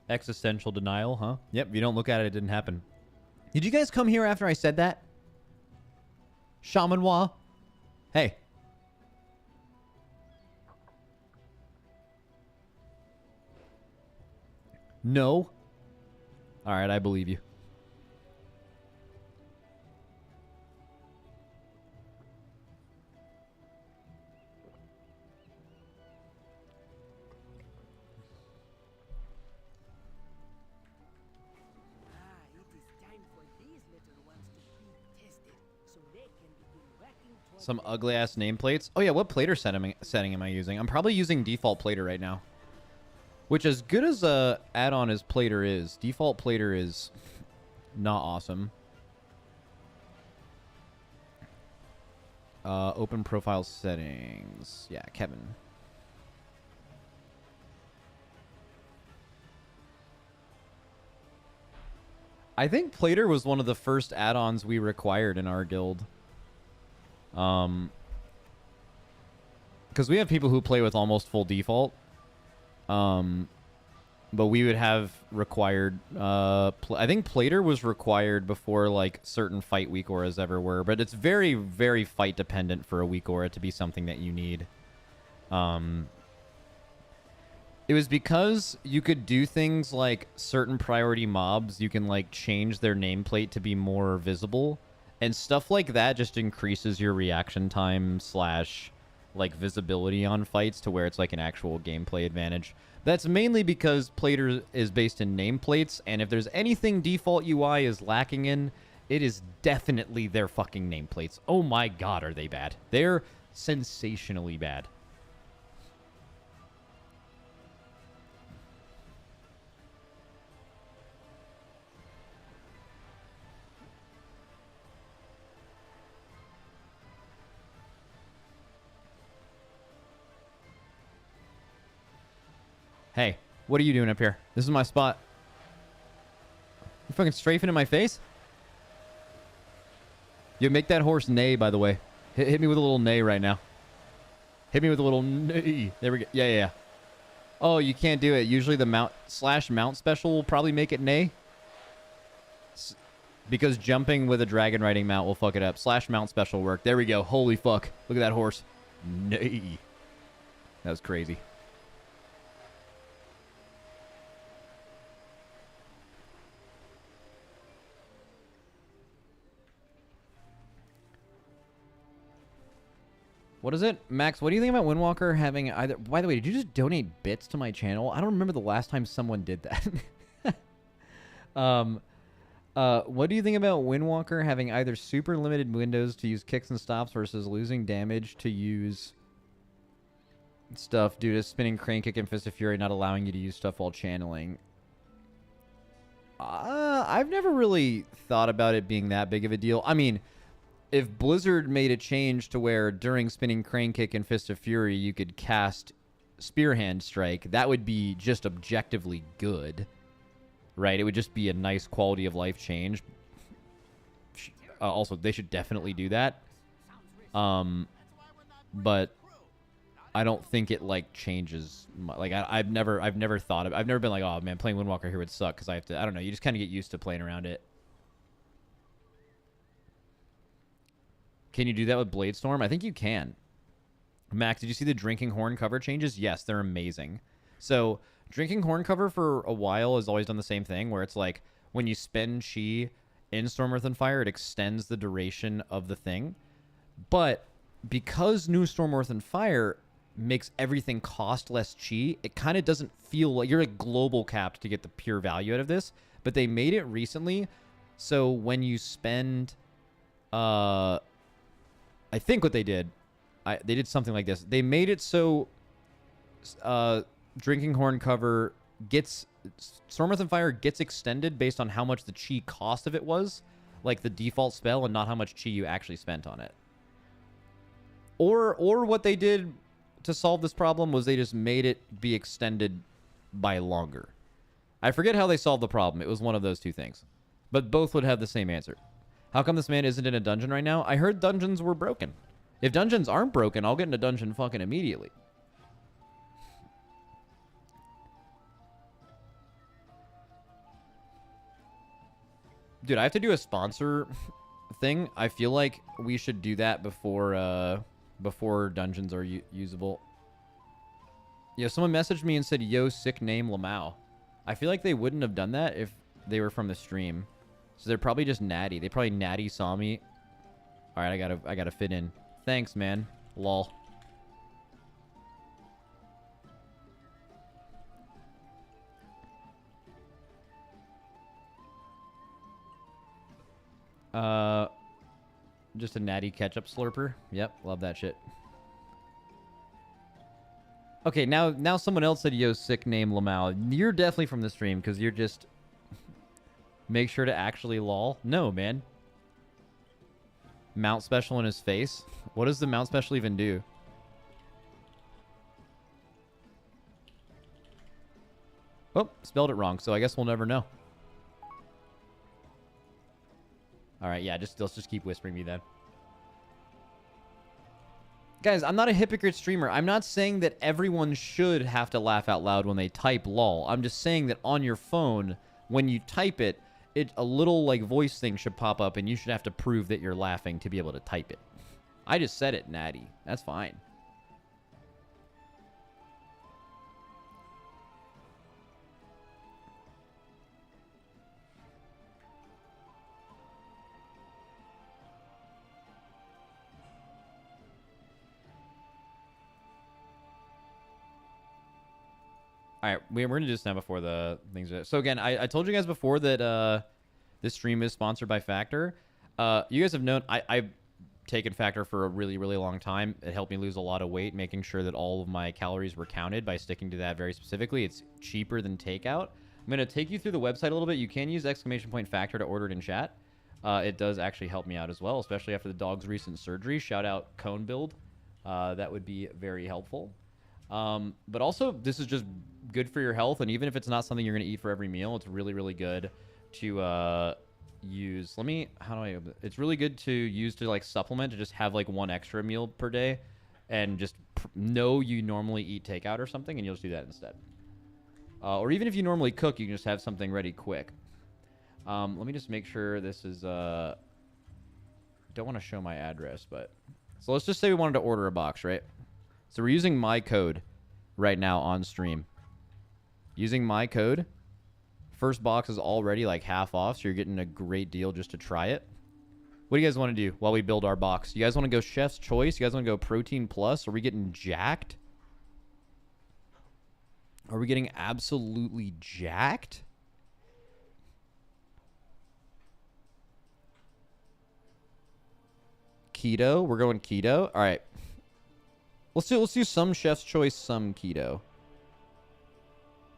Existential denial, huh? Yep, if you don't look at it, it didn't happen. Did you guys come here after I said that? Shamanwa? Hey. No? Alright, I believe you. Some ugly ass nameplates. Oh yeah, what plater setting am I using? I'm probably using default plater right now. Which, as good as a add-on as plater is, default plater is not awesome. Open profile settings. Yeah, Kevin. I think plater was one of the first add-ons we required in our guild. Because we have people who play with almost full default. But we would have required, I think plater was required before, like, certain fight weak auras ever were. But it's very, very fight dependent for a weak aura to be something that you need. It was because you could do things like certain priority mobs, you can, like, change their nameplate to be more visible. And stuff like that just increases your reaction time / like visibility on fights to where it's like an actual gameplay advantage. That's mainly because plater is based in nameplates, and if there's anything default UI is lacking in, it is definitely their fucking nameplates. Oh my god, are they bad. They're sensationally bad. Hey, what are you doing up here? This is my spot. You fucking strafing in my face? You make that horse neigh, by the way. Hit me with a little neigh right now. Hit me with a little neigh. There we go. Yeah. Oh, you can't do it. Usually the mount special will probably make it neigh. Because jumping with a dragon riding mount will fuck it up. /mount special work. There we go. Holy fuck. Look at that horse. Neigh. That was crazy. What is it? Max, what do you think about Windwalker having either... By the way, did you just donate bits to my channel? I don't remember the last time someone did that. What do you think about Windwalker having either super limited windows to use kicks and stops versus losing damage to use stuff due to spinning crane kick and fist of fury not allowing you to use stuff while channeling? I've never really thought about it being that big of a deal. I mean, if Blizzard made a change to where during spinning crane kick and Fist of Fury you could cast Spearhand Strike, that would be just objectively good, right? It would just be a nice quality of life change. Also, they should definitely do that. But I don't think it like changes. Like I've never been like, oh man, playing Windwalker here would suck because I have to. I don't know. You just kind of get used to playing around it. Can you do that with Bladestorm? I think you can. Max, did you see the Drinking Horn cover changes? Yes, they're amazing. So Drinking Horn cover for a while has always done the same thing, where it's like when you spend chi in Storm, Earth, and Fire, it extends the duration of the thing. But because new Storm, Earth, and Fire makes everything cost less chi, it kind of doesn't feel like you're like global capped to get the pure value out of this. But they made it recently, so when you spend, I think what they did, they did something like this. They made it so Drinking Horn cover gets Storm, Earth, and Fire gets extended based on how much the chi cost of it was, like the default spell, and not how much chi you actually spent on it. Or what they did to solve this problem was they just made it be extended by longer. I forget how they solved the problem. It was one of those two things. But both would have the same answer. How come this man isn't in a dungeon right now? I heard dungeons were broken. If dungeons aren't broken, I'll get in a dungeon fucking immediately. Dude, I have to do a sponsor thing. I feel like we should do that before dungeons are usable. Yeah, someone messaged me and said, yo, sick name Lamau. I feel like they wouldn't have done that if they were from the stream. So they're probably just natty. They probably natty saw me. All right, I gotta fit in. Thanks, man. Lol. Just a natty ketchup slurper. Yep, love that shit. Okay, now someone else said, yo, sick name Lamau. You're definitely from the stream because you're just... Make sure to actually lol. No, man. Mount special in his face? What does the mount special even do? Oh, spelled it wrong, so I guess we'll never know. Alright, yeah, let's just keep whispering me then. Guys, I'm not a hypocrite streamer. I'm not saying that everyone should have to laugh out loud when they type lol. I'm just saying that on your phone, when you type it, a little like voice thing should pop up and you should have to prove that you're laughing to be able to type it. I just said it, natty. That's fine. All right, we're going to do this now before the things. So again, I told you guys before that this stream is sponsored by Factor. You guys have known I've taken Factor for a really, really long time. It helped me lose a lot of weight, making sure that all of my calories were counted by sticking to that very specifically. It's cheaper than takeout. I'm going to take you through the website a little bit. You can use !Factor to order it in chat. It does actually help me out as well, especially after the dog's recent surgery. Shout out Cone Build. That would be very helpful. But also, this is just good for your health, and even if it's not something you're going to eat for every meal, it's really, really good to use. It's really good to use to like supplement, to just have like one extra meal per day, and just know you normally eat takeout or something, and you'll just do that instead. Or even if you normally cook, you can just have something ready quick. Let me just make sure this is... don't want to show my address, but... So let's just say we wanted to order a box, right? So we're using my code right now on stream. Using my code, first box is already like half off, so you're getting a great deal just to try it. What do you guys want to do while we build our box? You guys want to go Chef's Choice? You guys want to go Protein Plus? Are we getting jacked? Are we getting absolutely jacked? Keto? We're going keto? All right. Let's do some Chef's Choice, some keto.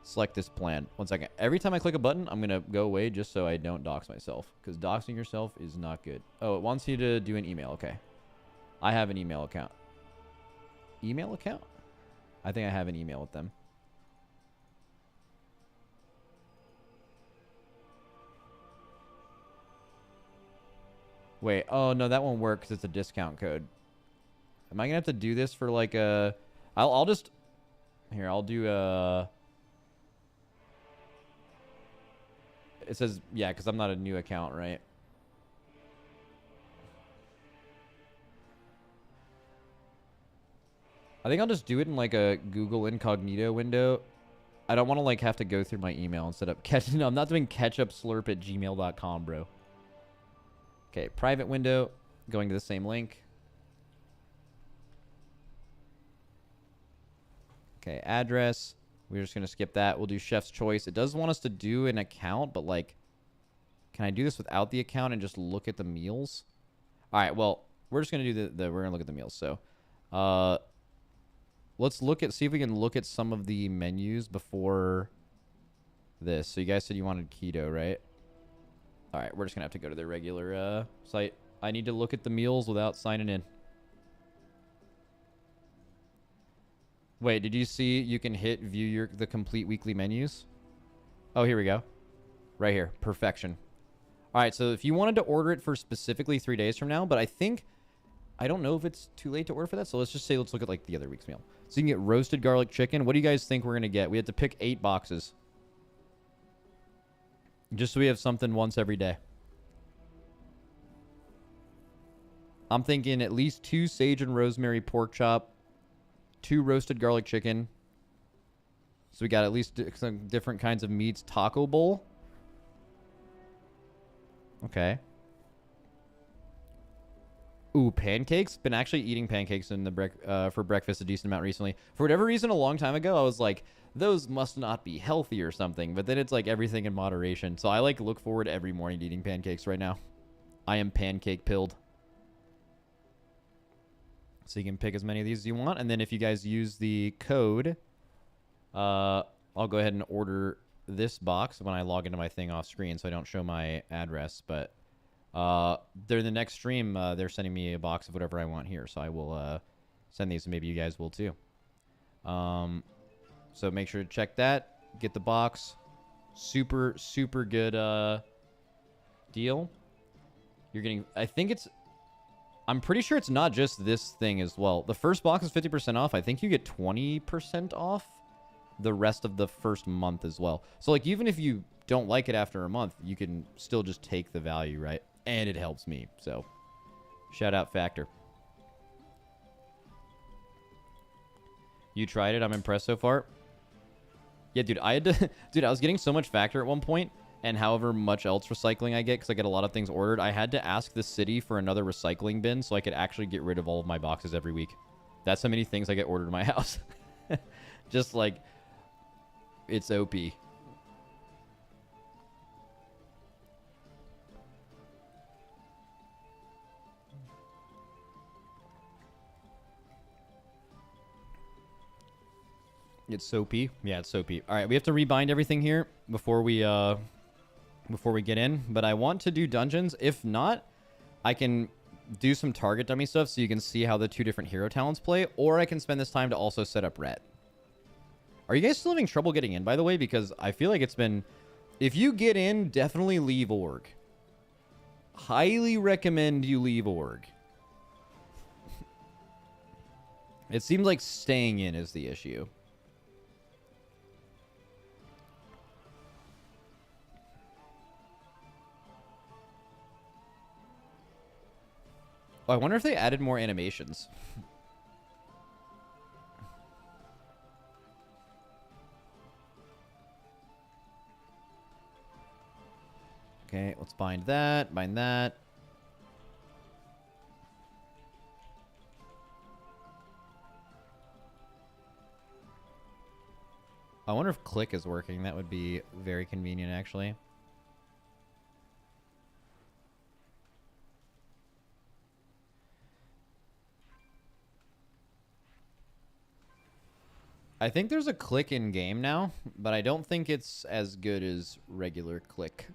select this plan. One second. Every time I click a button, I'm going to go away just so I don't dox myself. Because doxing yourself is not good. Oh, it wants you to do an email. Okay. I have an email account. Email account? I think I have an email with them. Wait. Oh, no, that won't work because it's a discount code. Am I going to have to do this for like a... I'll just... Here, I'll do a... It says, yeah, because I'm not a new account, right? I think I'll just do it in like a Google Incognito window. I don't want to like have to go through my email and set up no, I'm not doing ketchupslurp@gmail.com, bro. Okay, private window, going to the same link. Okay, address. We're just going to skip that. We'll do chef's choice. It does want us to do an account, but like, can I do this without the account and just look at the meals? All right, well, we're just going to do we're going to look at the meals. So, let's see if we can look at some of the menus before this. So you guys said you wanted keto, right? All right, we're just going to have to go to the regular site. I need to look at the meals without signing in. Wait, did you see you can hit view the complete weekly menus? Oh, here we go. Right here. Perfection. All right, so if you wanted to order it for specifically 3 days from now, but I don't know if it's too late to order for that. So let's just say, let's look at like the other week's meal. So you can get roasted garlic chicken. What do you guys think we're going to get? We have to pick 8 boxes. Just so we have something once every day. I'm thinking at least 2 sage and rosemary pork chop. 2 roasted garlic chicken. So we got at least some different kinds of meats. Taco bowl. Okay. Ooh, pancakes. Been actually eating pancakes in the for breakfast a decent amount recently. For whatever reason, a long time ago, I was like, those must not be healthy or something. But then it's like everything in moderation. So I like look forward every morning to eating pancakes right now. I am pancake pilled. So you can pick as many of these as you want. And then if you guys use the code, I'll go ahead and order this box when I log into my thing off screen so I don't show my address. But during the next stream, they're sending me a box of whatever I want here. So I will send these, and maybe you guys will too. So make sure to check that. Get the box. Super, super good deal. You're getting... I'm pretty sure it's not just this thing as well. The first box is 50% off. I think you get 20% off the rest of the first month as well. So, like, even if you don't like it after a month, you can still just take the value, right? And it helps me. So, shout out Factor. You tried it. I'm impressed so far. Yeah, dude, I had to... Dude, I was getting so much Factor at one point. And however much else recycling I get, because I get a lot of things ordered, I had to ask the city for another recycling bin so I could actually get rid of all of my boxes every week. That's how many things I get ordered in my house. Just like, it's OP. It's soapy. Yeah, it's soapy. All right, we have to rebind everything here before we get in, but I want to do dungeons. If not, I can do some target dummy stuff so you can see how the 2 different hero talents play, or I can spend this time to also set up ret. Are you guys still having trouble getting in, by the way? Because I feel like it's been... If you get in, definitely leave org. Highly recommend you leave org. It seems like staying in is the issue. Oh, I wonder if they added more animations. Okay, let's bind that, bind that. I wonder if click is working. That would be very convenient, actually. I think there's a click in game now, but I don't think it's as good as regular click.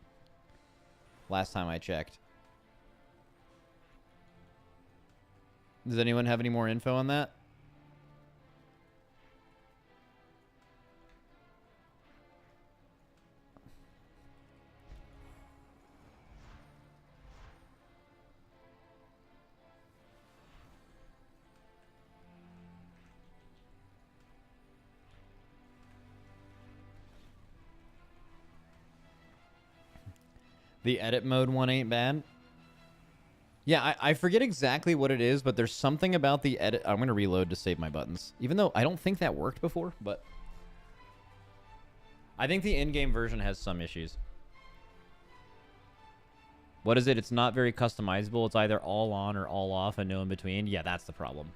Last time I checked. Does anyone have any more info on that? The edit mode one ain't bad. Yeah, I forget exactly what it is, but there's something about the edit. I'm going to reload to save my buttons. Even though I don't think that worked before, but I think the in-game version has some issues. What is it? It's not very customizable. It's either all on or all off and no in between. Yeah, that's the problem.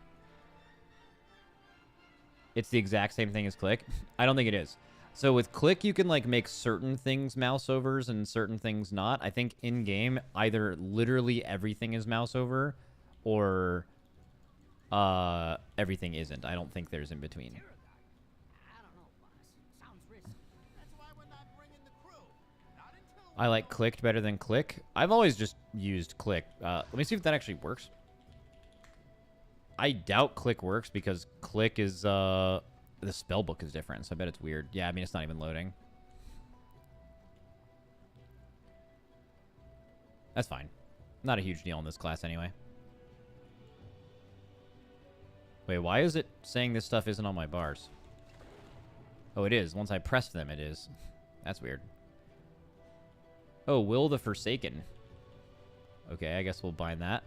It's the exact same thing as click. I don't think it is. So with click, you can like make certain things mouse overs and certain things not. I think in game, either literally everything is mouse over or everything isn't. I don't think there's in between. I like clicked better than click. I've always just used click. Let me see if that actually works. I doubt click works because click is the spellbook is different, so I bet it's weird. Yeah, I mean, it's not even loading. That's fine. Not a huge deal in this class anyway. Wait, why is it saying this stuff isn't on my bars? Oh, it is. Once I press them, it is. That's weird. Oh, Will the Forsaken. Okay, I guess we'll bind that.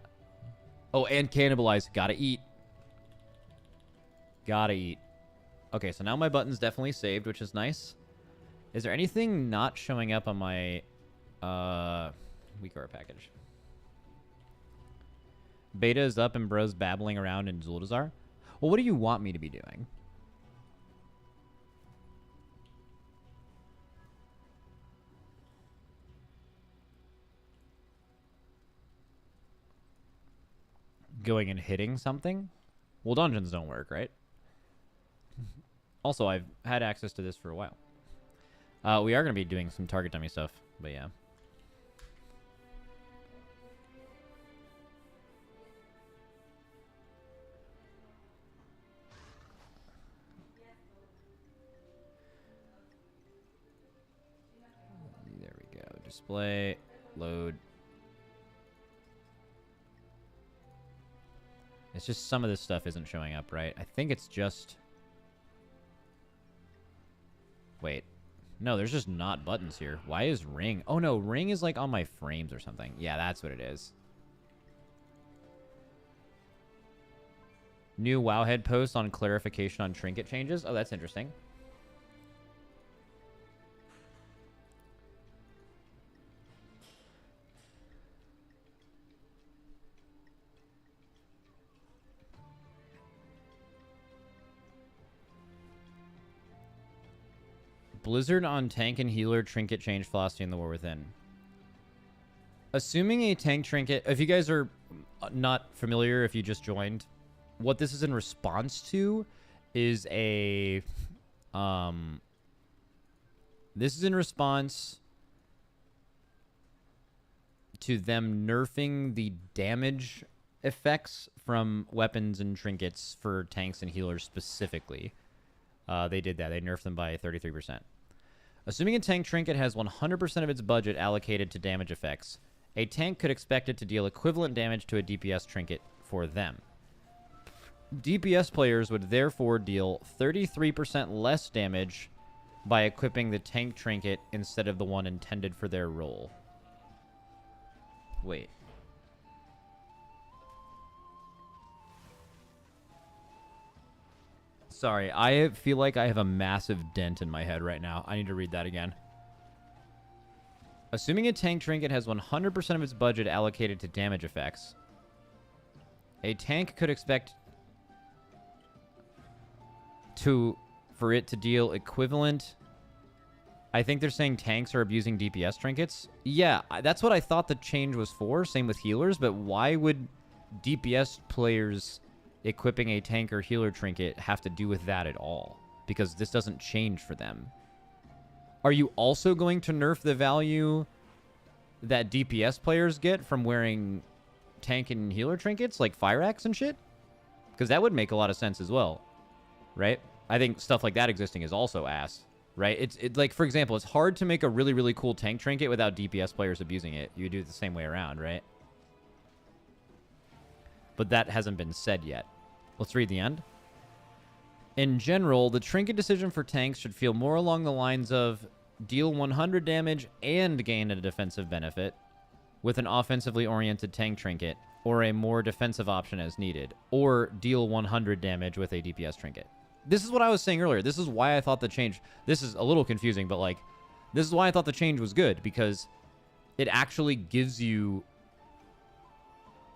Oh, and Cannibalize. Gotta eat. Gotta eat. Okay, so now my button's definitely saved, which is nice. Is there anything not showing up on my WeakAura package? Beta is up and bro's babbling around in Zuldazar. Well, what do you want me to be doing? Going and hitting something? Well, dungeons don't work, right? Also, I've had access to this for a while. We are going to be doing some target dummy stuff, but yeah. There we go. Display, load. It's just some of this stuff isn't showing up, right? I think it's just... Wait. No, there's just not buttons here. Why is ring? Oh, no. Ring is like on my frames or something. Yeah, that's what it is. New Wowhead post on clarification on trinket changes. Oh, that's interesting. Blizzard on tank and healer trinket change philosophy in the War Within. Assuming a tank trinket, if you guys are not familiar, if you just joined, what this is in response to is a this is in response to them nerfing the damage effects from weapons and trinkets for tanks and healers specifically. They did that. They nerfed them by 33%. Assuming a tank trinket has 100% of its budget allocated to damage effects, a tank could expect it to deal equivalent damage to a DPS trinket for them. DPS players would therefore deal 33% less damage by equipping the tank trinket instead of the one intended for their role. Wait. Sorry, I feel like I have a massive dent in my head right now. I need to read that again. Assuming a tank trinket has 100% of its budget allocated to damage effects, a tank could expect for it to deal equivalent... I think they're saying tanks are abusing DPS trinkets. Yeah, that's what I thought the change was for. Same with healers, but why would DPS players equipping a tank or healer trinket have to do with that at all? because this doesn't change for them. Are you also going to nerf the value that DPS players get from wearing tank and healer trinkets like Fire Axe and shit? Because that would make a lot of sense as well, right? I think stuff like that existing is also ass, right? It's like, for example, it's hard to make a really, really cool tank trinket without DPS players abusing it. You do it the same way around, right? But that hasn't been said yet. Let's read the end. In general, the trinket decision for tanks should feel more along the lines of deal 100 damage and gain a defensive benefit with an offensively oriented tank trinket, or a more defensive option as needed, or deal 100 damage with a DPS trinket. This is what I was saying earlier. This is why I thought the change... This is a little confusing, but, like, this is why I thought the change was good, because it actually gives you...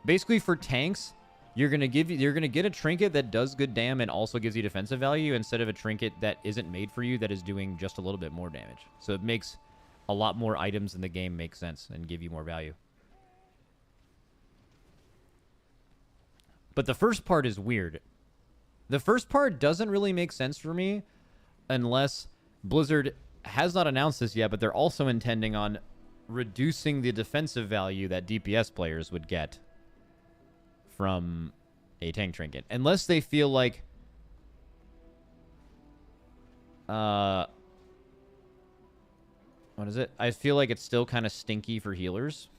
Basically, for tanks, you're gonna get a trinket that does good damage and also gives you defensive value instead of a trinket that isn't made for you that is doing just a little bit more damage. So it makes a lot more items in the game make sense and give you more value. But the first part is weird. The first part doesn't really make sense for me unless Blizzard has not announced this yet, but they're also intending on reducing the defensive value that DPS players would get from a tank trinket. Unless they feel like... what is it? I feel like it's still kind of stinky for healers.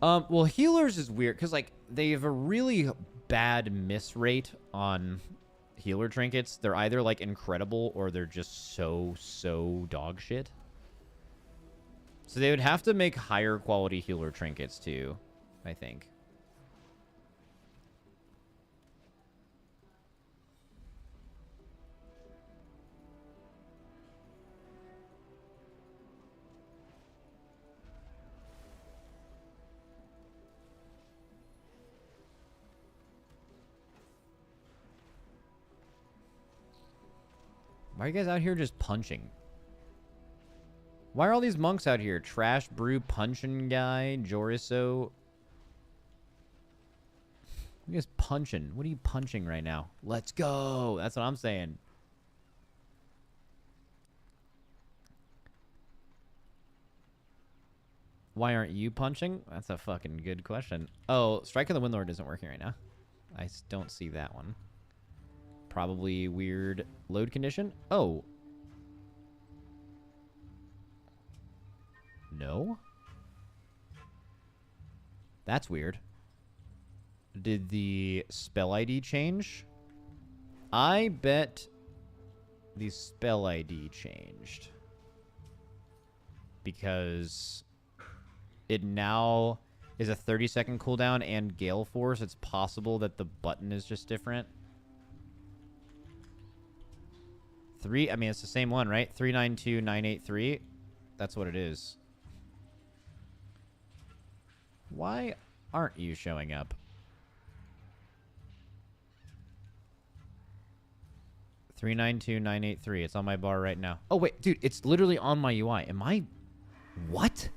Well, healers is weird, because, like, they have a really bad miss rate on healer trinkets. They're either, like, incredible, or they're just so dog shit. So they would have to make higher quality healer trinkets, too, I think. Why are you guys out here just punching? Why are all these monks out here? Trash Brew punching guy, Joriso. You guys punching. What are you punching right now? Let's go. That's what I'm saying. Why aren't you punching? That's a fucking good question. Oh, Strike of the Windlord isn't working right now. I don't see that one. Probably weird load condition. Oh. No? That's weird. Did the spell ID change? I bet the spell ID changed. Because it now is a 30-second cooldown and Gale Force. It's possible that the button is just different. I mean, it's the same one, right? 392983. That's what it is. Why aren't you showing up? 392983. It's on my bar right now. Oh, wait, dude, it's literally on my UI. Am I... What?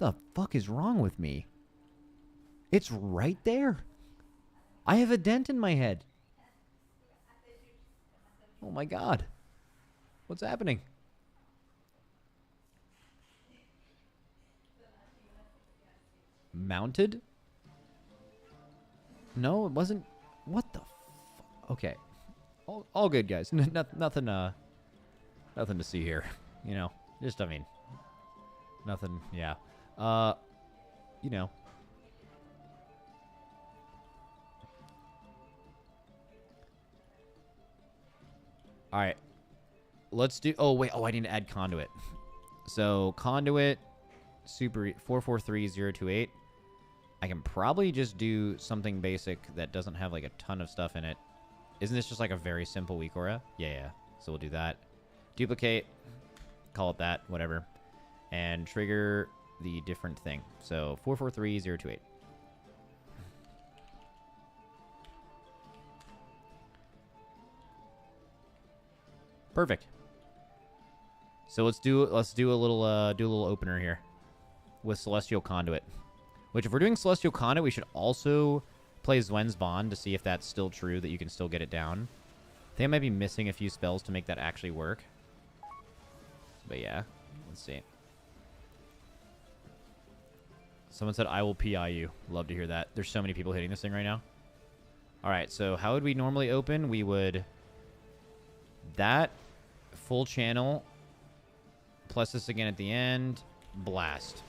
The fuck is wrong with me? It's right there. I have a dent in my head. Oh my god. What's happening? Mounted? No, it wasn't. What the okay. All good, guys. Nothing nothing to see here. You know, just, I mean, nothing, yeah. You know. All right, let's do. Oh wait. Oh, I need to add conduit. So conduit, super 443028. I can probably just do something basic that doesn't have like a ton of stuff in it. Isn't this just like a very simple weak aura? Yeah. So we'll do that. Duplicate. Call it that. Whatever. And trigger the different thing. So 443028. Perfect. So let's do a little opener here with Celestial Conduit. Which, if we're doing Celestial Conduit, we should also play Zwen's Bond to see if that's still true, that you can still get it down. think I might be missing a few spells to make that actually work. But yeah, let's see. Someone said, I will PI you. Love to hear that. There's so many people hitting this thing right now. All right, so how would we normally open? We would... That full channel, plus this again at the end, blast.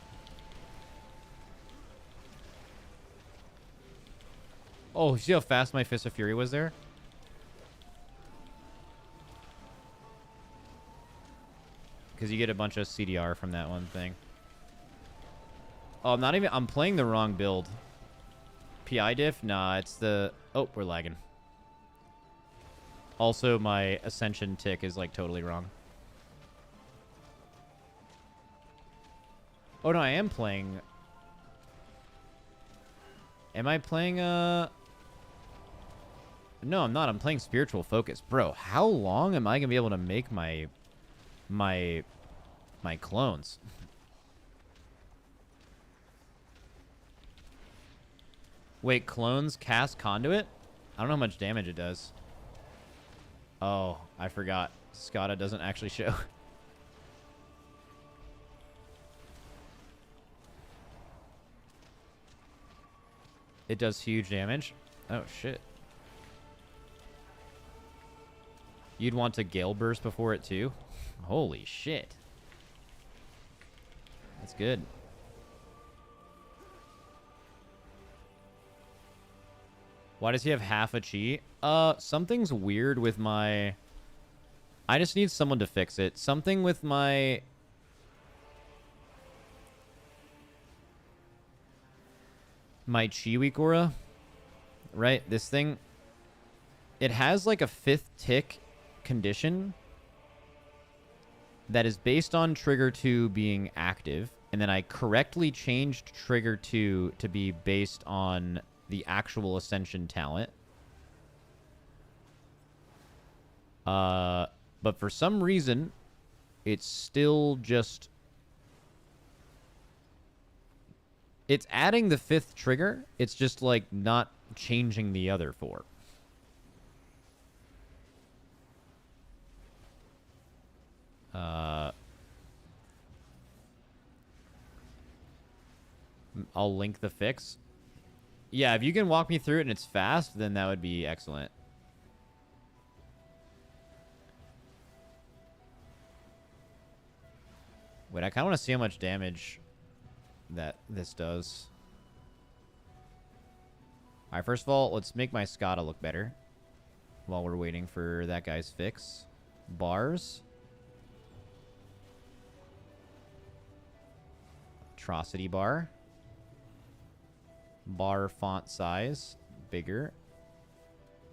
Oh, you see how fast my Fist of Fury was there? Because you get a bunch of CDR from that one thing. Oh, I'm playing the wrong build. PI diff? Nah, it's the... Oh, we're lagging. Also, my Ascension tick is, like, totally wrong. Oh, no, I am playing... Am I playing, No, I'm not. I'm playing Spiritual Focus. Bro, how long am I going to be able to make my clones? Wait, clones cast Conduit? I don't know how much damage it does. Oh, I forgot. Skada doesn't actually show. It does huge damage. Oh, shit. You'd want to Gale Burst before it, too? Holy shit. That's good. Why does he have half a chi? Something's weird with my... I just need someone to fix it. Something with my... My Chi Weak Aura. Right? This thing. It has like a 5th tick condition that is based on Trigger 2 being active. And then I correctly changed Trigger 2 to be based on the actual Ascension talent. But for some reason, it's still just... It's adding the 5th trigger. It's just, like, not changing the other 4. I'll link the fix. Yeah, if you can walk me through it and it's fast, then that would be excellent. Wait, I kind of want to see how much damage that this does. Alright, first of all, let's make my Skada look better while we're waiting for that guy's fix. Bars. Atrocity bar. Bar font size. Bigger.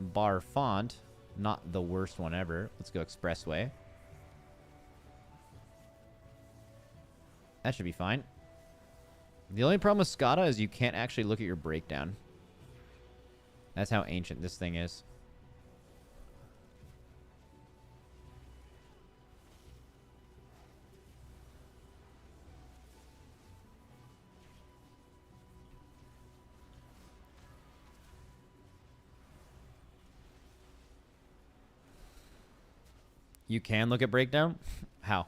Bar font. Not the worst one ever. Let's go Expressway. That should be fine. The only problem with Skada is you can't actually look at your breakdown. That's how ancient this thing is. You can look at breakdown? How?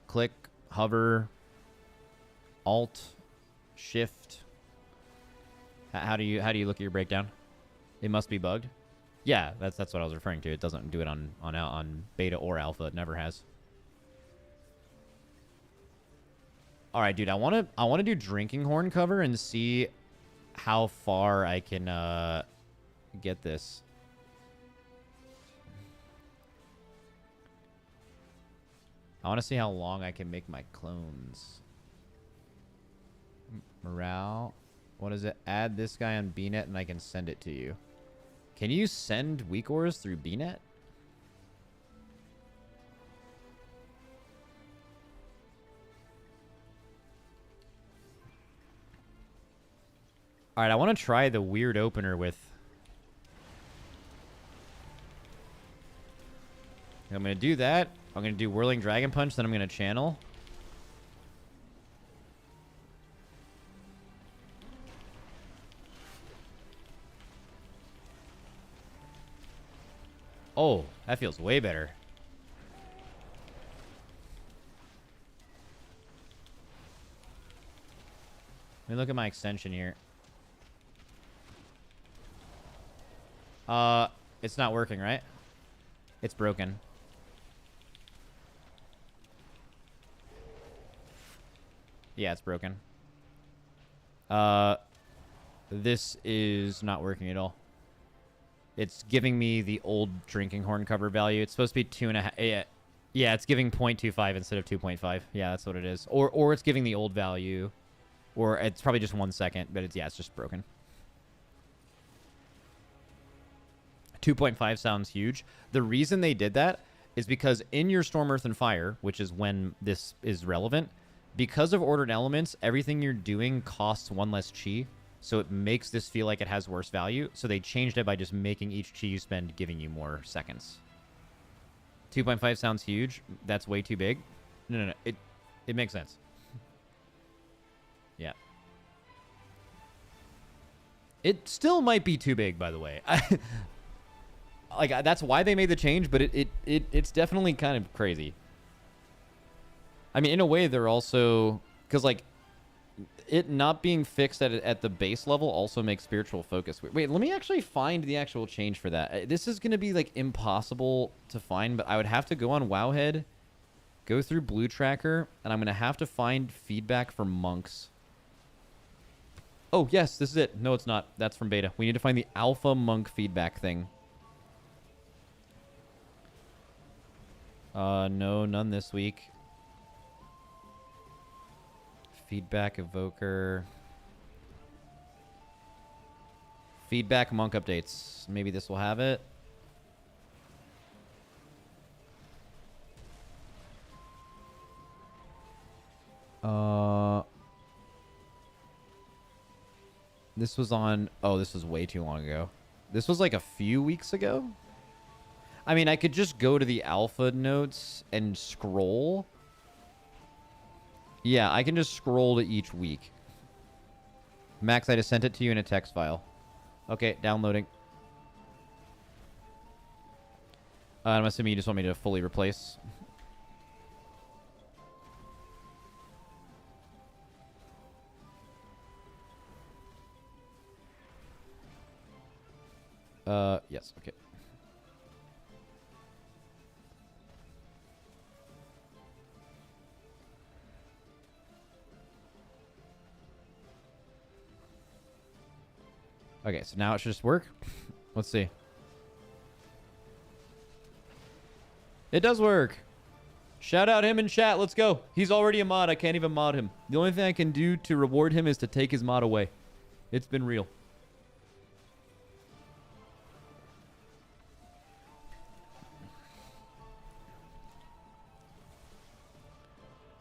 Click, hover, Alt, Shift. How do you look at your breakdown? It must be bugged. Yeah, that's what I was referring to. It doesn't do it on beta or alpha. It never has. All right, dude. I want to do Drinking Horn cover and see how far I can get this. I want to see how long I can make my clones. Morale. What is it? Add this guy on BNet and I can send it to you. Can you send weak auras through BNet? Alright, I want to try the weird opener with... I'm going to do that. I'm going to do Whirling Dragon Punch, then I'm going to channel. Oh, that feels way better. Let me look at my extension here. It's not working, right? It's broken. Yeah, it's broken. This is not working at all. It's giving me the old drinking horn cover value. It's supposed to be 2.5. Yeah, it's giving 0.25 instead of 2.5. Yeah, that's what it is. Or it's giving the old value. Or it's probably just 1 second, but it's just broken. 2.5 sounds huge. The reason they did that is because in your Storm, Earth, and Fire, which is when this is relevant, because of ordered elements, everything you're doing costs 1 less chi. So it makes this feel like it has worse value. So they changed it by just making each chi you spend giving you more seconds. 2.5 sounds huge. That's way too big. No. It makes sense. Yeah. It still might be too big, by the way. Like, that's why they made the change, but it's definitely kind of crazy. I mean, in a way, they're also... Because, like, it not being fixed at the base level also makes spiritual focus weird. Wait, let me actually find the actual change for that. This is going to be, like, impossible to find, but I would have to go on Wowhead, go through Blue Tracker, and I'm going to have to find feedback for monks. Oh, yes, this is it. No, it's not. That's from beta. We need to find the alpha monk feedback thing. No, none this week. Feedback evoker. Feedback monk updates. Maybe this will have it. This was on... Oh, this was way too long ago. This was like a few weeks ago? I mean, I could just go to the alpha notes and scroll. Yeah, I can just scroll to each week. Max, I just sent it to you in a text file. Okay, downloading. I'm assuming you just want me to fully replace. Yes, okay. Okay, so now it should just work. Let's see. It does work. Shout out him in chat. Let's go. He's already a mod. I can't even mod him. The only thing I can do to reward him is to take his mod away. It's been real.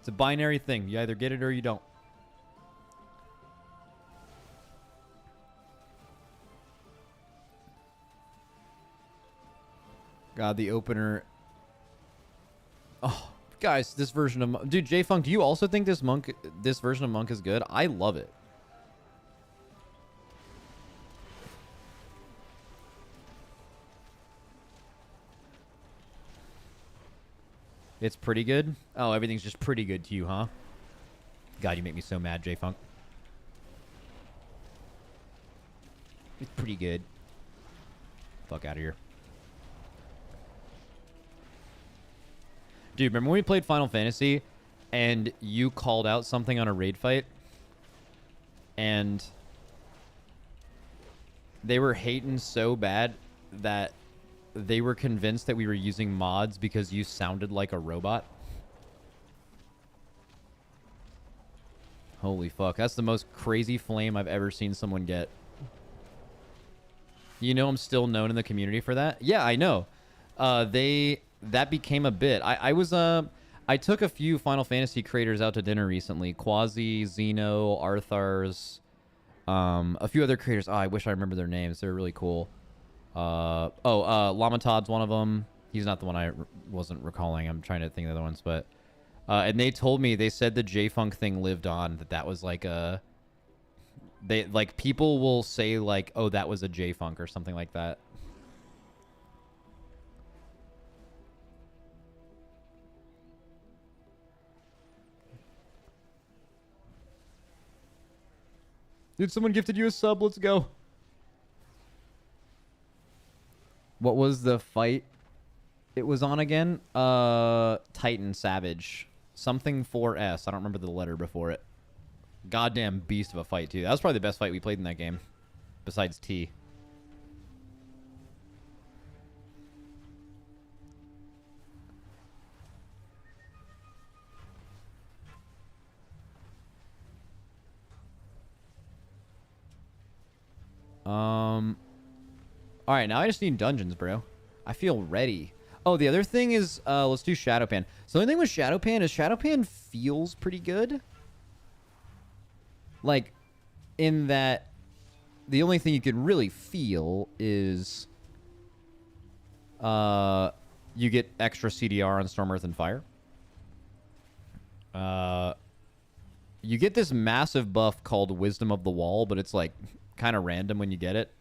It's a binary thing. You either get it or you don't. God, the opener. Oh, guys, this version of... Dude, J-Funk, do you also think this version of Monk is good? I love it. It's pretty good? Oh, everything's just pretty good to you, huh? God, you make me so mad, J-Funk. It's pretty good. Fuck out of here. Dude, remember when we played Final Fantasy and you called out something on a raid fight? And they were hating so bad that they were convinced that we were using mods because you sounded like a robot. Holy fuck. That's the most crazy flame I've ever seen someone get. You know I'm still known in the community for that? Yeah, I know. That became a bit. I took a few Final Fantasy creators out to dinner recently. Quasi, Xeno, Arthars, a few other creators. Oh, I wish I remember their names. They're really cool. Lamatod's one of them. He's not the one I wasn't recalling. I'm trying to think of the other ones, but and they told me, they said the J-Funk thing lived on. That was like a... They like, people will say like, oh, that was a J-Funk or something like that. Dude, someone gifted you a sub. Let's go. What was the fight it was on again? Titan Savage. Something 4S. I don't remember the letter before it. Goddamn beast of a fight, too. That was probably the best fight we played in that game. Besides T. All right, now I just need dungeons, bro. I feel ready. Oh, the other thing is, let's do Shadowpan. So the only thing with Shadowpan is Shadowpan feels pretty good. Like, in that, the only thing you can really feel is, you get extra CDR on Storm, Earth, and Fire. You get this massive buff called Wisdom of the Wall, but it's like kind of random when you get it.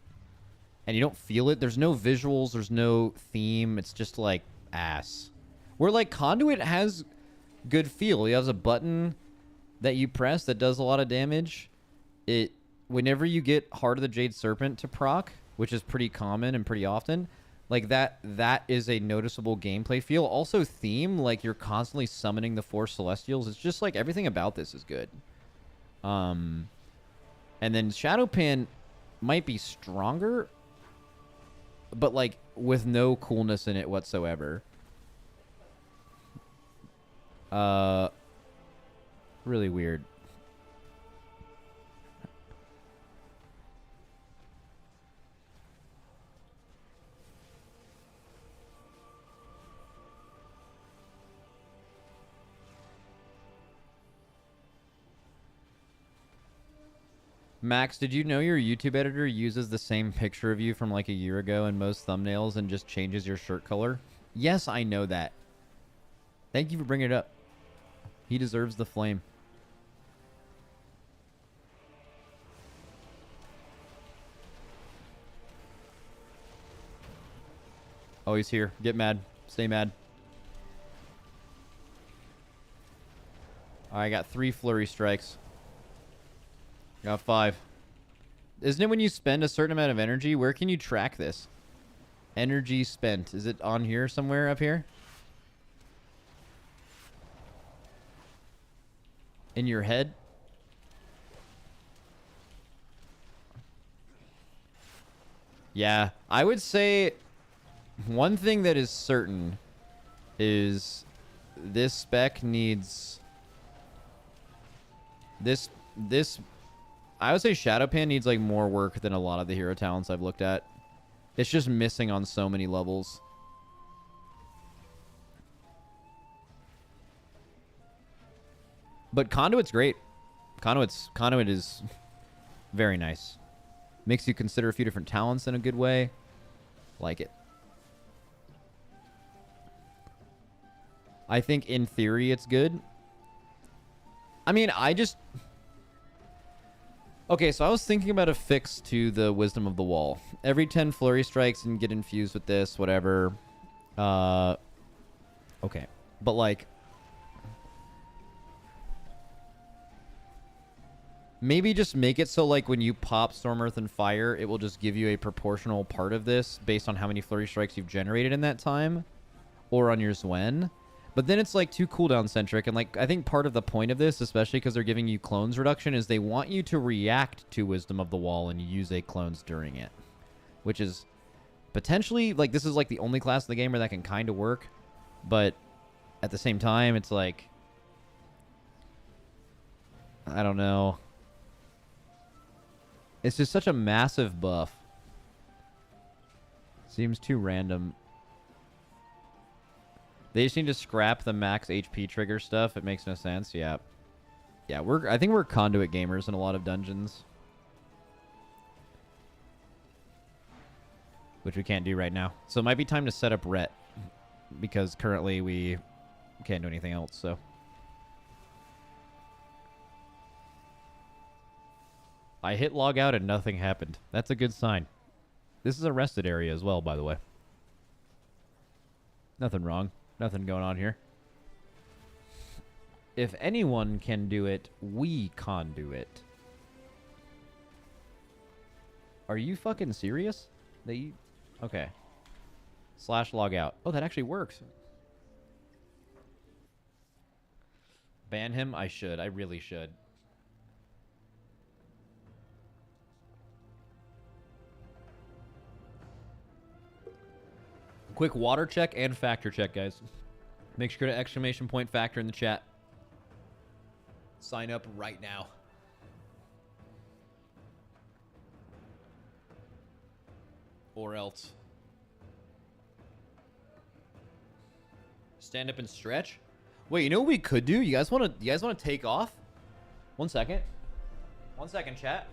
And you don't feel it. There's no visuals. There's no theme. It's just like ass. Where like Conduit has good feel. He has a button that you press that does a lot of damage. Whenever you get Heart of the Jade Serpent to proc, which is pretty common and pretty often, like that is a noticeable gameplay feel. Also theme, like you're constantly summoning the 4 Celestials. It's just like everything about this is good. And then Shadowpan might be stronger, but like with no coolness in it whatsoever. Really weird. Max, did you know your YouTube editor uses the same picture of you from like a year ago in most thumbnails and just changes your shirt color? Yes, I know that. Thank you for bringing it up. He deserves the flame. Oh, he's here. Get mad. Stay mad. I got 3 flurry strikes. Got 5. Isn't it when you spend a certain amount of energy? Where can you track this? Energy spent. Is it on here somewhere up here? In your head? Yeah. I would say one thing that is certain is this spec needs... This I would say Shadowpan needs like more work than a lot of the hero talents I've looked at. It's just missing on so many levels. But Conduit's great. Conduit is very nice. Makes you consider a few different talents in a good way. Like it. I think in theory it's good. I mean, okay, so I was thinking about a fix to the Wisdom of the Wall. Every 10 flurry strikes and get infused with this, whatever. Okay. But like, maybe just make it so like when you pop Storm, Earth, and Fire, it will just give you a proportional part of this based on how many flurry strikes you've generated in that time. Or on your Zwen. But then it's like too cooldown centric, and like I think part of the point of this, especially because they're giving you clones reduction, is they want you to react to Wisdom of the Wall and use a clones during it, which is potentially like this is like the only class of the game where that can kind of work, but at the same time, it's like I don't know. It's just such a massive buff. Seems too random. They just need to scrap the max HP trigger stuff. It makes no sense. Yeah. Yeah, I think we're Conduit gamers in a lot of dungeons. Which we can't do right now. So it might be time to set up Ret. Because currently we can't do anything else, so. I hit log out and nothing happened. That's a good sign. This is a rested area as well, by the way. Nothing wrong. Nothing going on here. If anyone can do it, we can do it. Are you fucking serious? Okay. Slash log out. Oh, that actually works. Ban him? I should. I really should. Quick water check and factor check, guys. Make sure to exclamation point factor in the chat. Sign up right now. Or else. Stand up and stretch? Wait, you know what we could do? You guys wanna take off? 1 second. 1 second, chat.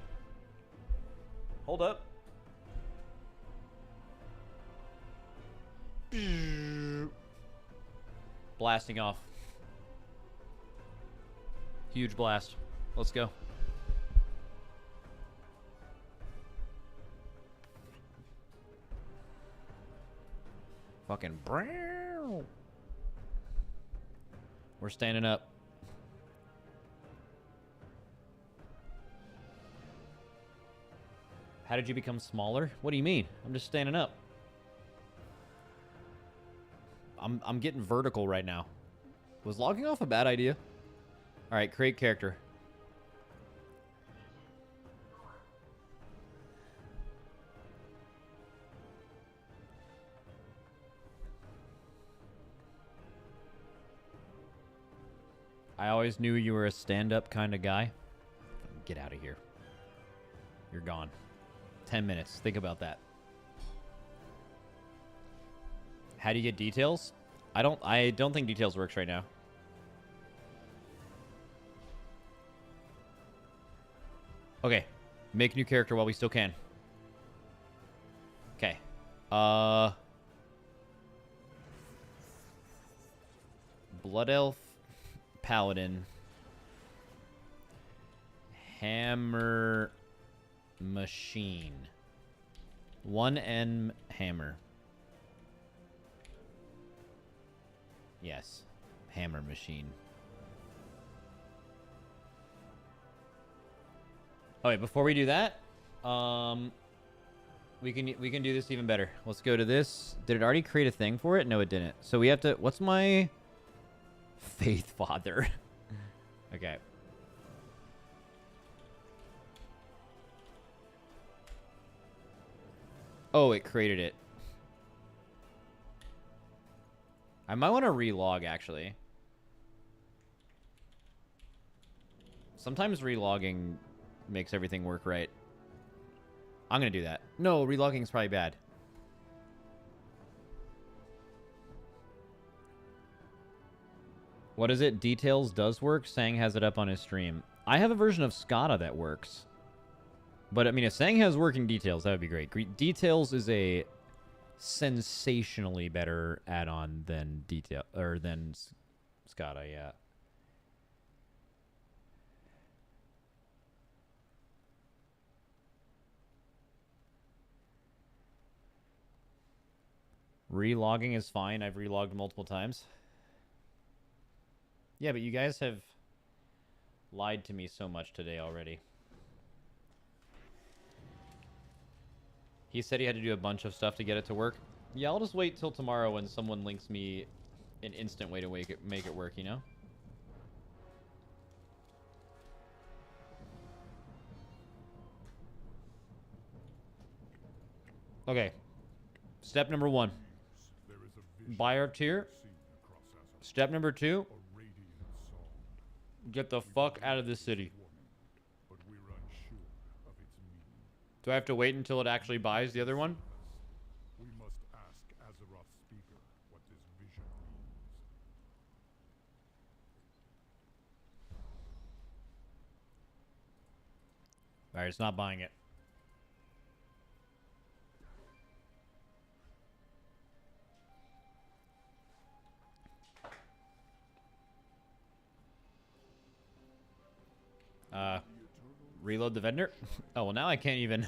Hold up. Blasting off. Huge blast. Let's go. Fucking brown. We're standing up. How did you become smaller? What do you mean? I'm just standing up. I'm getting vertical right now. Was logging off a bad idea? All right, create character. I always knew you were a stand-up kind of guy. Get out of here. You're gone. 10 minutes. Think about that. How do you get details? I don't think details works right now. Okay. Make new character while we still can. Okay. Blood Elf, Paladin, Hammer Machine. 1N Hammer. Yes. Hammer Machine. Oh wait, before we do that, we can do this even better. Let's go to this. Did it already create a thing for it? No, it didn't. So we have to. What's my Faith Father? Okay. Oh, it created it. I might want to relog, actually. Sometimes relogging makes everything work right. I'm going to do that. No, relogging is probably bad. What is it? Details does work. Sang has it up on his stream. I have a version of SCADA that works. But, I mean, if Sang has working details, that would be great. Details is a sensationally better add-on than than SCADA, yeah. Relogging is fine. I've relogged multiple times. Yeah, but you guys have lied to me so much today already. He said he had to do a bunch of stuff to get it to work. Yeah, I'll just wait till tomorrow when someone links me an instant way to make it work, you know? Okay. Step number 1. Buy our tier. Step number 2. Get the fuck out of this city. Do I have to wait until it actually buys the other one? We must ask Azeroth Speaker what this vision means. Alright, it's not buying it. Reload the vendor? Oh, well, now I can't even.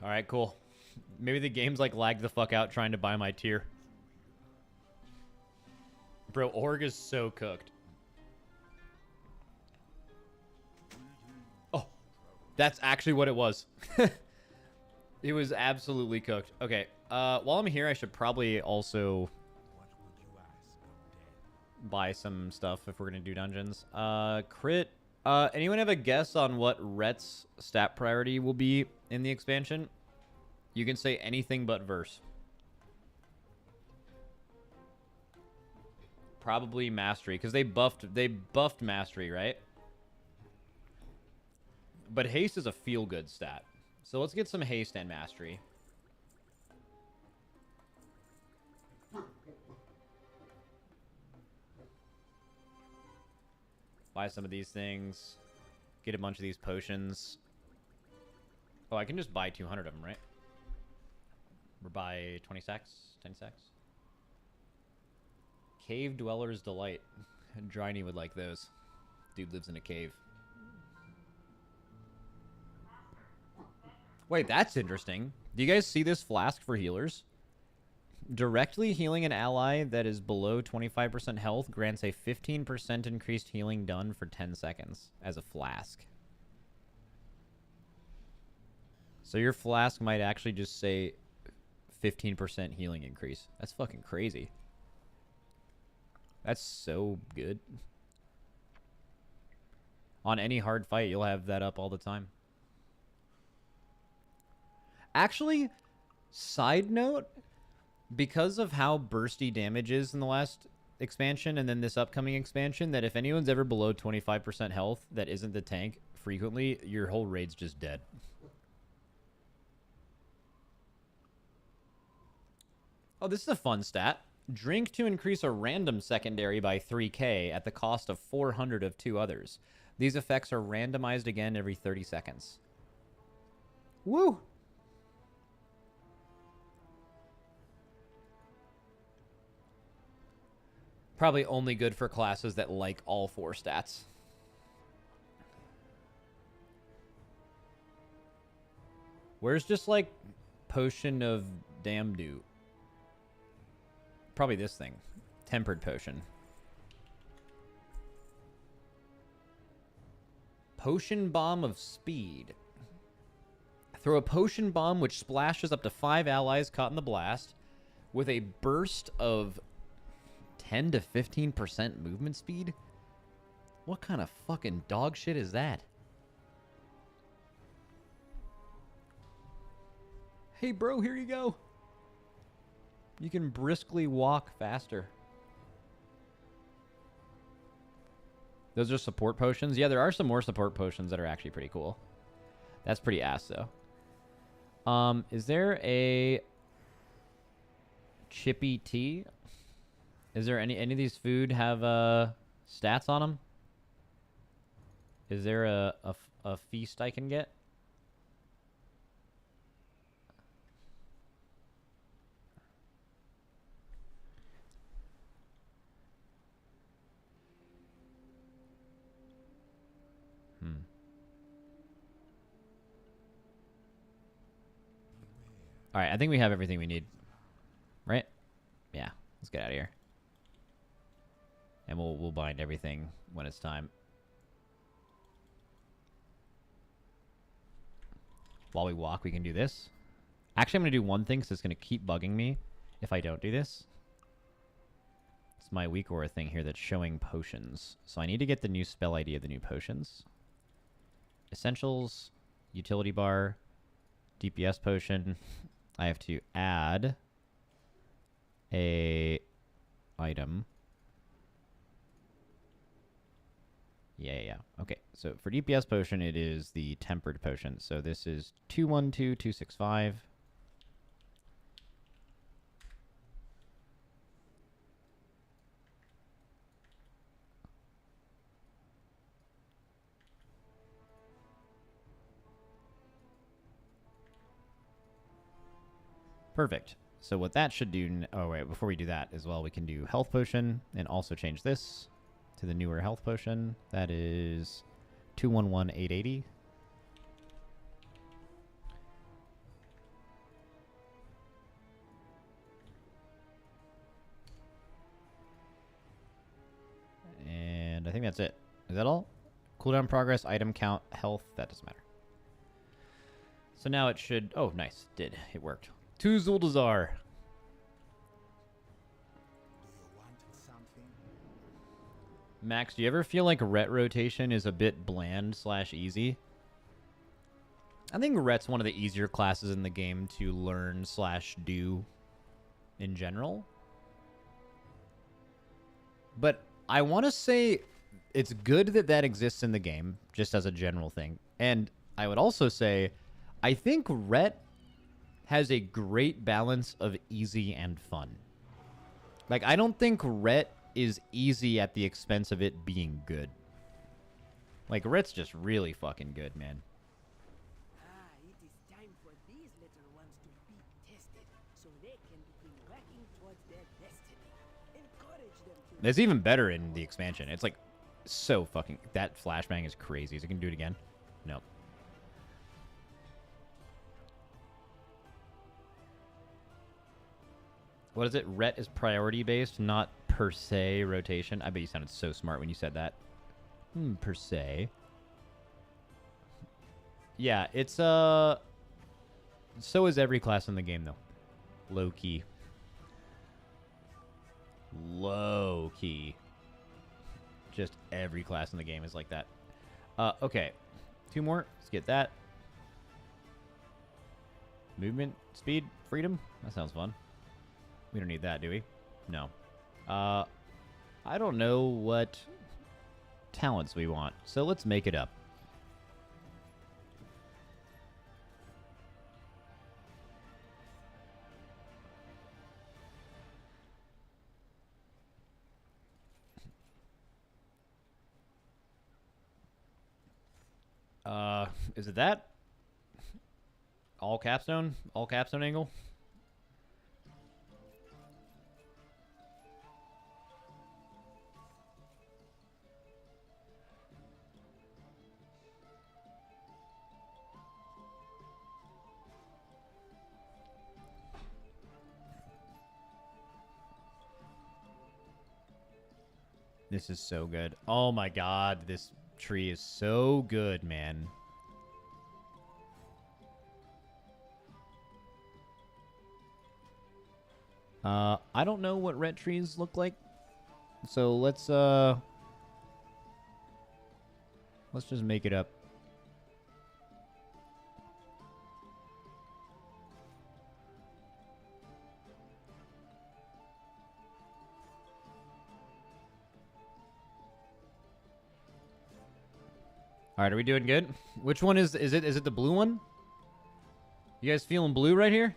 Alright, cool. Maybe the game's like lagged the fuck out trying to buy my tier. Bro, Org is so cooked. Oh, that's actually what it was. It was absolutely cooked. Okay. While I'm here, I should probably also buy some stuff if we're gonna do dungeons. Crit. Anyone have a guess on what Rhett's stat priority will be in the expansion? You can say anything but verse. Probably mastery, because they buffed mastery, right? But haste is a feel-good stat. So let's get some haste and mastery. Buy some of these things. Get a bunch of these potions. Oh, I can just buy 200 of them, right? Or buy 20 sacks? 10 sacks? Cave Dweller's Delight. Dryny would like those. Dude lives in a cave. Wait, that's interesting. Do you guys see this flask for healers? Directly healing an ally that is below 25% health grants a 15% increased healing done for 10 seconds as a flask. So your flask might actually just say 15% healing increase. That's fucking crazy. That's so good. On any hard fight, you'll have that up all the time. Actually, side note, because of how bursty damage is in the last expansion and then this upcoming expansion, that if anyone's ever below 25% health that isn't the tank frequently, your whole raid's just dead. Oh, this is a fun stat. Drink to increase a random secondary by 3k at the cost of 400 of 2 others. These effects are randomized again every 30 seconds. Woo! Probably only good for classes that like all 4 stats. Where's just like Potion of Damdu? Probably this thing. Tempered Potion. Potion Bomb of Speed. Throw a Potion Bomb which splashes up to 5 allies caught in the blast with a burst of 10 to 15% movement speed? What kind of fucking dog shit is that? Hey bro, here you go. You can briskly walk faster. Those are support potions? Yeah, there are some more support potions that are actually pretty cool. That's pretty ass though. Is there a Chippy Tea? Is there any of these food have stats on them? Is there a feast I can get? All right, I think we have everything we need. Right? Yeah, let's get out of here. And we'll bind everything when it's time. While we walk, we can do this. Actually, I'm going to do one thing because it's going to keep bugging me if I don't do this. It's my weak aura thing here that's showing potions. So I need to get the new spell ID of the new potions. Essentials, utility bar, DPS potion. I have to add a item. Yeah. Okay, so for DPS potion, it is the tempered potion. So this is 212265. Perfect. So what that should do... Oh, wait. Before we do that as well, we can do health potion and also change this to the newer health potion. That is 211880. And I think that's it. Is that all? Cooldown progress, item count, health. That doesn't matter. So now it should... Oh, nice. It did. It worked. 2 Zuldazar. Max, do you ever feel like ret rotation is a bit bland / easy? I think ret's one of the easier classes in the game to learn / do in general. But I want to say it's good that that exists in the game, just as a general thing. And I would also say, I think ret has a great balance of easy and fun. Like, I don't think ret is easy at the expense of it being good. Like, ret's just really fucking good, man. It is time for these little ones to be tested, so they can begin working towards their destiny. Encourage them to It's even better in the expansion. It's like so fucking... That flashbang is crazy. Is it gonna do it again? No. What is it? Ret is priority based, not per se rotation. I bet you sounded so smart when you said that. Per se. Yeah, it's so is every class in the game though. Low key. Low key. Just every class in the game is like that. Okay. 2 more. Let's get that. Movement, speed, freedom. That sounds fun. We don't need that, do we? No. I don't know what talents we want, so let's make it up. Is it that? All capstone? All capstone angle? This is so good. Oh my god, this tree is so good, man. I don't know what ret trees look like. So let's just make it up. All right, are we doing good? Which one is it? Is it the blue one? You guys feeling blue right here?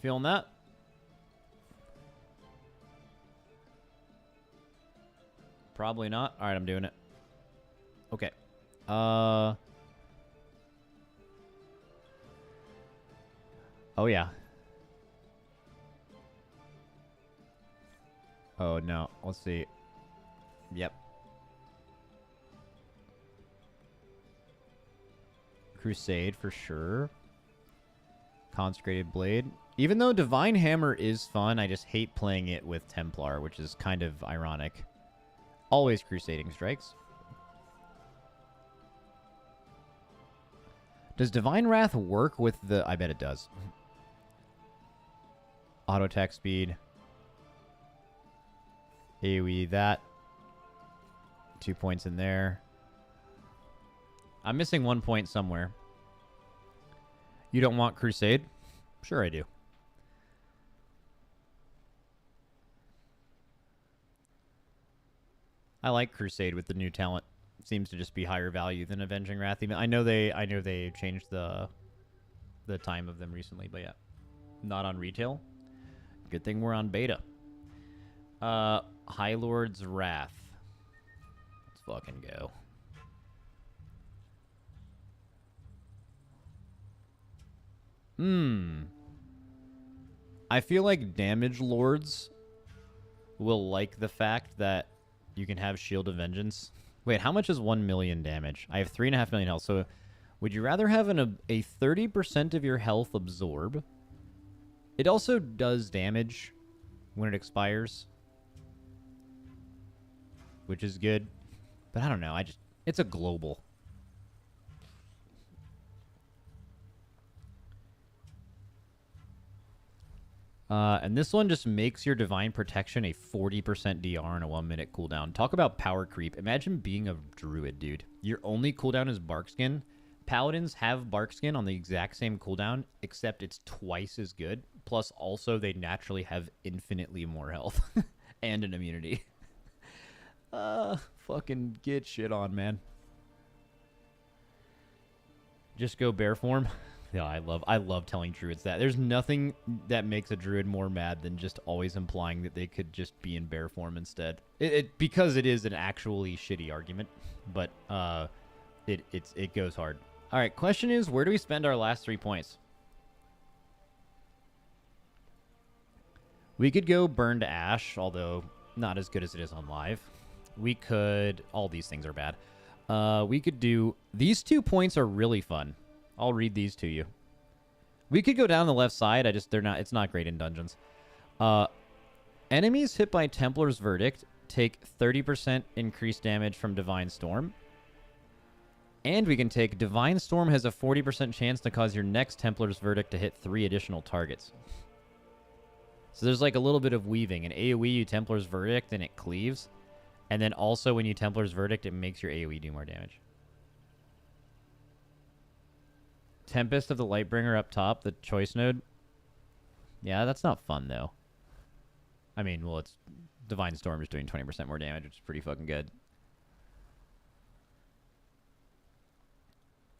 Feeling that? Probably not. All right, I'm doing it. Okay. Oh yeah. Oh no. Let's see. Yep. Crusade for sure. Consecrated Blade. Even though Divine Hammer is fun, I just hate playing it with Templar, which is kind of ironic. Always Crusading Strikes. Does Divine Wrath work with the... I bet it does. Auto attack speed. AoE that. 2 points in there. I'm missing 1 point somewhere. You don't want Crusade? Sure I do. I like Crusade with the new talent. Seems to just be higher value than Avenging Wrath. Even I know they changed the time of them recently, but yeah. Not on retail. Good thing we're on beta. High Lord's Wrath. Let's fucking go. I feel like Damage Lords will like the fact that you can have Shield of Vengeance. Wait, how much is 1 million damage? I have 3.5 million health, so would you rather have a 30% of your health absorb? It also does damage when it expires. which is good. But I don't know. It's a global. And this one just makes your Divine Protection a 40% DR and a 1-minute cooldown. Talk about power creep. Imagine being a druid, dude. Your only cooldown is Bark Skin. Paladins have Bark Skin on the exact same cooldown, except it's twice as good. Plus, also, they naturally have infinitely more health and an immunity. Fucking get shit on, man. Just go bear form. Yeah, I love telling druids that. There's nothing that makes a druid more mad than just always implying that they could just be in bear form instead. Because it is an actually shitty argument, but it goes hard. All right, question is, where do we spend our last 3 points? We could go Burn to Ash, although not as good as it is on live. We could... All these things are bad. We could do... These 2 points are really fun. I'll read these to you. We could go down the left side. It's not great in dungeons. Enemies hit by Templar's Verdict take 30% increased damage from Divine Storm. And we can take Divine Storm has a 40% chance to cause your next Templar's Verdict to hit 3 additional targets. So there's like a little bit of weaving. In AoE, you Templar's Verdict and it cleaves. And then also when you Templar's Verdict, it makes your AoE do more damage. Tempest of the Lightbringer up top, the choice node. Yeah, that's not fun, though. I mean, well, it's... Divine Storm is doing 20% more damage, which is pretty fucking good.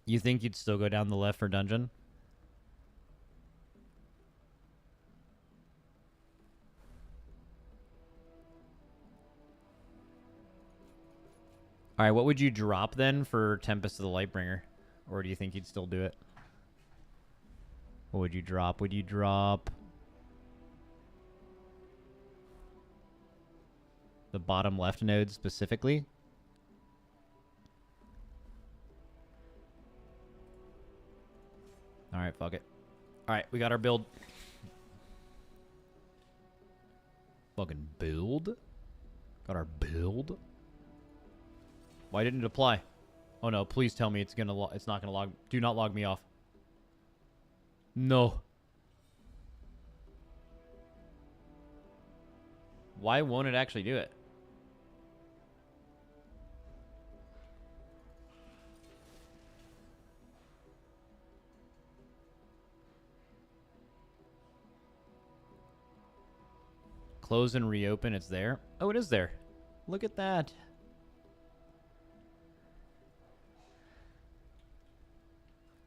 You think you'd still go down the left for dungeon? Alright, what would you drop then for Tempest of the Lightbringer? Or do you think you'd still do it? What would you drop? Would you drop the bottom left node specifically? Alright, fuck it. Alright, we got our build. Fucking build? Got our build? Why didn't it apply? Oh no, please tell me it's not gonna log. Do not log me off. No. Why won't it actually do it? Close and reopen, it's there. Oh, it is there. Look at that.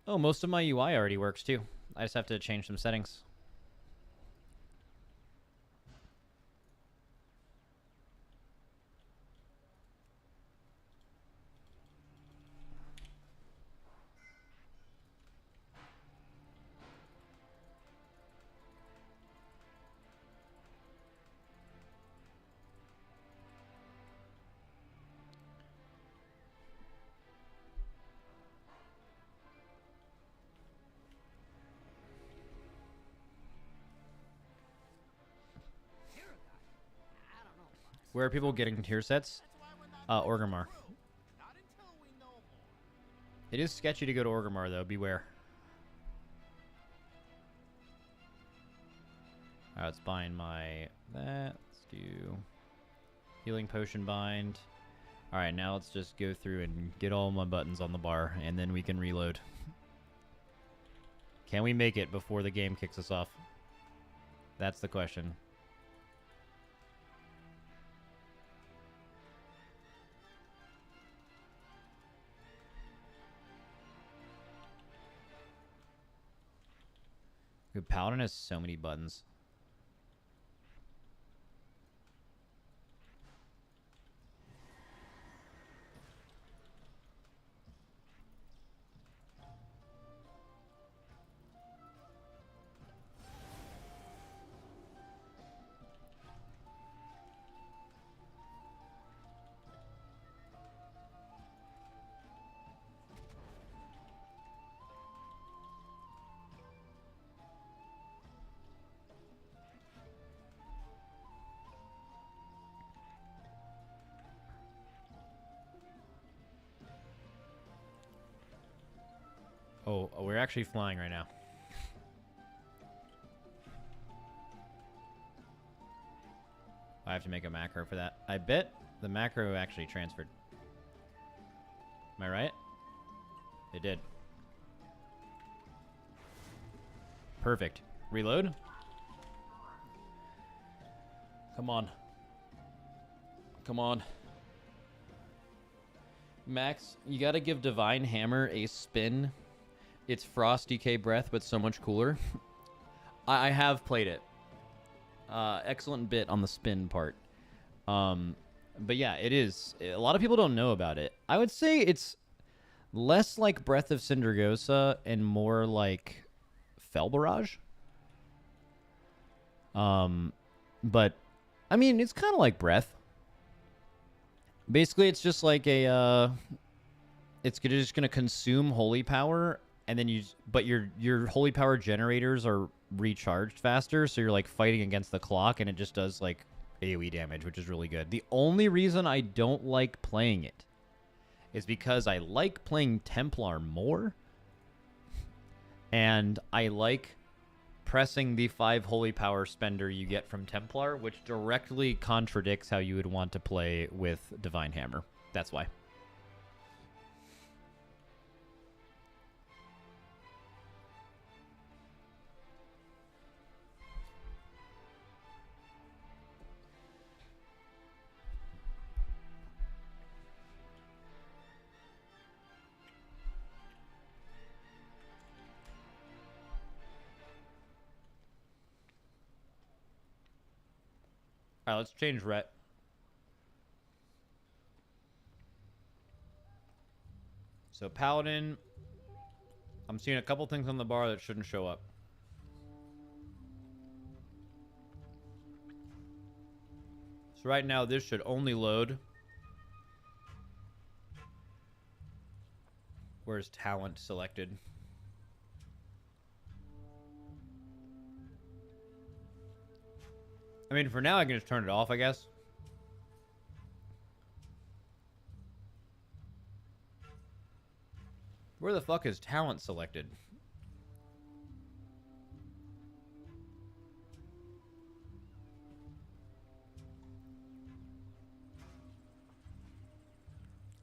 Oh, most of my UI already works too. I just have to change some settings. Where are people getting tier sets? Orgrimmar. It is sketchy to go to Orgrimmar, though. Beware. Alright, let's bind my... that. Let's do... healing potion bind. Alright, now let's just go through and get all my buttons on the bar, and then we can reload. Can we make it before the game kicks us off? That's the question. Good, Paladin has so many buttons. Oh, we're actually flying right now. I have to make a macro for that. I bet the macro actually transferred. Am I right? It did. Perfect. Reload. Come on. Come on. Max, you gotta give Divine Hammer a spin. It's Frost DK Breath, but so much cooler. I have played it. Excellent bit on the spin part. But yeah, it is. A lot of people don't know about it. I would say it's less like Breath of Syndragosa and more like Fel Barrage. But I mean, it's kind of like Breath. Basically, it's just like a it's just gonna consume holy power, and then but your holy power generators are recharged faster, so you're like fighting against the clock, and it just does like AoE damage, which is really good. The only reason I don't like playing it is because I like playing Templar more, and I like pressing the 5 holy power spender you get from Templar, which directly contradicts how you would want to play with Divine Hammer. That's why. All right, let's change Rhett. So Paladin, I'm seeing a couple things on the bar that shouldn't show up. So right now, this should only load. Where's talent selected? I mean, for now, I can just turn it off, I guess. Where the fuck is talent selected?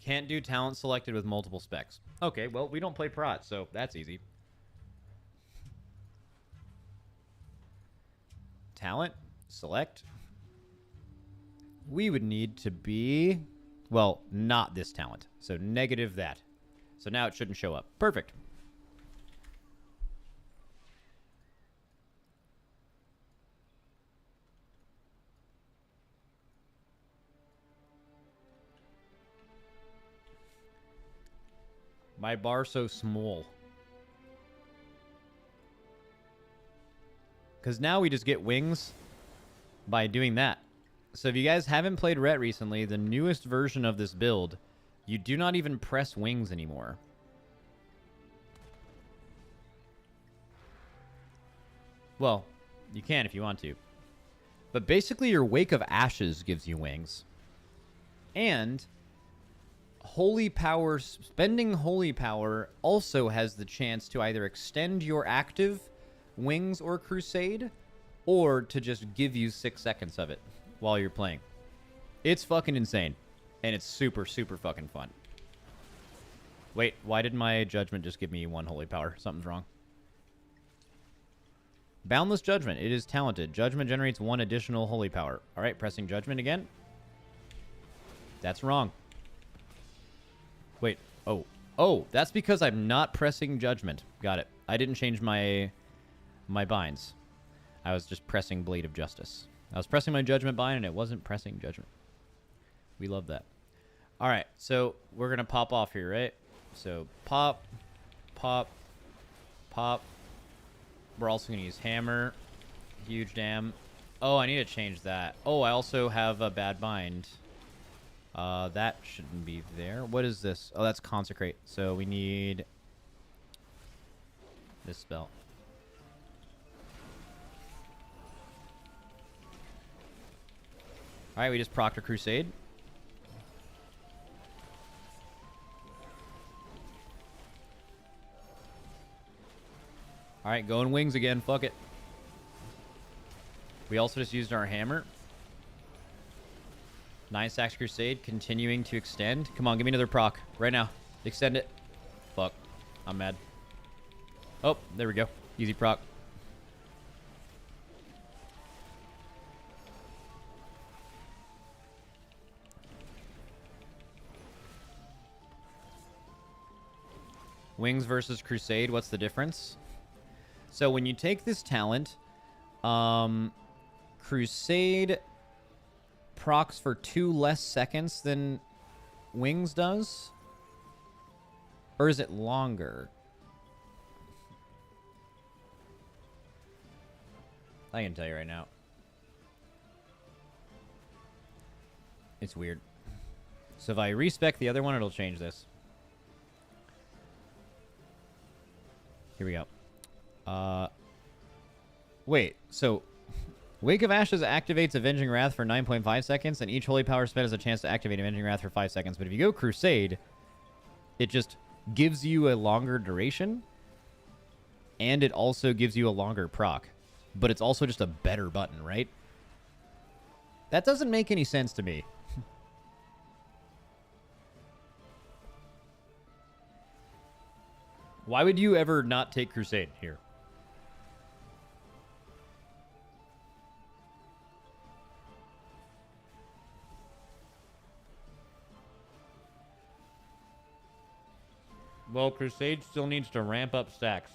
Can't do talent selected with multiple specs. Okay, well, we don't play Prot, so that's easy. Talent. Select. We would need to be, well, not this talent. So negative that. So now it shouldn't show up. Perfect. My bar so small. Because now we just get wings by doing that. So if you guys haven't played Rhett recently, the newest version of this build, you do not even press wings anymore. Well, you can if you want to. But basically your Wake of Ashes gives you wings. And Holy Power, spending Holy Power also has the chance to either extend your active Wings or Crusade, or to just give you 6 seconds of it while you're playing. It's fucking insane. And it's super, super fucking fun. Wait, why did my Judgment just give me 1 Holy Power? Something's wrong. Boundless Judgment. It is talented. Judgment generates 1 additional Holy Power. Alright, pressing Judgment again. That's wrong. Wait. Oh. Oh, that's because I'm not pressing Judgment. Got it. I didn't change my binds. I was just pressing Blade of Justice. I was pressing my Judgment bind, and it wasn't pressing Judgment. We love that. All right, so we're going to pop off here, right? So pop, pop, pop. We're also going to use Hammer. Huge dam. Oh, I need to change that. Oh, I also have a bad bind. That shouldn't be there. What is this? Oh, that's Consecrate. So we need this spell. All right, we just Proctor Crusade. All right, going wings again. Fuck it. We also just used our hammer. 9 stacks Crusade, continuing to extend. Come on, give me another proc. Right now. Extend it. Fuck. I'm mad. Oh, there we go. Easy proc. Wings versus Crusade, what's the difference? So when you take this talent, Crusade procs for 2 less seconds than Wings does? Or is it longer? I can tell you right now. It's weird. So if I respec the other one, it'll change this. Here we go. Wait, so Wake of Ashes activates Avenging Wrath for 9.5 seconds, and each Holy Power spent has a chance to activate Avenging Wrath for 5 seconds. But if you go Crusade, it just gives you a longer duration, and it also gives you a longer proc. But it's also just a better button, right? That doesn't make any sense to me. Why would you ever not take Crusade here? Well, Crusade still needs to ramp up stacks.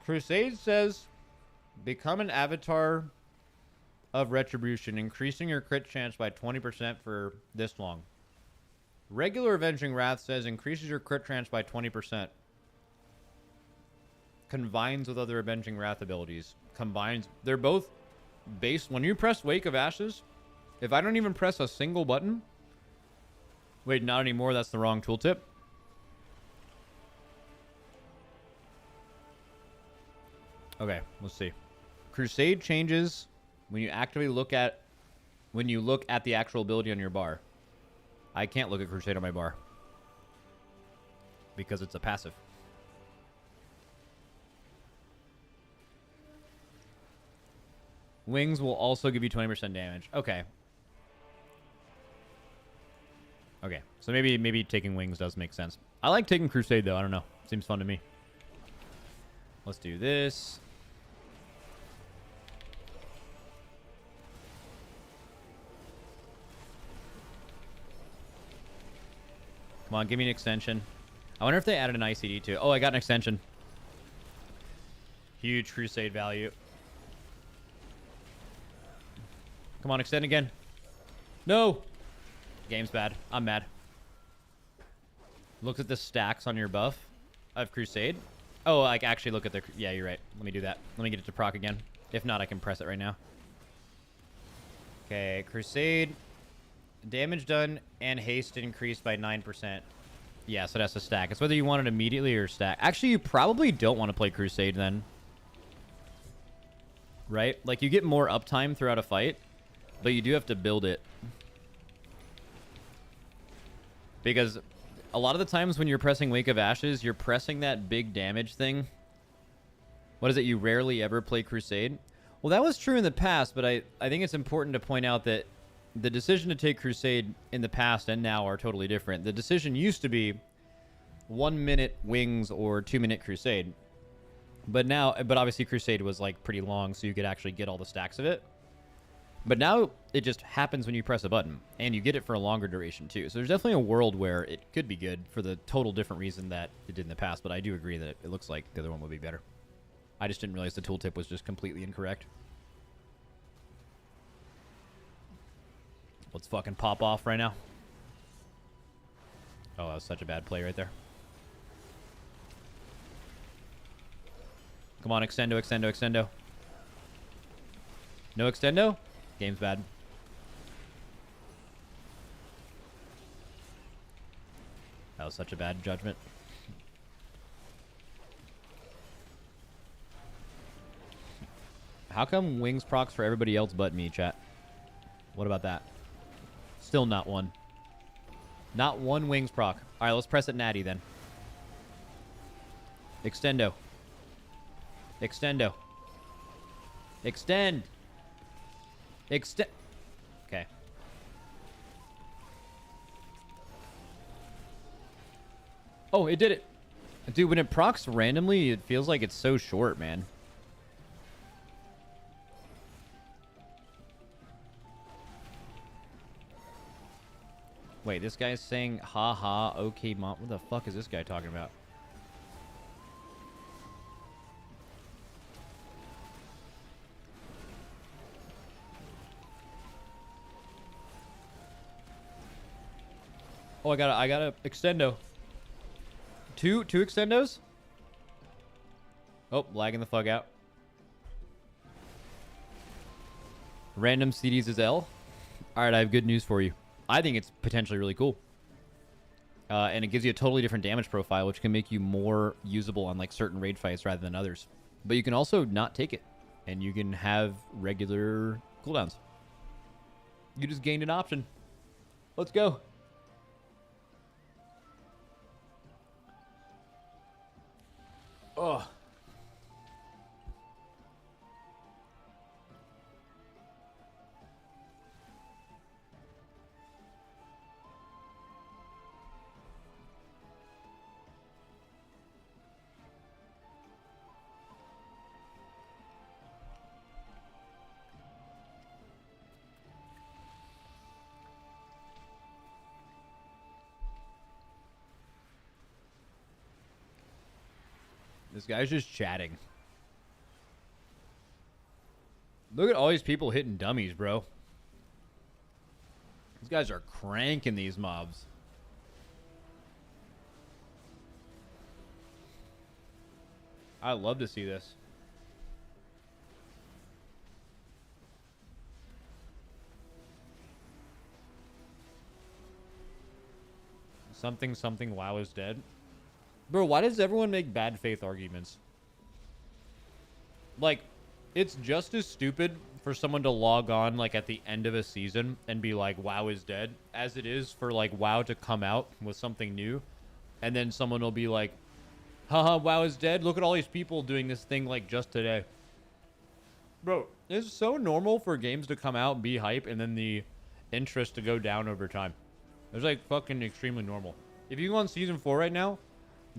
Crusade says, become an avatar of Retribution, increasing your crit chance by 20% for this long. Regular Avenging Wrath says increases your crit chance by 20%. Combines with other Avenging Wrath abilities. Combines. They're both based. When you press Wake of Ashes, if I don't even press a single button. Wait, not anymore. That's the wrong tooltip. Okay, let's see. Crusade changes when you actively look at the actual ability on your bar. I can't look at Crusade on my bar because it's a passive. Wings will also give you 20% damage. Okay. Okay, so maybe taking Wings does make sense. I like taking Crusade though. I don't know. Seems fun to me. Let's do this. Come on, give me an extension. I wonder if they added an ICD too. Oh, I got an extension. Huge Crusade value. Come on, extend again. No! Game's bad. I'm mad. Look at the stacks on your buff of Crusade. Oh, like actually look at the... Yeah, you're right. Let me do that. Let me get it to proc again. If not, I can press it right now. Okay, Crusade... Damage done and haste increased by 9%. Yeah, so that's a stack. It's whether you want it immediately or stack. Actually, you probably don't want to play Crusade then. Right? Like, you get more uptime throughout a fight, but you do have to build it. Because a lot of the times when you're pressing Wake of Ashes, you're pressing that big damage thing. What is it? You rarely ever play Crusade? Well, that was true in the past, but I think it's important to point out that the decision to take Crusade in the past and now are totally different. The decision used to be 1 minute Wings or 2 minute Crusade. But obviously Crusade was like pretty long, so you could actually get all the stacks of it. But now it just happens when you press a button, and you get it for a longer duration too. So there's definitely a world where it could be good for the total different reason that it did in the past, but I do agree that it looks like the other one would be better. I just didn't realize the tooltip was just completely incorrect. Let's fucking pop off right now. Oh, that was such a bad play right there. Come on, extendo, extendo, extendo. No extendo? Game's bad. That was such a bad judgment. How come Wings procs for everybody else but me, chat? What about that? Still not one. Not one Wings proc. All right, let's press it natty then. Extendo. Extendo. Extend. Extend. Okay. Oh, it did it. Dude, when it procs randomly, it feels like it's so short, man. Wait, this guy's saying, ha ha, okay, mom. What the fuck is this guy talking about? Oh, I got a extendo. Two extendos? Oh, lagging the fuck out. Random CDs is L. Alright, I have good news for you. I think it's potentially really cool. And it gives you a totally different damage profile, which can make you more usable on like certain raid fights rather than others. But you can also not take it, and you can have regular cooldowns. You just gained an option. Let's go. Oh. This guy's just chatting. Look at all these people hitting dummies, bro. These guys are cranking these mobs. I love to see this. Something WoW is dead. Bro, why does everyone make bad faith arguments? Like, it's just as stupid for someone to log on, like, at the end of a season and be like, WoW is dead, as it is for, like, WoW to come out with something new. And then someone will be like, haha, WoW is dead. Look at all these people doing this thing, like, just today. Bro, it's so normal for games to come out and be hype and then the interest to go down over time. It's, like, fucking extremely normal. If you go on Season 4 right now,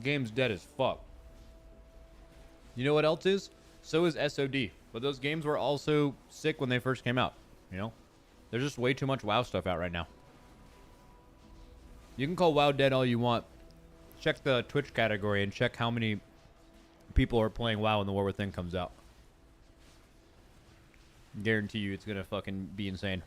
game's dead as fuck. You know what else is? So is SOD. But those games were also sick when they first came out. You know? There's just way too much WoW stuff out right now. You can call WoW dead all you want. Check the Twitch category and check how many people are playing WoW when the War Within comes out. Guarantee you it's gonna fucking be insane.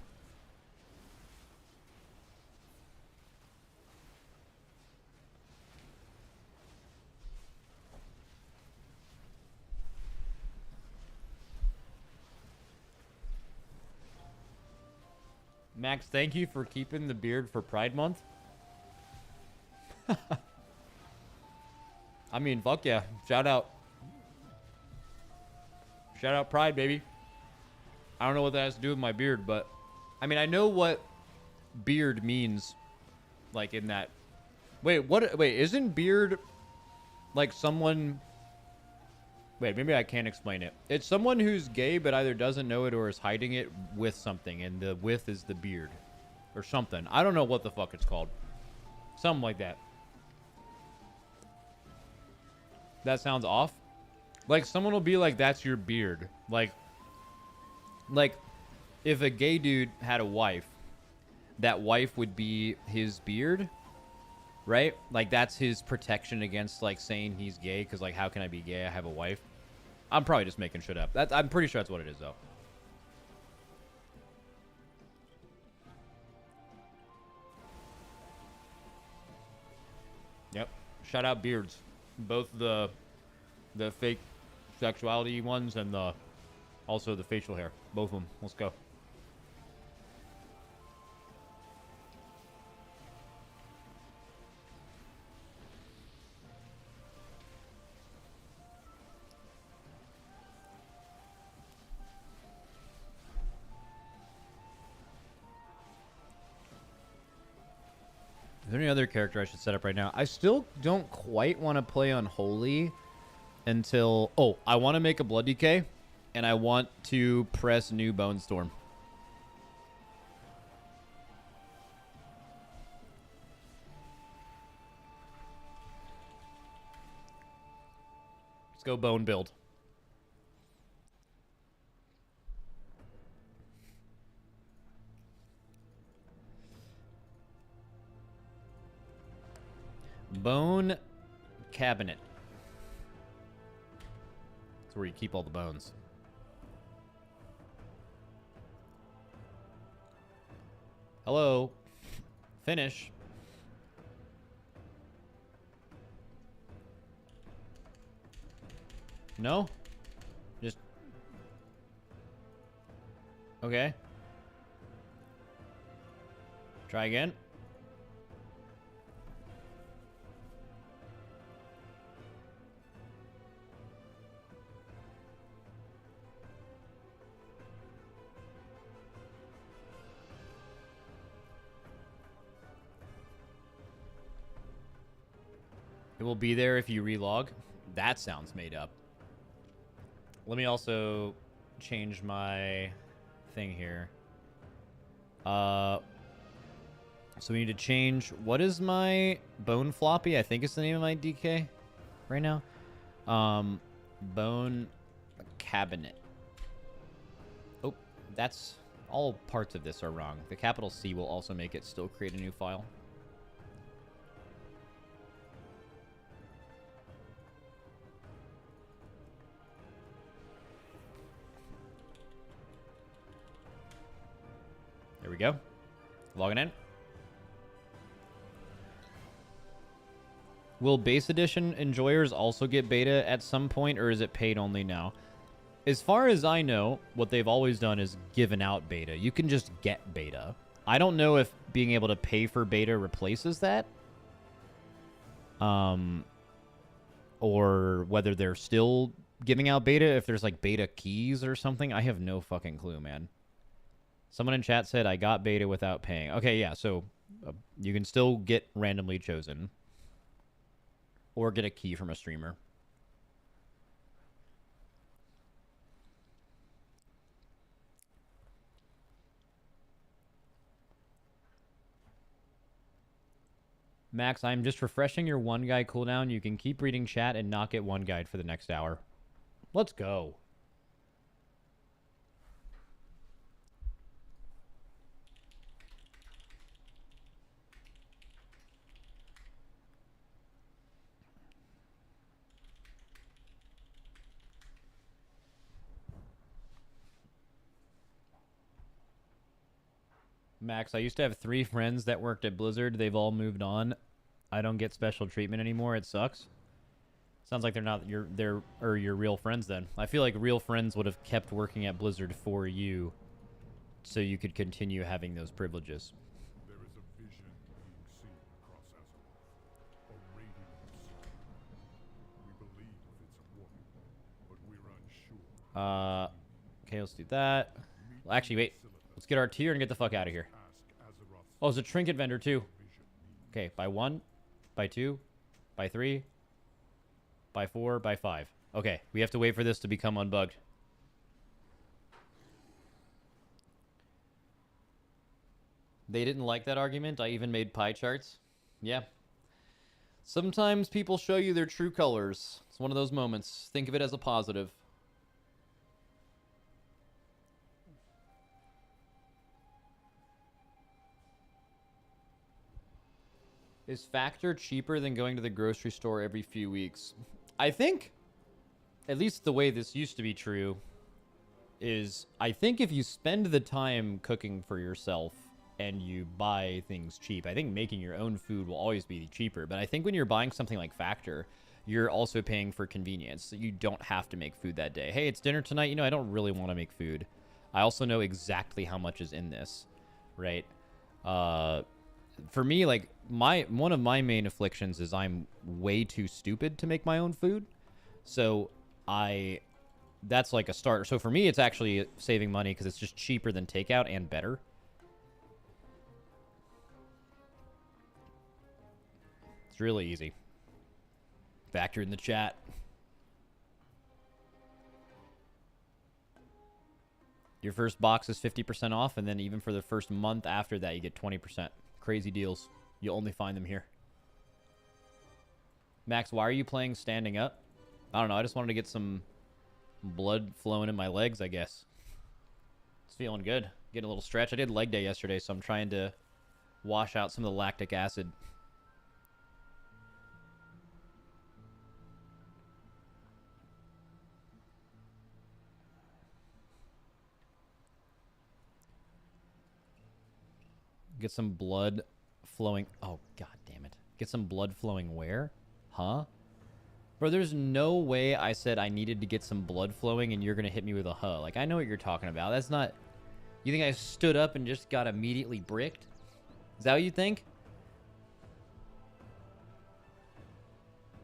Max, thank you for keeping the beard for Pride Month. I mean, fuck yeah. Shout out. Shout out Pride, baby. I don't know what that has to do with my beard, but... I mean, I know what beard means, like, in that... Wait, isn't beard, like, someone... Wait, maybe I can't explain it. It's someone who's gay but either doesn't know it or is hiding it with something, and the with is the beard. Or something. I don't know what the fuck it's called. Something like that. That sounds off. Like, someone will be like, that's your beard. Like, if a gay dude had a wife, that wife would be his beard, right? Like, that's his protection against, like, saying he's gay, because, like, how can I be gay? I have a wife. I'm probably just making shit up. I'm pretty sure that's what it is, though. Yep. Shout out beards. Both the fake sexuality ones and also the facial hair. Both of them. Let's go. Is there any other character I should set up right now? I still don't quite want to play Unholy until... Oh, I want to make a Blood Decay, and I want to press new Bone Storm. Let's go Bone build. Bone cabinet. That's where you keep all the bones. Hello. Finish. No? Just... Okay. Try again. It will be there if you relog. That sounds made up. Let me also change my thing here. So we need to change... What is my bone floppy? I think it's the name of my DK right now. Bone cabinet. Oh, that's... All parts of this are wrong. The capital C will also make it still create a new file. There we go. Logging in. Will base edition enjoyers also get beta at some point, or is it paid only now? As far as I know, what they've always done is given out beta. You can just get beta. I don't know if being able to pay for beta replaces that. Or whether they're still giving out beta, if there's like beta keys or something. I have no fucking clue, man. Someone in chat said, I got beta without paying. Okay, yeah, so you can still get randomly chosen. Or get a key from a streamer. Max, I'm just refreshing your one guide cooldown. You can keep reading chat and not get one guide for the next hour. Let's go. Max, I used to have 3 friends that worked at Blizzard. They've all moved on. I don't get special treatment anymore. It sucks. Sounds like they're not your real friends then. I feel like real friends would have kept working at Blizzard for you so you could continue having those privileges. There is a vision being seen across Azeroth. A radiance. We believe it's working, but we're unsure. Okay, let's do that. Well, actually, wait. Let's get our tier and get the fuck out of here. Oh, it's a trinket vendor too. Okay, by 1, by 2, by 3, by 4, by 5. Okay, we have to wait for this to become unbugged. They didn't like that argument. I even made pie charts. Yeah. Sometimes people show you their true colors. It's one of those moments. Think of it as a positive. Is Factor cheaper than going to the grocery store every few weeks? I think, at least the way this used to be true, is I think if you spend the time cooking for yourself and you buy things cheap, I think making your own food will always be cheaper. But I think when you're buying something like Factor, you're also paying for convenience. So you don't have to make food that day. Hey, it's dinner tonight. You know, I don't really want to make food. I also know exactly how much is in this, right? For me, like, one of my main afflictions is I'm way too stupid to make my own food. So that's like a starter. So for me, it's actually saving money because it's just cheaper than takeout and better. It's really easy. Factor in the chat. Your first box is 50% off, and then even for the first month after that, you get 20%. Crazy deals. You'll only find them here. Max, why are you playing standing up? I don't know. I just wanted to get some blood flowing in my legs, I guess. It's feeling good. Getting a little stretch. I did leg day yesterday, so I'm trying to wash out some of the lactic acid. Get some blood flowing. Oh, god damn it. Get some blood flowing where? Huh? Bro, there's no way I said I needed to get some blood flowing and you're going to hit me with a huh. Like, I know what you're talking about. That's not... You think I stood up and just got immediately bricked? Is that what you think?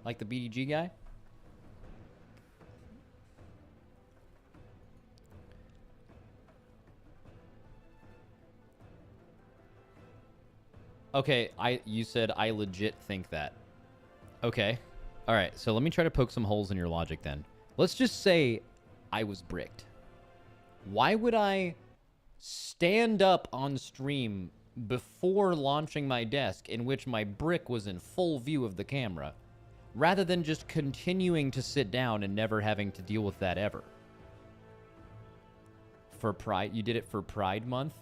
Like the BDG guy? Okay, you said I legit think that. Okay. All right, so let me try to poke some holes in your logic then. Let's just say I was bricked. Why would I stand up on stream before launching my desk in which my brick was in full view of the camera, rather than just continuing to sit down and never having to deal with that ever? For Pride? You did it for Pride Month?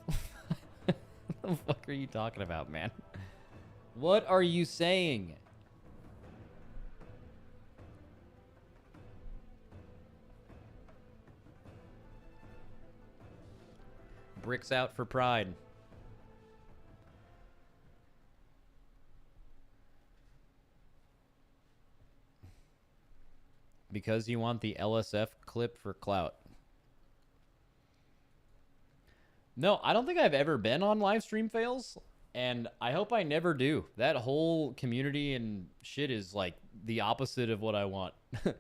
What the fuck are you talking about, man? What are you saying? Bricks out for Pride. Because you want the LSF clip for clout. No, I don't think I've ever been on live stream fails, and I hope I never do. That whole community and shit is like the opposite of what I want. I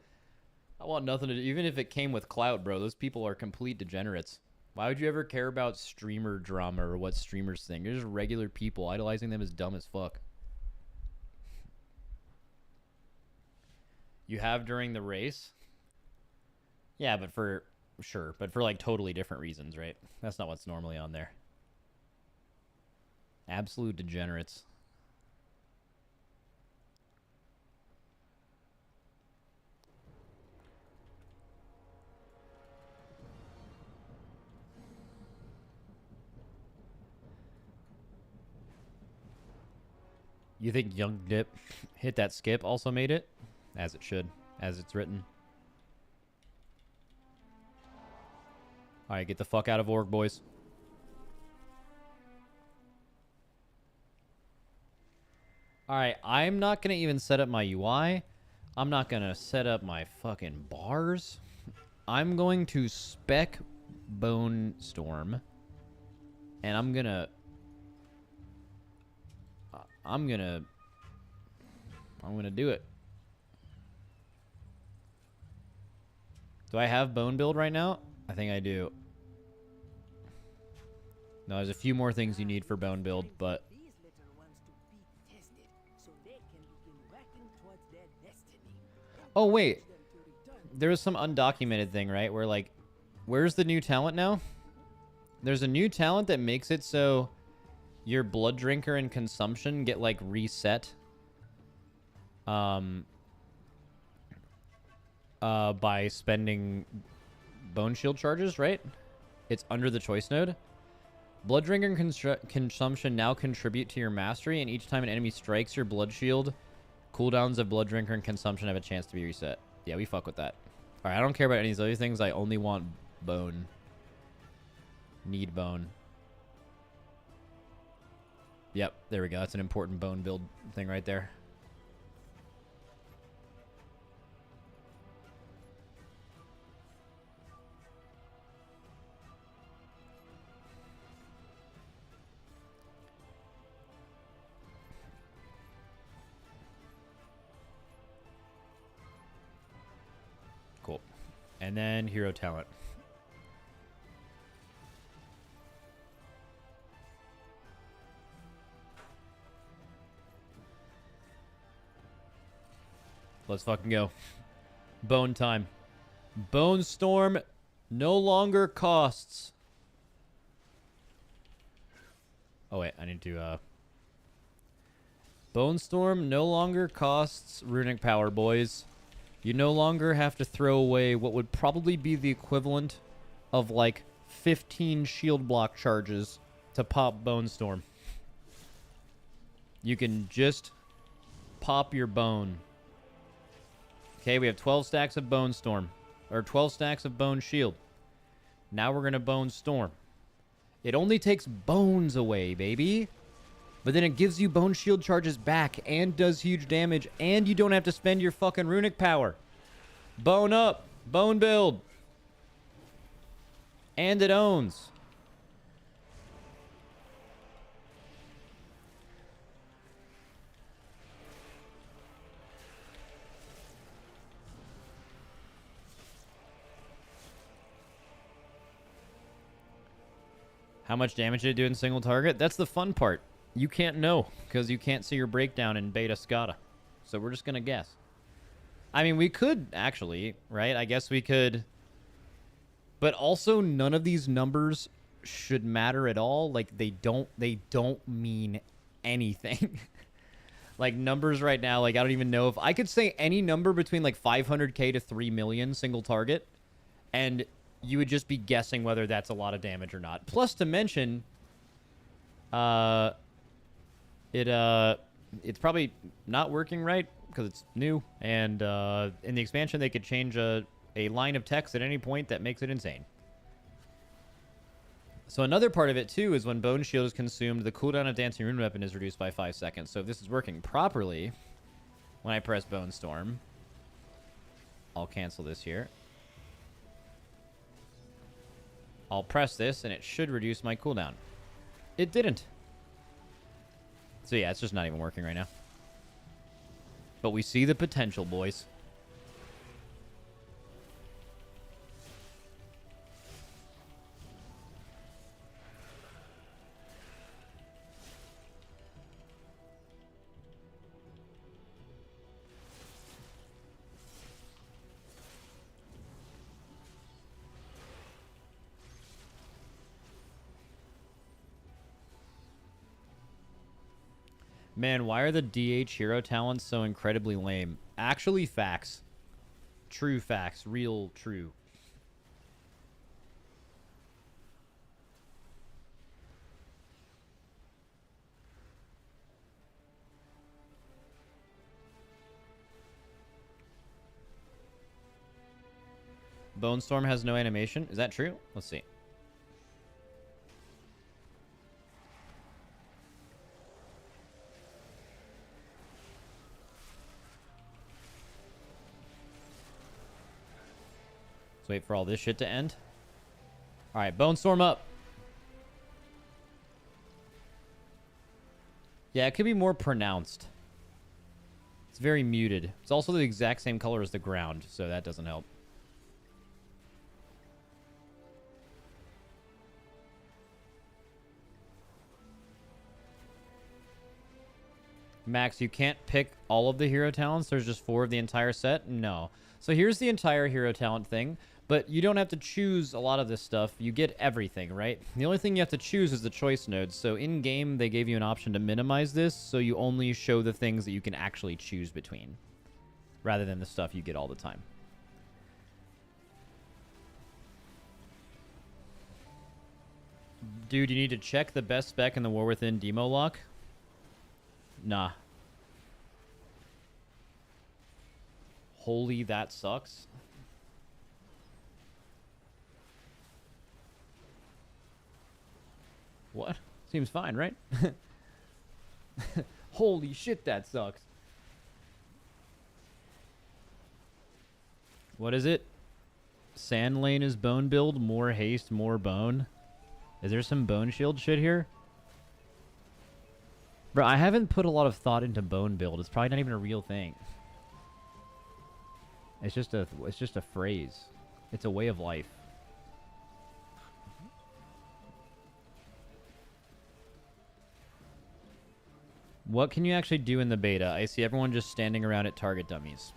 want nothing to do, even if it came with clout, bro. Those people are complete degenerates. Why would you ever care about streamer drama or what streamers think? They're just regular people. Idolizing them is dumb as fuck. You have during the race? Yeah, but for... Sure, but for like totally different reasons, right? That's not what's normally on there. Absolute degenerates. You think Young Dip hit that skip also made it? As it should, as it's written. Alright, get the fuck out of org, boys. Alright, I'm not going to even set up my UI. I'm not going to set up my fucking bars. I'm going to spec Bone Storm. And I'm going to do it. Do I have Bone build right now? I think I do. No, there's a few more things you need for Bone build, but... These little ones to be tested, so they can begin working towards their destiny. Oh, wait. Them to return. There was some undocumented thing, right? Where, like, where's the new talent now? There's a new talent that makes it so your blood drinker and consumption get, like, reset. By spending Bone Shield charges, right? It's under the choice node. Blood drinker and consumption now contribute to your mastery, and each time an enemy strikes your blood shield, cooldowns of blood drinker and consumption have a chance to be reset. Yeah, we fuck with that. Alright, I don't care about any of these other things. I only want bone. Need bone. Yep, there we go. That's an important bone build thing right there. Cool. And then hero talent. Let's fucking go. Bone time. Bone Storm no longer costs Oh, wait. I need to, Bone Storm no longer costs runic power, boys. You no longer have to throw away what would probably be the equivalent of, like, 15 shield block charges to pop Bone Storm. You can just pop your bone. Okay, we have 12 stacks of Bone Storm. Or 12 stacks of Bone Shield. Now we're going to Bone Storm. It only takes bones away, baby. But then it gives you Bone Shield charges back and does huge damage, and you don't have to spend your fucking runic power. Bone up. Bone build. And it owns. How much damage did it do in single target? That's the fun part. You can't know because you can't see your breakdown in beta SCADA. So we're just going to guess. I mean, we could actually, right? I guess we could. But also none of these numbers should matter at all. Like they don't mean anything. Like numbers right now, like I don't even know if I could say any number between like 500k to 3 million single target, and you would just be guessing whether that's a lot of damage or not. Plus to mention, it's probably not working right because it's new, and in the expansion they could change a line of text at any point that makes it insane. So another part of it too is when Bone Shield is consumed, the cooldown of Dancing Rune Weapon is reduced by 5 seconds. So if this is working properly, when I press Bone Storm, I'll cancel this here. I'll press this and it should reduce my cooldown. It didn't. So yeah, it's just not even working right now. But we see the potential, boys. Man, why are the DH hero talents so incredibly lame? Actually, facts. True facts. Real true. Bone Storm has no animation. Is that true? Let's see. Wait for all this shit to end. All right, Bone Storm up. Yeah, it could be more pronounced. It's very muted. It's also the exact same color as the ground, so that doesn't help. Max, you can't pick all of the hero talents. There's just 4 of the entire set? No. So here's the entire hero talent thing. But you don't have to choose a lot of this stuff. You get everything, right? The only thing you have to choose is the choice nodes. So in-game, they gave you an option to minimize this, so you only show the things that you can actually choose between, rather than the stuff you get all the time. Dude, you need to check the best spec in the War Within demo lock. Nah. Holy, that sucks. What? Seems fine, right? Holy shit, that sucks. What is it? Sand Lane is bone build, more haste, more bone. Is there some bone shield shit here? Bro, I haven't put a lot of thought into bone build. It's probably not even a real thing. It's just a phrase. It's a way of life. What can you actually do in the beta? I see everyone just standing around at target dummies.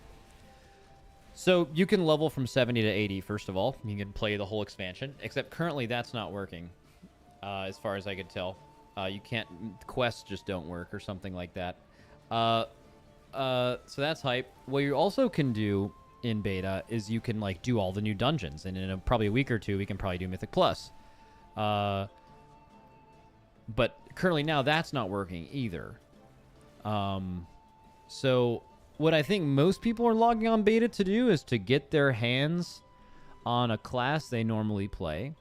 So you can level from 70 to 80, first of all. You can play the whole expansion, except currently that's not working, as far as I could tell. You can't quests just don't work or something like that. So that's hype. What you also can do in beta is you can like do all the new dungeons, and in probably a week or two we can probably do Mythic Plus. But currently now that's not working either. So what I think most people are logging on beta to do is to get their hands on a class they normally play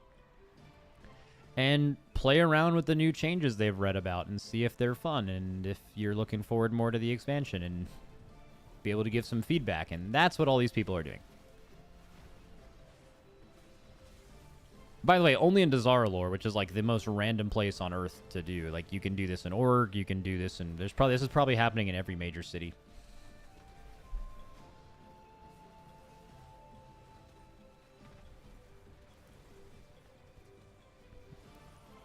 and play around with the new changes they've read about and see if they're fun and if you're looking forward more to the expansion and be able to give some feedback. And that's what all these people are doing. By the way, only in Dazar'alor, which is like the most random place on Earth to do. Like you can do this in Org, you can do this, and this is probably happening in every major city.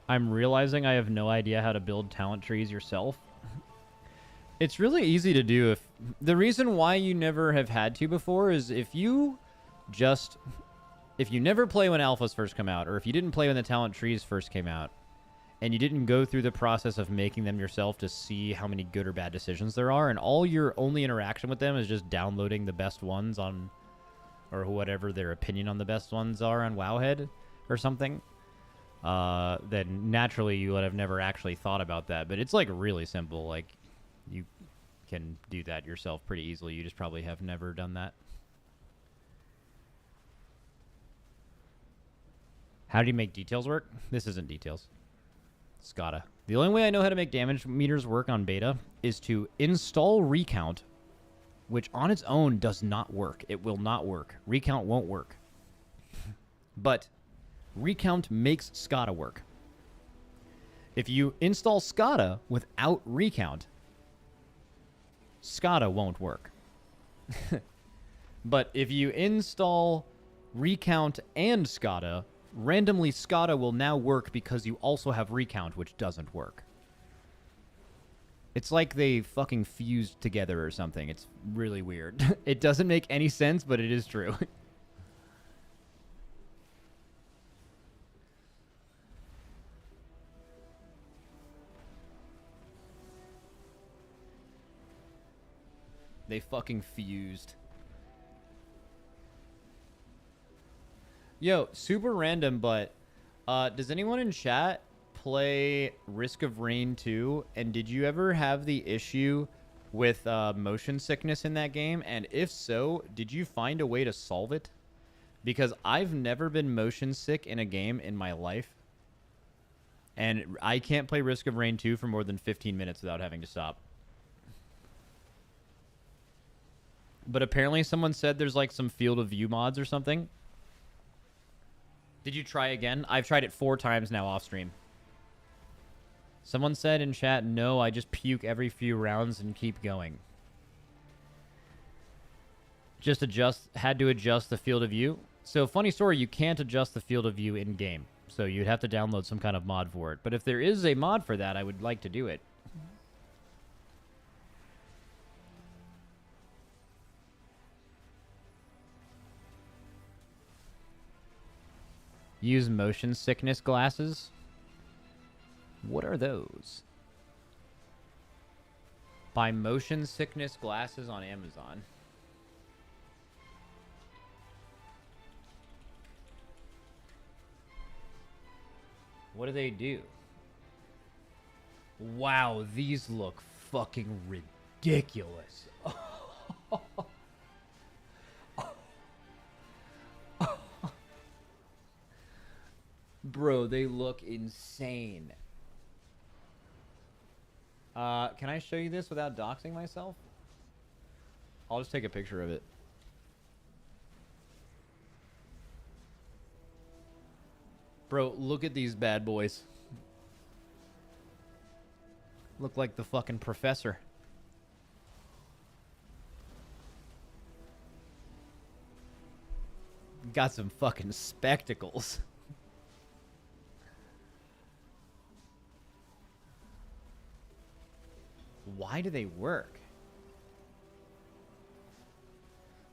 I'm realizing I have no idea how to build talent trees yourself. It's really easy to do. If the reason why you never have had to before is if you never play when alphas first come out, or if you didn't play when the talent trees first came out, and you didn't go through the process of making them yourself to see how many good or bad decisions there are, and all your only interaction with them is just downloading the best ones on, or whatever their opinion on the best ones are on Wowhead or something, then naturally you would have never actually thought about that. But it's like really simple. Like you can do that yourself pretty easily. You just probably have never done that. How do you make details work? This isn't details. Scada. The only way I know how to make damage meters work on beta is to install Recount, which on its own does not work. It will not work. Recount won't work. But Recount makes Scada work. If you install Scada without Recount, Scada won't work. But if you install Recount and Scada, randomly Scada will now work because you also have Recount, which doesn't work. It's like they fucking fused together or something. It's really weird. It doesn't make any sense, but it is true. They fucking fused. Yo, super random, but does anyone in chat play Risk of Rain 2? And did you ever have the issue with motion sickness in that game? And if so, did you find a way to solve it? Because I've never been motion sick in a game in my life. And I can't play Risk of Rain 2 for more than 15 minutes without having to stop. But apparently someone said there's like some field of view mods or something. Did you try again? I've tried it 4 times now off stream. Someone said in chat, no, I just puke every few rounds and keep going. Just had to adjust the field of view. So funny story, you can't adjust the field of view in game. So you'd have to download some kind of mod for it. But if there is a mod for that, I would like to do it. Use motion sickness glasses. What are those? Buy motion sickness glasses on Amazon. What do they do? Wow, these look fucking ridiculous. Bro, they look insane. Can I show you this without doxing myself? I'll just take a picture of it. Bro, look at these bad boys. Look like the fucking professor. Got some fucking spectacles. Why do they work?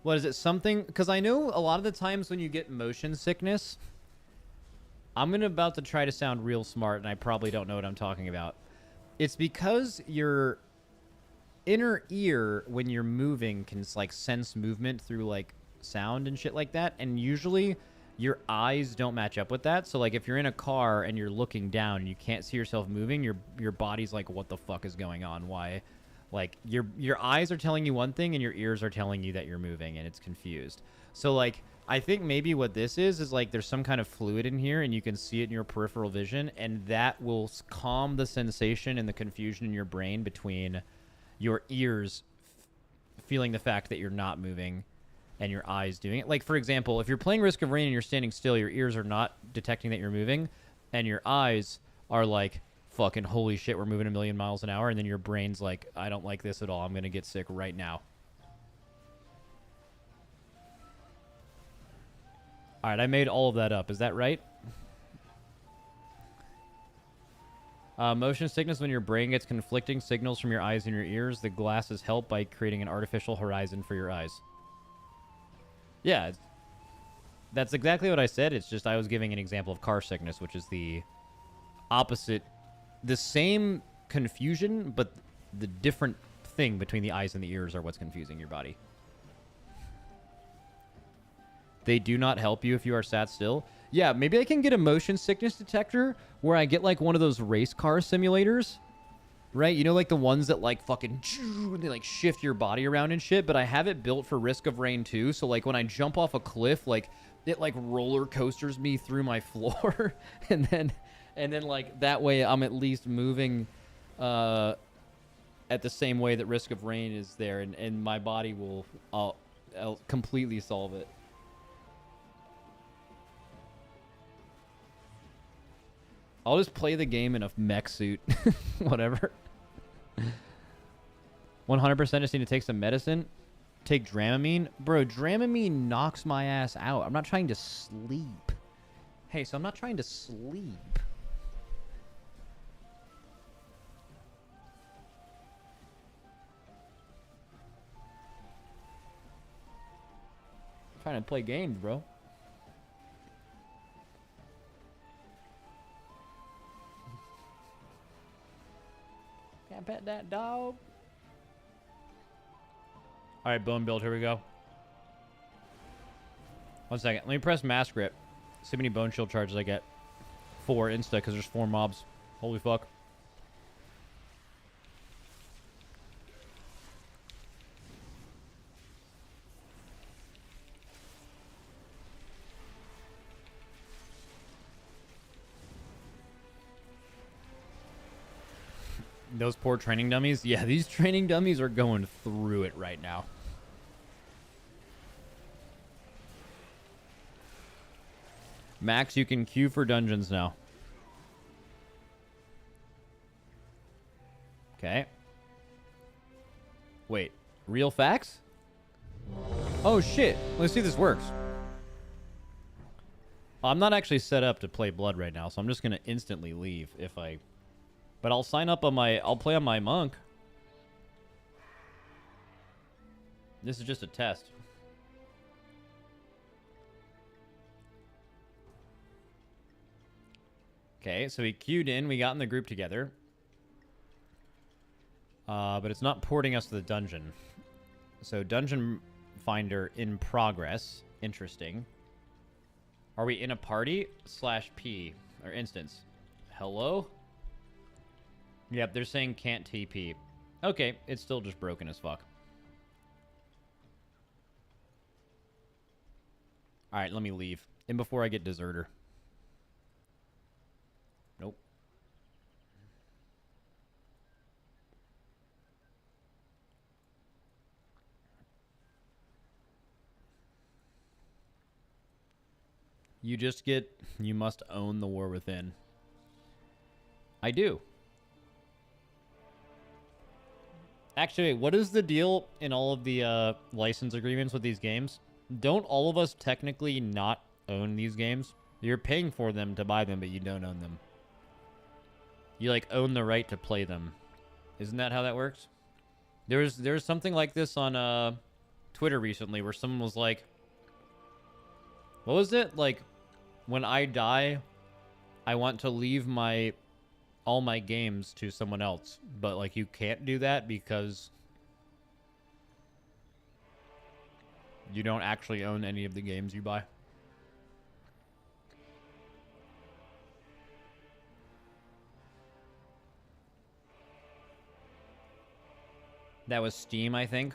What is it? Something? Because I know a lot of the times when you get motion sickness, about to try to sound real smart, and I probably don't know what I'm talking about. It's because your inner ear, when you're moving, can like sense movement through like sound and shit like that, and usually your eyes don't match up with that. So like if you're in a car and you're looking down and you can't see yourself moving, your body's like, what the fuck is going on? Why? Like your eyes are telling you one thing and your ears are telling you that you're moving, and it's confused. So like I think maybe what this is like there's some kind of fluid in here and you can see it in your peripheral vision, and that will calm the sensation and the confusion in your brain between your ears feeling the fact that you're not moving and your eyes doing it. Like, for example, if you're playing Risk of Rain and you're standing still, your ears are not detecting that you're moving, and your eyes are like, fucking holy shit, we're moving a million miles an hour, and then your brain's like, I don't like this at all. I'm going to get sick right now. All right, I made all of that up. Is that right? Motion sickness: when your brain gets conflicting signals from your eyes and your ears, the glasses help by creating an artificial horizon for your eyes. Yeah, that's exactly what I said. It's just I was giving an example of car sickness, which is the opposite, the same confusion, but the different thing between the eyes and the ears are what's confusing your body. They do not help you if you are sat still. Yeah, maybe I can get a motion sickness detector where I get like one of those race car simulators, right? You know, like the ones that like fucking they like shift your body around and shit. But I have it built for Risk of Rain 2, so like when I jump off a cliff, like it like roller coasters me through my floor, and then like that way I'm at least moving at the same way that Risk of Rain is there, and my body will I'll completely solve it. I'll just play the game in a mech suit. Whatever. 100% just need to take some medicine. Take Dramamine. Bro, Dramamine knocks my ass out. I'm not trying to sleep. Hey, so I'm not trying to sleep. I'm trying to play games, bro. Can't pet that dog. All right, bone build. Here we go. 1 second. Let me press mass grip. See how many bone shield charges I get. 4 insta because there's 4 mobs. Holy fuck. Those poor training dummies. Yeah, these training dummies are going through it right now. Max, you can queue for dungeons now. Okay. Wait, real facts? Oh shit, let's see if this works. I'm not actually set up to play Blood right now, so I'm just gonna instantly leave if I... But I'll sign up on my... I'll play on my monk. This is just a test. Okay, so we queued in. We got in the group together. But it's not porting us to the dungeon. So dungeon finder in progress. Interesting. Are we in a party? /P. Or instance. Hello? Yep, they're saying can't TP. Okay, it's still just broken as fuck. Alright, let me leave. And before I get deserter. Nope. You just get... You must own the war within. I do. Actually, what is the deal in all of the license agreements with these games? Don't all of us technically not own these games? You're paying for them to buy them, but you don't own them. You, like, own the right to play them. Isn't that how that works? There's something like this on Twitter recently where someone was like... What was it? Like, when I die, I want to leave all my games to someone else, but like you can't do that because you don't actually own any of the games you buy. That was Steam, I think.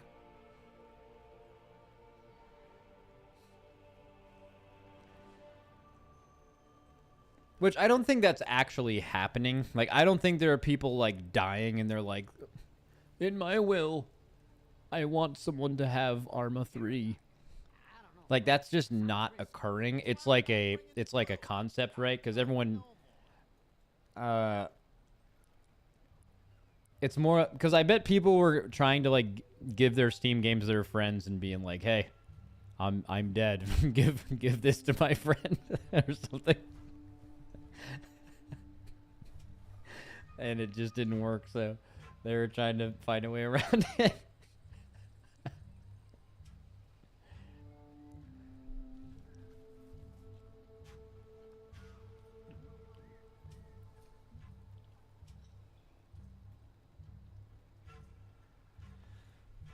Which I don't think that's actually happening. Like, I don't think there are people, like, dying and they're like, in my will, I want someone to have Arma 3. Like, that's just not occurring. It's like a concept, right? Because everyone... It's more... Because I bet people were trying to, like, give their Steam games to their friends and being like, hey, I'm dead. give this to my friend or something. And it just didn't work, so they were trying to find a way around it.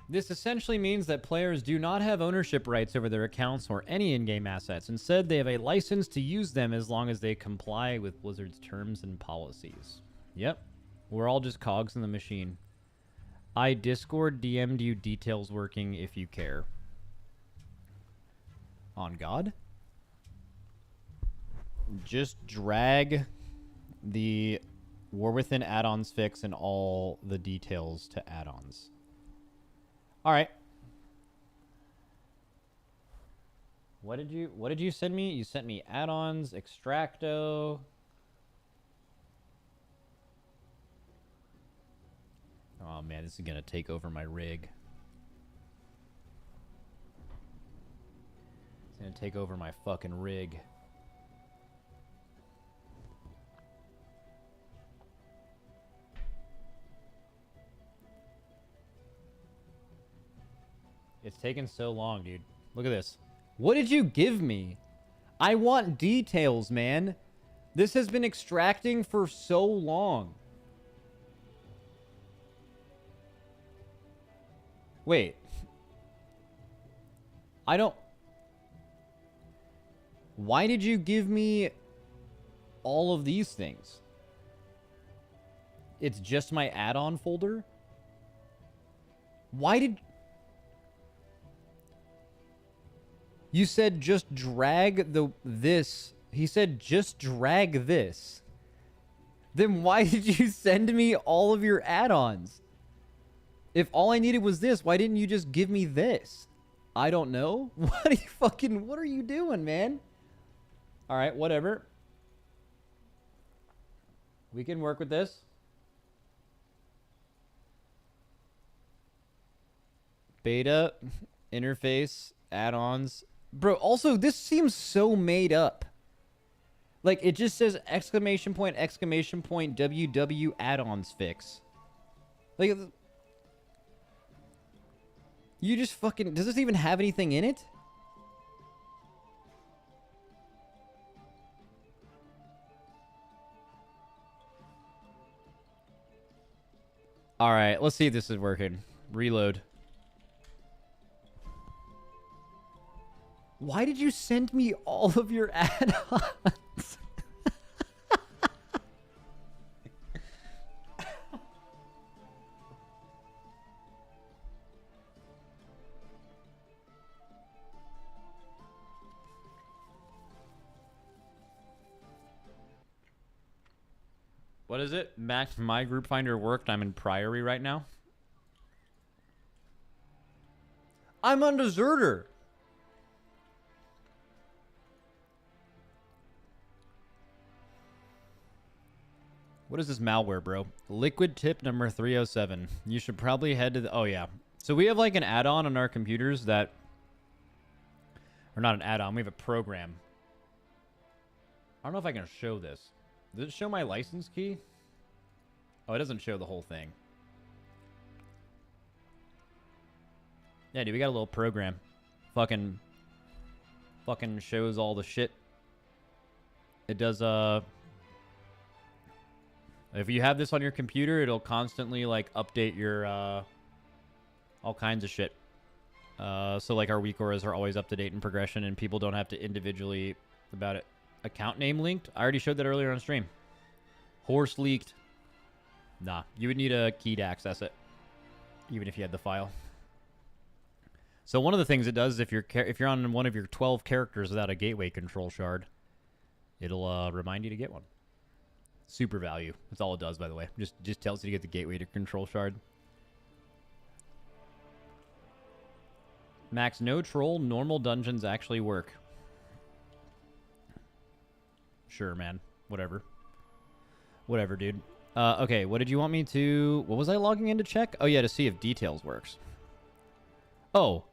This essentially means that players do not have ownership rights over their accounts or any in-game assets. Instead, they have a license to use them as long as they comply with Blizzard's terms and policies. Yep. We're all just cogs in the machine. I Discord DM'd you details working if you care. On God? Just drag the War Within add-ons fix and all the details to add-ons. All right. What did you send me? You sent me add-ons, Extracto. Oh man, this is gonna take over my rig. It's gonna take over my fucking rig. It's taken so long, dude. Look at this. What did you give me? I want details, man. This has been extracting for so long. Wait. I don't... Why did you give me all of these things? It's just my add-on folder? Why did... You said just drag this. He said just drag this. Then why did you send me all of your add-ons? If all I needed was this, why didn't you just give me this? I don't know. What are you doing, man? All right, whatever. We can work with this. Beta, interface, add-ons. Bro, also, this seems so made up. Like, it just says exclamation point, WW add-ons fix. Like, you just fucking... Does this even have anything in it? Alright, let's see if this is working. Reload. Why did you send me all of your add-ons? What is it? Max, my group finder worked. I'm in Priory right now. I'm on Deserter. What is this malware, bro? Liquid tip number 307. You should probably head to the... Oh, yeah. So we have, like, an add-on on our computers that... Or not an add-on. We have a program. I don't know if I can show this. Does it show my license key? Oh, it doesn't show the whole thing. Yeah, dude, we got a little program. Fucking shows all the shit. It does, If you have this on your computer, it'll constantly like update your all kinds of shit. So like our weak auras are always up to date in progression, and people don't have to individually about it. Account name linked? I already showed that earlier on stream. Horse leaked. Nah, you would need a key to access it, even if you had the file. So one of the things it does is if you're on one of your 12 characters without a gateway control shard, it'll remind you to get one. Super value. That's all it does, by the way. Just tells you to get the gateway to control shard. Max, no troll. Normal dungeons actually work. Sure, man. Whatever. Whatever, dude. Okay, what did you want me to... What was I logging in to check? Oh, yeah, to see if details works. Oh,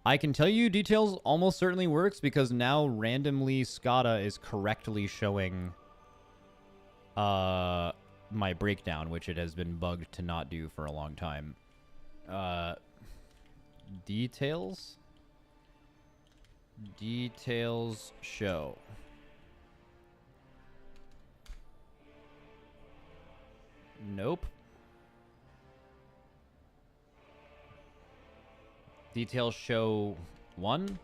I can tell you details almost certainly works because now randomly SCADA is correctly showing my breakdown, which it has been bugged to not do for a long time. Details? Details show. Nope. Details show 1.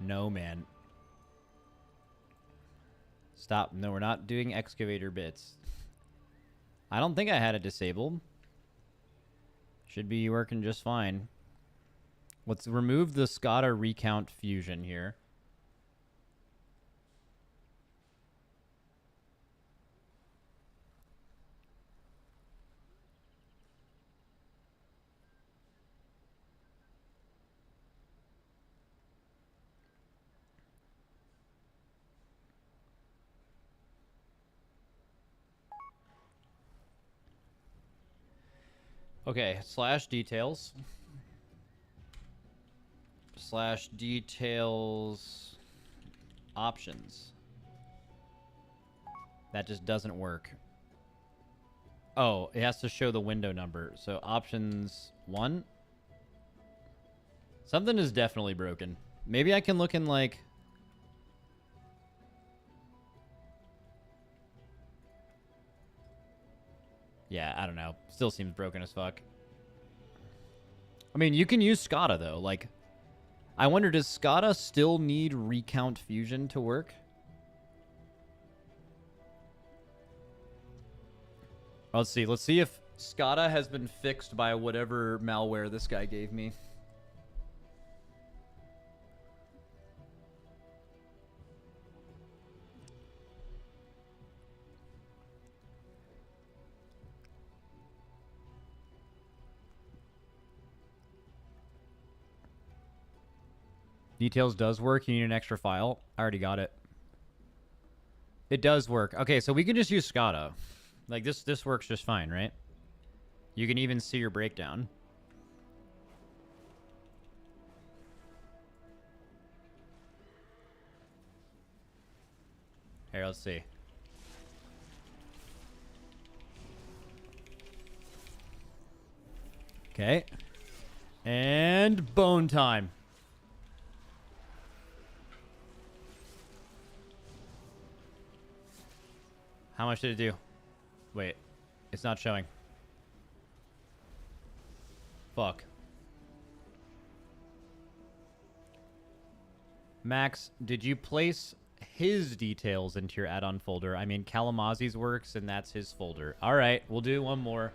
No, man. Stop. No, we're not doing excavator bits. I don't think I had it disabled. Should be working just fine. Let's remove the SCADA recount fusion here. Okay, slash details. Slash details options. That just doesn't work. Oh, it has to show the window number. So options 1. Something is definitely broken. Maybe I can look in like... Yeah, I don't know. Still seems broken as fuck. I mean, you can use SCADA, though. Like, I wonder, does SCADA still need recount fusion to work? Let's see. Let's see if SCADA has been fixed by whatever malware this guy gave me. Details does work. You need an extra file. I already got it. It does work. Okay, so we can just use SCADA. Like, this works just fine, right? You can even see your breakdown. Here, let's see. Okay. And bone time. How much did it do? Wait, it's not showing. Fuck. Max, did you place his details into your add-on folder? I mean, Kalamazi's works, and that's his folder. All right, we'll do one more.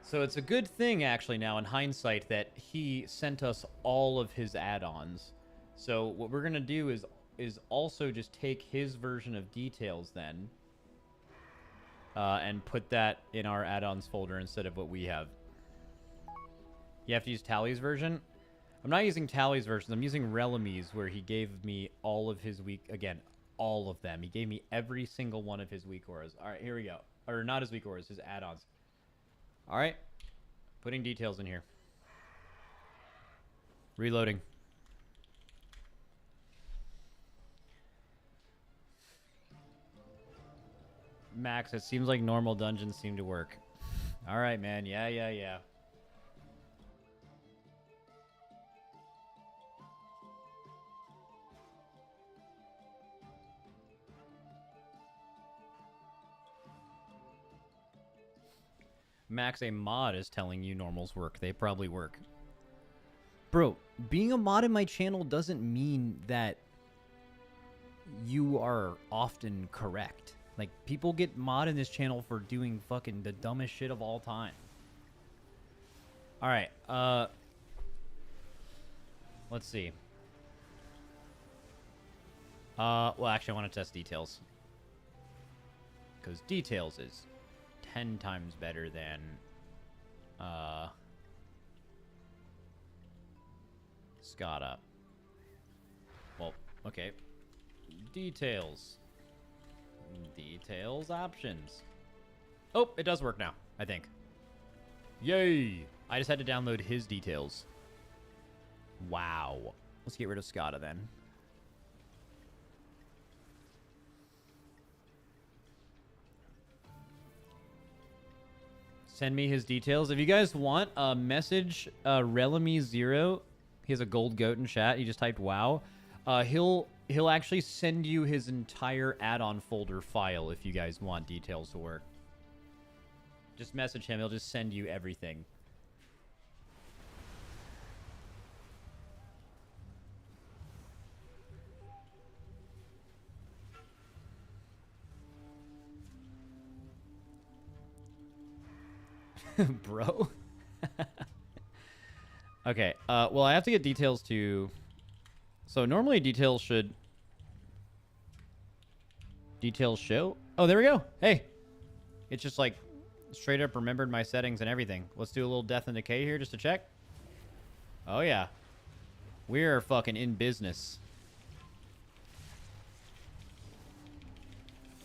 So it's a good thing, actually, now in hindsight, that he sent us all of his add-ons. So what we're going to do is also just take his version of details then, and put that in our add-ons folder instead of what we have. You have to use Tally's version? I'm not using Tally's version. I'm using Relamy's, where he gave me all of his weak... Again, all of them. He gave me every single one of his weak auras. All right, here we go. Or not his weak auras, his add-ons. All right. Putting details in here. Reloading. Max, it seems like normal dungeons seem to work. All right, man. Yeah. Max, a mod is telling you normals work. They probably work. Bro, being a mod in my channel doesn't mean that you are often correct. Like, people get mod in this channel for doing fucking the dumbest shit of all time. Alright, let's see. Well, actually, I want to test details. Because details is 10 times better than, Scada. Well, okay. Details. Details options. Oh, it does work now, I think. Yay! I just had to download his details. Wow. Let's get rid of Scada then. Send me his details. If you guys want, message Relamy0. He has a gold goat in chat. He just typed wow. He'll actually send you his entire add-on folder file if you guys want details to work. Just message him. He'll just send you everything. Bro. Okay. Well, I have to get details to... So normally details should... Details show? Oh, there we go. Hey. It's just like straight up remembered my settings and everything. Let's do a little death and decay here just to check. Oh, yeah. We're fucking in business.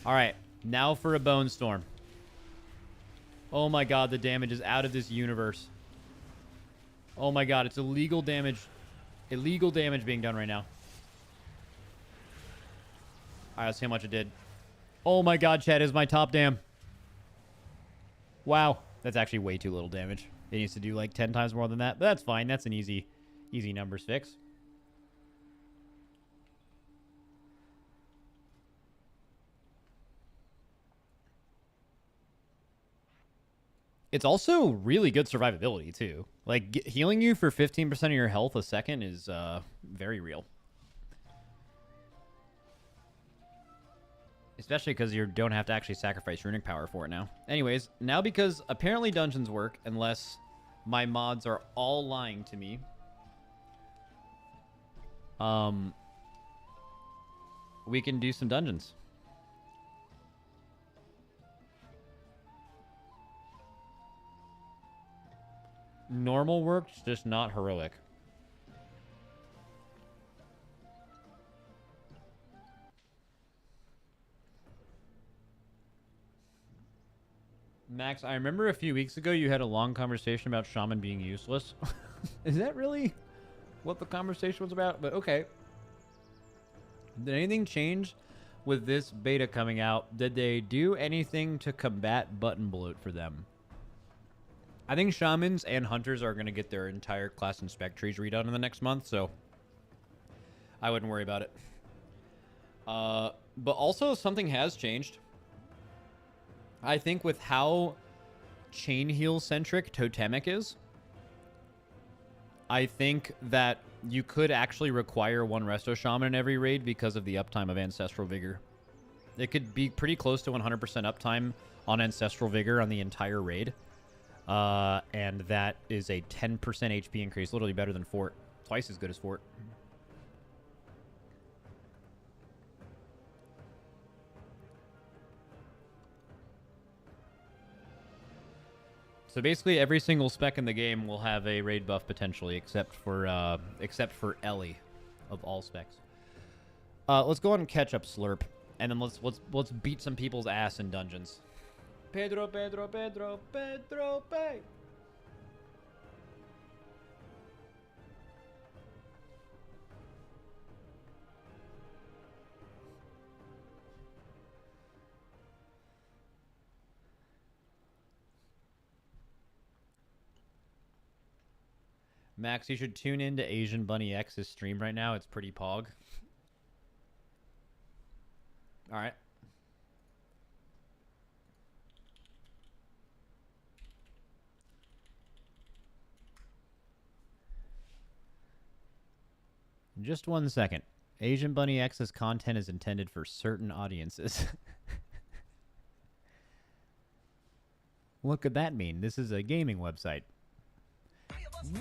Alright. Now for a bone storm. Oh my god, the damage is out of this universe. Oh my god, it's illegal damage. Illegal damage being done right now. Alright, let's see how much it did. Oh my god, chat, is my top dam. Wow. That's actually way too little damage. It needs to do like 10 times more than that. But that's fine. That's an easy numbers fix. It's also really good survivability, too. Like, healing you for 15% of your health a second is very real. Especially because you don't have to actually sacrifice runic power for it now. Anyways, now because apparently dungeons work, unless my mods are all lying to me. We can do some dungeons. Normal works, just not heroic. Max, I remember a few weeks ago you had a long conversation about Shaman being useless. Is that really what the conversation was about? But okay. Did anything change with this beta coming out? Did they do anything to combat button bloat for them? I think Shamans and Hunters are going to get their entire class and spec trees redone in the next month, so I wouldn't worry about it. But also, something has changed. I think with how chain heal centric Totemic is, I think that you could actually require one Resto Shaman in every raid because of the uptime of Ancestral Vigor. It could be pretty close to 100% uptime on Ancestral Vigor on the entire raid. And that is a 10% HP increase, literally better than Fort. Twice as good as Fort. So basically, every single spec in the game will have a raid buff potentially, except for Ellie, of all specs. Let's go on and catch up Slurp, and then let's beat some people's ass in dungeons. Pedro, Pedro, Pedro, Pedro, Pedro. Max, you should tune in to Asian Bunny X's stream right now. It's pretty pog. All right. Just 1 second. Asian Bunny X's content is intended for certain audiences. What could that mean? This is a gaming website.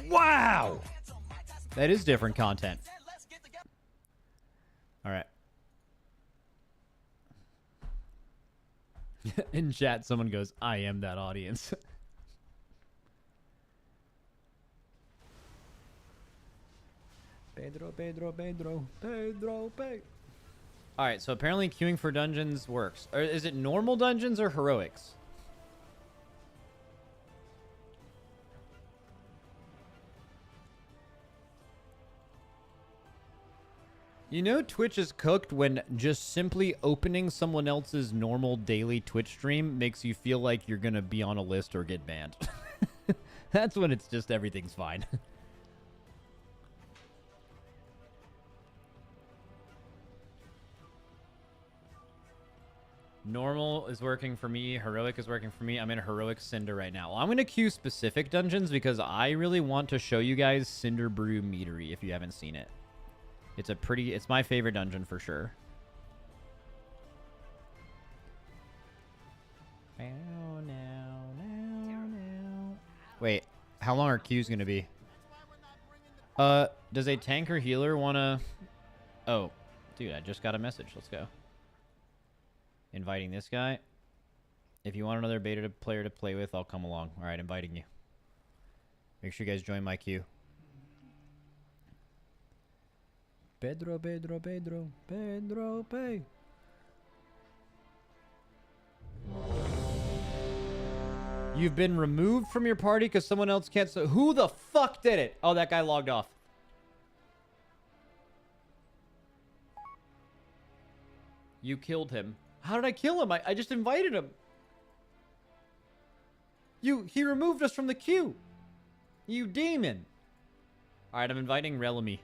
Wow! That is different content. All right. In chat, someone goes, I am that audience. Pedro. All right, so apparently queuing for dungeons works. Or is it normal dungeons or heroics? You know Twitch is cooked when just simply opening someone else's normal daily Twitch stream makes you feel like you're going to be on a list or get banned. That's when it's just everything's fine. Normal is working for me. Heroic is working for me. I'm in Heroic Cinder right now. Well, I'm going to queue specific dungeons because I really want to show you guys Cinder Brew Meadery if you haven't seen it. It's my favorite dungeon for sure. Wait, how long are queues going to be? Does a tank or healer want to... Oh, dude, I just got a message. Let's go. Inviting this guy. If you want another beta player to play with, I'll come along. All right, inviting you. Make sure you guys join my queue. Pedro, pay. You've been removed from your party because someone else can't... So who the fuck did it? Oh, that guy logged off. You killed him. How did I kill him? I just invited him. He removed us from the queue. You demon. All right, I'm inviting Relamy.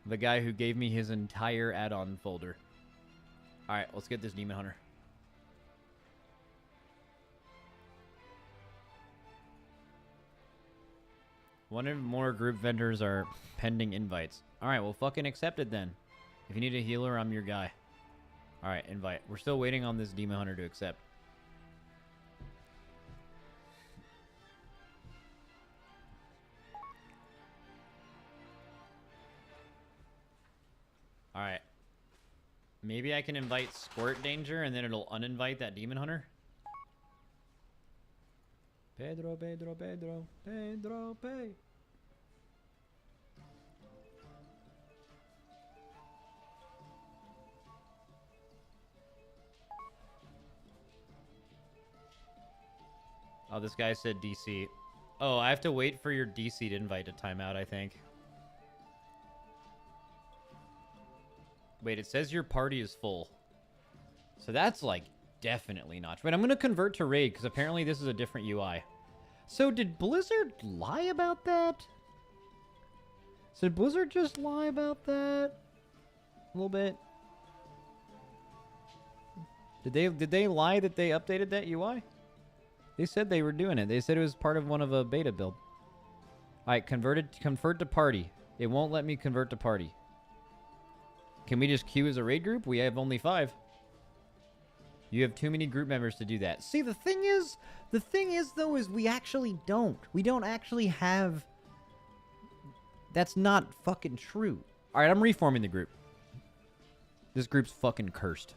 The guy who gave me his entire add-on folder. All right, let's get this Demon Hunter. One or more group vendors are pending invites. All right, well, fucking accept it then. If you need a healer, I'm your guy. All right, invite. We're still waiting on this Demon Hunter to accept. All right. Maybe I can invite Squirt Danger and then it'll uninvite that Demon Hunter. Pedro, pay. Oh, this guy said DC. Oh, I have to wait for your DC to invite to timeout, I think. Wait, it says your party is full. So that's, like, definitely not. Wait, I'm going to convert to Raid, because apparently this is a different UI. So did Blizzard lie about that? So did Blizzard just lie about that? A little bit? Did they lie that they updated that UI? They said they were doing it. They said it was part of one of a beta build. Alright, convert to party. It won't let me convert to party. Can we just queue as a raid group? We have only 5. You have too many group members to do that. See, the thing is though, is we actually don't. We don't actually have... That's not fucking true. Alright, I'm reforming the group. This group's fucking cursed.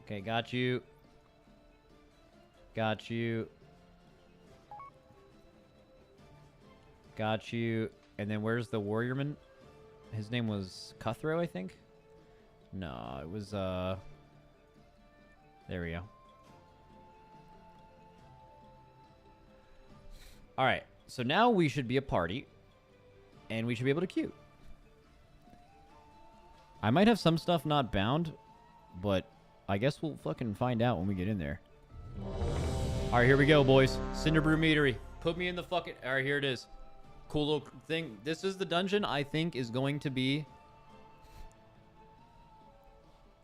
Okay, got you. Got you. Got you. And then where's the warriorman? His name was Cuthro, I think? No, it was, there we go. Alright, so now we should be a party. And we should be able to queue. I might have some stuff not bound, but I guess we'll fucking find out when we get in there. Alright, here we go, boys. Cinderbrew Meadery. Put me in the fucking... Alright, here it is. Cool little thing. This is the dungeon I think is going to be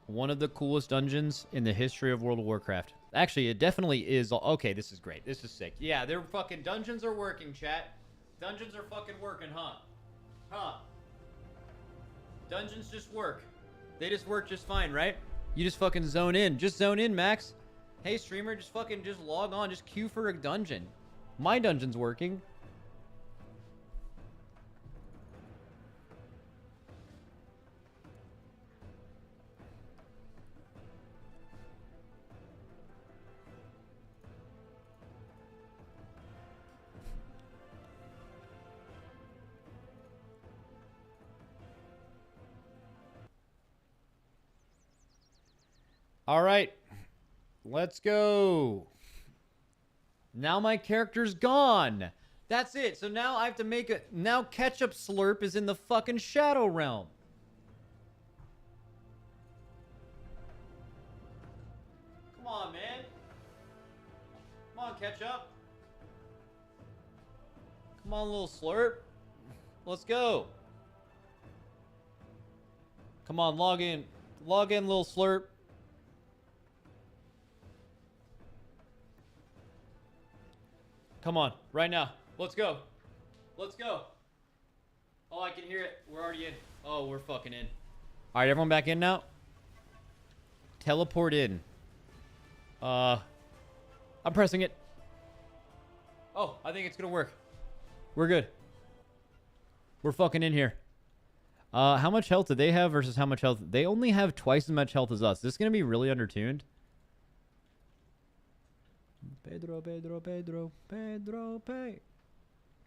one of the coolest dungeons in the history of World of Warcraft. Actually, it definitely is. Okay, this is great. This is sick. Yeah, their fucking dungeons are working, chat. Dungeons are fucking working, huh? Huh? Dungeons just work. They just work just fine, right? You just fucking zone in. Just zone in, Max. Hey, streamer, just fucking just log on. Just queue for a dungeon. My dungeon's working. All right, let's go. Now my character's gone. That's it. So now I have to make a... Now Ketchup Slurp is in the fucking Shadow Realm. Come on, man. Come on, Ketchup. Come on, little Slurp. Let's go. Come on, log in. Log in, little Slurp. Come on, right now. Let's go. Let's go. Oh, I can hear it. We're already in. Oh, we're fucking in. All right, everyone back in now. Teleport in. I'm pressing it. Oh, I think it's gonna work. We're good. We're fucking in here. How much health do they have versus how much health? They only have twice as much health as us. This is gonna be really undertuned. Pedro, Pedro, Pedro, Pedro, pay.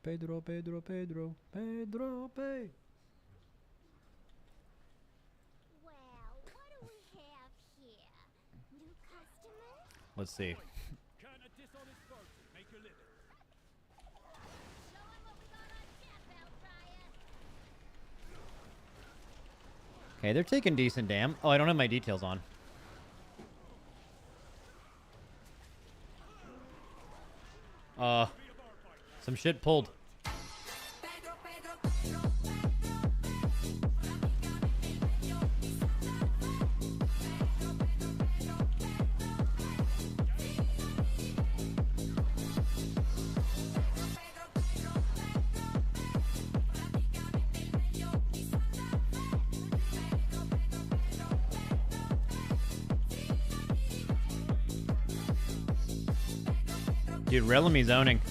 Pedro, Pedro, Pedro, Pedro, pay. Well, what do we have here? New customers? Let's see. Can a dishonest person make a living? Show 'em what we got on tap, Outbriar. Okay, they're taking decent damn. Oh, I don't have my details on. Some shit pulled. Dude, Relamy zoning.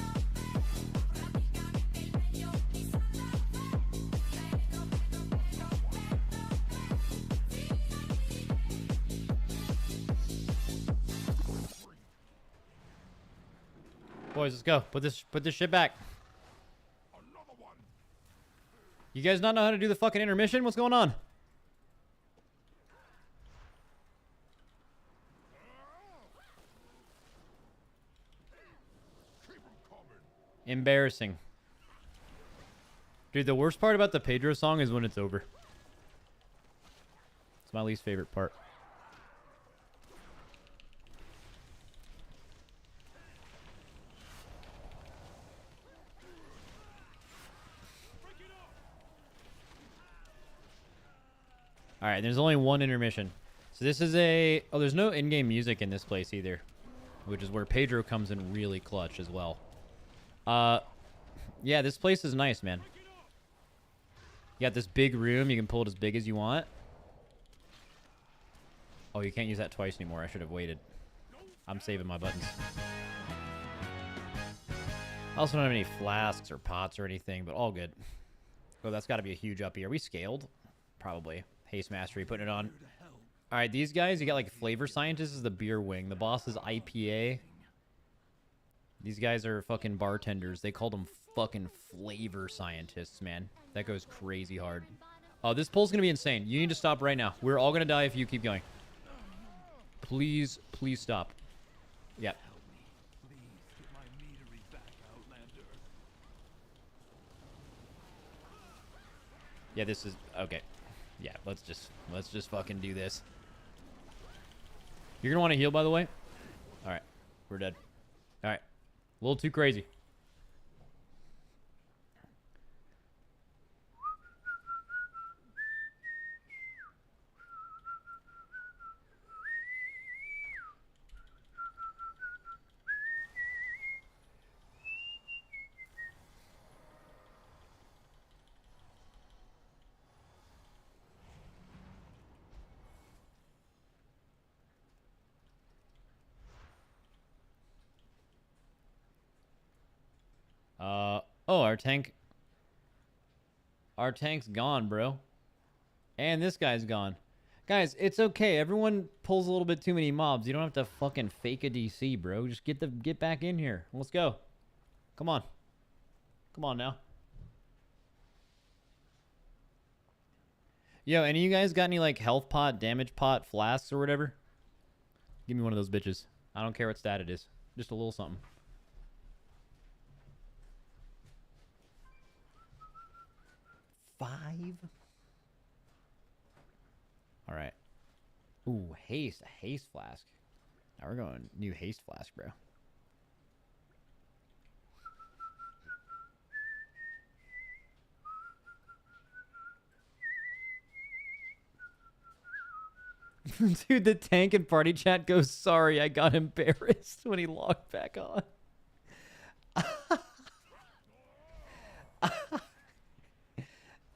Boys, let's go. Put this shit back. Another one. You guys not know how to do the fucking intermission? What's going on? Keep 'em coming. Embarrassing. Dude, the worst part about the Pedro song is when it's over. It's my least favorite part. All right, there's only one intermission. So this is a... Oh, there's no in-game music in this place either, which is where Pedro comes in really clutch as well. Yeah, this place is nice, man. You got this big room. You can pull it as big as you want. Oh, you can't use that twice anymore. I should have waited. I'm saving my buttons. I also don't have any flasks or pots or anything, but all good. Oh, that's got to be a huge uppie. Are we scaled? Probably. Haste Mastery, putting it on. All right, these guys, you got like Flavor Scientist is the beer wing. The boss is IPA. These guys are fucking bartenders. They called them fucking Flavor Scientists, man. That goes crazy hard. Oh, this pull's going to be insane. You need to stop right now. We're all going to die if you keep going. Please, please stop. Yep. Please get my meadery back, Outlander. Yeah, this is... Okay. Yeah, let's just fucking do this. You're going to want to heal, by the way? All right. We're dead. All right. A little too crazy. Oh, our tank. Our tank's gone, bro. And this guy's gone. Guys, it's okay. Everyone pulls a little bit too many mobs. You don't have to fucking fake a DC, bro. Just get back in here. Let's go. Come on. Come on now. Yo, any of you guys got any like health pot, damage pot, flasks or whatever? Give me one of those bitches. I don't care what stat it is. Just a little something. Five? All right. Ooh, haste. A haste flask. Now we're going new haste flask, bro. Dude, the tank in party chat goes, sorry, I got embarrassed when he logged back on.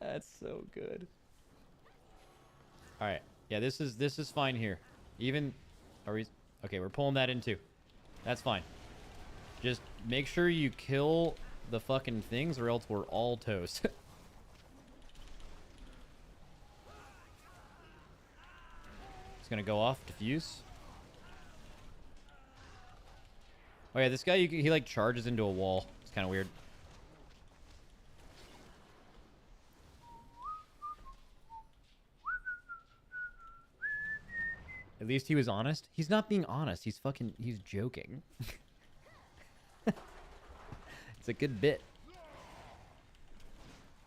That's so good. All right. Yeah, this is fine here. Even are we okay, we're pulling that in too. That's fine. Just make sure you kill the fucking things or else we're all toast. It's gonna go off, diffuse. Oh yeah, this guy he like charges into a wall. It's kind of weird. At least he was honest. He's not being honest. He's joking. It's a good bit.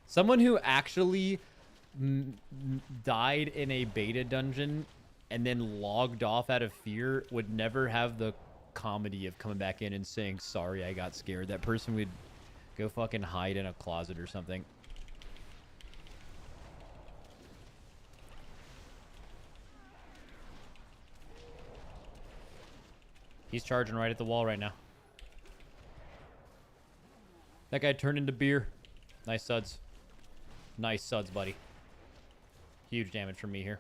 Someone who actually died in a beta dungeon and then logged off out of fear would never have the comedy of coming back in and saying, sorry, I got scared. That person would go fucking hide in a closet or something. He's charging right at the wall right now. That guy turned into beer. Nice suds. Nice suds, buddy. Huge damage from me here.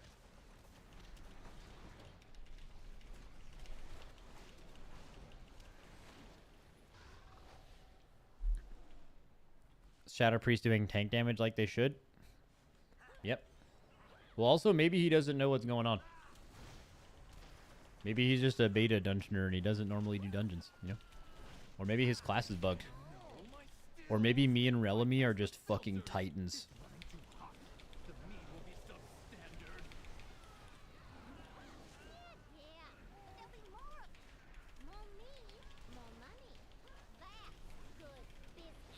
Shadow Priest doing tank damage like they should. Yep. Well, also, maybe he doesn't know what's going on. Maybe he's just a beta dungeoner and he doesn't normally do dungeons, you know? Or maybe his class is bugged. Or maybe me and Relamy are just fucking titans. Yeah, there'll be more of it. More meat, more money. That's good business.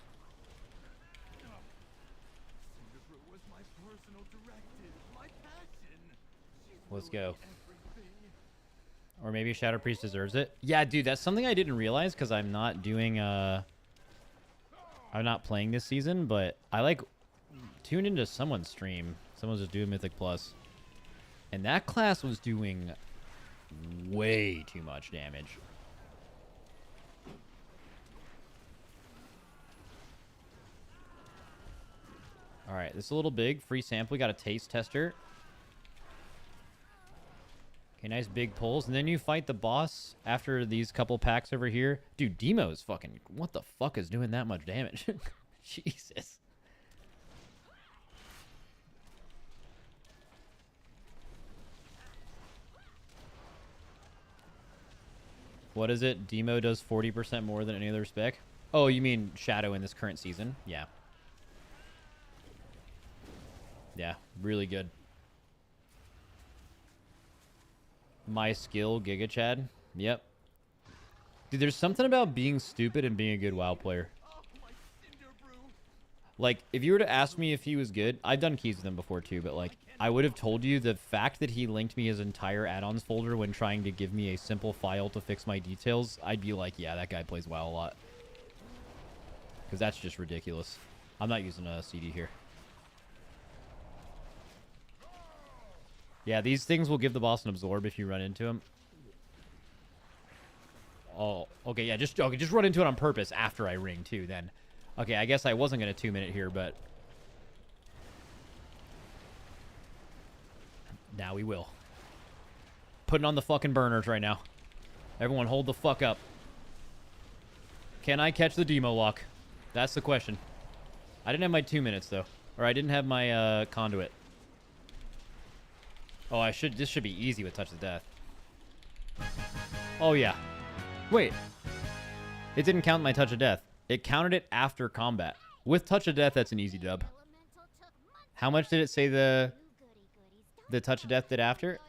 Cinderbrew was my personal directive, my passion. Let's go. Or maybe Shadow Priest deserves it. Yeah, dude, that's something I didn't realize because I'm not doing, I'm not playing this season, but I, like, tuned into someone's stream. Someone's just doing Mythic Plus. And that class was doing way too much damage. All right, this is a little big. Free sample. We got a taste tester. Okay, nice big pulls. And then you fight the boss after these couple packs over here. Dude, Demo is fucking... What the fuck is doing that much damage? Jesus. What is it? Demo does 40% more than any other spec? Oh, you mean Shadow in this current season? Yeah. Yeah, really good. My skill, Giga Chad. Yep. Dude, there's something about being stupid and being a good WoW player. Like, if you were to ask me if he was good, I've done keys with him before too, but like, I would have told you the fact that he linked me his entire add-ons folder when trying to give me a simple file to fix my details, I'd be like, yeah, that guy plays WoW a lot. Because that's just ridiculous. I'm not using a CD here. Yeah, these things will give the boss an absorb if you run into him. Oh, okay, yeah, just run into it on purpose after I ring too, then. Okay, I guess I wasn't going to 2-minute here, but... Now we will. Putting on the fucking burners right now. Everyone hold the fuck up. Can I catch the Demo lock? That's the question. I didn't have my 2 minutes though, or I didn't have my conduit. Oh, I should. This should be easy with Touch of Death. Oh yeah. Wait. It didn't count my Touch of Death. It counted it after combat. With Touch of Death, that's an easy dub. How much did it say the Touch of Death did after?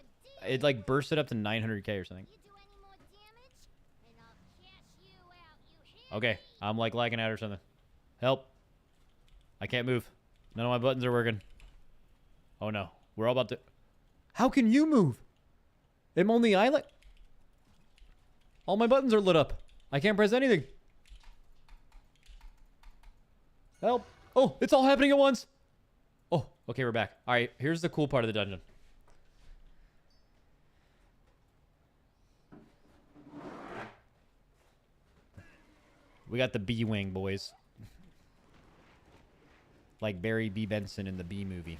It like bursted up to 900k or something. Okay, I'm like lagging out or something. Help. I can't move. None of my buttons are working. Oh no. We're all about to... How can you move? Am only I like... All my buttons are lit up. I can't press anything. Help. Oh, it's all happening at once. Oh, okay, we're back. All right, here's the cool part of the dungeon. We got the B-Wing, boys. Like Barry B. Benson in the B movie.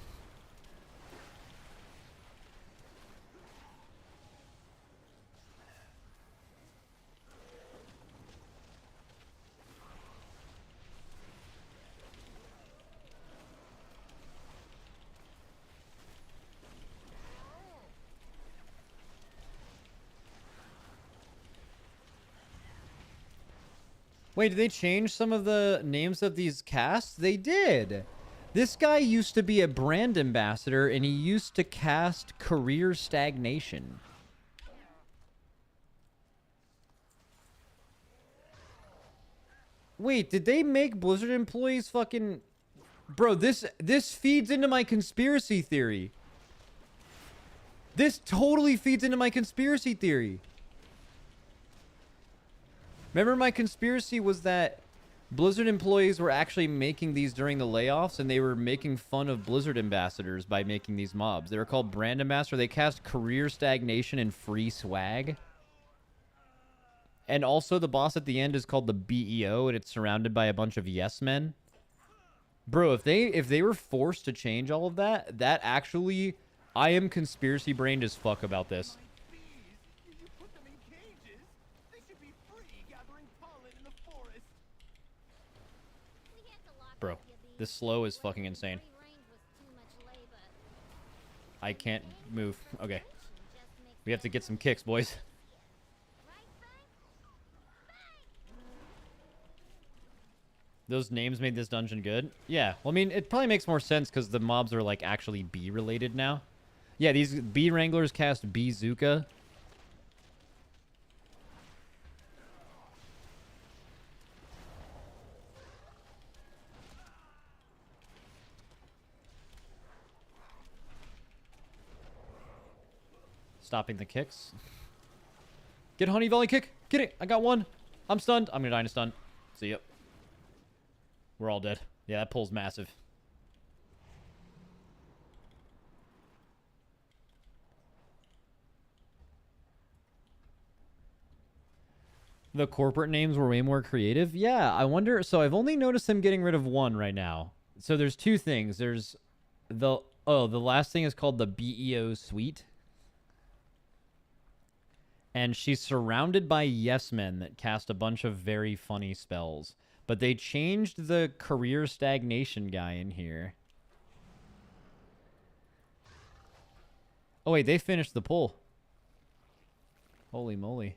Wait, did they change some of the names of these casts? They did. This guy used to be a brand ambassador, and he used to cast Career Stagnation. Wait, did they make Blizzard employees fucking... Bro, this feeds into my conspiracy theory. This totally feeds into my conspiracy theory. Remember, my conspiracy was that Blizzard employees were actually making these during the layoffs, and they were making fun of Blizzard ambassadors by making these mobs. They were called brand ambassador. They cast Career Stagnation and Free Swag. And also, the boss at the end is called the BEO, and it's surrounded by a bunch of yes men. Bro, if they were forced to change all of that, that actually... I am conspiracy brained as fuck about this. Bro, this slow is fucking insane. I can't move. Okay. We have to get some kicks, boys. Those names made this dungeon good? Yeah. Well, I mean, it probably makes more sense because the mobs are, like, actually bee-related now. Yeah, these bee wranglers cast Beezooka. Stopping the kicks. Get Honey Volley kick. Get it. I got one. I'm stunned. I'm going to die in a stun. See ya. We're all dead. Yeah, that pull's massive. The corporate names were way more creative. Yeah, I wonder. So I've only noticed them getting rid of one right now. So there's two things. There's the... Oh, the last thing is called the BEO Suite. And she's surrounded by yes men that cast a bunch of very funny spells. But they changed the Career Stagnation guy in here. Oh, wait, they finished the pull. Holy moly.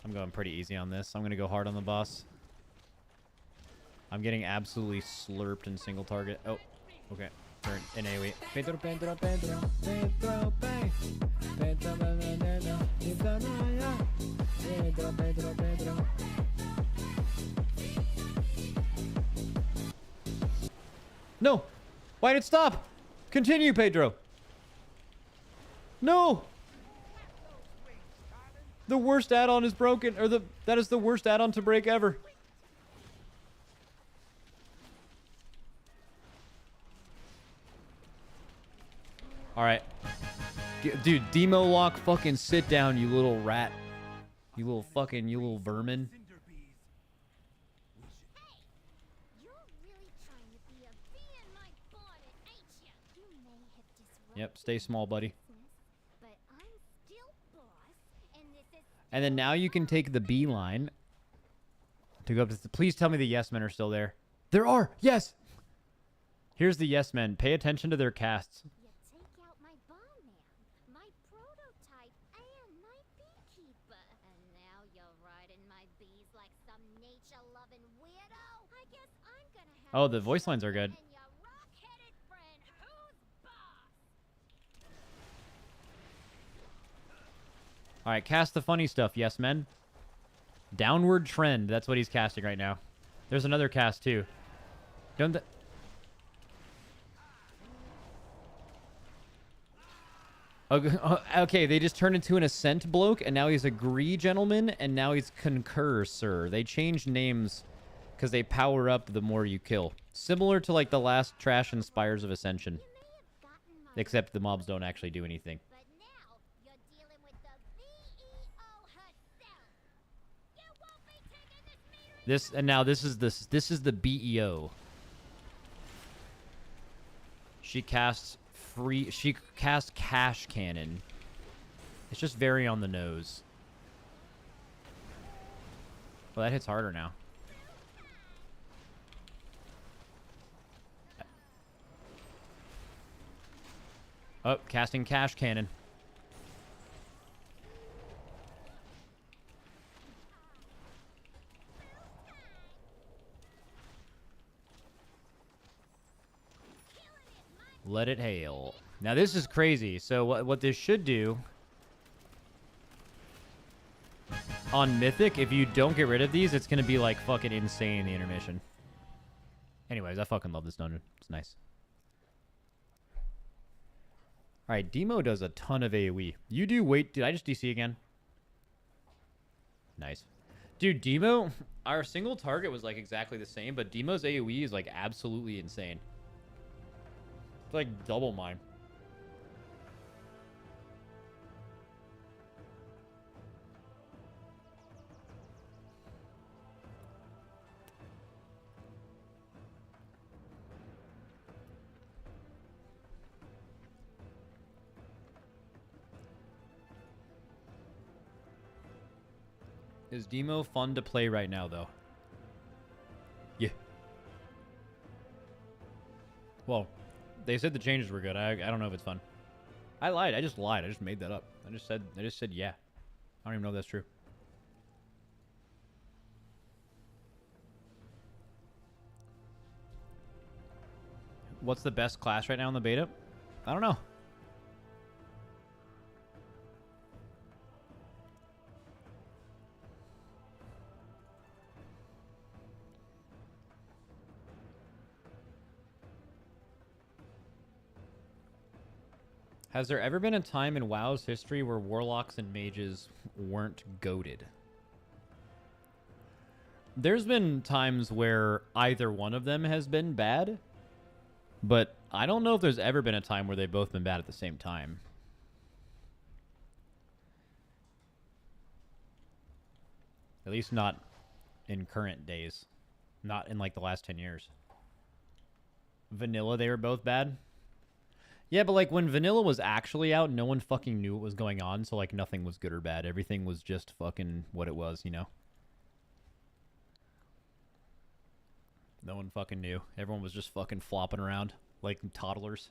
I'm going pretty easy on this. I'm going to go hard on the boss. I'm getting absolutely slurped in single target. Oh, okay. Turn in AoE. Pedro, Pedro, Pedro, Pedro, Pedro, Pedro, Pedro, Pedro. No! Why did it stop? Continue, Pedro. No! The worst add-on is broken, or that is the worst add-on to break ever. All right. Dude, Demo Lock, fucking sit down, you little rat. You little vermin. Yep, stay small, buddy. But I'm still boss, and this is And then now you can take the B line to go up to... Please tell me the yes men are still there. There are! Yes! Here's the yes men. Pay attention to their casts. you take out my bomb man, my prototype, and my beekeeper. And now you're riding my bees like some nature-loving weirdo. I guess I'm gonna have Oh, the voice lines are good. and your rock-headed friend, who's boss? Alright, cast the funny stuff, yes men. Downward trend. That's what he's casting right now. There's another cast, too. Don't... Okay, they just turned into an Ascent bloke, and now he's Agree Gentleman, and now he's Concur Sir. They changed names because they power up the more you kill. Similar to, like, the last Trash and Spires of Ascension. You may have gotten my Except the mobs don't actually do anything. but now you're dealing with the VEO herself. You won't be taking this meter. This, and now this is the BEO. She casts Cash Cannon. It's just very on the nose. Well, that hits harder now. Oh, casting Cash Cannon. Let it hail. Now this is crazy. So what this should do on Mythic, if you don't get rid of these, it's gonna be like fucking insane, the intermission. Anyways, I fucking love this dungeon. It's nice. Alright, Demo does a ton of AoE. You do wait, did I just DC again? Nice. Dude, Demo, our single target was like exactly the same, but Demo's AoE is like absolutely insane. It's like double mine. Is Demo fun to play right now, though? Yeah. Well, they said the changes were good. I don't know if it's fun. I lied. I just lied. I just made that up. I just said yeah. I don't even know if that's true. What's the best class right now in the beta? I don't know. Has there ever been a time in WoW's history where warlocks and mages weren't goated? There's been times where either one of them has been bad, but I don't know if there's ever been a time where they've both been bad at the same time. At least not in current days. Not in like the last 10 years. Vanilla, they were both bad? Yeah, but like when Vanilla was actually out, no one fucking knew what was going on, so like nothing was good or bad. Everything was just fucking what it was, you know? No one fucking knew. Everyone was just fucking flopping around like toddlers.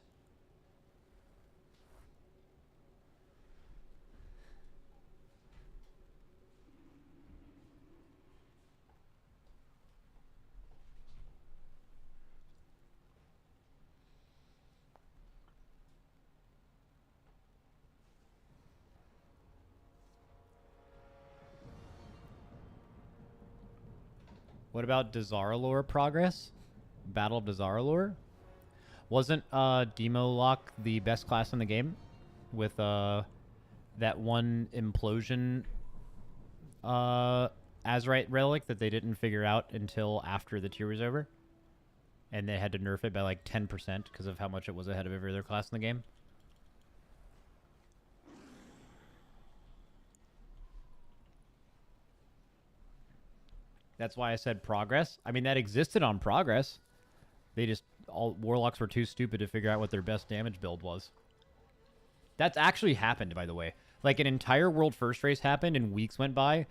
What about Dazar'alor progress? Battle of Dazar'alor? Wasn't Demo Lock the best class in the game? With that one implosion Azerite relic that they didn't figure out until after the tier was over? And they had to nerf it by like 10% because of how much it was ahead of every other class in the game? That's why I said progress. I mean, that existed on progress. They just, all warlocks were too stupid to figure out what their best damage build was. That's actually happened, by the way. Like, an entire world first race happened and weeks went by.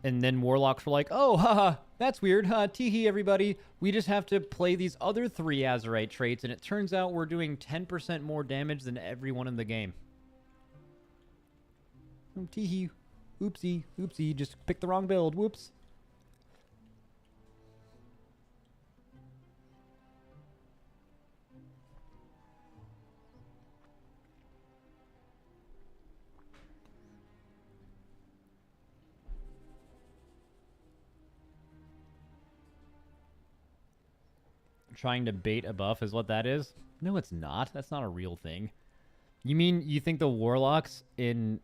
And then Warlocks were like, oh, haha, that's weird. Teehee, everybody. We just have to play these other 3 Azerite traits, and it turns out we're doing 10% more damage than everyone in the game. Teehee. Oopsie. Oopsie. Just picked the wrong build. Whoops. Trying to bait a buff is what that is? No, it's not. That's not a real thing. You mean you think the Warlocks in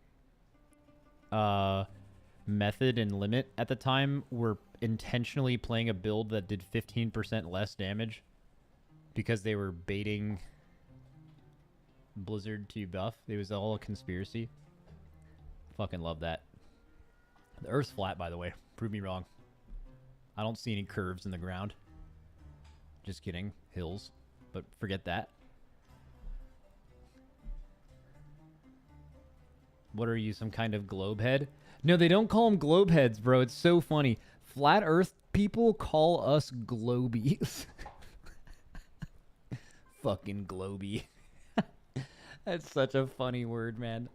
Method and Limit at the time were intentionally playing a build that did 15% less damage because they were baiting Blizzard to buff? It was all a conspiracy. Fucking love that. The Earth's flat, by the way. Prove me wrong. I don't see any curves in the ground. Just kidding. Hills. But forget that. What are you, some kind of globe head? No, they don't call them globe heads, bro. It's so funny. Flat Earth people call us globies. Fucking globy. That's such a funny word, man.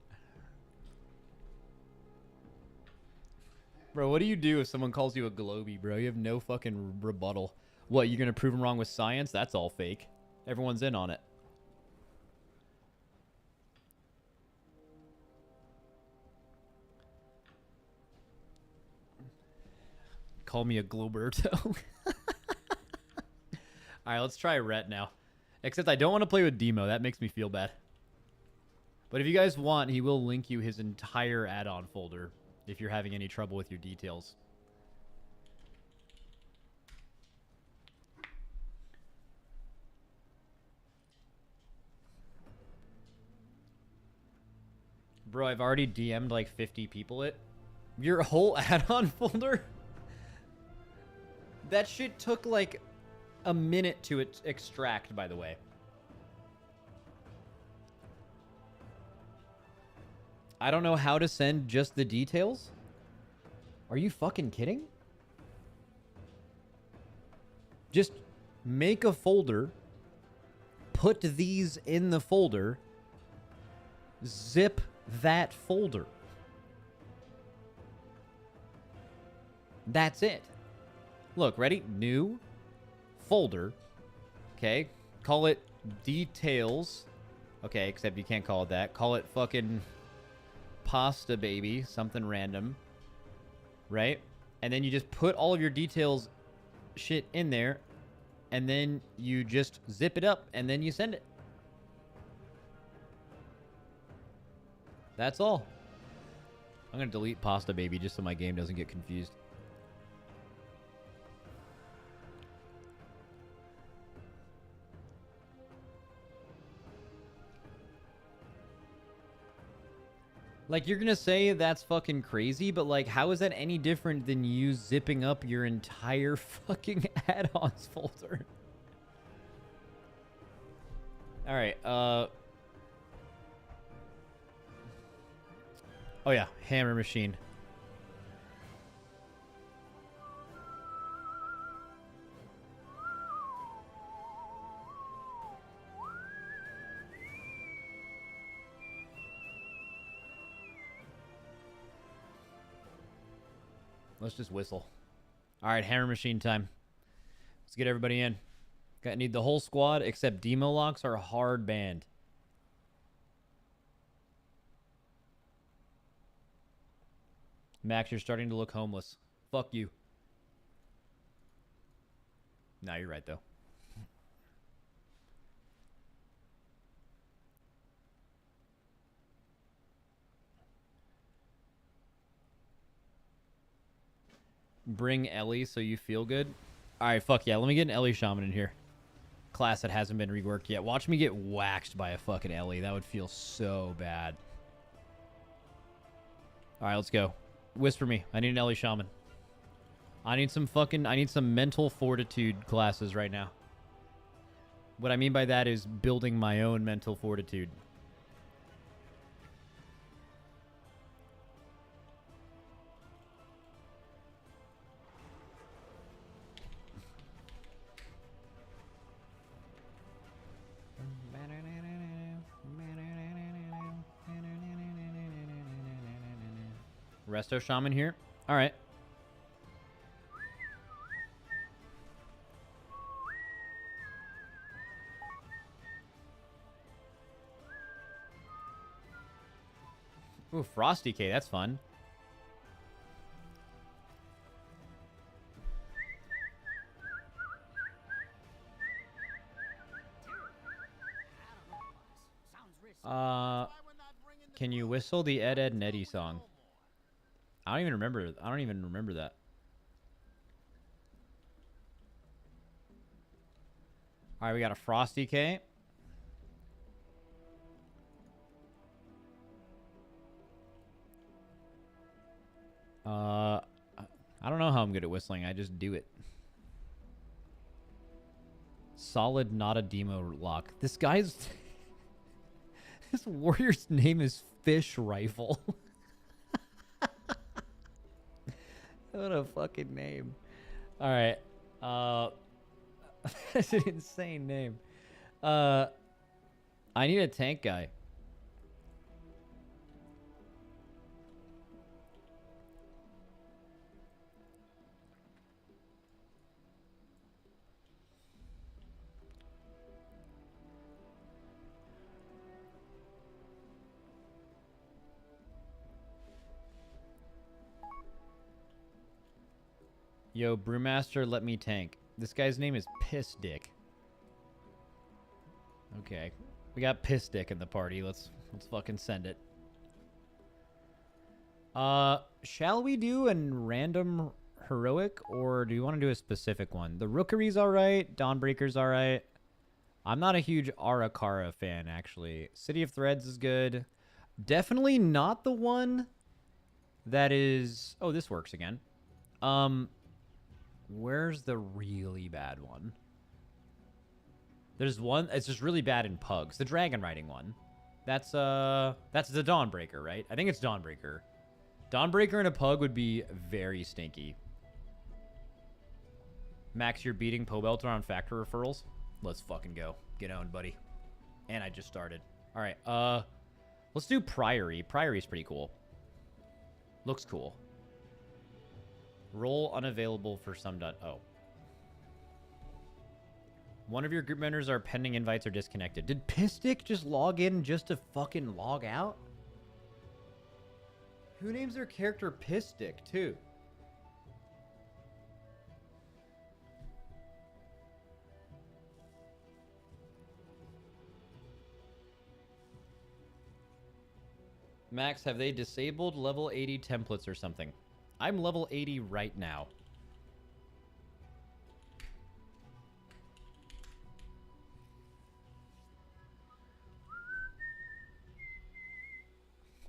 Bro, what do you do if someone calls you a globy, bro? You have no fucking rebuttal. What, you're gonna prove them wrong with science? That's all fake. Everyone's in on it. Call me a Globerto. Alright, let's try Rhett now. Except I don't want to play with Demo. That makes me feel bad. But if you guys want, he will link you his entire add-on folder if you're having any trouble with your details. Bro, I've already DM'd like 50 people it. Your whole add-on folder? That shit took like a minute to extract, by the way. I don't know how to send just the details. Are you fucking kidding? Just make a folder, put these in the folder, zip that folder. That's it. Look, ready? New folder. Okay. Call it details. Okay, except you can't call it that. Call it fucking pasta baby. Something random. Right? And then you just put all of your details shit in there. And then you just zip it up. And then you send it. That's all. I'm going to delete pasta baby just so my game doesn't get confused. Like, you're gonna say that's fucking crazy, but, like, how is that any different than you zipping up your entire fucking add-ons folder? Alright, oh yeah, hammer machine. Let's just whistle. All right, hammer machine time. Let's get everybody in. Need the whole squad except Demo locks are hard banned. Max, you're starting to look homeless. Fuck you. Nah, you're right though. Bring Ellie so you feel good. Alright, fuck yeah. Let me get an Ellie Shaman in here. Class that hasn't been reworked yet. Watch me get waxed by a fucking Ellie. That would feel so bad. Alright, let's go. Whisper me. I need an Ellie Shaman. I need some mental fortitude classes right now. What I mean by that is building my own mental fortitude. Resto Shaman here. All right. Ooh, Frosty K, that's fun. Can you whistle the Ed, Ed, and Eddie song? I don't even remember that. All right, we got a Frosty K. I don't know how I'm good at whistling. I just do it. Solid, not a demo lock. This guy's... This warrior's name is Fish Rifle. What a fucking name. All right. That's an insane name. I need a tank guy. Yo, Brewmaster, let me tank. This guy's name is Piss Dick. Okay. We got Piss Dick in the party. Let's fucking send it. Shall we do a random heroic, or do you want to do a specific one? The Rookery's alright. Dawnbreaker's alright. I'm not a huge Arakara fan, actually. City of Threads is good. Definitely not the one that is... Oh, this works again. Where's the really bad one? There's one. It's just really bad in pugs. The dragon riding one. That's the Dawnbreaker, right? I think it's Dawnbreaker. Dawnbreaker and a pug would be very stinky. Max, you're beating Pobelter on factor referrals. Let's fucking go. Get owned, buddy. And I just started. All right. Let's do Priory. Priory's pretty cool. Looks cool. Role unavailable for some... Oh. One of your group members are pending invites or disconnected. Did Pistic just log in just to fucking log out? Who names their character Pistic, too? Max, have they disabled level 80 templates or something? I'm level 80 right now.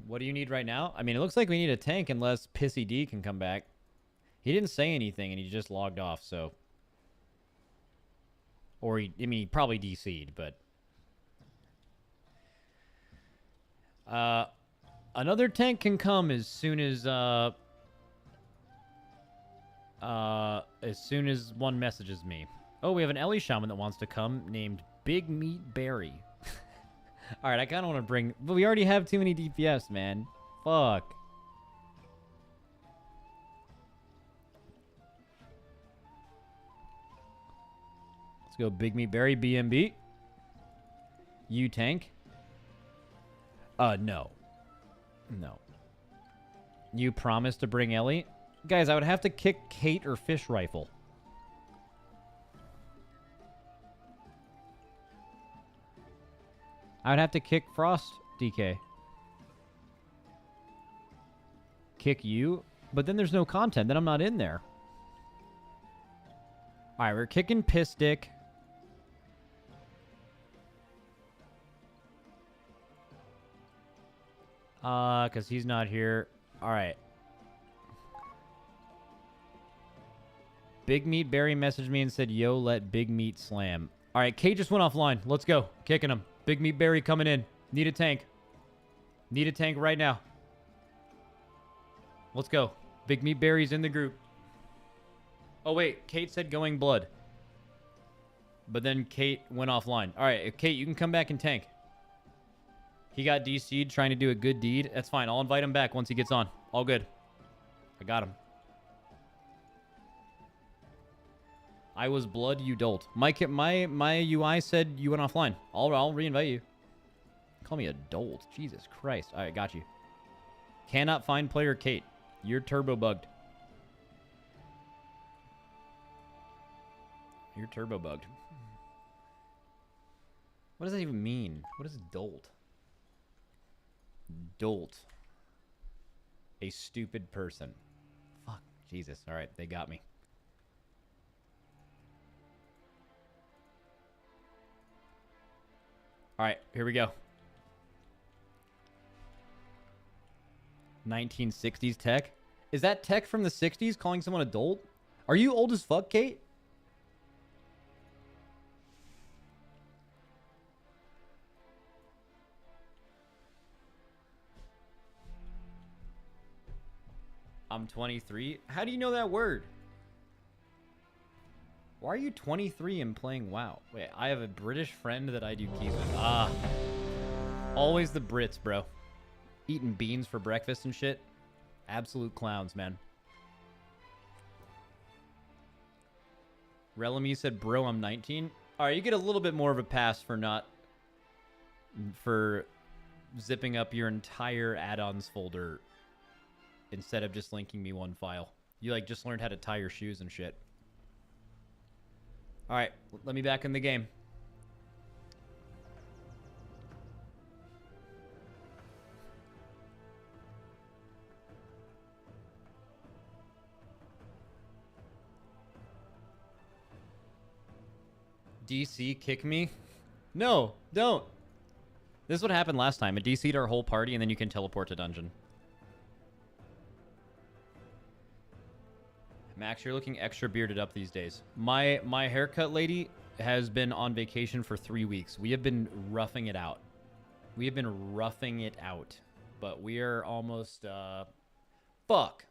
What do you need right now? I mean, it looks like we need a tank unless Pissy D can come back. He didn't say anything and he just logged off, so... Or he probably DC'd, but... Another tank can come as soon as one messages me. Oh, we have an Ellie Shaman that wants to come named Big Meat Berry. Alright, I kind of want to bring... But we already have too many DPS, man. Fuck. Let's go Big Meat Berry, BMB. You tank. No. No. You promised to bring Ellie? Guys, I would have to kick Kate or Fish Rifle. I would have to kick Frost, DK. Kick you? But then there's no content. Then I'm not in there. Alright, we're kicking Piss Dick. Because he's not here. Alright. Big Meat Berry messaged me and said, yo, let Big Meat slam. Alright, Kate just went offline. Let's go. Kicking him. Big Meat Berry coming in. Need a tank. Need a tank right now. Let's go. Big Meat Berry's in the group. Oh, wait. Kate said going blood. But then Kate went offline. Alright, Kate, you can come back and tank. He got DC'd trying to do a good deed. That's fine. I'll invite him back once he gets on. All good. I got him. I was blood, you dolt. My UI said you went offline. I'll reinvite you. Call me a dolt. Jesus Christ. All right, got you. Cannot find player Kate. You're turbo bugged. You're turbo bugged. What does that even mean? What is dolt? Dolt. A stupid person. Fuck. Jesus. All right, they got me. All right, here we go. 1960s tech? Is that tech from the 60s calling someone a dolt? Are you old as fuck, Kate? I'm 23. How do you know that word? Why are you 23 and playing WoW? Wait, I have a British friend that I do keys with. Ah. Always the Brits, bro. Eating beans for breakfast and shit. Absolute clowns, man. Relamy said, bro, I'm 19. Alright, you get a little bit more of a pass for not... for zipping up your entire add-ons folder instead of just linking me one file. You, like, just learned how to tie your shoes and shit. Alright, let me back in the game. DC kick me? No, don't. This is what happened last time. It DC'd our whole party and then you can teleport to dungeon. Max, you're looking extra bearded up these days. My haircut lady has been on vacation for 3 weeks. We have been roughing it out. We have been roughing it out. But we are almost, fuck.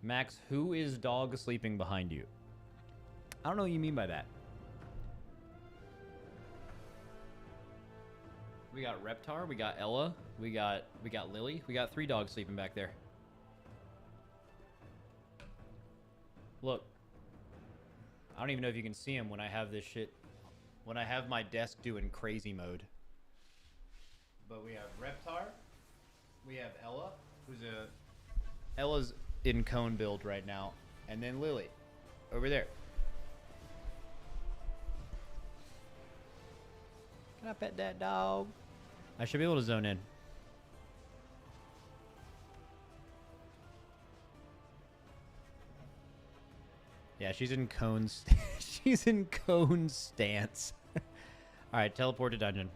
Max, who is dog sleeping behind you? I don't know what you mean by that. We got Reptar, we got Ella, we got Lily. We got 3 dogs sleeping back there. Look. I don't even know if you can see them when I have this shit. When I have my desk doing crazy mode. But we have Reptar. We have Ella, Ella's in cone build right now. And then Lily. Over there. Can I pet that dog? I should be able to zone in. Yeah, she's in cone. She's in cone stance. All right, teleport to dungeon.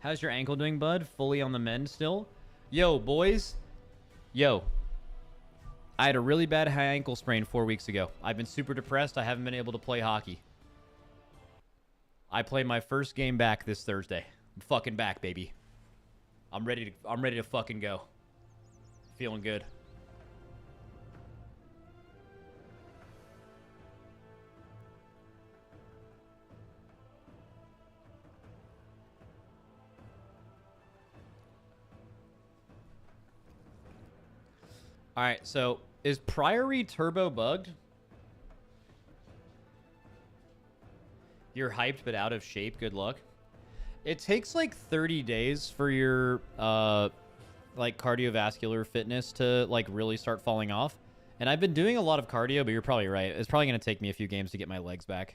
How's your ankle doing, bud? Fully on the mend still? Yo, boys. Yo. I had a really bad high ankle sprain 4 weeks ago. I've been super depressed. I haven't been able to play hockey. I play my first game back this Thursday. I'm fucking back, baby. I'm ready to fucking go. Feeling good. All right, so is Priory turbo bugged? You're hyped but out of shape. Good luck. It takes like 30 days for your like cardiovascular fitness to like really start falling off. And I've been doing a lot of cardio, but you're probably right. It's probably going to take me a few games to get my legs back.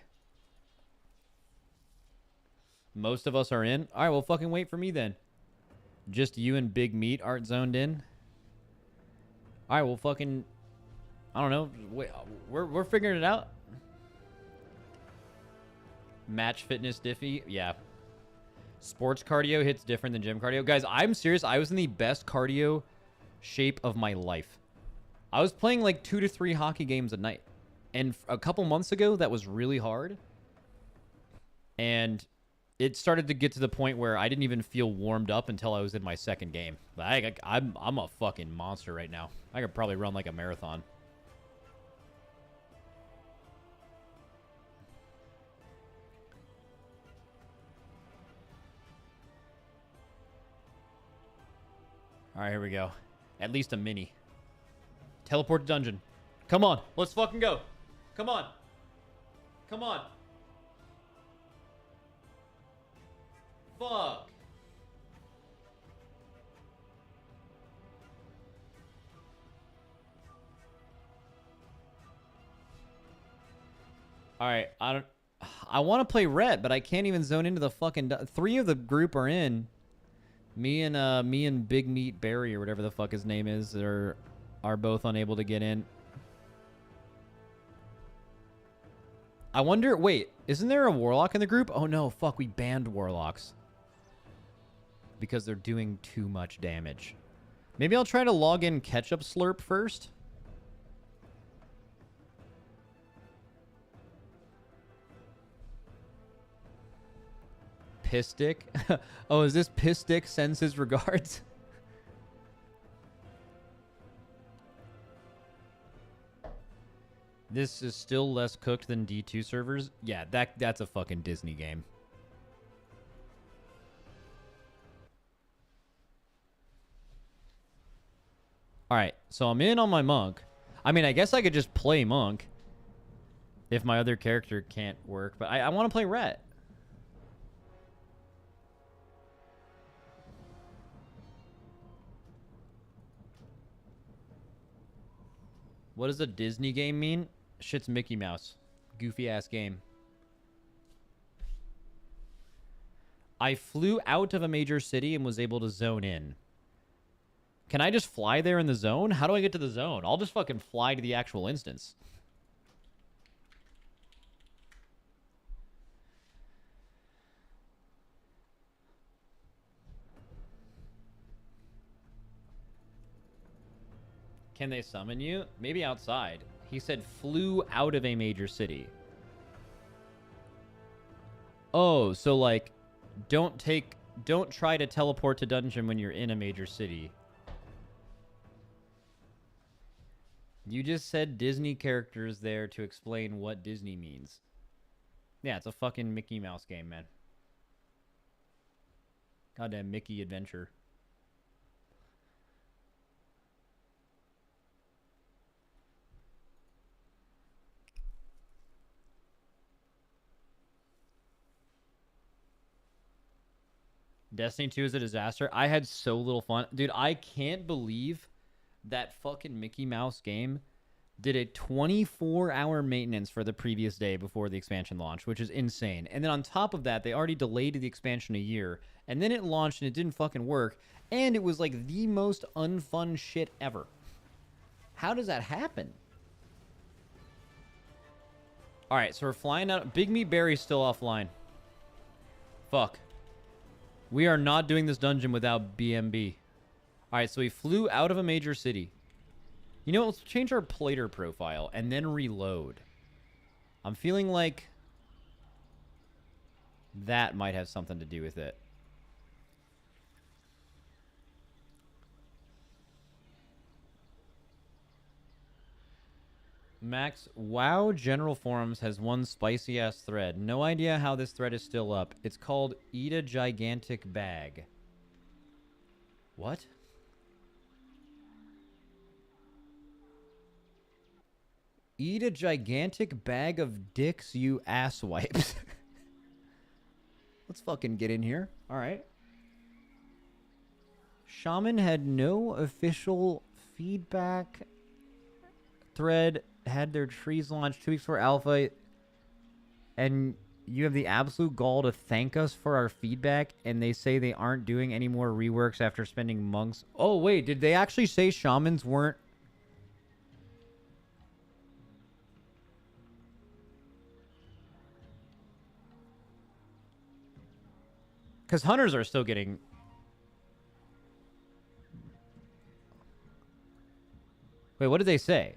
Most of us are in. All right, well, fucking wait for me then. Just you and Big Meat aren't zoned in. All right, well, fucking, I don't know. We're figuring it out. Match fitness diffy, yeah. Sports cardio hits different than gym cardio. Guys, I'm serious. I was in the best cardio shape of my life. I was playing like 2 to 3 hockey games a night. And a couple months ago, that was really hard. And it started to get to the point where I didn't even feel warmed up until I was in my second game. I'm a fucking monster right now. I could probably run like a marathon. All right, here we go. At least a mini. Teleport to dungeon. Come on. Let's fucking go. Come on. Come on. Fuck. All right, I want to play Rhett, but I can't even zone into the fucking 3 of the group are in. Me and Big Meat Barry or whatever the fuck his name is are both unable to get in. I wonder, wait, isn't there a warlock in the group? Oh no, fuck, we banned warlocks because they're doing too much damage. Maybe I'll try to log in Ketchup Slurp first. Pistic? Oh, is this Pistic sends his regards? This is still less cooked than D2 servers? Yeah, that's a fucking Disney game. Alright, so I'm in on my monk. I mean, I guess I could just play monk if my other character can't work, but I want to play Rhett. What does a Disney game mean? Shit's Mickey Mouse. Goofy ass game. I flew out of a major city and was able to zone in. Can I just fly there in the zone? How do I get to the zone? I'll just fucking fly to the actual instance. Can they summon you? Maybe outside. He said flew out of a major city. Oh, so like, don't try to teleport to dungeon when you're in a major city. You just said Disney characters there to explain what Disney means. Yeah, it's a fucking Mickey Mouse game, man. Goddamn Mickey Adventure. Destiny 2 is a disaster. I had so little fun. Dude, I can't believe that fucking Mickey Mouse game did a 24-hour maintenance for the previous day before the expansion launched, which is insane. And then on top of that, they already delayed the expansion a year. And then it launched and it didn't fucking work. And it was like the most unfun shit ever. How does that happen? All right, so we're flying out. Big Meat Barry's still offline. Fuck. We are not doing this dungeon without BMB. All right, so we flew out of a major city. You know what? Let's change our plater profile and then reload. I'm feeling like that might have something to do with it. Max, WoW General Forums has one spicy-ass thread. No idea how this thread is still up. It's called Eat a Gigantic Bag. What? Eat a gigantic bag of dicks, you asswipes. Let's fucking get in here. All right. Shaman had no official feedback. Thread had their trees launched 2 weeks before alpha, and you have the absolute gall to thank us for our feedback, and they say they aren't doing any more reworks after spending months. Oh wait, did they actually say shamans weren't? Because hunters are still getting... Wait, what did they say?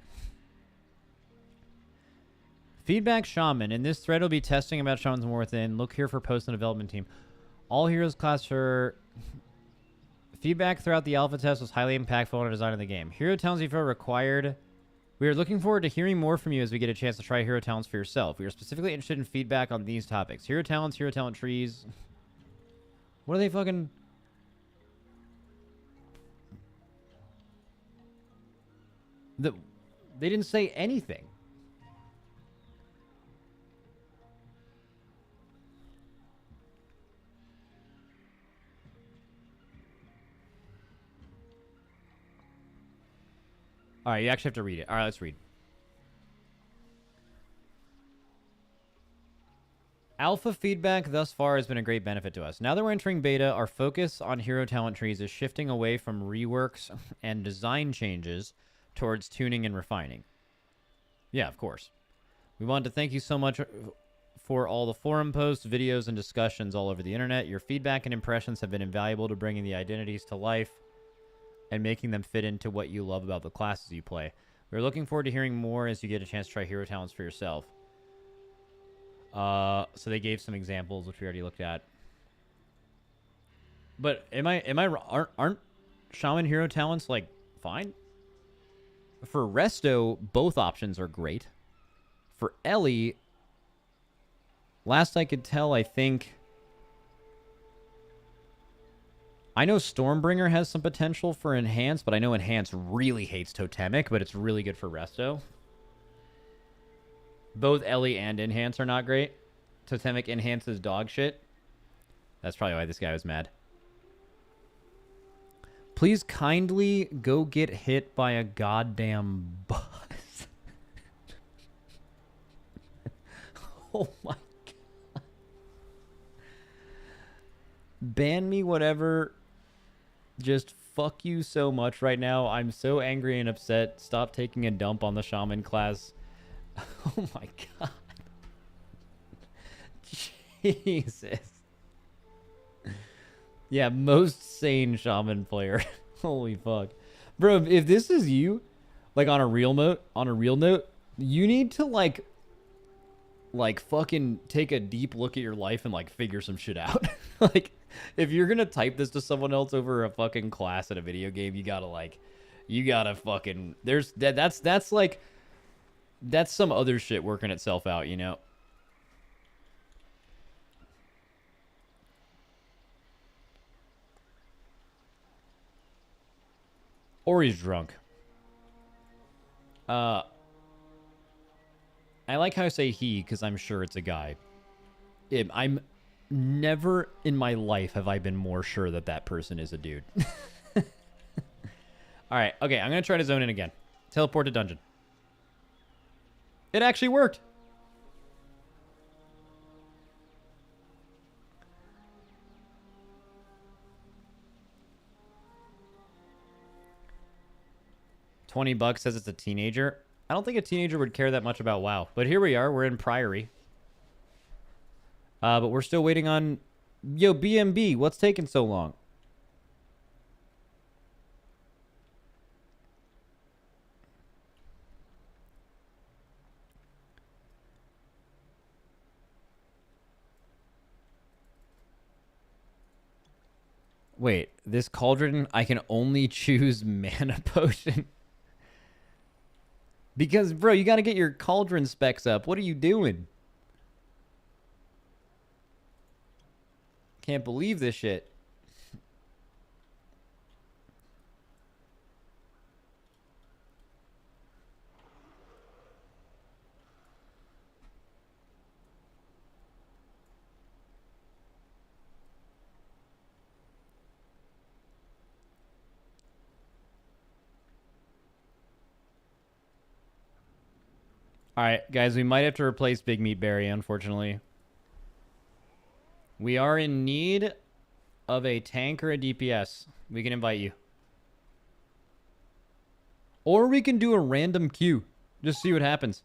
Feedback Shaman. In this thread, will be testing about Shamans more within. Look here for post and development team. All heroes class are... Feedback throughout the alpha test was highly impactful on the design of the game. Hero talents you feel required. We are looking forward to hearing more from you as we get a chance to try hero talents for yourself. We are specifically interested in feedback on these topics. Hero talents, hero talent trees. What are they fucking... They didn't say anything. All right, you actually have to read it. All right, let's read. Alpha feedback thus far has been a great benefit to us. Now that we're entering beta, our focus on hero talent trees is shifting away from reworks and design changes towards tuning and refining. Yeah, of course. We want to thank you so much for all the forum posts, videos, and discussions all over the internet. Your feedback and impressions have been invaluable to bringing the identities to life and making them fit into what you love about the classes you play. We're looking forward to hearing more as you get a chance to try hero talents for yourself. So they gave some examples, which we already looked at. But aren't shaman hero talents like fine? For Resto, both options are great. For Ellie, last I could tell, I know Stormbringer has some potential for Enhance, but I know Enhance really hates Totemic, but it's really good for Resto. Both Ellie and Enhance are not great. Totemic enhances dog shit. That's probably why this guy was mad. Please kindly go get hit by a goddamn bus. Oh my god. Ban me whatever. Just fuck you so much right now. I'm so angry and upset. Stop taking a dump on the shaman class. Oh my god. Jesus. Yeah, most sane shaman player. Holy fuck. Bro, if this is you, like on a real note, you need to like fucking take a deep look at your life and like figure some shit out. Like if you're going to type this to someone else over a fucking class in a video game, you got to fucking that's some other shit working itself out, you know? Or he's drunk. I like how I say he, because I'm sure it's a guy. I'm never in my life have I been more sure that that person is a dude. All right, okay, I'm going to try to zone in again. Teleport to dungeon. It actually worked. $20 says it's a teenager. I don't think a teenager would care that much about WoW. But here we are. We're in Priory. But we're still waiting on... Yo, BMB, what's taking so long? Wait, this cauldron, I can only choose mana potion. Because, bro, you got to get your cauldron specs up. What are you doing? Can't believe this shit. All right, guys, we might have to replace Big Meat Berry, unfortunately. We are in need of a tank or a DPS. We can invite you. Or we can do a random queue. Just see what happens.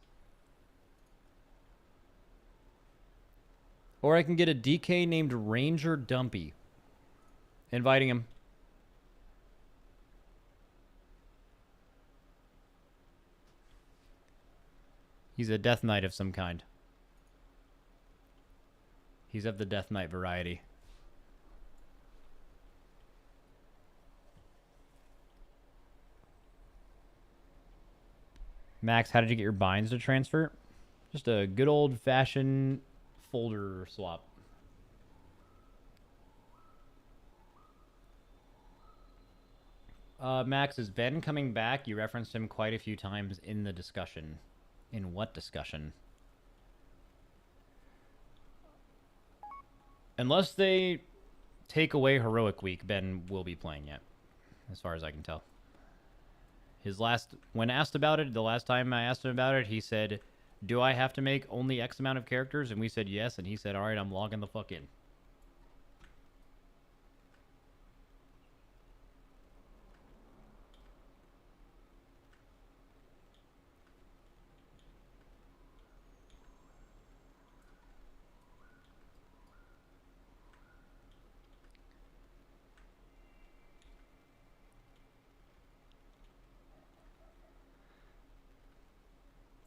Or I can get a DK named Ranger Dumpy. Inviting him. He's a Death Knight of some kind. He's of the Death Knight variety. Max, how did you get your binds to transfer? Just a good old-fashioned folder swap. Max, is Ben coming back? You referenced him quite a few times in the discussion. In what discussion? Unless they take away Heroic Week, Ben will be playing yet, as far as I can tell. When asked about it, the last time I asked him about it, he said, do I have to make only X amount of characters? And we said yes, and he said, all right, I'm logging the fuck in.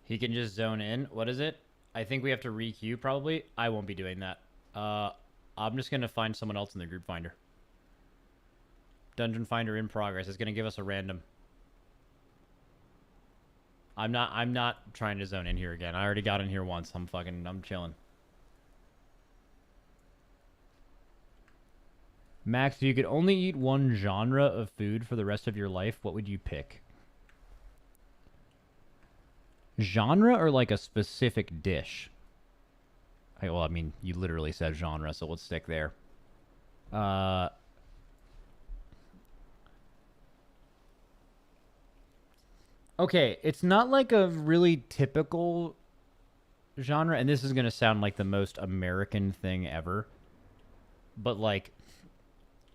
He can just zone in. What is it? I think we have to re-queue probably. I won't be doing that. I'm just going to find someone else in the group finder. Dungeon finder in progress. It's going to give us a random. I'm not trying to zone in here again. I already got in here once. I'm chilling. Max, if you could only eat one genre of food for the rest of your life, what would you pick? Genre or like a specific dish? Well, I mean, you literally said genre, so let's stick there. Okay, it's not like a really typical genre, and this is going to sound like the most American thing ever. But like,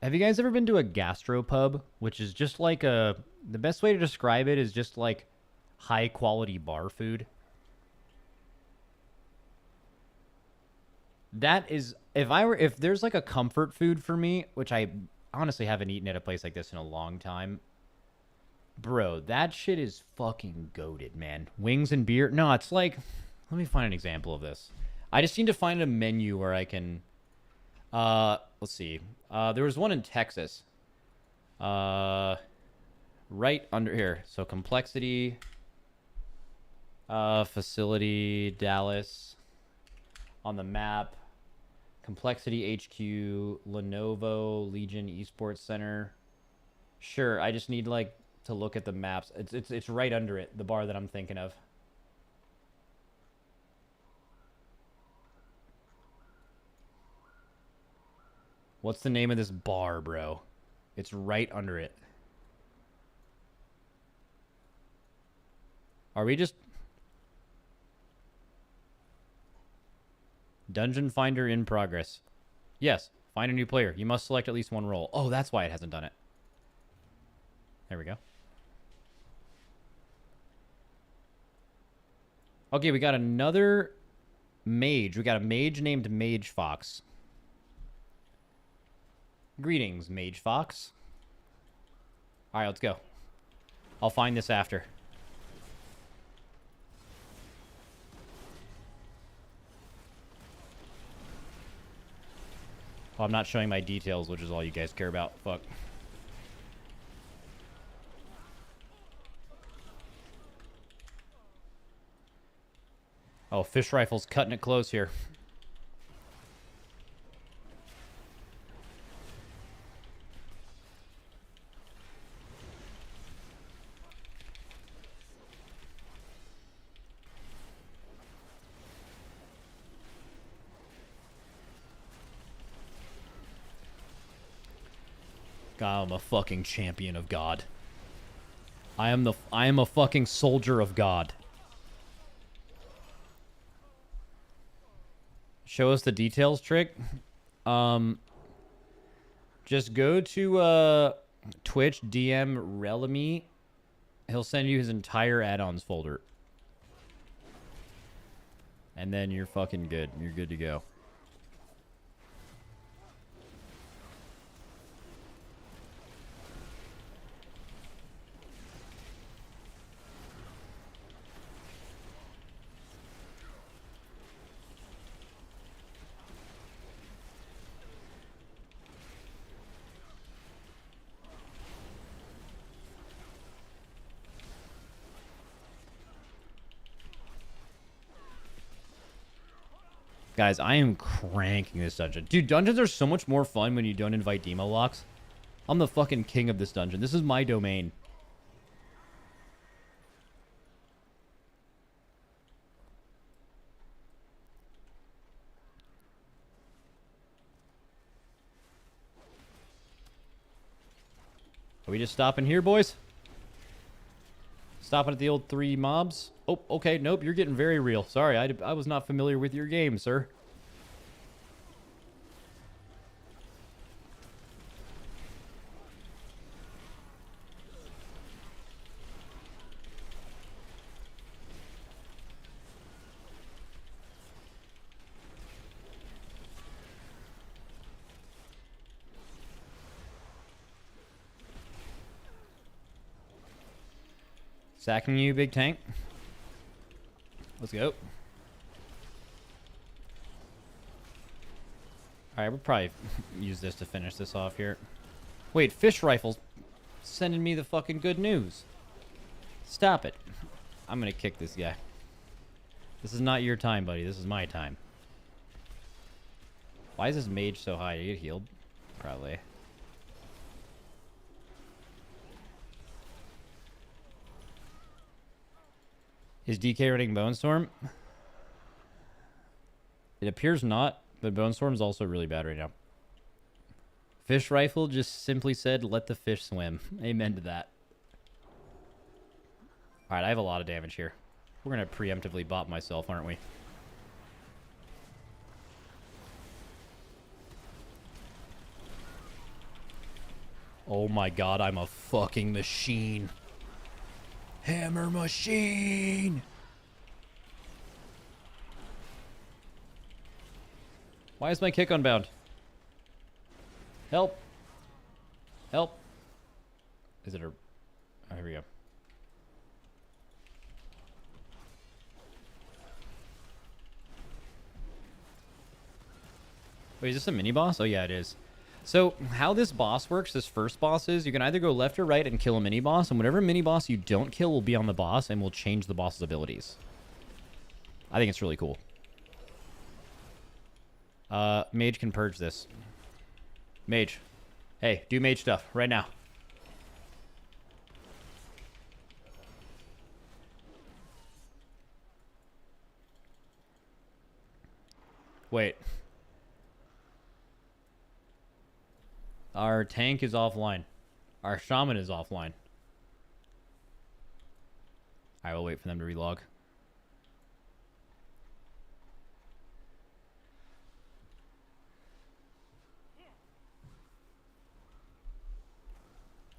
have you guys ever been to a gastropub? Which is just like the best way to describe it is just like high quality bar food. That is, if there's like a comfort food for me, which I honestly haven't eaten at a place like this in a long time, bro, that shit is fucking goated, man. Wings and beer. No, it's like, let me find an example of this. I just need to find a menu where I can, let's see. There was one in Texas. Right under here. So complexity, facility, Dallas, on the map, complexity HQ, Lenovo, Legion Esports Center. Sure, I just need like to look at the maps. It's right under it, the bar that I'm thinking of. What's the name of this bar, bro? It's right under it. Are we just... Dungeon Finder in progress. Yes, find a new player. You must select at least one role. Oh, that's why it hasn't done it. There we go. Okay, we got another mage. We got a mage named Mage Fox. Greetings, Mage Fox. All right, let's go. I'll find this after. Oh, I'm not showing my details, which is all you guys care about. Fuck. Oh, fish rifle's cutting it close here. God, I'm a fucking champion of God. I am a fucking soldier of God. Show us the details, Trick. Just go to Twitch, DM Relamy. He'll send you his entire add-ons folder. And then you're fucking good. You're good to go. Guys, I am cranking this dungeon. Dude, dungeons are so much more fun when you don't invite demo locks. I'm the fucking king of this dungeon. This is my domain. Are we just stopping here, boys? Stopping at the old 3 mobs? Oh, okay. Nope, you're getting very real. Sorry, I was not familiar with your game, sir. Sacking you, big tank. Let's go. Alright, we'll probably use this to finish this off here. Wait, fish rifles sending me the fucking good news. Stop it. I'm gonna kick this guy. This is not your time, buddy. This is my time. Why is this mage so high? Did he get healed? Probably. Is DK running Bone Storm? It appears not, but Bone Storm's also really bad right now. Fish Rifle just simply said, let the fish swim. Amen to that. Alright, I have a lot of damage here. We're going to preemptively bop myself, aren't we? Oh my god, I'm a fucking machine. Hammer machine! Why is my kick unbound? Help! Help! Is it a... Oh, here we go. Wait, is this a mini-boss? Oh, yeah, it is. So, how this boss works, this first boss is, you can either go left or right and kill a mini-boss, and whatever mini-boss you don't kill will be on the boss and will change the boss's abilities. I think it's really cool. Mage can purge this. Mage. Hey, do mage stuff right now. Wait. Our tank is offline. Our shaman is offline. I will wait for them to relog.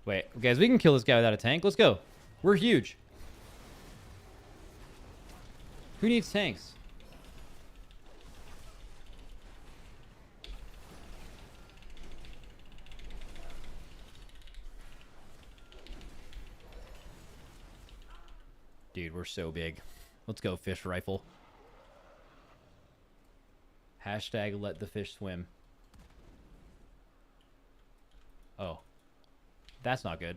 Wait, guys, we can kill this guy without a tank. Let's go. We're huge. Who needs tanks? Dude, we're so big. Let's go, fish rifle. Hashtag let the fish swim. Oh. That's not good.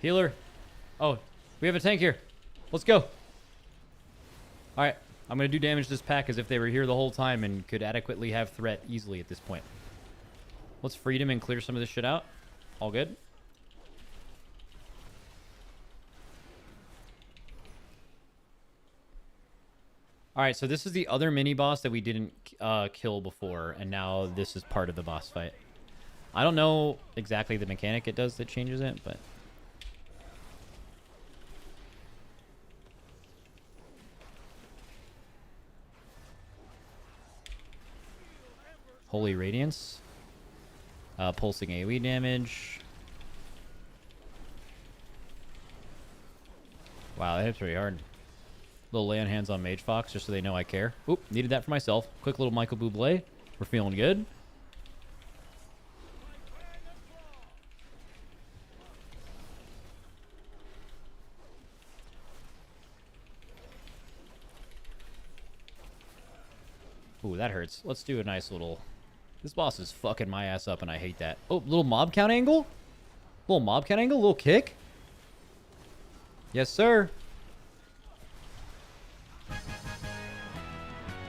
Healer. Oh, we have a tank here. Let's go. Alright, I'm going to do damage to this pack as if they were here the whole time and could adequately have threat easily at this point. Let's freedom and clear some of this shit out. All good. Alright, so this is the other mini-boss that we didn't kill before, and now this is part of the boss fight. I don't know exactly the mechanic it does that changes it, but... Holy Radiance. Pulsing AoE damage. Wow, that hits pretty hard. Little lay on hands on Mage Fox, just so they know I care. Oop, needed that for myself. Quick little Michael Bublé. We're feeling good. Ooh, that hurts. Let's do a nice little... This boss is fucking my ass up, and I hate that. Oh, little mob count angle? Little mob count angle? Little kick? Yes, sir.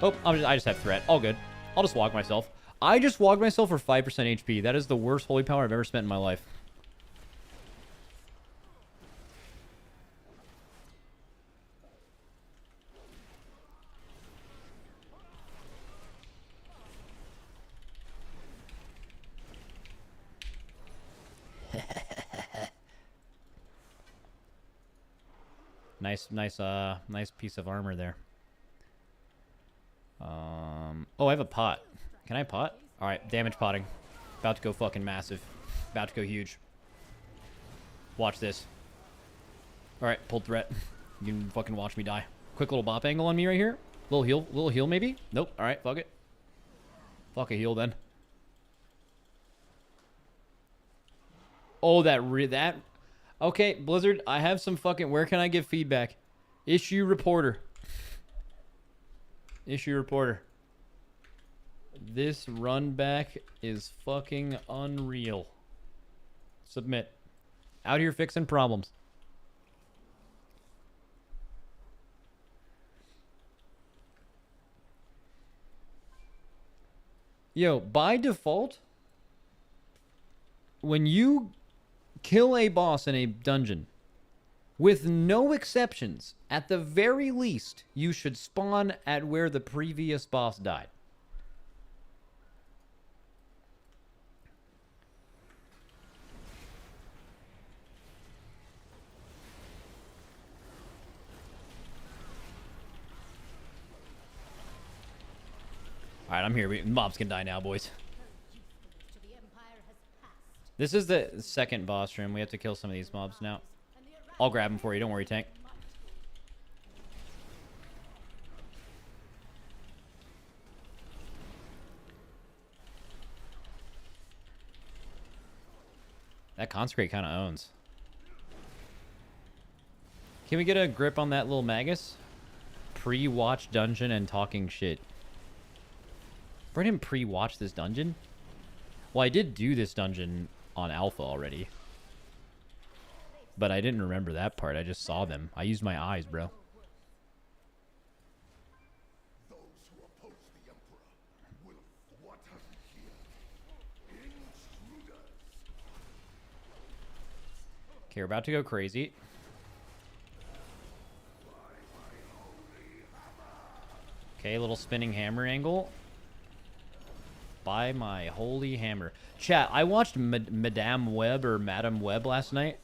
Oh, I just have threat. All good. I'll just walk myself. I just walked myself for 5% HP. That is the worst holy power I've ever spent in my life. Nice piece of armor there. Oh, I have a pot. Can I pot? All right, damage potting. About to go fucking massive. About to go huge. Watch this. All right, pulled threat. You can fucking watch me die. Quick little bop angle on me right here. Little heal maybe. Nope. All right, fuck it. Fuck a heal then. Oh, that. Okay, Blizzard, I have some fucking... Where can I give feedback? Issue reporter. Issue reporter. This run back is fucking unreal. Submit. Out here fixing problems. Yo, by default, when you kill a boss in a dungeon, with no exceptions, at the very least, you should spawn at where the previous boss died. Alright, I'm here. Mobs can die now, boys. This is the second boss room. We have to kill some of these mobs now. I'll grab them for you. Don't worry, tank. That consecrate kind of owns. Can we get a grip on that little magus? Pre-watch dungeon and talking shit. I didn't pre-watch this dungeon. Well, I did do this dungeon on alpha already. But I didn't remember that part. I just saw them. I used my eyes, bro. Those who oppose the Emperor will thwart us here. Intruders. Okay, we're about to go crazy. Okay, little spinning hammer angle. By my holy hammer. Chat, I watched Madame Web or Madame Web last night.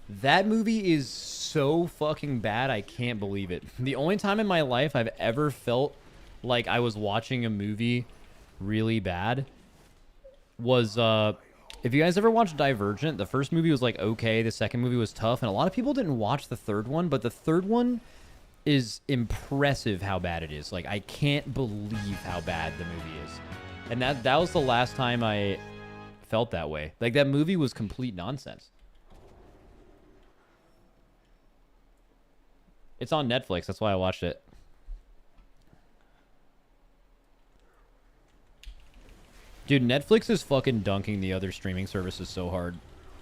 That movie is so fucking bad, I can't believe it. The only time in my life I've ever felt like I was watching a movie really bad was, if you guys ever watched Divergent, the first movie was like okay, the second movie was tough, and a lot of people didn't watch the third one, but the third one is impressive how bad it is. Like, I can't believe how bad the movie is. And that was the last time I felt that way. Like, that movie was complete nonsense. It's on Netflix. That's why I watched it. Dude, Netflix is fucking dunking the other streaming services so hard.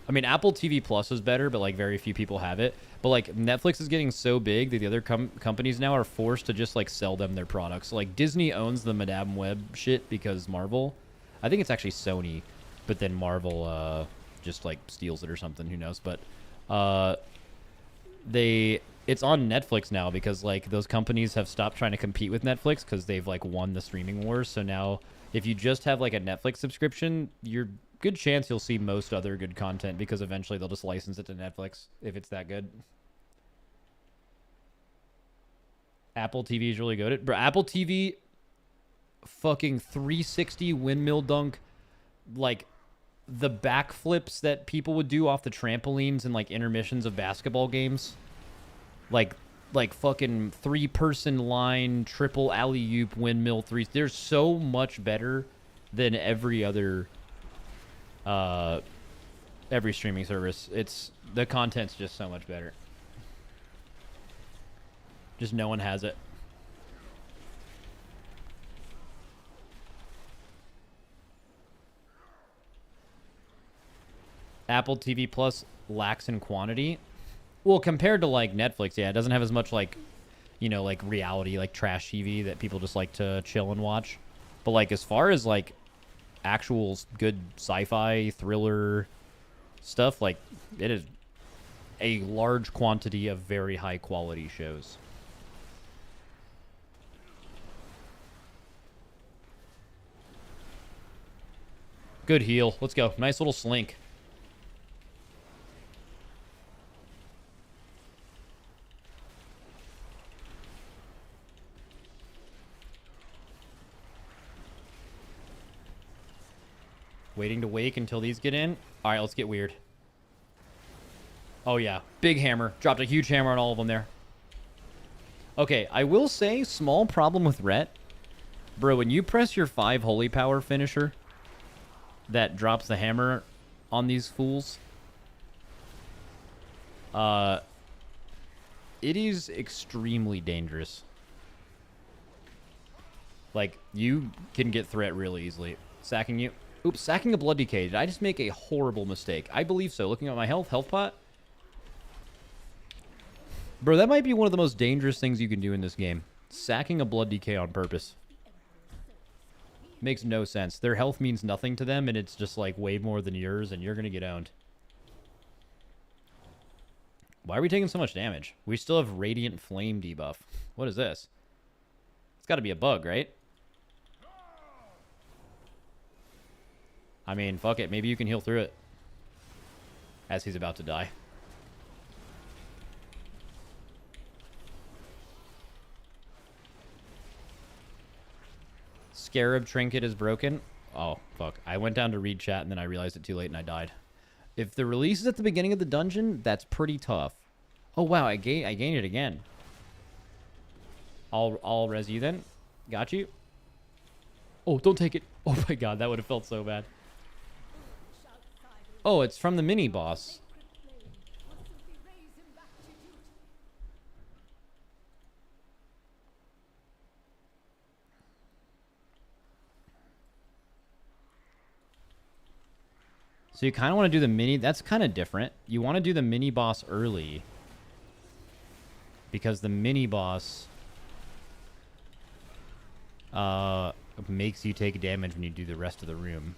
I mean, Apple TV Plus is better, but, like, very few people have it. But, like, Netflix is getting so big that the other companies now are forced to just, like, sell them their products. So, like, Disney owns the Madame Web shit because Marvel... I think it's actually Sony, but then Marvel, just, like, steals it or something. Who knows? But, it's on Netflix now because, like, those companies have stopped trying to compete with Netflix because they've, like, won the streaming wars. So now, if you just have, like, a Netflix subscription, you're... good chance you'll see most other good content because eventually they'll just license it to Netflix if it's that good. Apple TV is really good. Bro, Apple TV fucking 360 windmill dunk, like the backflips that people would do off the trampolines and like intermissions of basketball games. Like fucking 3-person line, triple alley-oop, windmill threes. They're so much better than every other every streaming service. It's the content's just so much better. Just no one has it. Apple TV Plus lacks in quantity. Well, compared to like Netflix, yeah, it doesn't have as much like, you know, like reality, like trash TV that people just like to chill and watch. But like as far as like actual good sci-fi thriller stuff, like it is a large quantity of very high quality shows. Good heal. Let's go. Nice little slink. Waiting to wake until these get in. All right, let's get weird. Oh, yeah. Big hammer. Dropped a huge hammer on all of them there. Okay, I will say, small problem with Rhett. Bro, when you press your 5 Holy Power finisher that drops the hammer on these fools, it is extremely dangerous. Like, you can get threat really easily. Sacking you. Oops, sacking a Blood Decay. Did I just make a horrible mistake? I believe so. Looking at my health pot. Bro, that might be one of the most dangerous things you can do in this game. Sacking a Blood Decay on purpose. Makes no sense. Their health means nothing to them, and it's just like way more than yours, and you're going to get owned. Why are we taking so much damage? We still have Radiant Flame debuff. What is this? It's got to be a bug, right? I mean, fuck it. Maybe you can heal through it. As he's about to die. Scarab Trinket is broken. Oh, fuck. I went down to read chat and then I realized it too late and I died. If the release is at the beginning of the dungeon, that's pretty tough. Oh, wow. I gained it again. I'll res you then. Got you. Oh, don't take it. Oh my god, that would have felt so bad. Oh, it's from the mini boss. So you kind of want to do the mini... That's kind of different. You want to do the mini boss early. Because the mini boss... makes you take damage when you do the rest of the room.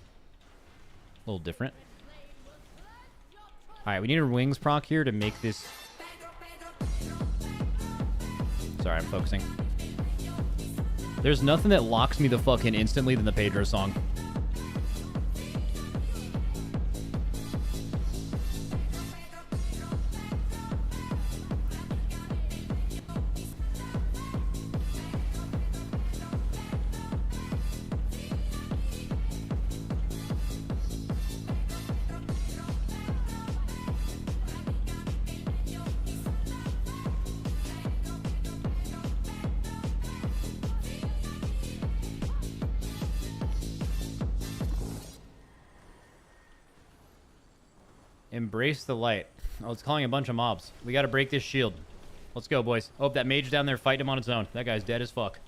A little different. Alright, we need a wings proc here to make this... Sorry, I'm focusing. There's nothing that locks me the fuck in instantly than the Pedro song. Embrace the light. Oh, it's calling a bunch of mobs. We gotta break this shield. Let's go, boys. Oh, that mage down there fighting him on its own. That guy's dead as fuck.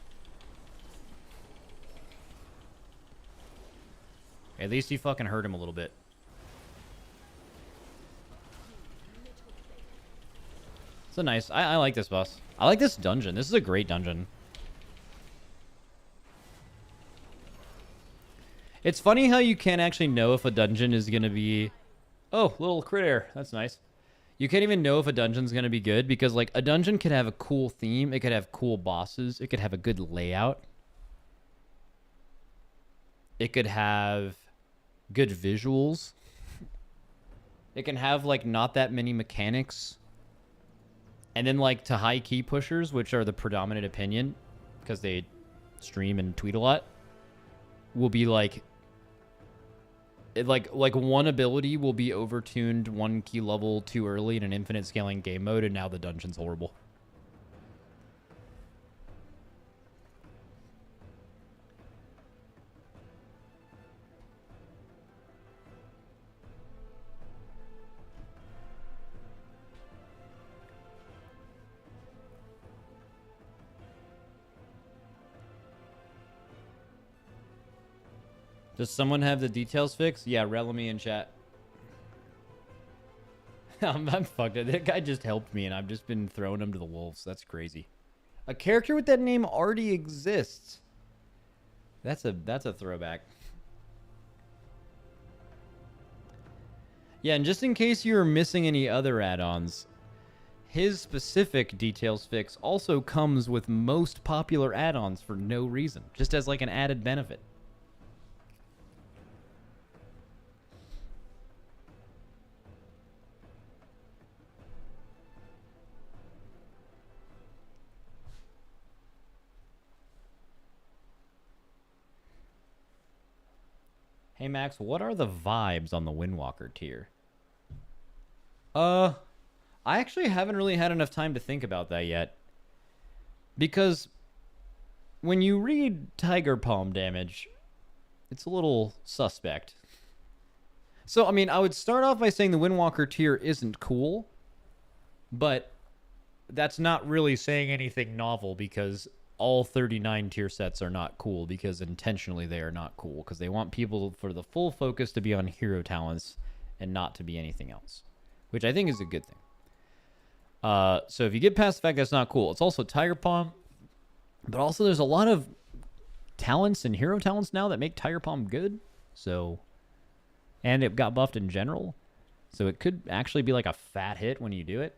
At least he fucking hurt him a little bit. It's a nice... I like this boss. I like this dungeon. This is a great dungeon. It's funny how you can't actually know if a dungeon is gonna be... Oh, little crit air. That's nice. You can't even know if a dungeon's going to be good because, like, a dungeon could have a cool theme. It could have cool bosses. It could have a good layout. It could have good visuals. It can have, like, not that many mechanics. And then, like, to high key pushers, which are the predominant opinion because they stream and tweet a lot, will be, like... Like one ability will be overtuned 1 key level too early in an infinite scaling game mode, and now the dungeon's horrible. Does someone have the details fixed? Yeah, rel me in chat. I'm fucked up. That guy just helped me, and I've just been throwing him to the wolves. That's crazy. A character with that name already exists. That's a throwback. Yeah, and just in case you were missing any other add-ons, his specific details fix also comes with most popular add-ons for no reason, just as like an added benefit. Hey Max, what are the vibes on the Windwalker tier? I actually haven't really had enough time to think about that yet. Because when you read Tiger Palm damage, it's a little suspect. So, I mean, I would start off by saying the Windwalker tier isn't cool, but that's not really saying anything novel because all 39 tier sets are not cool because intentionally they are not cool because they want people for the full focus to be on hero talents and not to be anything else, which I think is a good thing. So if you get past the fact that's not cool, it's also Tiger Palm, but also there's a lot of talents and hero talents now that make Tiger Palm good. So, and it got buffed in general, so it could actually be like a fat hit when you do it.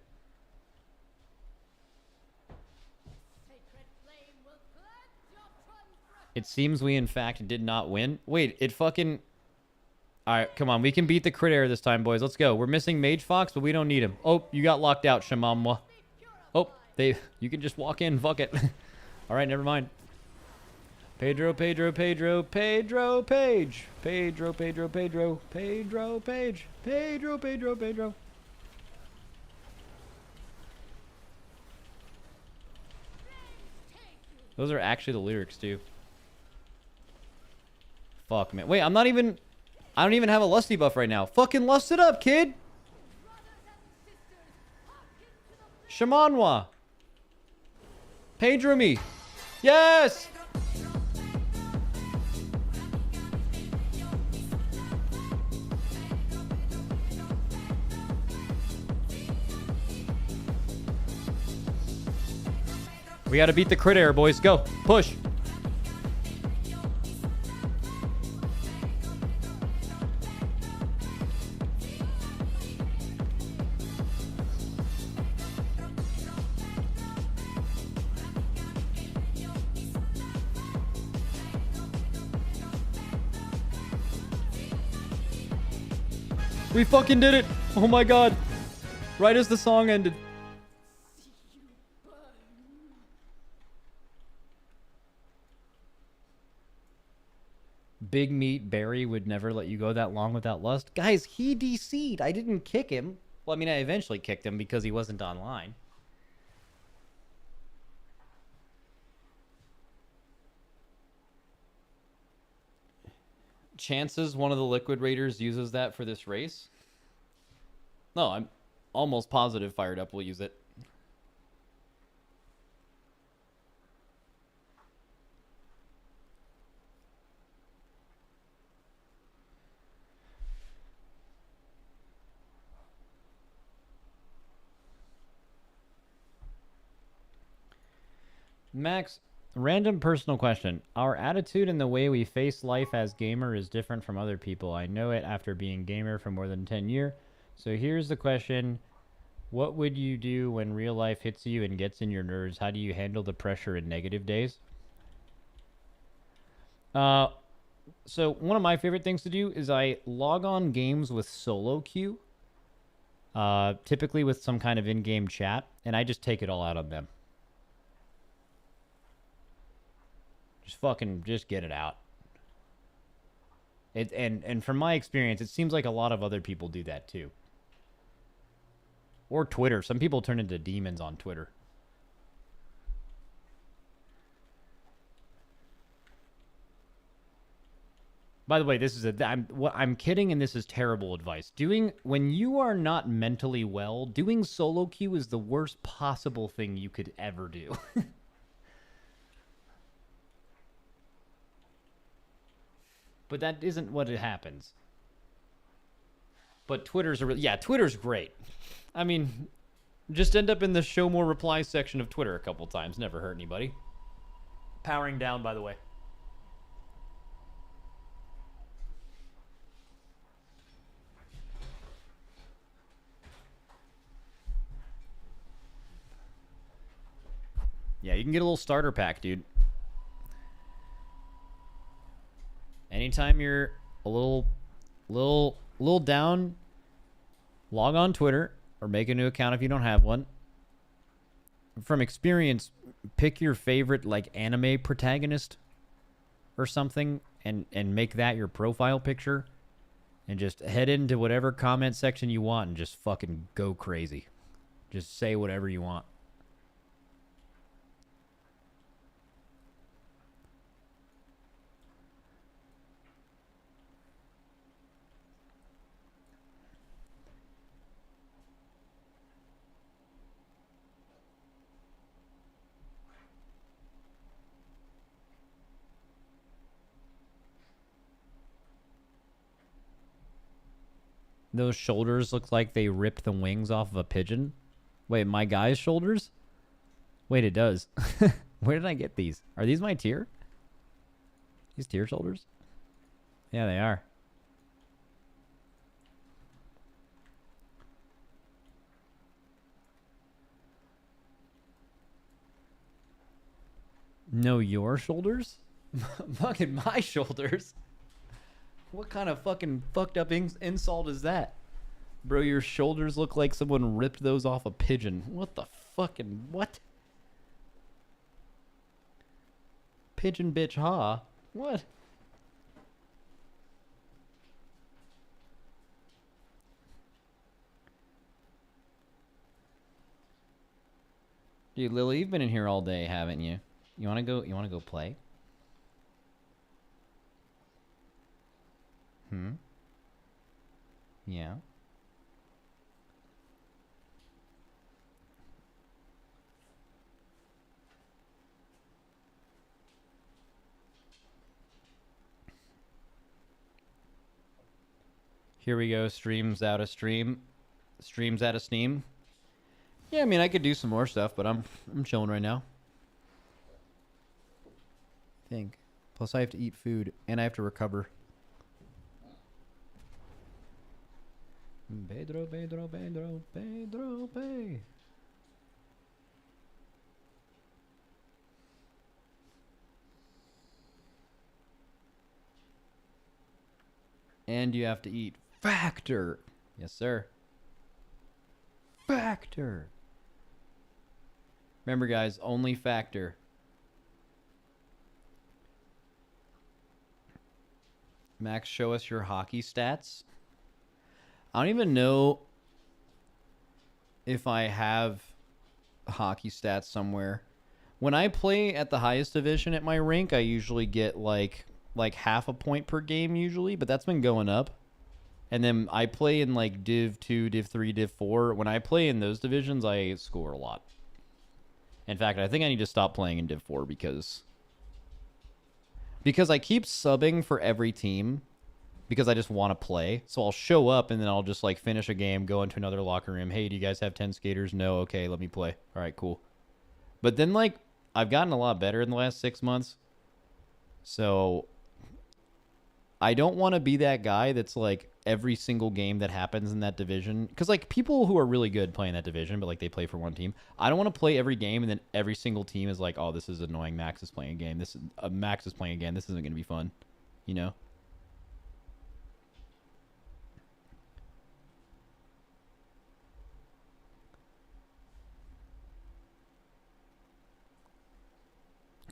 It seems we, in fact, did not win. Wait, it fucking... Alright, come on. We can beat the crit error this time, boys. Let's go. We're missing Mage Fox, but we don't need him. Oh, you got locked out, Shamamwa. Oh, you can just walk in. Fuck it. Alright, never mind. Pedro, Pedro, Pedro, Pedro, Page. Pedro, Pedro, Pedro, Pedro, Page. Pedro, Pedro, Pedro. Those are actually the lyrics, too. Fuck, man. Wait, I don't even have a Lusty buff right now. Fucking lust it up, kid! Shamanwa! Pedro me! Yes! We gotta beat the crit error, boys. Go. Push. We fucking did it! Oh my god. Right as the song ended. Big Meat Barry would never let you go that long without lust. Guys, he DC'd. I didn't kick him. Well, I mean, I eventually kicked him because he wasn't online. Chances one of the Liquid Raiders uses that for this race? No, I'm almost positive Fired Up will use it. Max, random personal question. Our attitude and the way we face life as gamer is different from other people. I know it after being gamer for more than 10 years. So here's the question. What would you do when real life hits you and gets in your nerves? How do you handle the pressure in negative days? So one of my favorite things to do is I log on games with solo queue. Typically with some kind of in-game chat. And I just take it all out on them. Just get it out. And from my experience, it seems like a lot of other people do that too. Or Twitter. Some people turn into demons on Twitter. By the way, this is I'm kidding, and this is terrible advice. When you are not mentally well, doing solo queue is the worst possible thing you could ever do. But that isn't what it happens. But Twitter's Twitter's great. I mean, just end up in the show more replies section of Twitter a couple times. Never hurt anybody. Powering down, by the way. Yeah, you can get a little starter pack, dude. Anytime you're a little down, log on Twitter or make a new account if you don't have one. From experience, pick your favorite like anime protagonist or something and make that your profile picture and just head into whatever comment section you want and just fucking go crazy. Just say whatever you want. Those shoulders look like they ripped the wings off of a pigeon. Wait, my guy's shoulders? Wait, it does. Where did I get these? Are these my tier? These tier shoulders? Yeah, they are. No, your shoulders? Fucking my shoulders? What kind of fucking fucked up insult is that? Bro, your shoulders look like someone ripped those off a pigeon. What the fucking... What? Pigeon bitch, huh? What? Dude, Lily, you've been in here all day, haven't you? You wanna go play? Yeah. Here we go. Streams out of stream. Streams out of Steam. Yeah, I mean, I could do some more stuff, but I'm chilling right now. I think. Plus, I have to eat food and I have to recover. Pedro, Pedro, Pedro, Pedro, Pedro. And you have to eat Factor. Yes, sir. Factor. Remember, guys, only Factor. Max, show us your hockey stats. I don't even know if I have hockey stats somewhere. When I play at the highest division at my rink, I usually get like half a point per game usually, but that's been going up. And then I play in like Div 2, Div 3, Div 4. When I play in those divisions, I score a lot. In fact, I think I need to stop playing in Div 4 because I keep subbing for every team because I just want to play. So I'll show up and then I'll just like finish a game, go into another locker room. Hey, do you guys have 10 skaters? No. Okay, let me play. All right, cool. But then like I've gotten a lot better in the last 6 months. So I don't want to be that guy that's like every single game that happens in that division. Because like people who are really good play in that division, but like they play for one team. I don't want to play every game and then every single team is like, oh, this is annoying. Max is playing a game. This is Max is playing again. This isn't going to be fun. You know?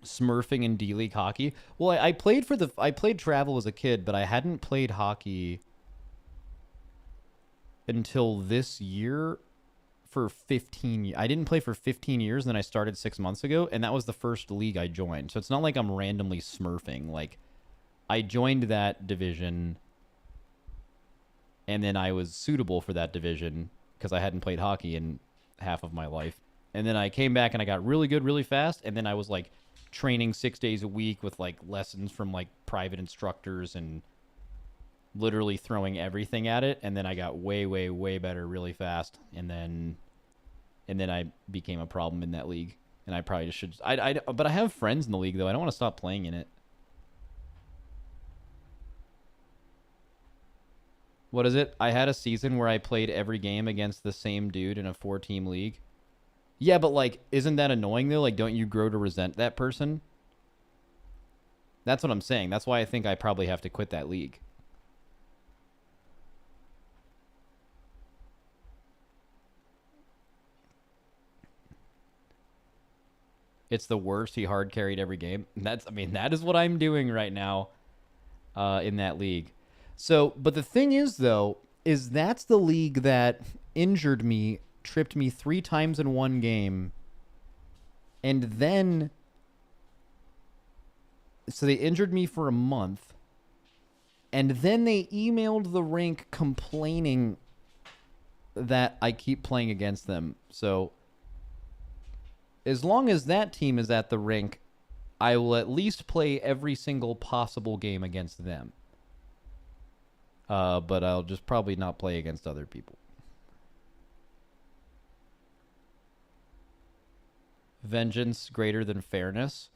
Smurfing in D-League hockey. Well, I played travel as a kid, but I hadn't played hockey until this year for 15 years. I didn't play for 15 years, and then I started 6 months ago, and that was the first league I joined. So it's not like I'm randomly smurfing. Like, I joined that division, and then I was suitable for that division because I hadn't played hockey in half of my life. And then I came back, and I got really good really fast, and then I was like training 6 days a week with like lessons from like private instructors and literally throwing everything at it, and then I got way better really fast, and then I became a problem in that league, and I probably just should. But I have friends in the league though. I don't want to stop playing in it. What is it? I had a season where I played every game against the same dude in a 4-team league. Yeah, but like, isn't that annoying though? Like, don't you grow to resent that person? That's what I'm saying. That's why I think I probably have to quit that league. It's the worst. He hard carried every game. I mean, that is what I'm doing right now in that league. So, but the thing is, though, is that's the league that injured me, tripped me 3 times in one game. And then, so they injured me for a month. And then they emailed the rink complaining that I keep playing against them. So, as long as that team is at the rink, I will at least play every single possible game against them. But I'll just probably not play against other people. Vengeance greater than fairness.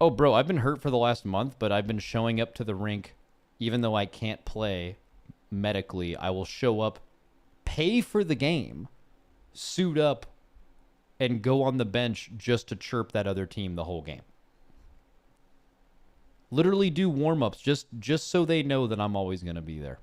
Oh, bro, I've been hurt for the last month, but I've been showing up to the rink. Even though I can't play medically, I will show up, pay for the game, suit up, and go on the bench just to chirp that other team the whole game. Literally do warm-ups just so they know that I'm always going to be there.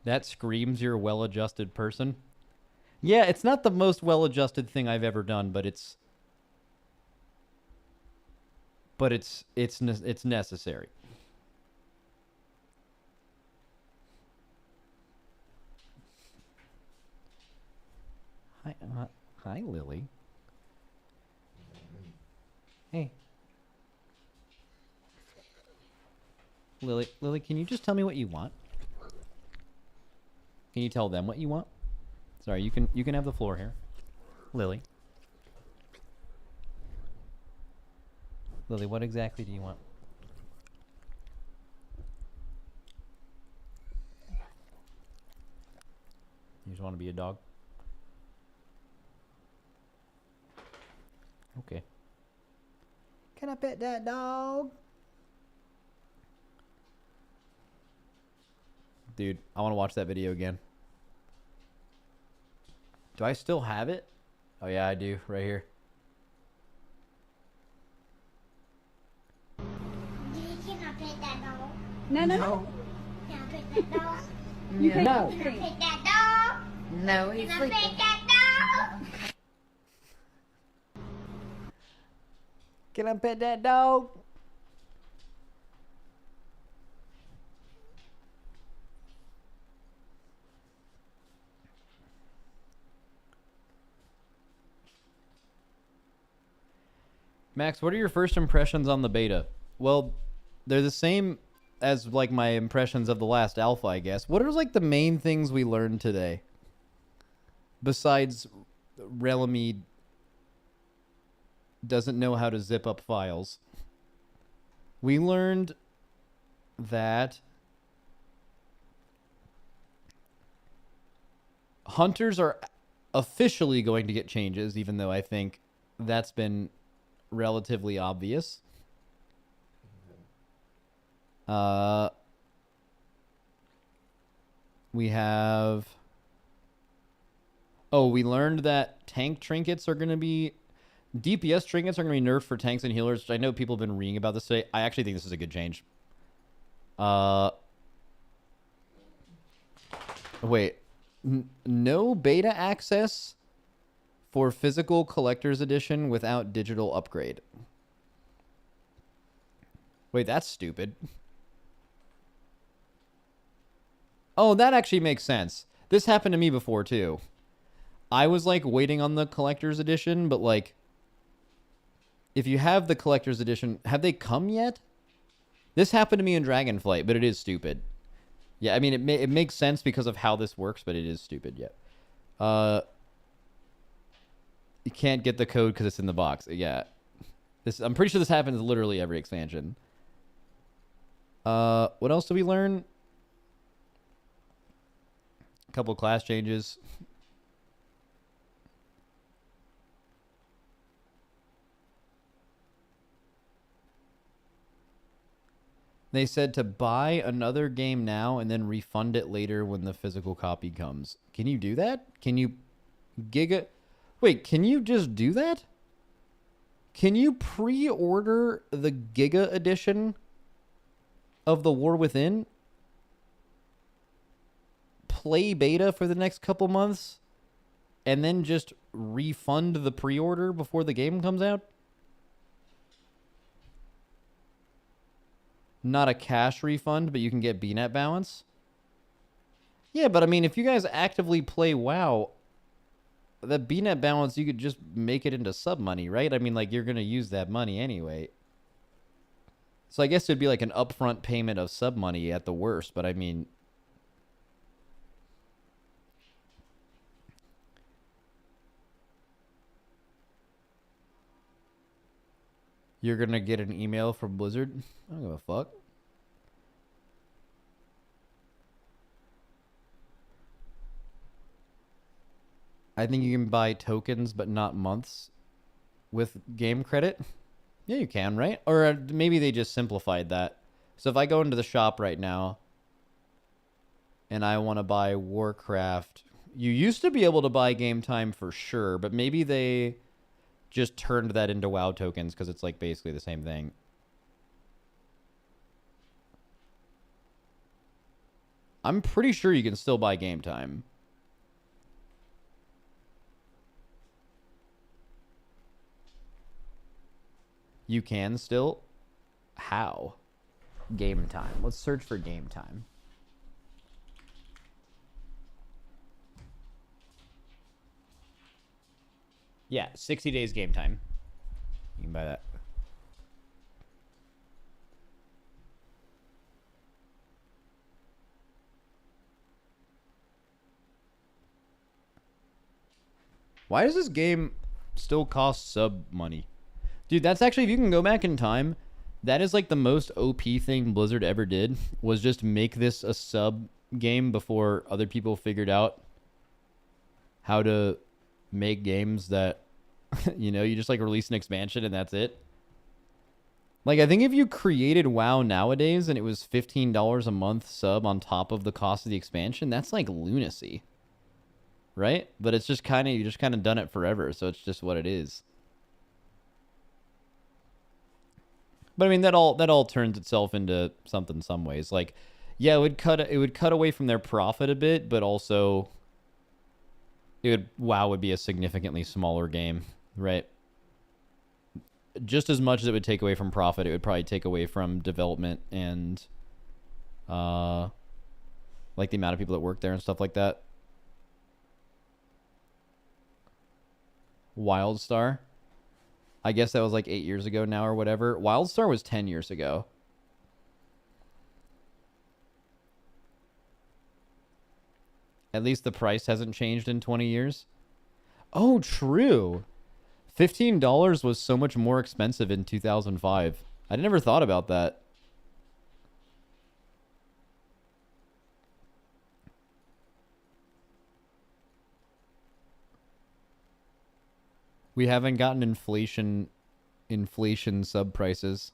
That screams you're a well-adjusted person. Yeah, it's not the most well-adjusted thing I've ever done, but it's necessary. Hi, Lily. Hey. Lily, can you just tell me what you want? Can you tell them what you want? Sorry, you can have the floor here. Lily. Lily, what exactly do you want? You just want to be a dog? Okay. Can I pet that dog? Dude, I want to watch that video again. Do I still have it? Oh yeah, I do, right here. Can I pet that dog? No. Can I pet that dog? You can't Can I pet that dog? No, he's Can I sleeping. pet that dog? Can I pet that dog? Max, what are your first impressions on the beta? Well, they're the same as like my impressions of the last alpha, I guess. What are like the main things we learned today? Besides Relamide doesn't know how to zip up files. We learned that hunters are officially going to get changes, even though I think that's been relatively obvious. We have... Oh, we learned that tank trinkets are going to be... DPS trinkets are going to be nerfed for tanks and healers, which I know people have been reading about this today. I actually think this is a good change. Wait. No beta access for physical collector's edition without digital upgrade. Wait, that's stupid. Oh, that actually makes sense. This happened to me before, too. I was, like, waiting on the collector's edition, but, like, if you have the collector's edition, have they come yet? This happened to me in Dragonflight, but it is stupid. Yeah, I mean, it makes sense because of how this works, but it is stupid, yeah. You can't get the code because it's in the box. Yeah. I'm pretty sure this happens literally every expansion. What else did we learn? couple class changes. They said to buy another game now and then refund it later when the physical copy comes. Can you do that? Can you Wait, can you just do that? Can you pre-order the Giga edition of The War Within? Play beta for the next couple months and then just refund the pre-order before the game comes out? Not a cash refund, but you can get BNet balance? Yeah, but I mean, if you guys actively play WoW, the BNet balance, you could just make it into sub money, right? I mean, like, you're going to use that money anyway. So I guess it'd be like an upfront payment of sub money at the worst, but I mean... You're going to get an email from Blizzard? I don't give a fuck. I think you can buy tokens, but not months with game credit. Yeah, you can, right? Or maybe they just simplified that. So if I go into the shop right now and I want to buy Warcraft, you used to be able to buy game time for sure, but maybe they just turned that into WoW tokens because it's like basically the same thing. I'm pretty sure you can still buy game time. You can still? How? Game time. Let's search for game time. Yeah, 60 days game time. You can buy that. Why does this game still cost sub money? Dude, that's actually, if you can go back in time, that is like the most OP thing Blizzard ever did, was just make this a sub game before other people figured out how to make games that, you know, you just like release an expansion and that's it. Like, I think if you created WoW nowadays and it was $15 a month sub on top of the cost of the expansion, that's like lunacy. Right? But it's just kind of, you just kind of done it forever, so it's just what it is. But I mean, that all turns itself into something some ways. Like, yeah, it would cut away from their profit a bit, but also WoW would be a significantly smaller game, right? Just as much as it would take away from profit, it would probably take away from development and like the amount of people that work there and stuff like that. WildStar. I guess that was like 8 years ago now or whatever. WildStar was 10 years ago. At least the price hasn't changed in 20 years. Oh, true. $15 was so much more expensive in 2005. I never thought about that. We haven't gotten inflation sub prices.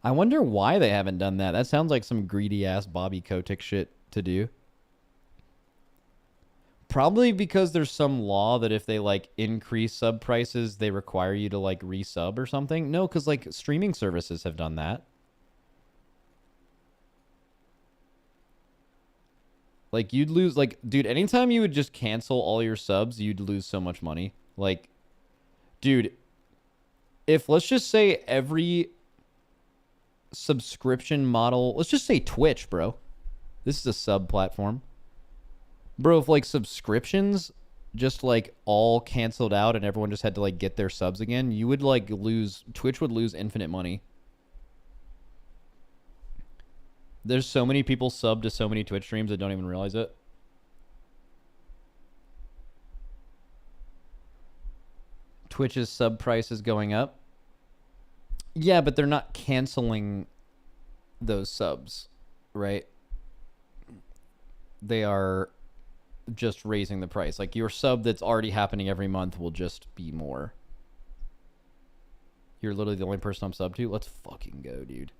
I wonder why they haven't done that. That sounds like some greedy ass Bobby Kotick shit to do. Probably because there's some law that if they like increase sub prices, they require you to like resub or something. No, because like streaming services have done that. Like, you'd lose, like, dude, anytime you would just cancel all your subs, you'd lose so much money. Like, dude, if, let's just say every subscription model, let's just say Twitch, bro. This is a sub platform. Bro, if, like, subscriptions just, like, all canceled out and everyone just had to, like, get their subs again, you would, like, Twitch would lose infinite money. There's so many people sub to so many Twitch streams that don't even realize it. Twitch's sub price is going up. Yeah, but they're not canceling those subs, right? They are just raising the price. Like your sub that's already happening every month will just be more. You're literally the only person I'm sub to. Let's fucking go, dude.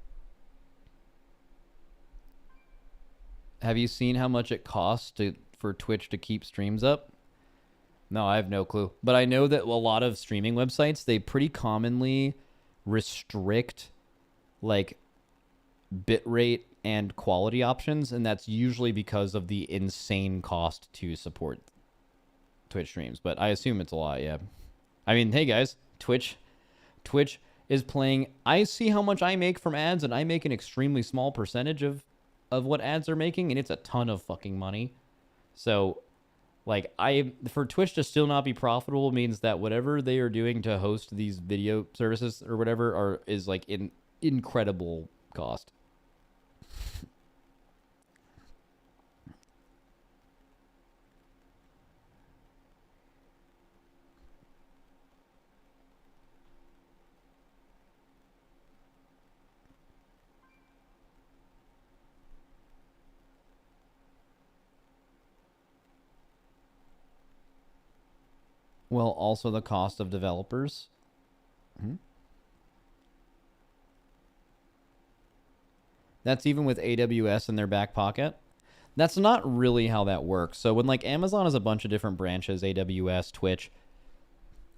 Have you seen how much it costs for Twitch to keep streams up? No, I have no clue. But I know that a lot of streaming websites, they pretty commonly restrict like bitrate and quality options, and that's usually because of the insane cost to support Twitch streams. But I assume it's a lot, yeah. I mean, hey guys, Twitch is playing. I see how much I make from ads, and I make an extremely small percentage of what ads are making, and it's a ton of fucking money. So like for Twitch to still not be profitable means that whatever they are doing to host these video services or whatever is like incredible cost. Well, also the cost of developers. That's even with AWS in their back pocket. That's not really how that works. So when like Amazon has a bunch of different branches, AWS, Twitch,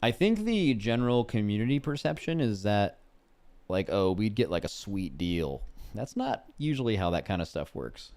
I think the general community perception is that like, oh, we'd get like a sweet deal. That's not usually how that kind of stuff works.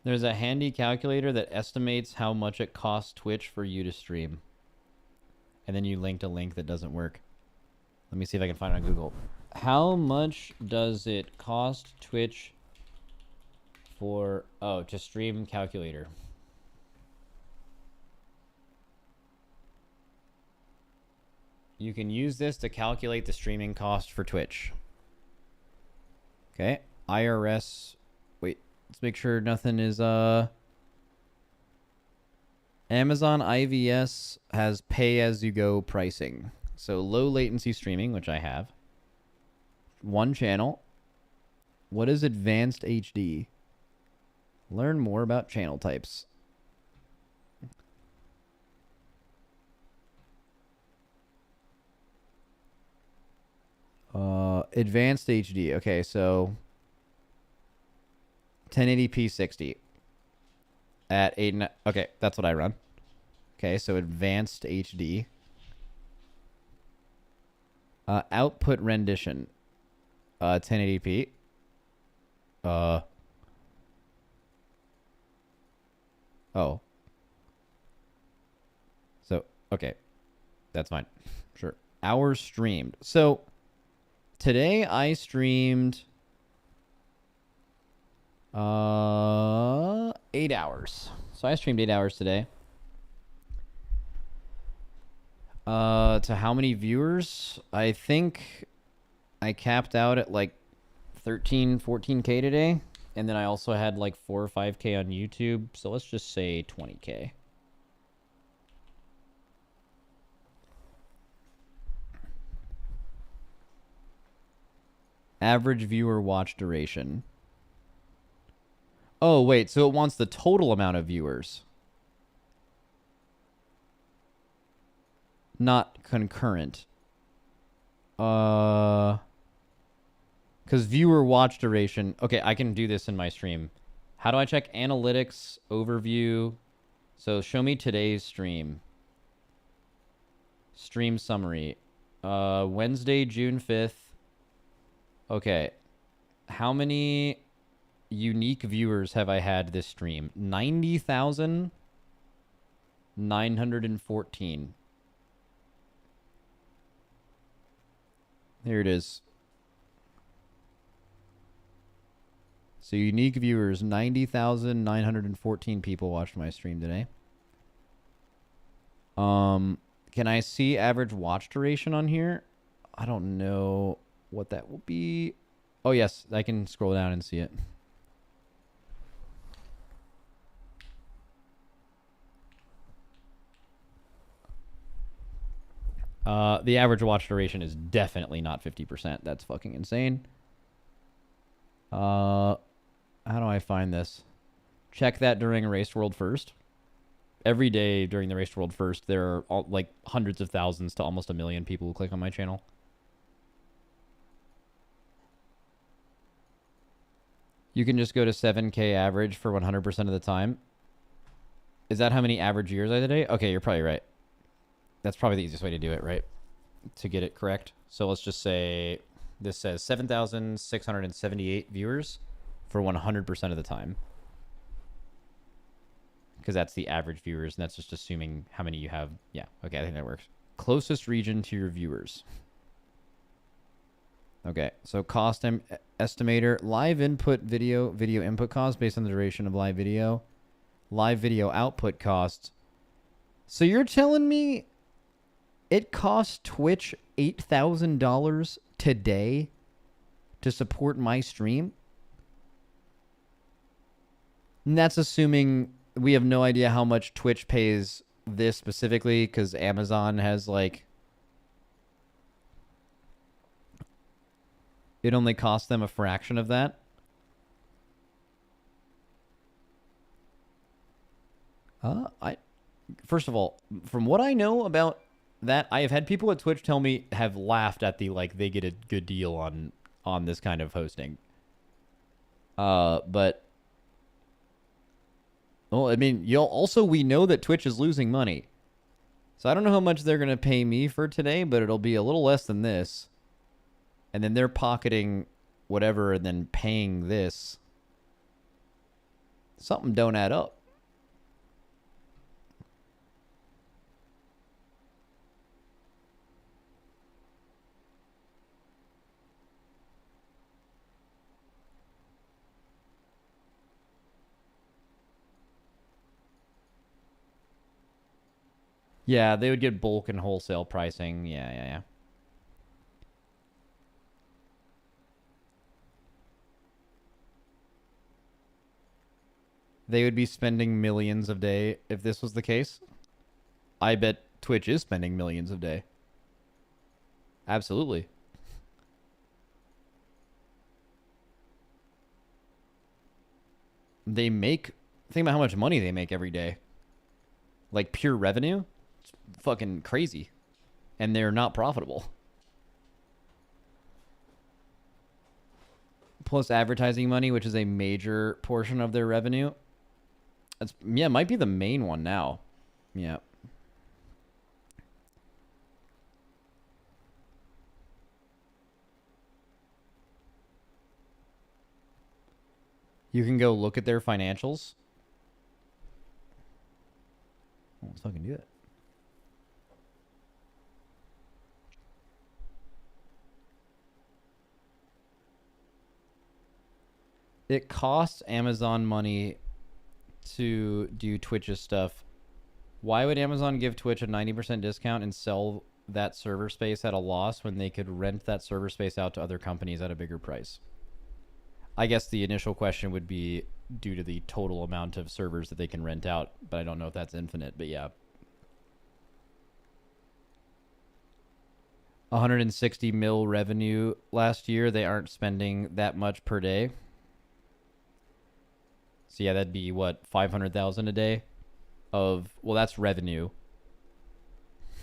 There's a handy calculator that estimates how much it costs Twitch for you to stream. And then you linked a link that doesn't work. Let me see if I can find it on Google. How much does it cost Twitch to stream calculator? You can use this to calculate the streaming cost for Twitch. Okay. IRS. Wait. Let's make sure nothing is Amazon IVS has pay-as-you-go pricing. So low latency streaming, which I have. One channel. What is advanced HD? Learn more about channel types. Advanced HD. Okay, so 1080p 60 at 8. Okay, that's what I run. Okay, so advanced HD. Output rendition. 1080p. Oh. So, okay. That's fine. Sure. Hours streamed. So, today I streamed 8 hours. So I streamed 8 hours today. To how many viewers? I think I capped out at like 13, 14K today. And then I also had like 4 or 5K on YouTube. So let's just say 20K. Average viewer watch duration. Oh, wait. So it wants the total amount of viewers. Not concurrent. Because viewer watch duration. Okay, I can do this in my stream. How do I check analytics, overview? So show me today's stream. Stream summary. Wednesday, June 5th. Okay. How many unique viewers have I had this stream? 90,914. Here it is. So unique viewers, 90,914 people watched my stream today. Can I see average watch duration on here? I don't know what that will be. Oh, yes, I can scroll down and see it. The average watch duration is definitely not 50%. That's fucking insane. How do I find this? Check that during Race World First. Every day during the Race World First, there are like hundreds of thousands to almost 1 million people who click on my channel. You can just go to 7K average for 100% of the time. Is that how many average viewers I had today? Okay, you're probably right. That's probably the easiest way to do it, right? To get it correct. So let's just say this says 7,678 viewers for 100% of the time. Because that's the average viewers, and that's just assuming how many you have. Yeah, okay, I think that works. Closest region to your viewers. Okay, so cost estimator. Live input video input cost based on the duration of live video. Live video output cost. So you're telling me it costs Twitch $8,000 today to support my stream? And that's assuming we have no idea how much Twitch pays this specifically, because Amazon has like... It only costs them a fraction of that. First of all, from what I know about that, I have had people at Twitch tell me have laughed at the like they get a good deal on this kind of hosting. But well, I mean, we know that Twitch is losing money. So I don't know how much they're gonna pay me for today, but it'll be a little less than this. And then they're pocketing whatever and then paying this. Something don't add up. Yeah, they would get bulk and wholesale pricing. Yeah. They would be spending millions a day if this was the case. I bet Twitch is spending millions a day. Absolutely. They make... Think about how much money they make every day. Like pure revenue. It's fucking crazy. And they're not profitable. Plus advertising money, which is a major portion of their revenue. That's, yeah, it might be the main one now. Yeah. You can go look at their financials. Let's fucking do it. It costs Amazon money to do Twitch's stuff. Why would Amazon give Twitch a 90% discount and sell that server space at a loss when they could rent that server space out to other companies at a bigger price? I guess the initial question would be due to the total amount of servers that they can rent out, but I don't know if that's infinite, but yeah. 160 mil revenue last year. They aren't spending that much per day. So yeah, that'd be what, 500,000 a day of, well, that's revenue.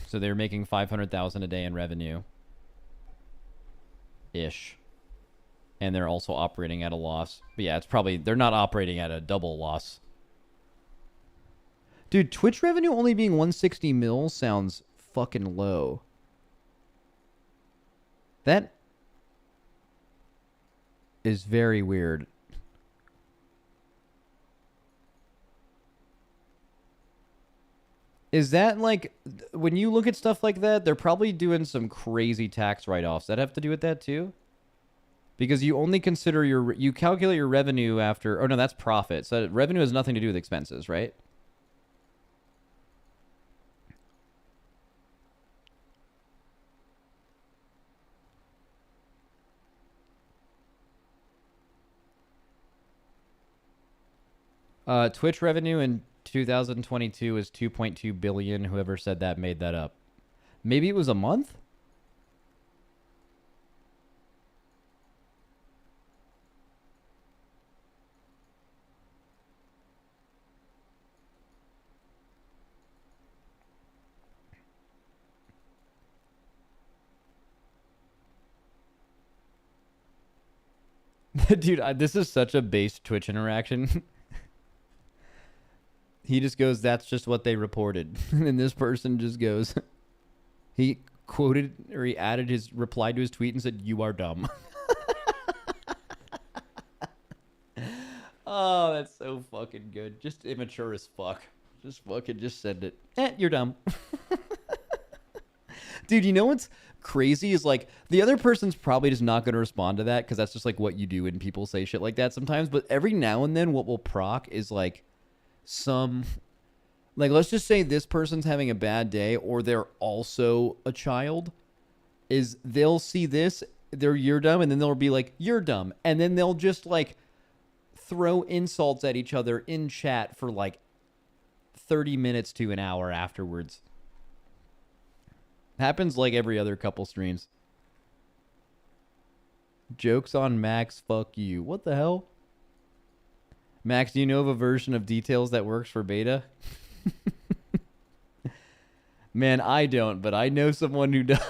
So they're making 500,000 a day in revenue ish. And they're also operating at a loss. But yeah, it's probably, they're not operating at a double loss. Dude, Twitch revenue only being 160 mil sounds fucking low. That is very weird. Is that like, when you look at stuff like that, they're probably doing some crazy tax write-offs. That have to do with that too? Because you only consider you calculate your revenue after, oh no, that's profit. So revenue has nothing to do with expenses, right? Twitch revenue in 2022 is 2.2 billion. Whoever said that made that up. Maybe it was a month? Dude, this is such a base Twitch interaction. He just goes, that's just what they reported. And this person just goes, he quoted or he added his reply to his tweet and said, "You are dumb." Oh, that's so fucking good. Just immature as fuck. Just fucking just send it. You're dumb. Dude, you know what's crazy is like the other person's probably just not going to respond to that because that's just like what you do when people say shit like that sometimes. But every now and then what will proc is like some, like, let's just say this person's having a bad day or they're also a child, is they'll see this, you're dumb, and then they'll be like, you're dumb. And then they'll just like throw insults at each other in chat for like 30 minutes to an hour afterwards. Happens like every other couple streams. Jokes on Max, fuck you. What the hell? Max, do you know of a version of Details that works for beta? Man, I don't, but I know someone who does.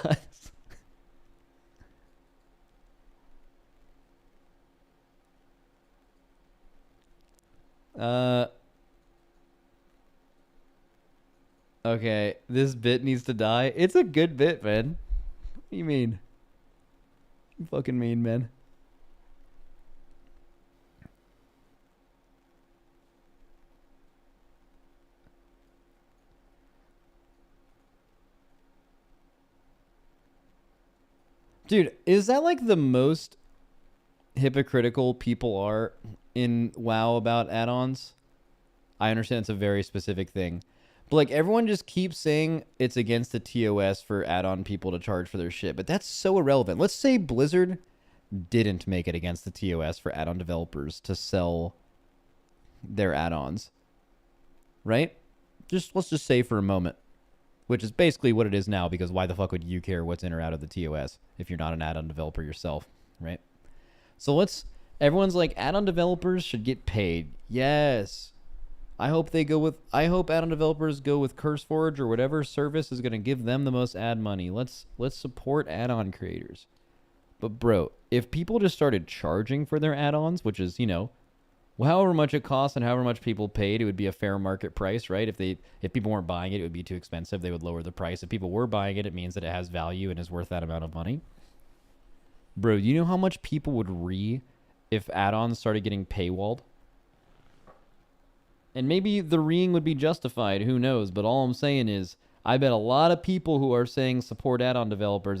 Okay, this bit needs to die. It's a good bit, man. What do you mean? You fucking mean, man. Dude, is that like the most hypocritical people are in WoW about add-ons? I understand it's a very specific thing. But like everyone just keeps saying it's against the TOS for add-on people to charge for their shit. But that's so irrelevant. Let's say Blizzard didn't make it against the TOS for add-on developers to sell their add-ons. Right? Let's just say for a moment. Which is basically what it is now, because why the fuck would you care what's in or out of the TOS if you're not an add-on developer yourself, right? So everyone's like, add-on developers should get paid. Yes. I hope add-on developers go with CurseForge or whatever service is going to give them the most ad money. Let's support add-on creators. But bro, if people just started charging for their add-ons, which is, however much it costs and however much people paid, it would be a fair market price, right? If people weren't buying it, it would be too expensive. They would lower the price. If people were buying it, it means that it has value and is worth that amount of money. Bro, you know how much people would if add-ons started getting paywalled? And maybe the reeing would be justified. Who knows? But all I'm saying is, I bet a lot of people who are saying support add-on developers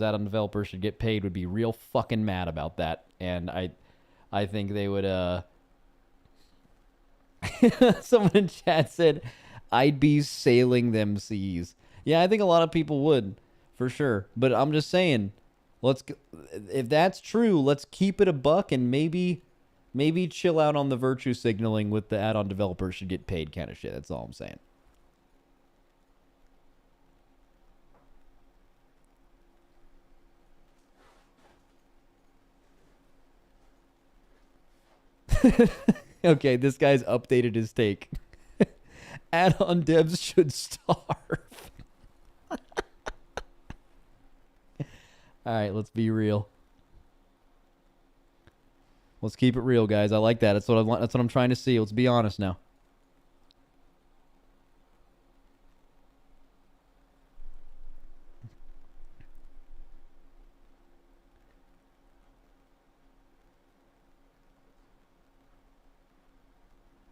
should get paid, would be real fucking mad about that. And I think they would, someone in chat said, I'd be sailing them seas. Yeah, I think a lot of people would, for sure. But I'm just saying, if that's true, let's keep it a buck and maybe chill out on the virtue signaling with the add-on developers should get paid kind of shit. That's all I'm saying. Okay, this guy's updated his take. Add-on devs should starve. All right, let's be real. Let's keep it real, guys. I like that. That's what I'm trying to see. Let's be honest now.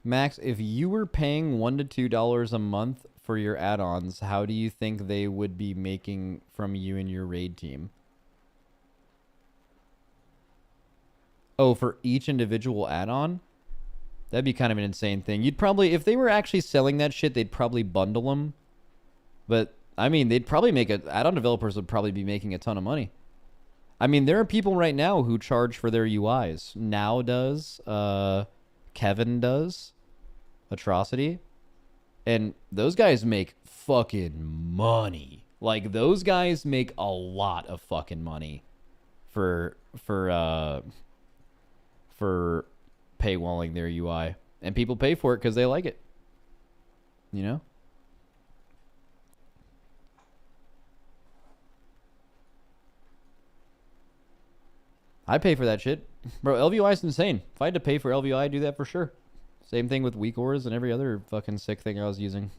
Max, if you were paying $1 to $2 a month for your add-ons, how do you think they would be making from you and your raid team? Oh, for each individual add-on? That'd be kind of an insane thing. You'd probably, if they were actually selling that shit, they'd probably bundle them. But, I mean, they'd probably make it, add-on developers would probably be making a ton of money. I mean, there are people right now who charge for their UIs. Now does, Kevin does, Atrocity. And those guys make fucking money. Like, those guys make a lot of fucking money for paywalling their UI. And people pay for it because they like it. You know? I pay for that shit. Bro, LVUI is insane. If I had to pay for LVUI, I'd do that for sure. Same thing with Weak Ores and every other fucking sick thing I was using.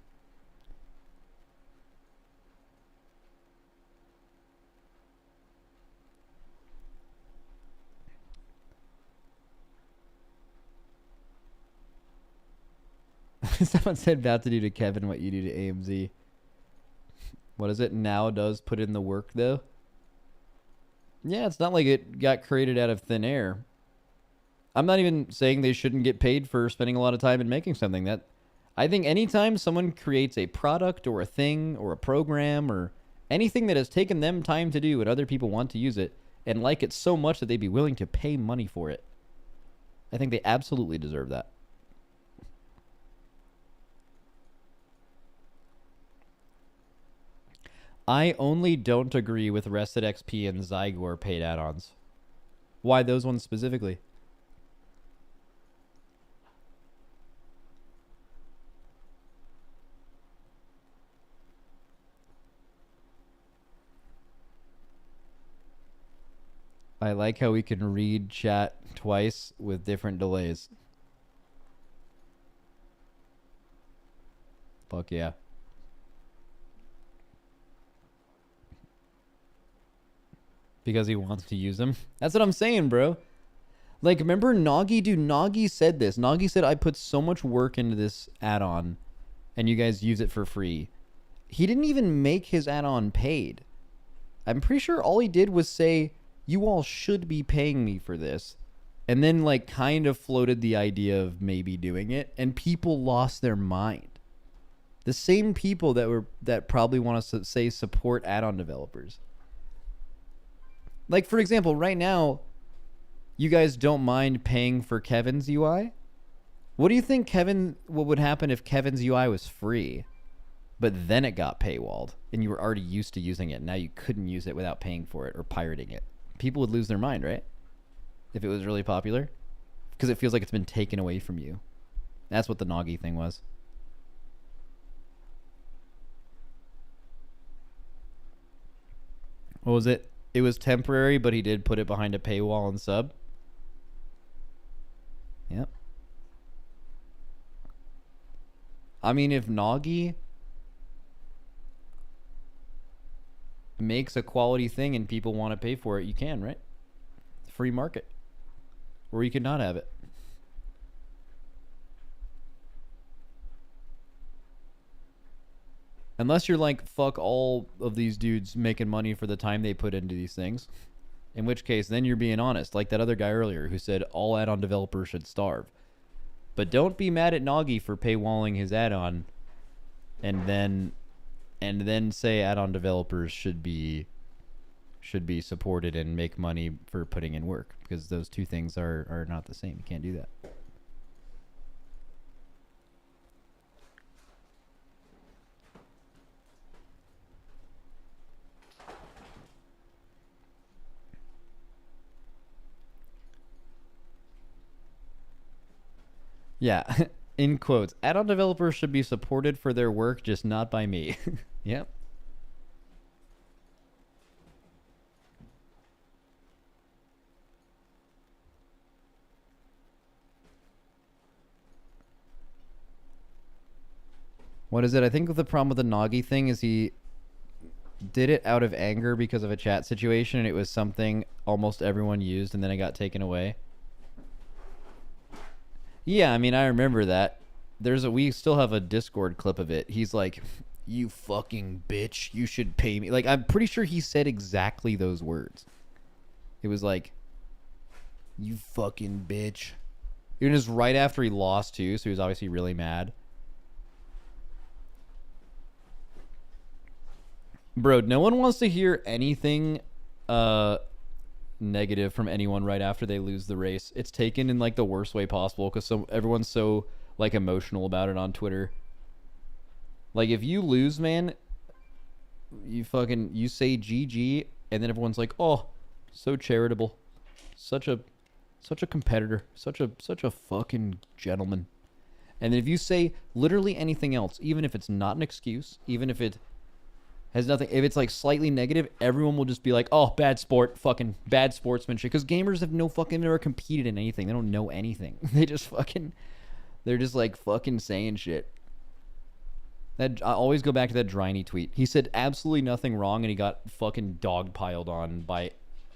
Someone said about to do to Kevin what you do to AMZ. What is it? Now does put in the work, though? Yeah, it's not like it got created out of thin air. I'm not even saying they shouldn't get paid for spending a lot of time in making something. That I think anytime someone creates a product or a thing or a program or anything that has taken them time to do and other people want to use it and like it so much that they'd be willing to pay money for it, I think they absolutely deserve that. I only don't agree with Rested XP and Zygor paid add-ons. Why those ones specifically? I like how we can read chat twice with different delays. Fuck yeah. Because he wants to use them. That's what I'm saying, bro. Like, remember Noggy? Dude, Noggy said this. Noggy said, I put so much work into this add-on, and you guys use it for free. He didn't even make his add-on paid. I'm pretty sure all he did was say, you all should be paying me for this. And then, like, kind of floated the idea of maybe doing it, and people lost their mind. The same people that probably want to say support add-on developers. Like, for example, right now, you guys don't mind paying for Kevin's UI? What do you think what would happen if Kevin's UI was free, but then it got paywalled, and you were already used to using it, and now you couldn't use it without paying for it or pirating it? People would lose their mind, right? If it was really popular? Because it feels like it's been taken away from you. That's what the Noggy thing was. What was it? It was temporary, but he did put it behind a paywall and sub. Yep. I mean, if Noggy makes a quality thing and people want to pay for it, you can, right? Free market. Or you could not have it. Unless you're like, fuck all of these dudes making money for the time they put into these things. In which case, then you're being honest. Like that other guy earlier who said all add-on developers should starve. But don't be mad at Noggy for paywalling his add-on and then say add-on developers should be supported and make money for putting in work. Because those two things are not the same. You can't do that. Yeah, in quotes, add-on developers should be supported for their work, just not by me. Yep. What is it? I think the problem with the Noggy thing is he did it out of anger because of a chat situation, and it was something almost everyone used, and then it got taken away. Yeah, I mean, I remember that. We still have a Discord clip of it. He's like, you fucking bitch, you should pay me. Like, I'm pretty sure he said exactly those words. It was like, You fucking bitch. Even just right after he lost too, so he was obviously really mad. Bro, no one wants to hear anything negative from anyone right after they lose the race. It's taken in like the worst way possible because everyone's so like emotional about it on Twitter. Like if you lose, man, you say GG and then everyone's like, "Oh, so charitable. Such a competitor. Such a fucking gentleman." And then if you say literally anything else, even if it's not an excuse, even if it has nothing, if it's like slightly negative, everyone will just be like, "Oh, bad sport, fucking bad sportsmanship." Because gamers have never competed in anything. They don't know anything. They're just like fucking saying shit. That I always go back to that Driney tweet. He said absolutely nothing wrong, and he got fucking dogpiled on by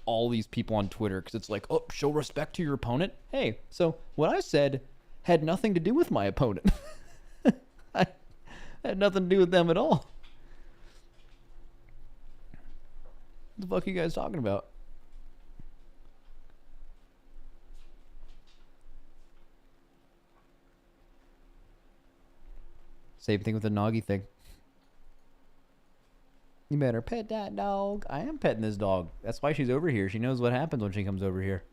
all these people on Twitter because it's like, "Oh, show respect to your opponent." Hey, so what I said had nothing to do with my opponent. I had nothing to do with them at all. What the fuck are you guys talking about? Same thing with the Noggy thing. You better pet that dog. I am petting this dog. That's why she's over here. She knows what happens when she comes over here.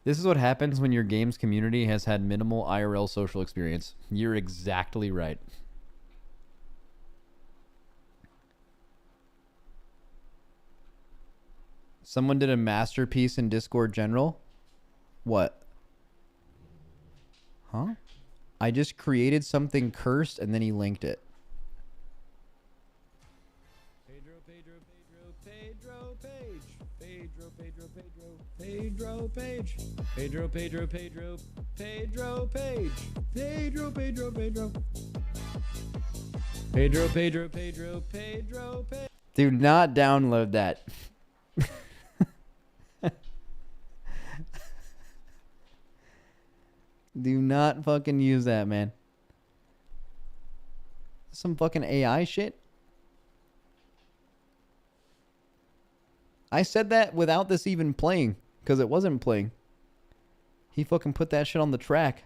This is what happens when your games community has had minimal IRL social experience. You're exactly right. Someone did a masterpiece in Discord General. What? Huh? I just created something cursed and then he linked it. Pedro Page. Pedro Page. Do not download that. Do not fucking use that, man. Some fucking AI shit. I said that without this even playing, because it wasn't playing. He fucking put that shit on the track.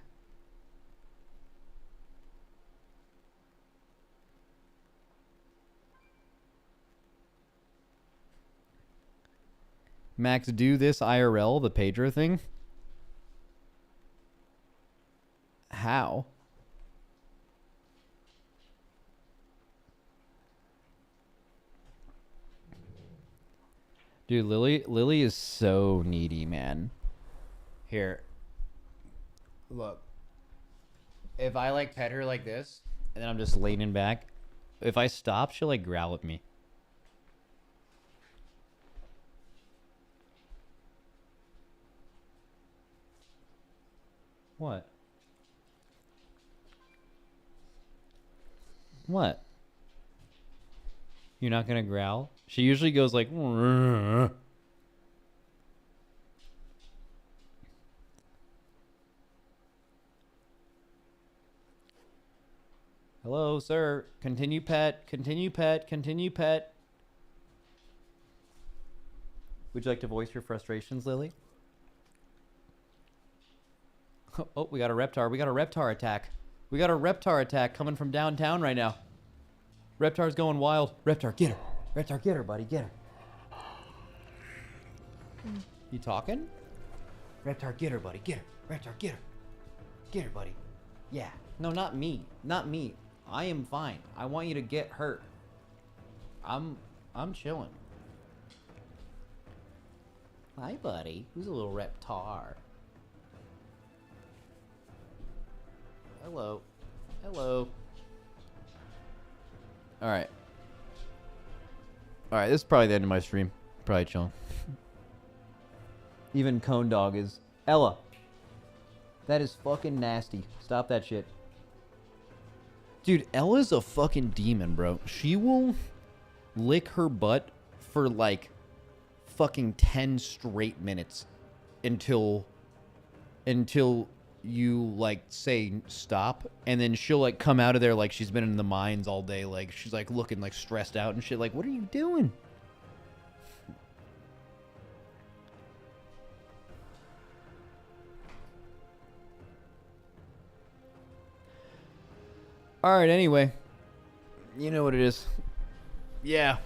Max, do this IRL, the Pedro thing? How? Dude, Lily is so needy, man. Here. Look. If I like pet her like this, and then I'm just leaning back, if I stop, she'll like growl at me. What? What? You're not gonna growl? She usually goes like... Hello, sir. Continue pet. Continue pet. Continue pet. Would you like to voice your frustrations, Lily? Oh, we got a Reptar. We got a Reptar attack. We got a Reptar attack coming from downtown right now. Reptar's going wild. Reptar, get her. Reptar, get her, buddy. Get her. You talking? Reptar, get her, buddy. Get her. Reptar, get her. Get her, buddy. Yeah. No, not me. Not me. I am fine. I want you to get hurt. I'm chilling. Hi, buddy. Who's a little Reptar? Hello. Hello. Alright. Alright, this is probably the end of my stream. Probably chilling. Even Cone Dog is... Ella. That is fucking nasty. Stop that shit. Dude, Ella's a fucking demon, bro. She will lick her butt for like fucking 10 straight minutes until you like say stop, and then she'll like come out of there like she's been in the mines all day, like she's like looking like stressed out and shit. Like, what are you doing? All right, anyway. You know what it is. Yeah.